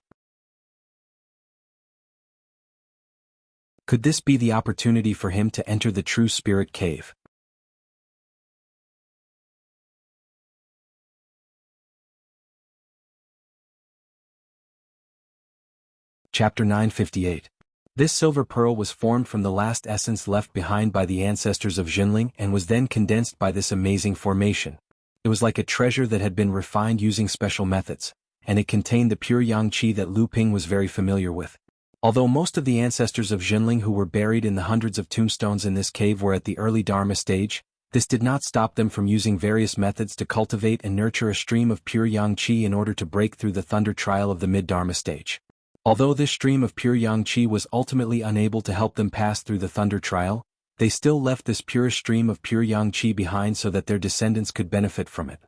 Could this be the opportunity for him to enter the true spirit cave? Chapter 958. This silver pearl was formed from the last essence left behind by the ancestors of Jinling and was then condensed by this amazing formation. It was like a treasure that had been refined using special methods, and it contained the pure yang qi that Lu Ping was very familiar with. Although most of the ancestors of Jinling who were buried in the hundreds of tombstones in this cave were at the early Dharma stage, this did not stop them from using various methods to cultivate and nurture a stream of pure yang qi in order to break through the thunder trial of the mid-Dharma stage. Although this stream of pure yang qi was ultimately unable to help them pass through the thunder trial, they still left this pure stream of pure yang qi behind so that their descendants could benefit from it.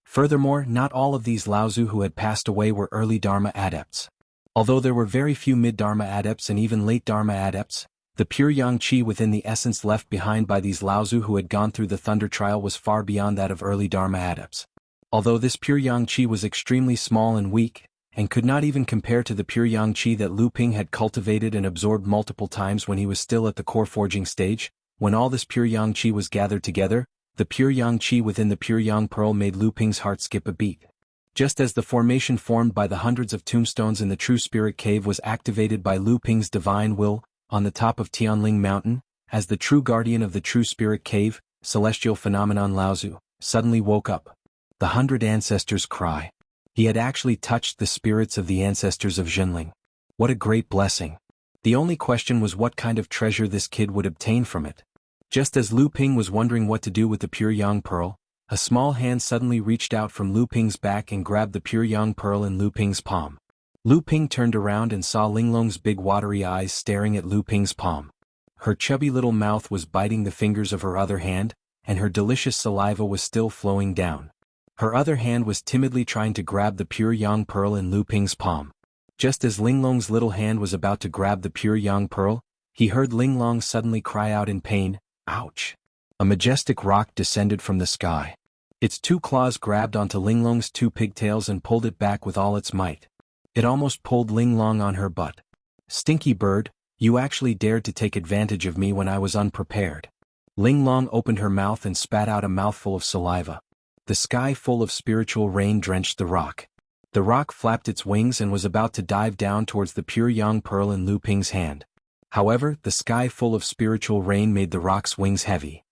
Furthermore, not all of these Laozu who had passed away were early Dharma adepts. Although there were very few mid-Dharma adepts and even late Dharma adepts, the pure yang qi within the essence left behind by these Laozu who had gone through the thunder trial was far beyond that of early Dharma adepts. Although this pure yang qi was extremely small and weak, and could not even compare to the pure yang qi that Lu Ping had cultivated and absorbed multiple times when he was still at the core forging stage, when all this pure yang qi was gathered together, the pure yang qi within the pure yang pearl made Lu Ping's heart skip a beat. Just as the formation formed by the hundreds of tombstones in the true spirit cave was activated by Lu Ping's divine will, on the top of Tianling Mountain, as the true guardian of the true spirit cave, celestial phenomenon Laozu, suddenly woke up. The 100 ancestors cry. He had actually touched the spirits of the ancestors of Jinling. What a great blessing. The only question was what kind of treasure this kid would obtain from it. Just as Lu Ping was wondering what to do with the pure yang pearl, a small hand suddenly reached out from Lu Ping's back and grabbed the pure yang pearl in Lu Ping's palm. Lu Ping turned around and saw Linglong's big watery eyes staring at Lu Ping's palm. Her chubby little mouth was biting the fingers of her other hand, and her delicious saliva was still flowing down. Her other hand was timidly trying to grab the pure yang pearl in Lu Ping's palm. Just as Linglong's little hand was about to grab the pure yang pearl, he heard Linglong suddenly cry out in pain, "Ouch!" A majestic rock descended from the sky. Its two claws grabbed onto Linglong's two pigtails and pulled it back with all its might. It almost pulled Linglong on her butt. "Stinky bird, you actually dared to take advantage of me when I was unprepared." Linglong opened her mouth and spat out a mouthful of saliva. The sky full of spiritual rain drenched the rock. The rock flapped its wings and was about to dive down towards the pure yang pearl in Lu Ping's hand. However, the sky full of spiritual rain made the rock's wings heavy.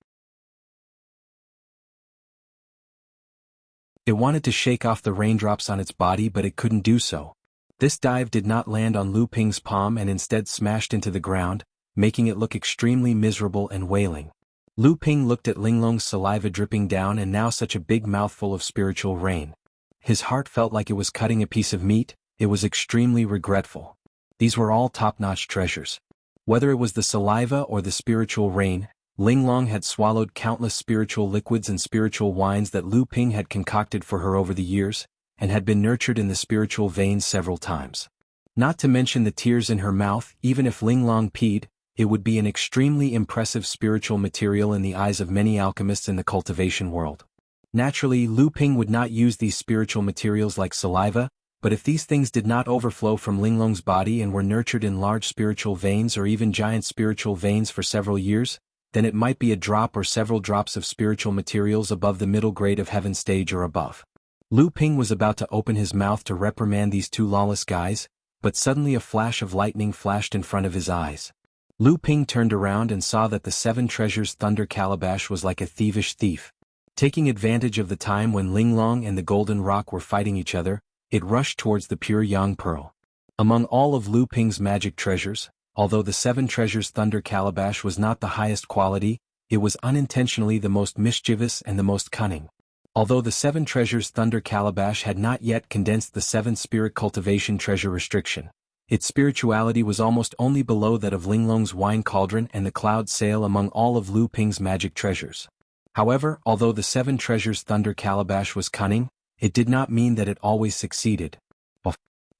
It wanted to shake off the raindrops on its body, but it couldn't do so. This dive did not land on Lu Ping's palm and instead smashed into the ground, making it look extremely miserable and wailing. Lu Ping looked at Linglong's saliva dripping down and now such a big mouthful of spiritual rain. His heart felt like it was cutting a piece of meat. It was extremely regretful. These were all top-notch treasures. Whether it was the saliva or the spiritual rain, Linglong had swallowed countless spiritual liquids and spiritual wines that Lu Ping had concocted for her over the years, and had been nurtured in the spiritual veins several times. Not to mention the tears in her mouth. Even if Linglong peed, it would be an extremely impressive spiritual material in the eyes of many alchemists in the cultivation world. Naturally, Lu Ping would not use these spiritual materials like saliva, but if these things did not overflow from Linglong's body and were nurtured in large spiritual veins or even giant spiritual veins for several years, then it might be a drop or several drops of spiritual materials above the middle grade of heaven stage or above. Lu Ping was about to open his mouth to reprimand these two lawless guys, but suddenly a flash of lightning flashed in front of his eyes. Lu Ping turned around and saw that the Seven Treasures Thunder Calabash was like a thievish thief. Taking advantage of the time when Linglong and the Golden Rock were fighting each other, it rushed towards the pure Yang Pearl. Among all of Lu Ping's magic treasures, although the Seven Treasures Thunder Calabash was not the highest quality, it was unintentionally the most mischievous and the most cunning. Although the Seven Treasures Thunder Calabash had not yet condensed the 7 Spirit Cultivation treasure restriction, its spirituality was almost only below that of Linglong's Wine Cauldron and the Cloud Sail among all of Lu Ping's magic treasures. However, although the Seven Treasures Thunder Calabash was cunning, it did not mean that it always succeeded.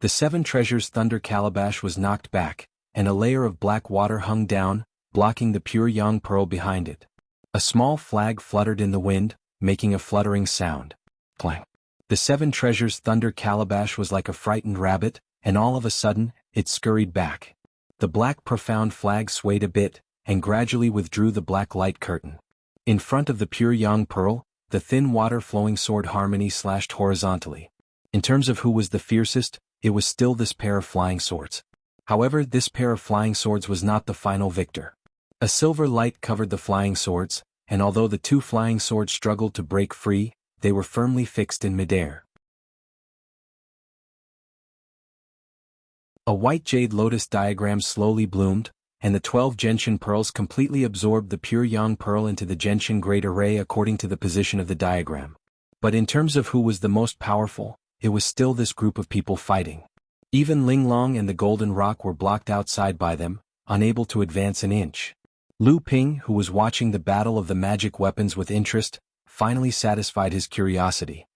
The Seven Treasures Thunder Calabash was knocked back, and a layer of black water hung down, blocking the pure Yang Pearl behind it. A small flag fluttered in the wind, making a fluttering sound. Clang. The Seven Treasures Thunder Calabash was like a frightened rabbit, and all of a sudden, it scurried back. The black profound flag swayed a bit, and gradually withdrew the black light curtain. In front of the pure Yang Pearl, the thin water-flowing sword Harmony slashed horizontally. In terms of who was the fiercest, it was still this pair of flying swords. However, this pair of flying swords was not the final victor. A silver light covered the flying swords, and although the two flying swords struggled to break free, they were firmly fixed in midair. A white jade lotus diagram slowly bloomed, and the 12 gentian pearls completely absorbed the pure Yang Pearl into the gentian grade array according to the position of the diagram. But in terms of who was the most powerful, it was still this group of people fighting. Even Linglong and the Golden Rock were blocked outside by them, unable to advance an inch. Lu Ping, who was watching the battle of the magic weapons with interest, finally satisfied his curiosity.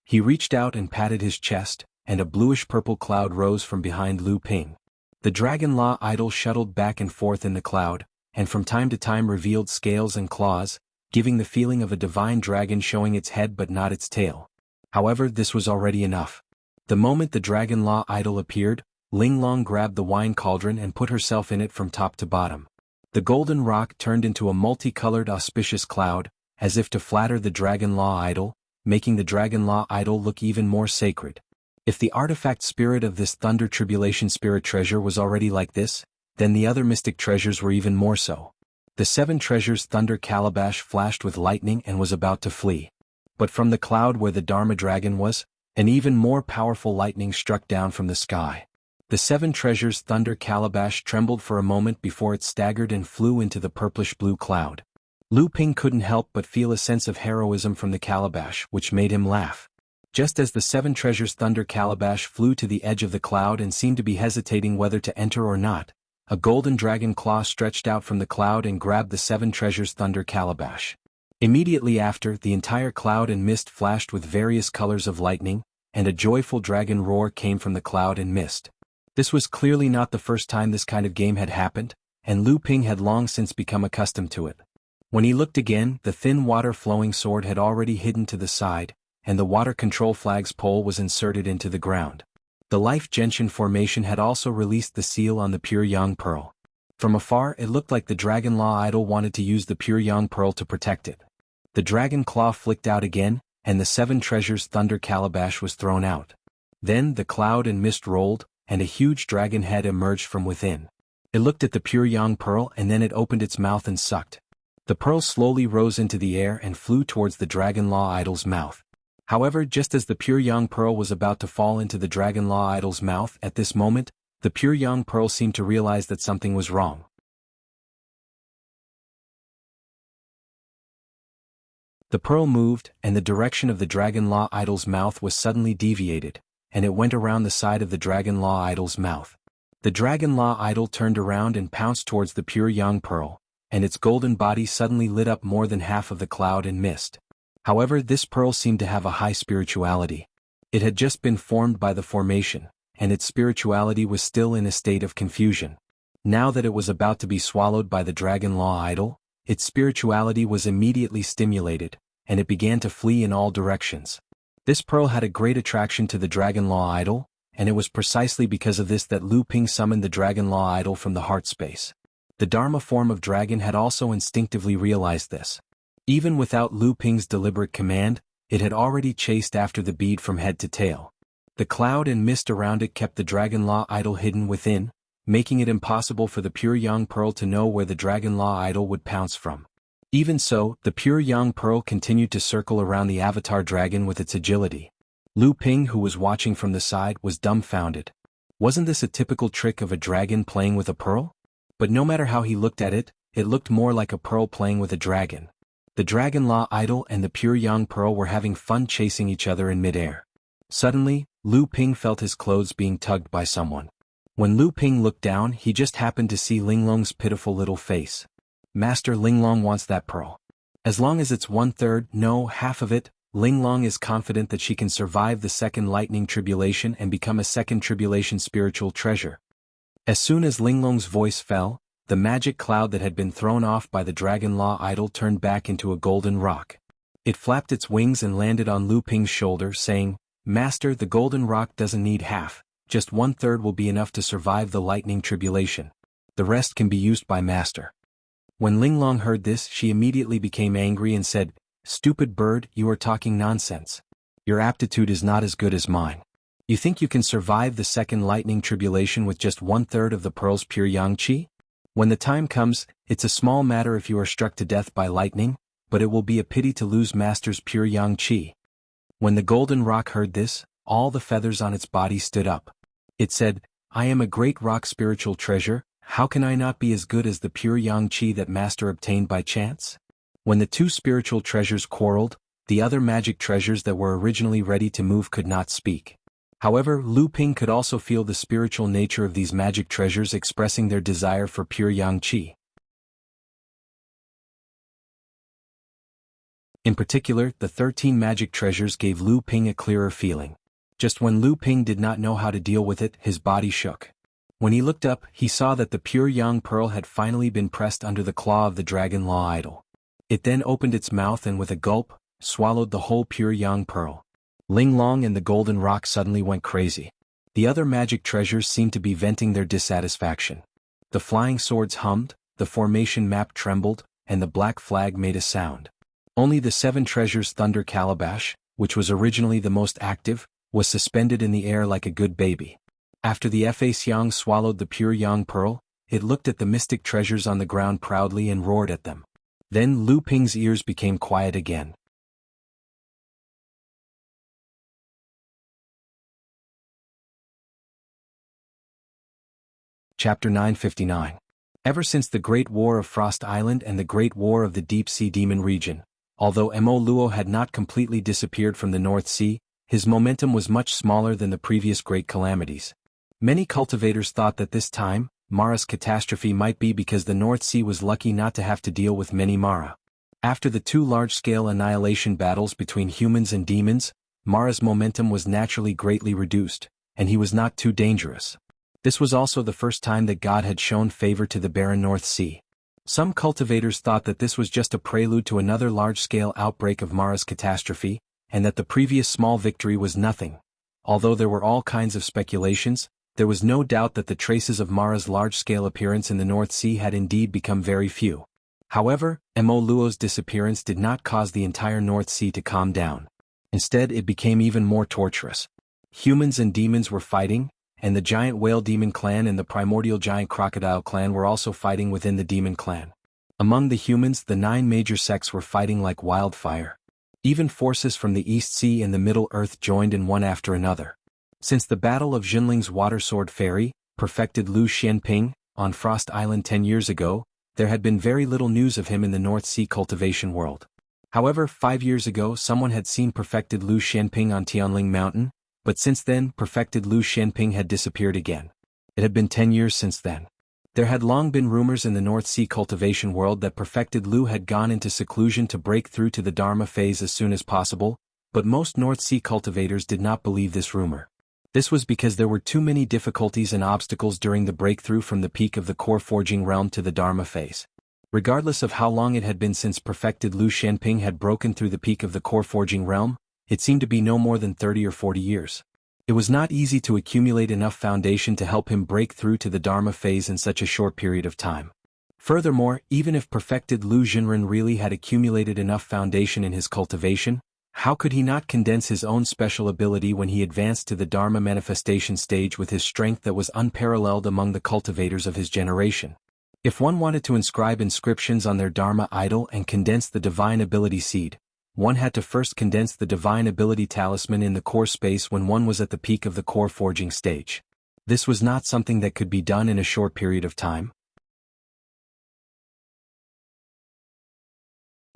He reached out and patted his chest, and a bluish-purple cloud rose from behind Lu Ping. The Dragon Law idol shuttled back and forth in the cloud, and from time to time revealed scales and claws, giving the feeling of a divine dragon showing its head but not its tail. However, this was already enough. The moment the Dragon Law idol appeared, Linglong grabbed the wine cauldron and put herself in it from top to bottom. The Golden Rock turned into a multicolored auspicious cloud, as if to flatter the Dragon Law idol, making the Dragon Law idol look even more sacred. If the artifact spirit of this Thunder Tribulation Spirit treasure was already like this, then the other mystic treasures were even more so. The 7 treasures Thunder Calabash flashed with lightning and was about to flee. But from the cloud where the Dharma Dragon was, an even more powerful lightning struck down from the sky. The 7 treasures Thunder Calabash trembled for a moment before it staggered and flew into the purplish-blue cloud. Lu Ping couldn't help but feel a sense of heroism from the calabash, which made him laugh. Just as the 7 treasures Thunder Calabash flew to the edge of the cloud and seemed to be hesitating whether to enter or not, a golden dragon claw stretched out from the cloud and grabbed the 7 treasures Thunder Calabash. Immediately after, the entire cloud and mist flashed with various colors of lightning, and a joyful dragon roar came from the cloud and mist. This was clearly not the first time this kind of game had happened, and Lu Ping had long since become accustomed to it. When he looked again, the thin water-flowing sword had already hidden to the side, and the water control flag's pole was inserted into the ground. The Life Gentian formation had also released the seal on the pure Yang Pearl. From afar, it looked like the Dragon Law idol wanted to use the pure Yang Pearl to protect it. The dragon claw flicked out again, and the 7 treasures Thunder Calabash was thrown out. Then the cloud and mist rolled, and a huge dragon head emerged from within. It looked at the pure Yang Pearl and then it opened its mouth and sucked. The pearl slowly rose into the air and flew towards the Dragon Law idol's mouth. However, just as the pure Yang Pearl was about to fall into the Dragon Law idol's mouth at this moment, the pure Yang Pearl seemed to realize that something was wrong. The pearl moved, and the direction of the Dragon Law idol's mouth was suddenly deviated, and it went around the side of the Dragon Law idol's mouth. The Dragon Law idol turned around and pounced towards the pure young pearl, and its golden body suddenly lit up more than half of the cloud and mist. However, this pearl seemed to have a high spirituality. It had just been formed by the formation, and its spirituality was still in a state of confusion. Now that it was about to be swallowed by the Dragon Law idol, its spirituality was immediately stimulated, and it began to flee in all directions. This pearl had a great attraction to the Dragon Law idol, and it was precisely because of this that Lu Ping summoned the Dragon Law idol from the heart space. The Dharma form of dragon had also instinctively realized this. Even without Lu Ping's deliberate command, it had already chased after the bead from head to tail. The cloud and mist around it kept the Dragon Law idol hidden within, making it impossible for the pure young pearl to know where the Dragon Law idol would pounce from. Even so, the pure young pearl continued to circle around the avatar dragon with its agility. Lu Ping, who was watching from the side, was dumbfounded. Wasn't this a typical trick of a dragon playing with a pearl? But no matter how he looked at it, it looked more like a pearl playing with a dragon. The Dragon Law idol and the pure young pearl were having fun chasing each other in midair. Suddenly, Lu Ping felt his clothes being tugged by someone. When Lu Ping looked down, he just happened to see Linglong's pitiful little face. Master, Linglong wants that pearl. As long as it's 1/3, no, half of it, Linglong is confident that she can survive the second lightning tribulation and become a second tribulation spiritual treasure. As soon as Linglong's voice fell, the magic cloud that had been thrown off by the Dragon Law idol turned back into a golden rock. It flapped its wings and landed on Lu Ping's shoulder, saying, Master, the golden rock doesn't need half, just 1/3 will be enough to survive the lightning tribulation. The rest can be used by Master. When Linglong heard this, she immediately became angry and said, Stupid bird, you are talking nonsense. Your aptitude is not as good as mine. You think you can survive the second lightning tribulation with just 1/3 of the pearl's pure yang qi? When the time comes, it's a small matter if you are struck to death by lightning, but it will be a pity to lose Master's pure yang qi. When the golden rock heard this, all the feathers on its body stood up. It said, I am a great rock spiritual treasure, how can I not be as good as the pure yang qi that Master obtained by chance? When the two spiritual treasures quarreled, the other magic treasures that were originally ready to move could not speak. However, Lu Ping could also feel the spiritual nature of these magic treasures expressing their desire for pure yang qi. In particular, the 13 magic treasures gave Lu Ping a clearer feeling. Just when Lu Ping did not know how to deal with it, his body shook. When he looked up, he saw that the pure young pearl had finally been pressed under the claw of the Dragon Law idol. It then opened its mouth and with a gulp, swallowed the whole pure young pearl. Linglong and the golden rock suddenly went crazy. The other magic treasures seemed to be venting their dissatisfaction. The flying swords hummed, the formation map trembled, and the black flag made a sound. Only the 7 treasures Thunder Calabash, which was originally the most active, was suspended in the air like a good baby. After the Fa Xiang swallowed the pure young pearl, it looked at the mystic treasures on the ground proudly and roared at them. Then Lu Ping's ears became quiet again. Chapter 959. Ever since the Great War of Frost Island and the Great War of the Deep Sea Demon region, although Mo Luo had not completely disappeared from the North Sea, his momentum was much smaller than the previous great calamities. Many cultivators thought that this time, Mara's catastrophe might be because the North Sea was lucky not to have to deal with many Mara. After the 2 large-scale annihilation battles between humans and demons, Mara's momentum was naturally greatly reduced, and he was not too dangerous. This was also the first time that God had shown favor to the barren North Sea. Some cultivators thought that this was just a prelude to another large-scale outbreak of Mara's catastrophe, and that the previous small victory was nothing. Although there were all kinds of speculations, there was no doubt that the traces of Mara's large-scale appearance in the North Sea had indeed become very few. However, Mo Luo's disappearance did not cause the entire North Sea to calm down. Instead, it became even more torturous. Humans and demons were fighting, and the giant whale demon clan and the primordial giant crocodile clan were also fighting within the demon clan. Among the humans, the 9 major sects were fighting like wildfire. Even forces from the East Sea and the Middle Earth joined in one after another. Since the Battle of Jinling's Water Sword Fairy, perfected Lu Xianping, on Frost Island 10 years ago, there had been very little news of him in the North Sea cultivation world. However, 5 years ago someone had seen perfected Lu Xianping on Tianling Mountain, but since then perfected Lu Xianping had disappeared again. It had been 10 years since then. There had long been rumors in the North Sea cultivation world that perfected Lu had gone into seclusion to break through to the Dharma phase as soon as possible, but most North Sea cultivators did not believe this rumor. This was because there were too many difficulties and obstacles during the breakthrough from the peak of the core forging realm to the Dharma phase. Regardless of how long it had been since perfected Lu Xianping had broken through the peak of the core forging realm, it seemed to be no more than 30 or 40 years. It was not easy to accumulate enough foundation to help him break through to the Dharma phase in such a short period of time. Furthermore, even if perfected Lu Xinren really had accumulated enough foundation in his cultivation, how could he not condense his own special ability when he advanced to the Dharma manifestation stage with his strength that was unparalleled among the cultivators of his generation? If one wanted to inscribe inscriptions on their Dharma idol and condense the divine ability seed, one had to first condense the divine ability talisman in the core space when one was at the peak of the core forging stage. This was not something that could be done in a short period of time.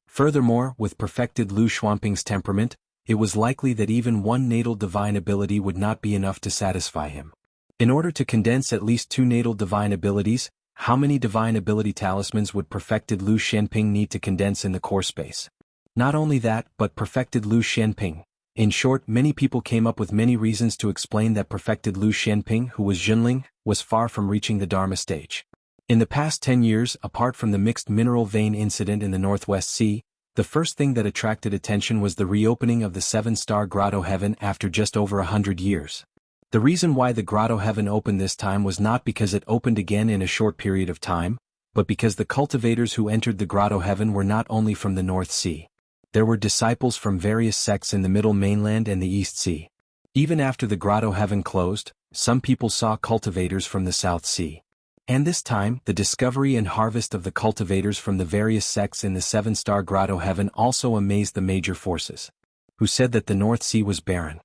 Furthermore, with perfected Lu Xuanping's temperament, it was likely that even one natal divine ability would not be enough to satisfy him. In order to condense at least 2 natal divine abilities, how many divine ability talismans would perfected Lu Xianping need to condense in the core space? Not only that, but perfected Lu Xianping. In short, many people came up with many reasons to explain that perfected Lu Xianping, who was Jinling, was far from reaching the Dharma stage. In the past 10 years, apart from the mixed mineral vein incident in the Northwest Sea, the first thing that attracted attention was the reopening of the 7-star grotto heaven after just over 100 years. The reason why the grotto heaven opened this time was not because it opened again in a short period of time, but because the cultivators who entered the grotto heaven were not only from the North Sea. There were disciples from various sects in the Middle Mainland and the East Sea. Even after the grotto heaven closed, some people saw cultivators from the South Sea. And this time, the discovery and harvest of the cultivators from the various sects in the 7-star grotto heaven also amazed the major forces, who said that the North Sea was barren.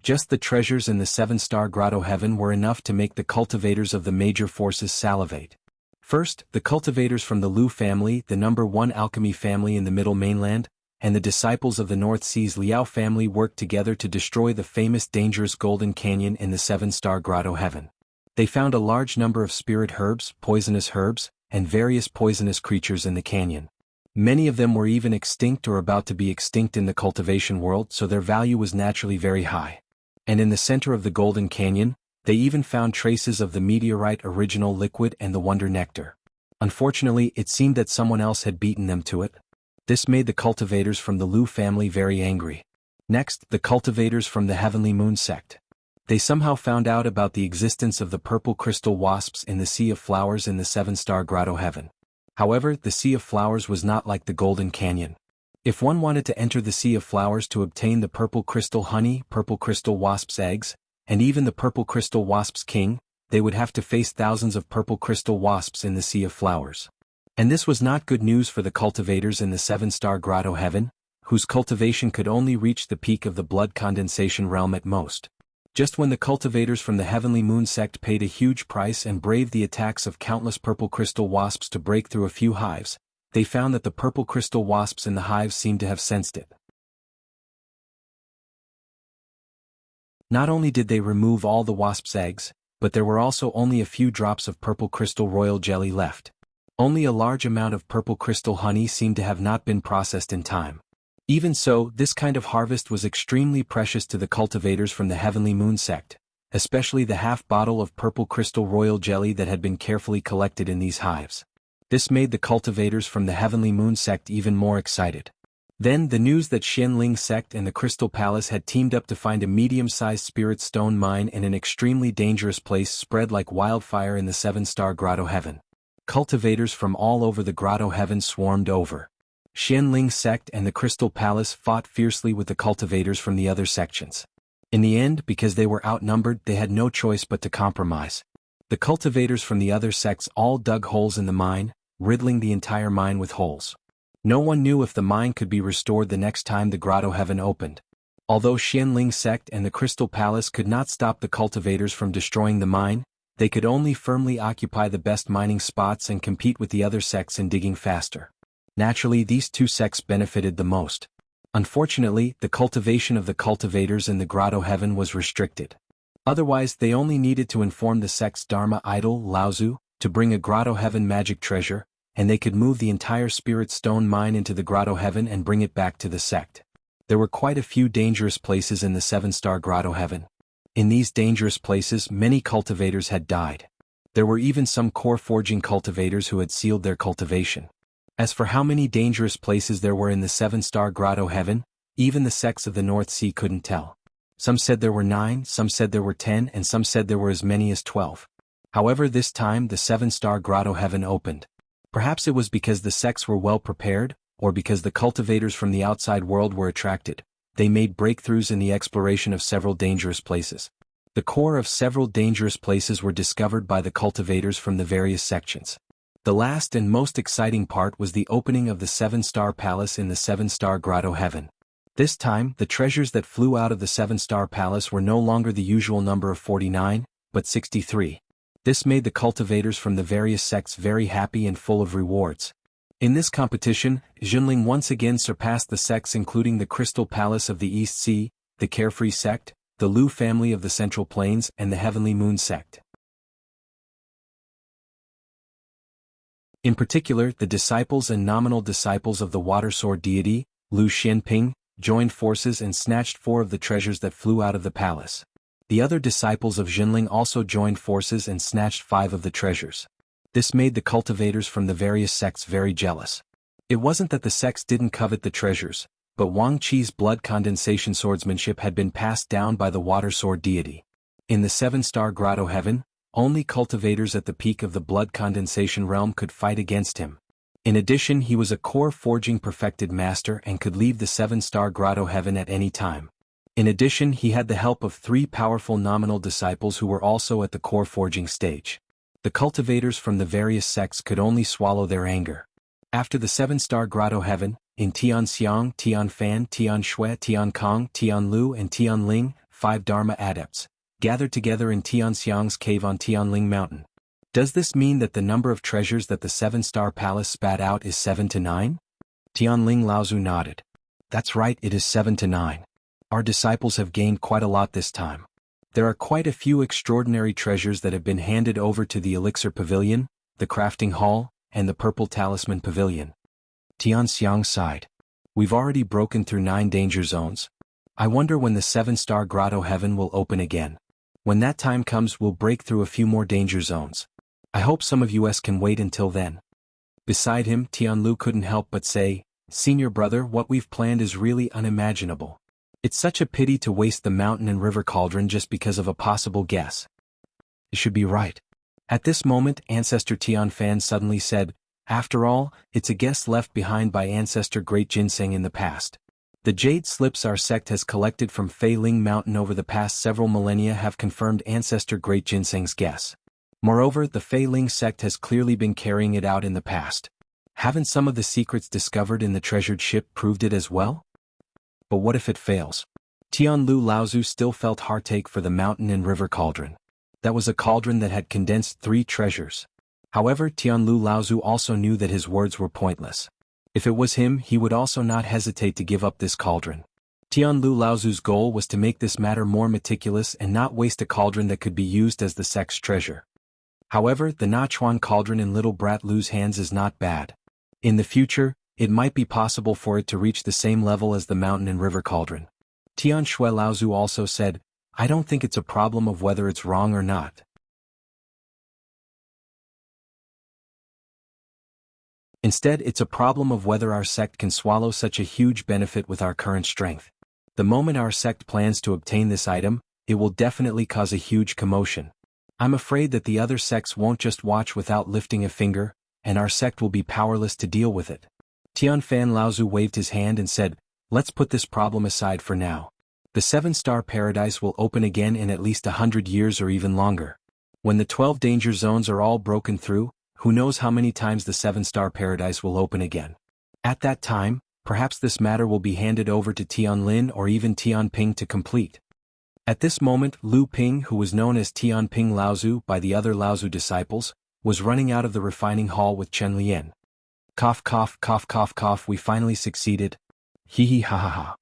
Just the treasures in the 7-star grotto heaven were enough to make the cultivators of the major forces salivate. First, the cultivators from the Lu family, the #1 alchemy family in the Middle Mainland, and the disciples of the North Sea's Liao family worked together to destroy the famous dangerous Golden Canyon in the 7-star grotto heaven. They found a large number of spirit herbs, and various poisonous creatures in the canyon. Many of them were even extinct or about to be extinct in the cultivation world, so their value was naturally very high. And in the center of the Golden Canyon, they even found traces of the meteorite original liquid and the wonder nectar. Unfortunately, it seemed that someone else had beaten them to it. This made the cultivators from the Lu family very angry. Next, the cultivators from the Heavenly Moon sect. They somehow found out about the existence of the purple crystal wasps in the Sea of Flowers in the 7-star grotto heaven. However, the Sea of Flowers was not like the Golden Canyon. If one wanted to enter the Sea of Flowers to obtain the purple crystal honey, purple crystal wasp's eggs, and even the purple crystal wasp's king, they would have to face thousands of purple crystal wasps in the Sea of Flowers. And this was not good news for the cultivators in the 7-star grotto heaven, whose cultivation could only reach the peak of the blood condensation realm at most. Just when the cultivators from the Heavenly Moon sect paid a huge price and braved the attacks of countless purple crystal wasps to break through a few hives, they found that the purple crystal wasps in the hives seemed to have sensed it. Not only did they remove all the wasps' eggs, but there were also only a few drops of purple crystal royal jelly left. Only a large amount of purple crystal honey seemed to have not been processed in time. Even so, this kind of harvest was extremely precious to the cultivators from the Heavenly Moon sect, especially the half bottle of purple crystal royal jelly that had been carefully collected in these hives. This made the cultivators from the Heavenly Moon sect even more excited. Then the news that Xianling sect and the Crystal Palace had teamed up to find a medium-sized spirit stone mine in an extremely dangerous place spread like wildfire in the 7-star grotto heaven. Cultivators from all over the grotto heaven swarmed over. Xianling sect and the Crystal Palace fought fiercely with the cultivators from the other sections. In the end, because they were outnumbered, they had no choice but to compromise. The cultivators from the other sects all dug holes in the mine, riddling the entire mine with holes. No one knew if the mine could be restored the next time the grotto heaven opened. Although Xianling sect and the Crystal Palace could not stop the cultivators from destroying the mine, they could only firmly occupy the best mining spots and compete with the other sects in digging faster. Naturally, these two sects benefited the most. Unfortunately, the cultivation of the cultivators in the grotto heaven was restricted. Otherwise, they only needed to inform the sect's Dharma idol, Laozu, to bring a grotto heaven magic treasure, and they could move the entire spirit stone mine into the grotto heaven and bring it back to the sect. There were quite a few dangerous places in the 7-star grotto heaven. In these dangerous places, many cultivators had died. There were even some core forging cultivators who had sealed their cultivation. As for how many dangerous places there were in the 7-star grotto heaven, even the sects of the North Sea couldn't tell. Some said there were 9, some said there were 10, and some said there were as many as 12. However, this time the 7-star grotto heaven opened. Perhaps it was because the sects were well prepared, or because the cultivators from the outside world were attracted. They made breakthroughs in the exploration of several dangerous places. The core of several dangerous places were discovered by the cultivators from the various sections. The last and most exciting part was the opening of the 7-star palace in the 7-star grotto heaven. This time, the treasures that flew out of the 7-star palace were no longer the usual number of 49, but 63. This made the cultivators from the various sects very happy and full of rewards. In this competition, Junling once again surpassed the sects including the Crystal Palace of the East Sea, the Carefree sect, the Lu family of the Central Plains, and the Heavenly Moon sect. In particular, the disciples and nominal disciples of the water sword deity, Lu Xianping, joined forces and snatched 4 of the treasures that flew out of the palace. The other disciples of Junling also joined forces and snatched 5 of the treasures. This made the cultivators from the various sects very jealous. It wasn't that the sects didn't covet the treasures, but Wang Qi's blood condensation swordsmanship had been passed down by the water sword deity. In the 7-star grotto heaven, only cultivators at the peak of the blood condensation realm could fight against him. In addition, he was a core forging perfected master and could leave the 7-star grotto heaven at any time. In addition, he had the help of 3 powerful nominal disciples who were also at the core forging stage. The cultivators from the various sects could only swallow their anger. After the 7-star grotto heaven, in Tianxiang, Tianfan, Tianshui, Tiankong, Tianlu and Tianling, 5 Dharma adepts gathered together in Tianxiang's cave on Tianling Mountain. Does this mean that the number of treasures that the 7-star palace spat out is 7 to 9? Tianling Laozu nodded. That's right, it is 7 to 9. Our disciples have gained quite a lot this time. There are quite a few extraordinary treasures that have been handed over to the Elixir Pavilion, the Crafting Hall, and the Purple Talisman Pavilion. Tianxiang sighed. We've already broken through 9 danger zones. I wonder when the 7-star grotto heaven will open again. When that time comes, we'll break through a few more danger zones. I hope some of us can wait until then. Beside him, Tianlu couldn't help but say, Senior brother, what we've planned is really unimaginable. It's such a pity to waste the mountain and river cauldron just because of a possible guess. You should be right. At this moment, Ancestor Tianfan suddenly said, After all, it's a guess left behind by Ancestor Great Ginseng in the past. The jade slips our sect has collected from Fei Ling Mountain over the past several millennia have confirmed Ancestor Great Ginseng's guess. Moreover, the Fei Ling sect has clearly been carrying it out in the past. Haven't some of the secrets discovered in the treasured ship proved it as well? But what if it fails? Tianlu Laozu still felt heartache for the mountain and river cauldron. That was a cauldron that had condensed 3 treasures. However, Tianlu Laozu also knew that his words were pointless. If it was him, he would also not hesitate to give up this cauldron. Tianlu Laozu's goal was to make this matter more meticulous and not waste a cauldron that could be used as the sect's treasure. However, the Nachuan cauldron in little brat Lu's hands is not bad. In the future, it might be possible for it to reach the same level as the mountain and river cauldron. Tianshui Laozu also said, I don't think it's a problem of whether it's wrong or not. Instead, it's a problem of whether our sect can swallow such a huge benefit with our current strength. The moment our sect plans to obtain this item, it will definitely cause a huge commotion. I'm afraid that the other sects won't just watch without lifting a finger, and our sect will be powerless to deal with it. Tianfan Laozu waved his hand and said, Let's put this problem aside for now. The 7-star paradise will open again in at least 100 years or even longer. When the 12 danger zones are all broken through, who knows how many times the 7-star paradise will open again. At that time, perhaps this matter will be handed over to Tianlin or even Tianping to complete. At this moment, Lu Ping, who was known as Tianping Laozu by the other Laozu disciples, was running out of the refining hall with Chen Lian. Cough cough cough cough cough, we finally succeeded. Hee hee ha ha ha.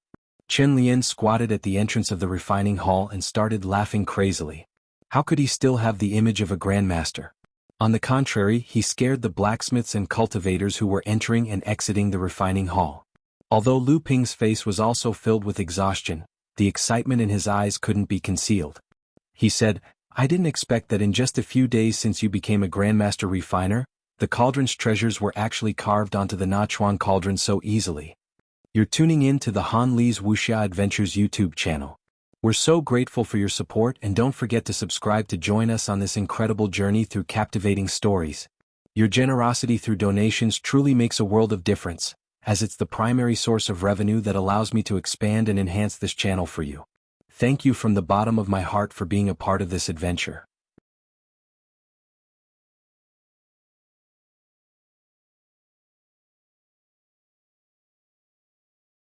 Chen Lian squatted at the entrance of the refining hall and started laughing crazily. How could he still have the image of a grandmaster? On the contrary, he scared the blacksmiths and cultivators who were entering and exiting the refining hall. Although Lu Ping's face was also filled with exhaustion, the excitement in his eyes couldn't be concealed. He said, I didn't expect that in just a few days since you became a grandmaster refiner, the cauldron's treasures were actually carved onto the Nachuan cauldron so easily. You're tuning in to the Han Li's Wuxia Adventures YouTube channel. We're so grateful for your support, and don't forget to subscribe to join us on this incredible journey through captivating stories. Your generosity through donations truly makes a world of difference, as it's the primary source of revenue that allows me to expand and enhance this channel for you. Thank you from the bottom of my heart for being a part of this adventure.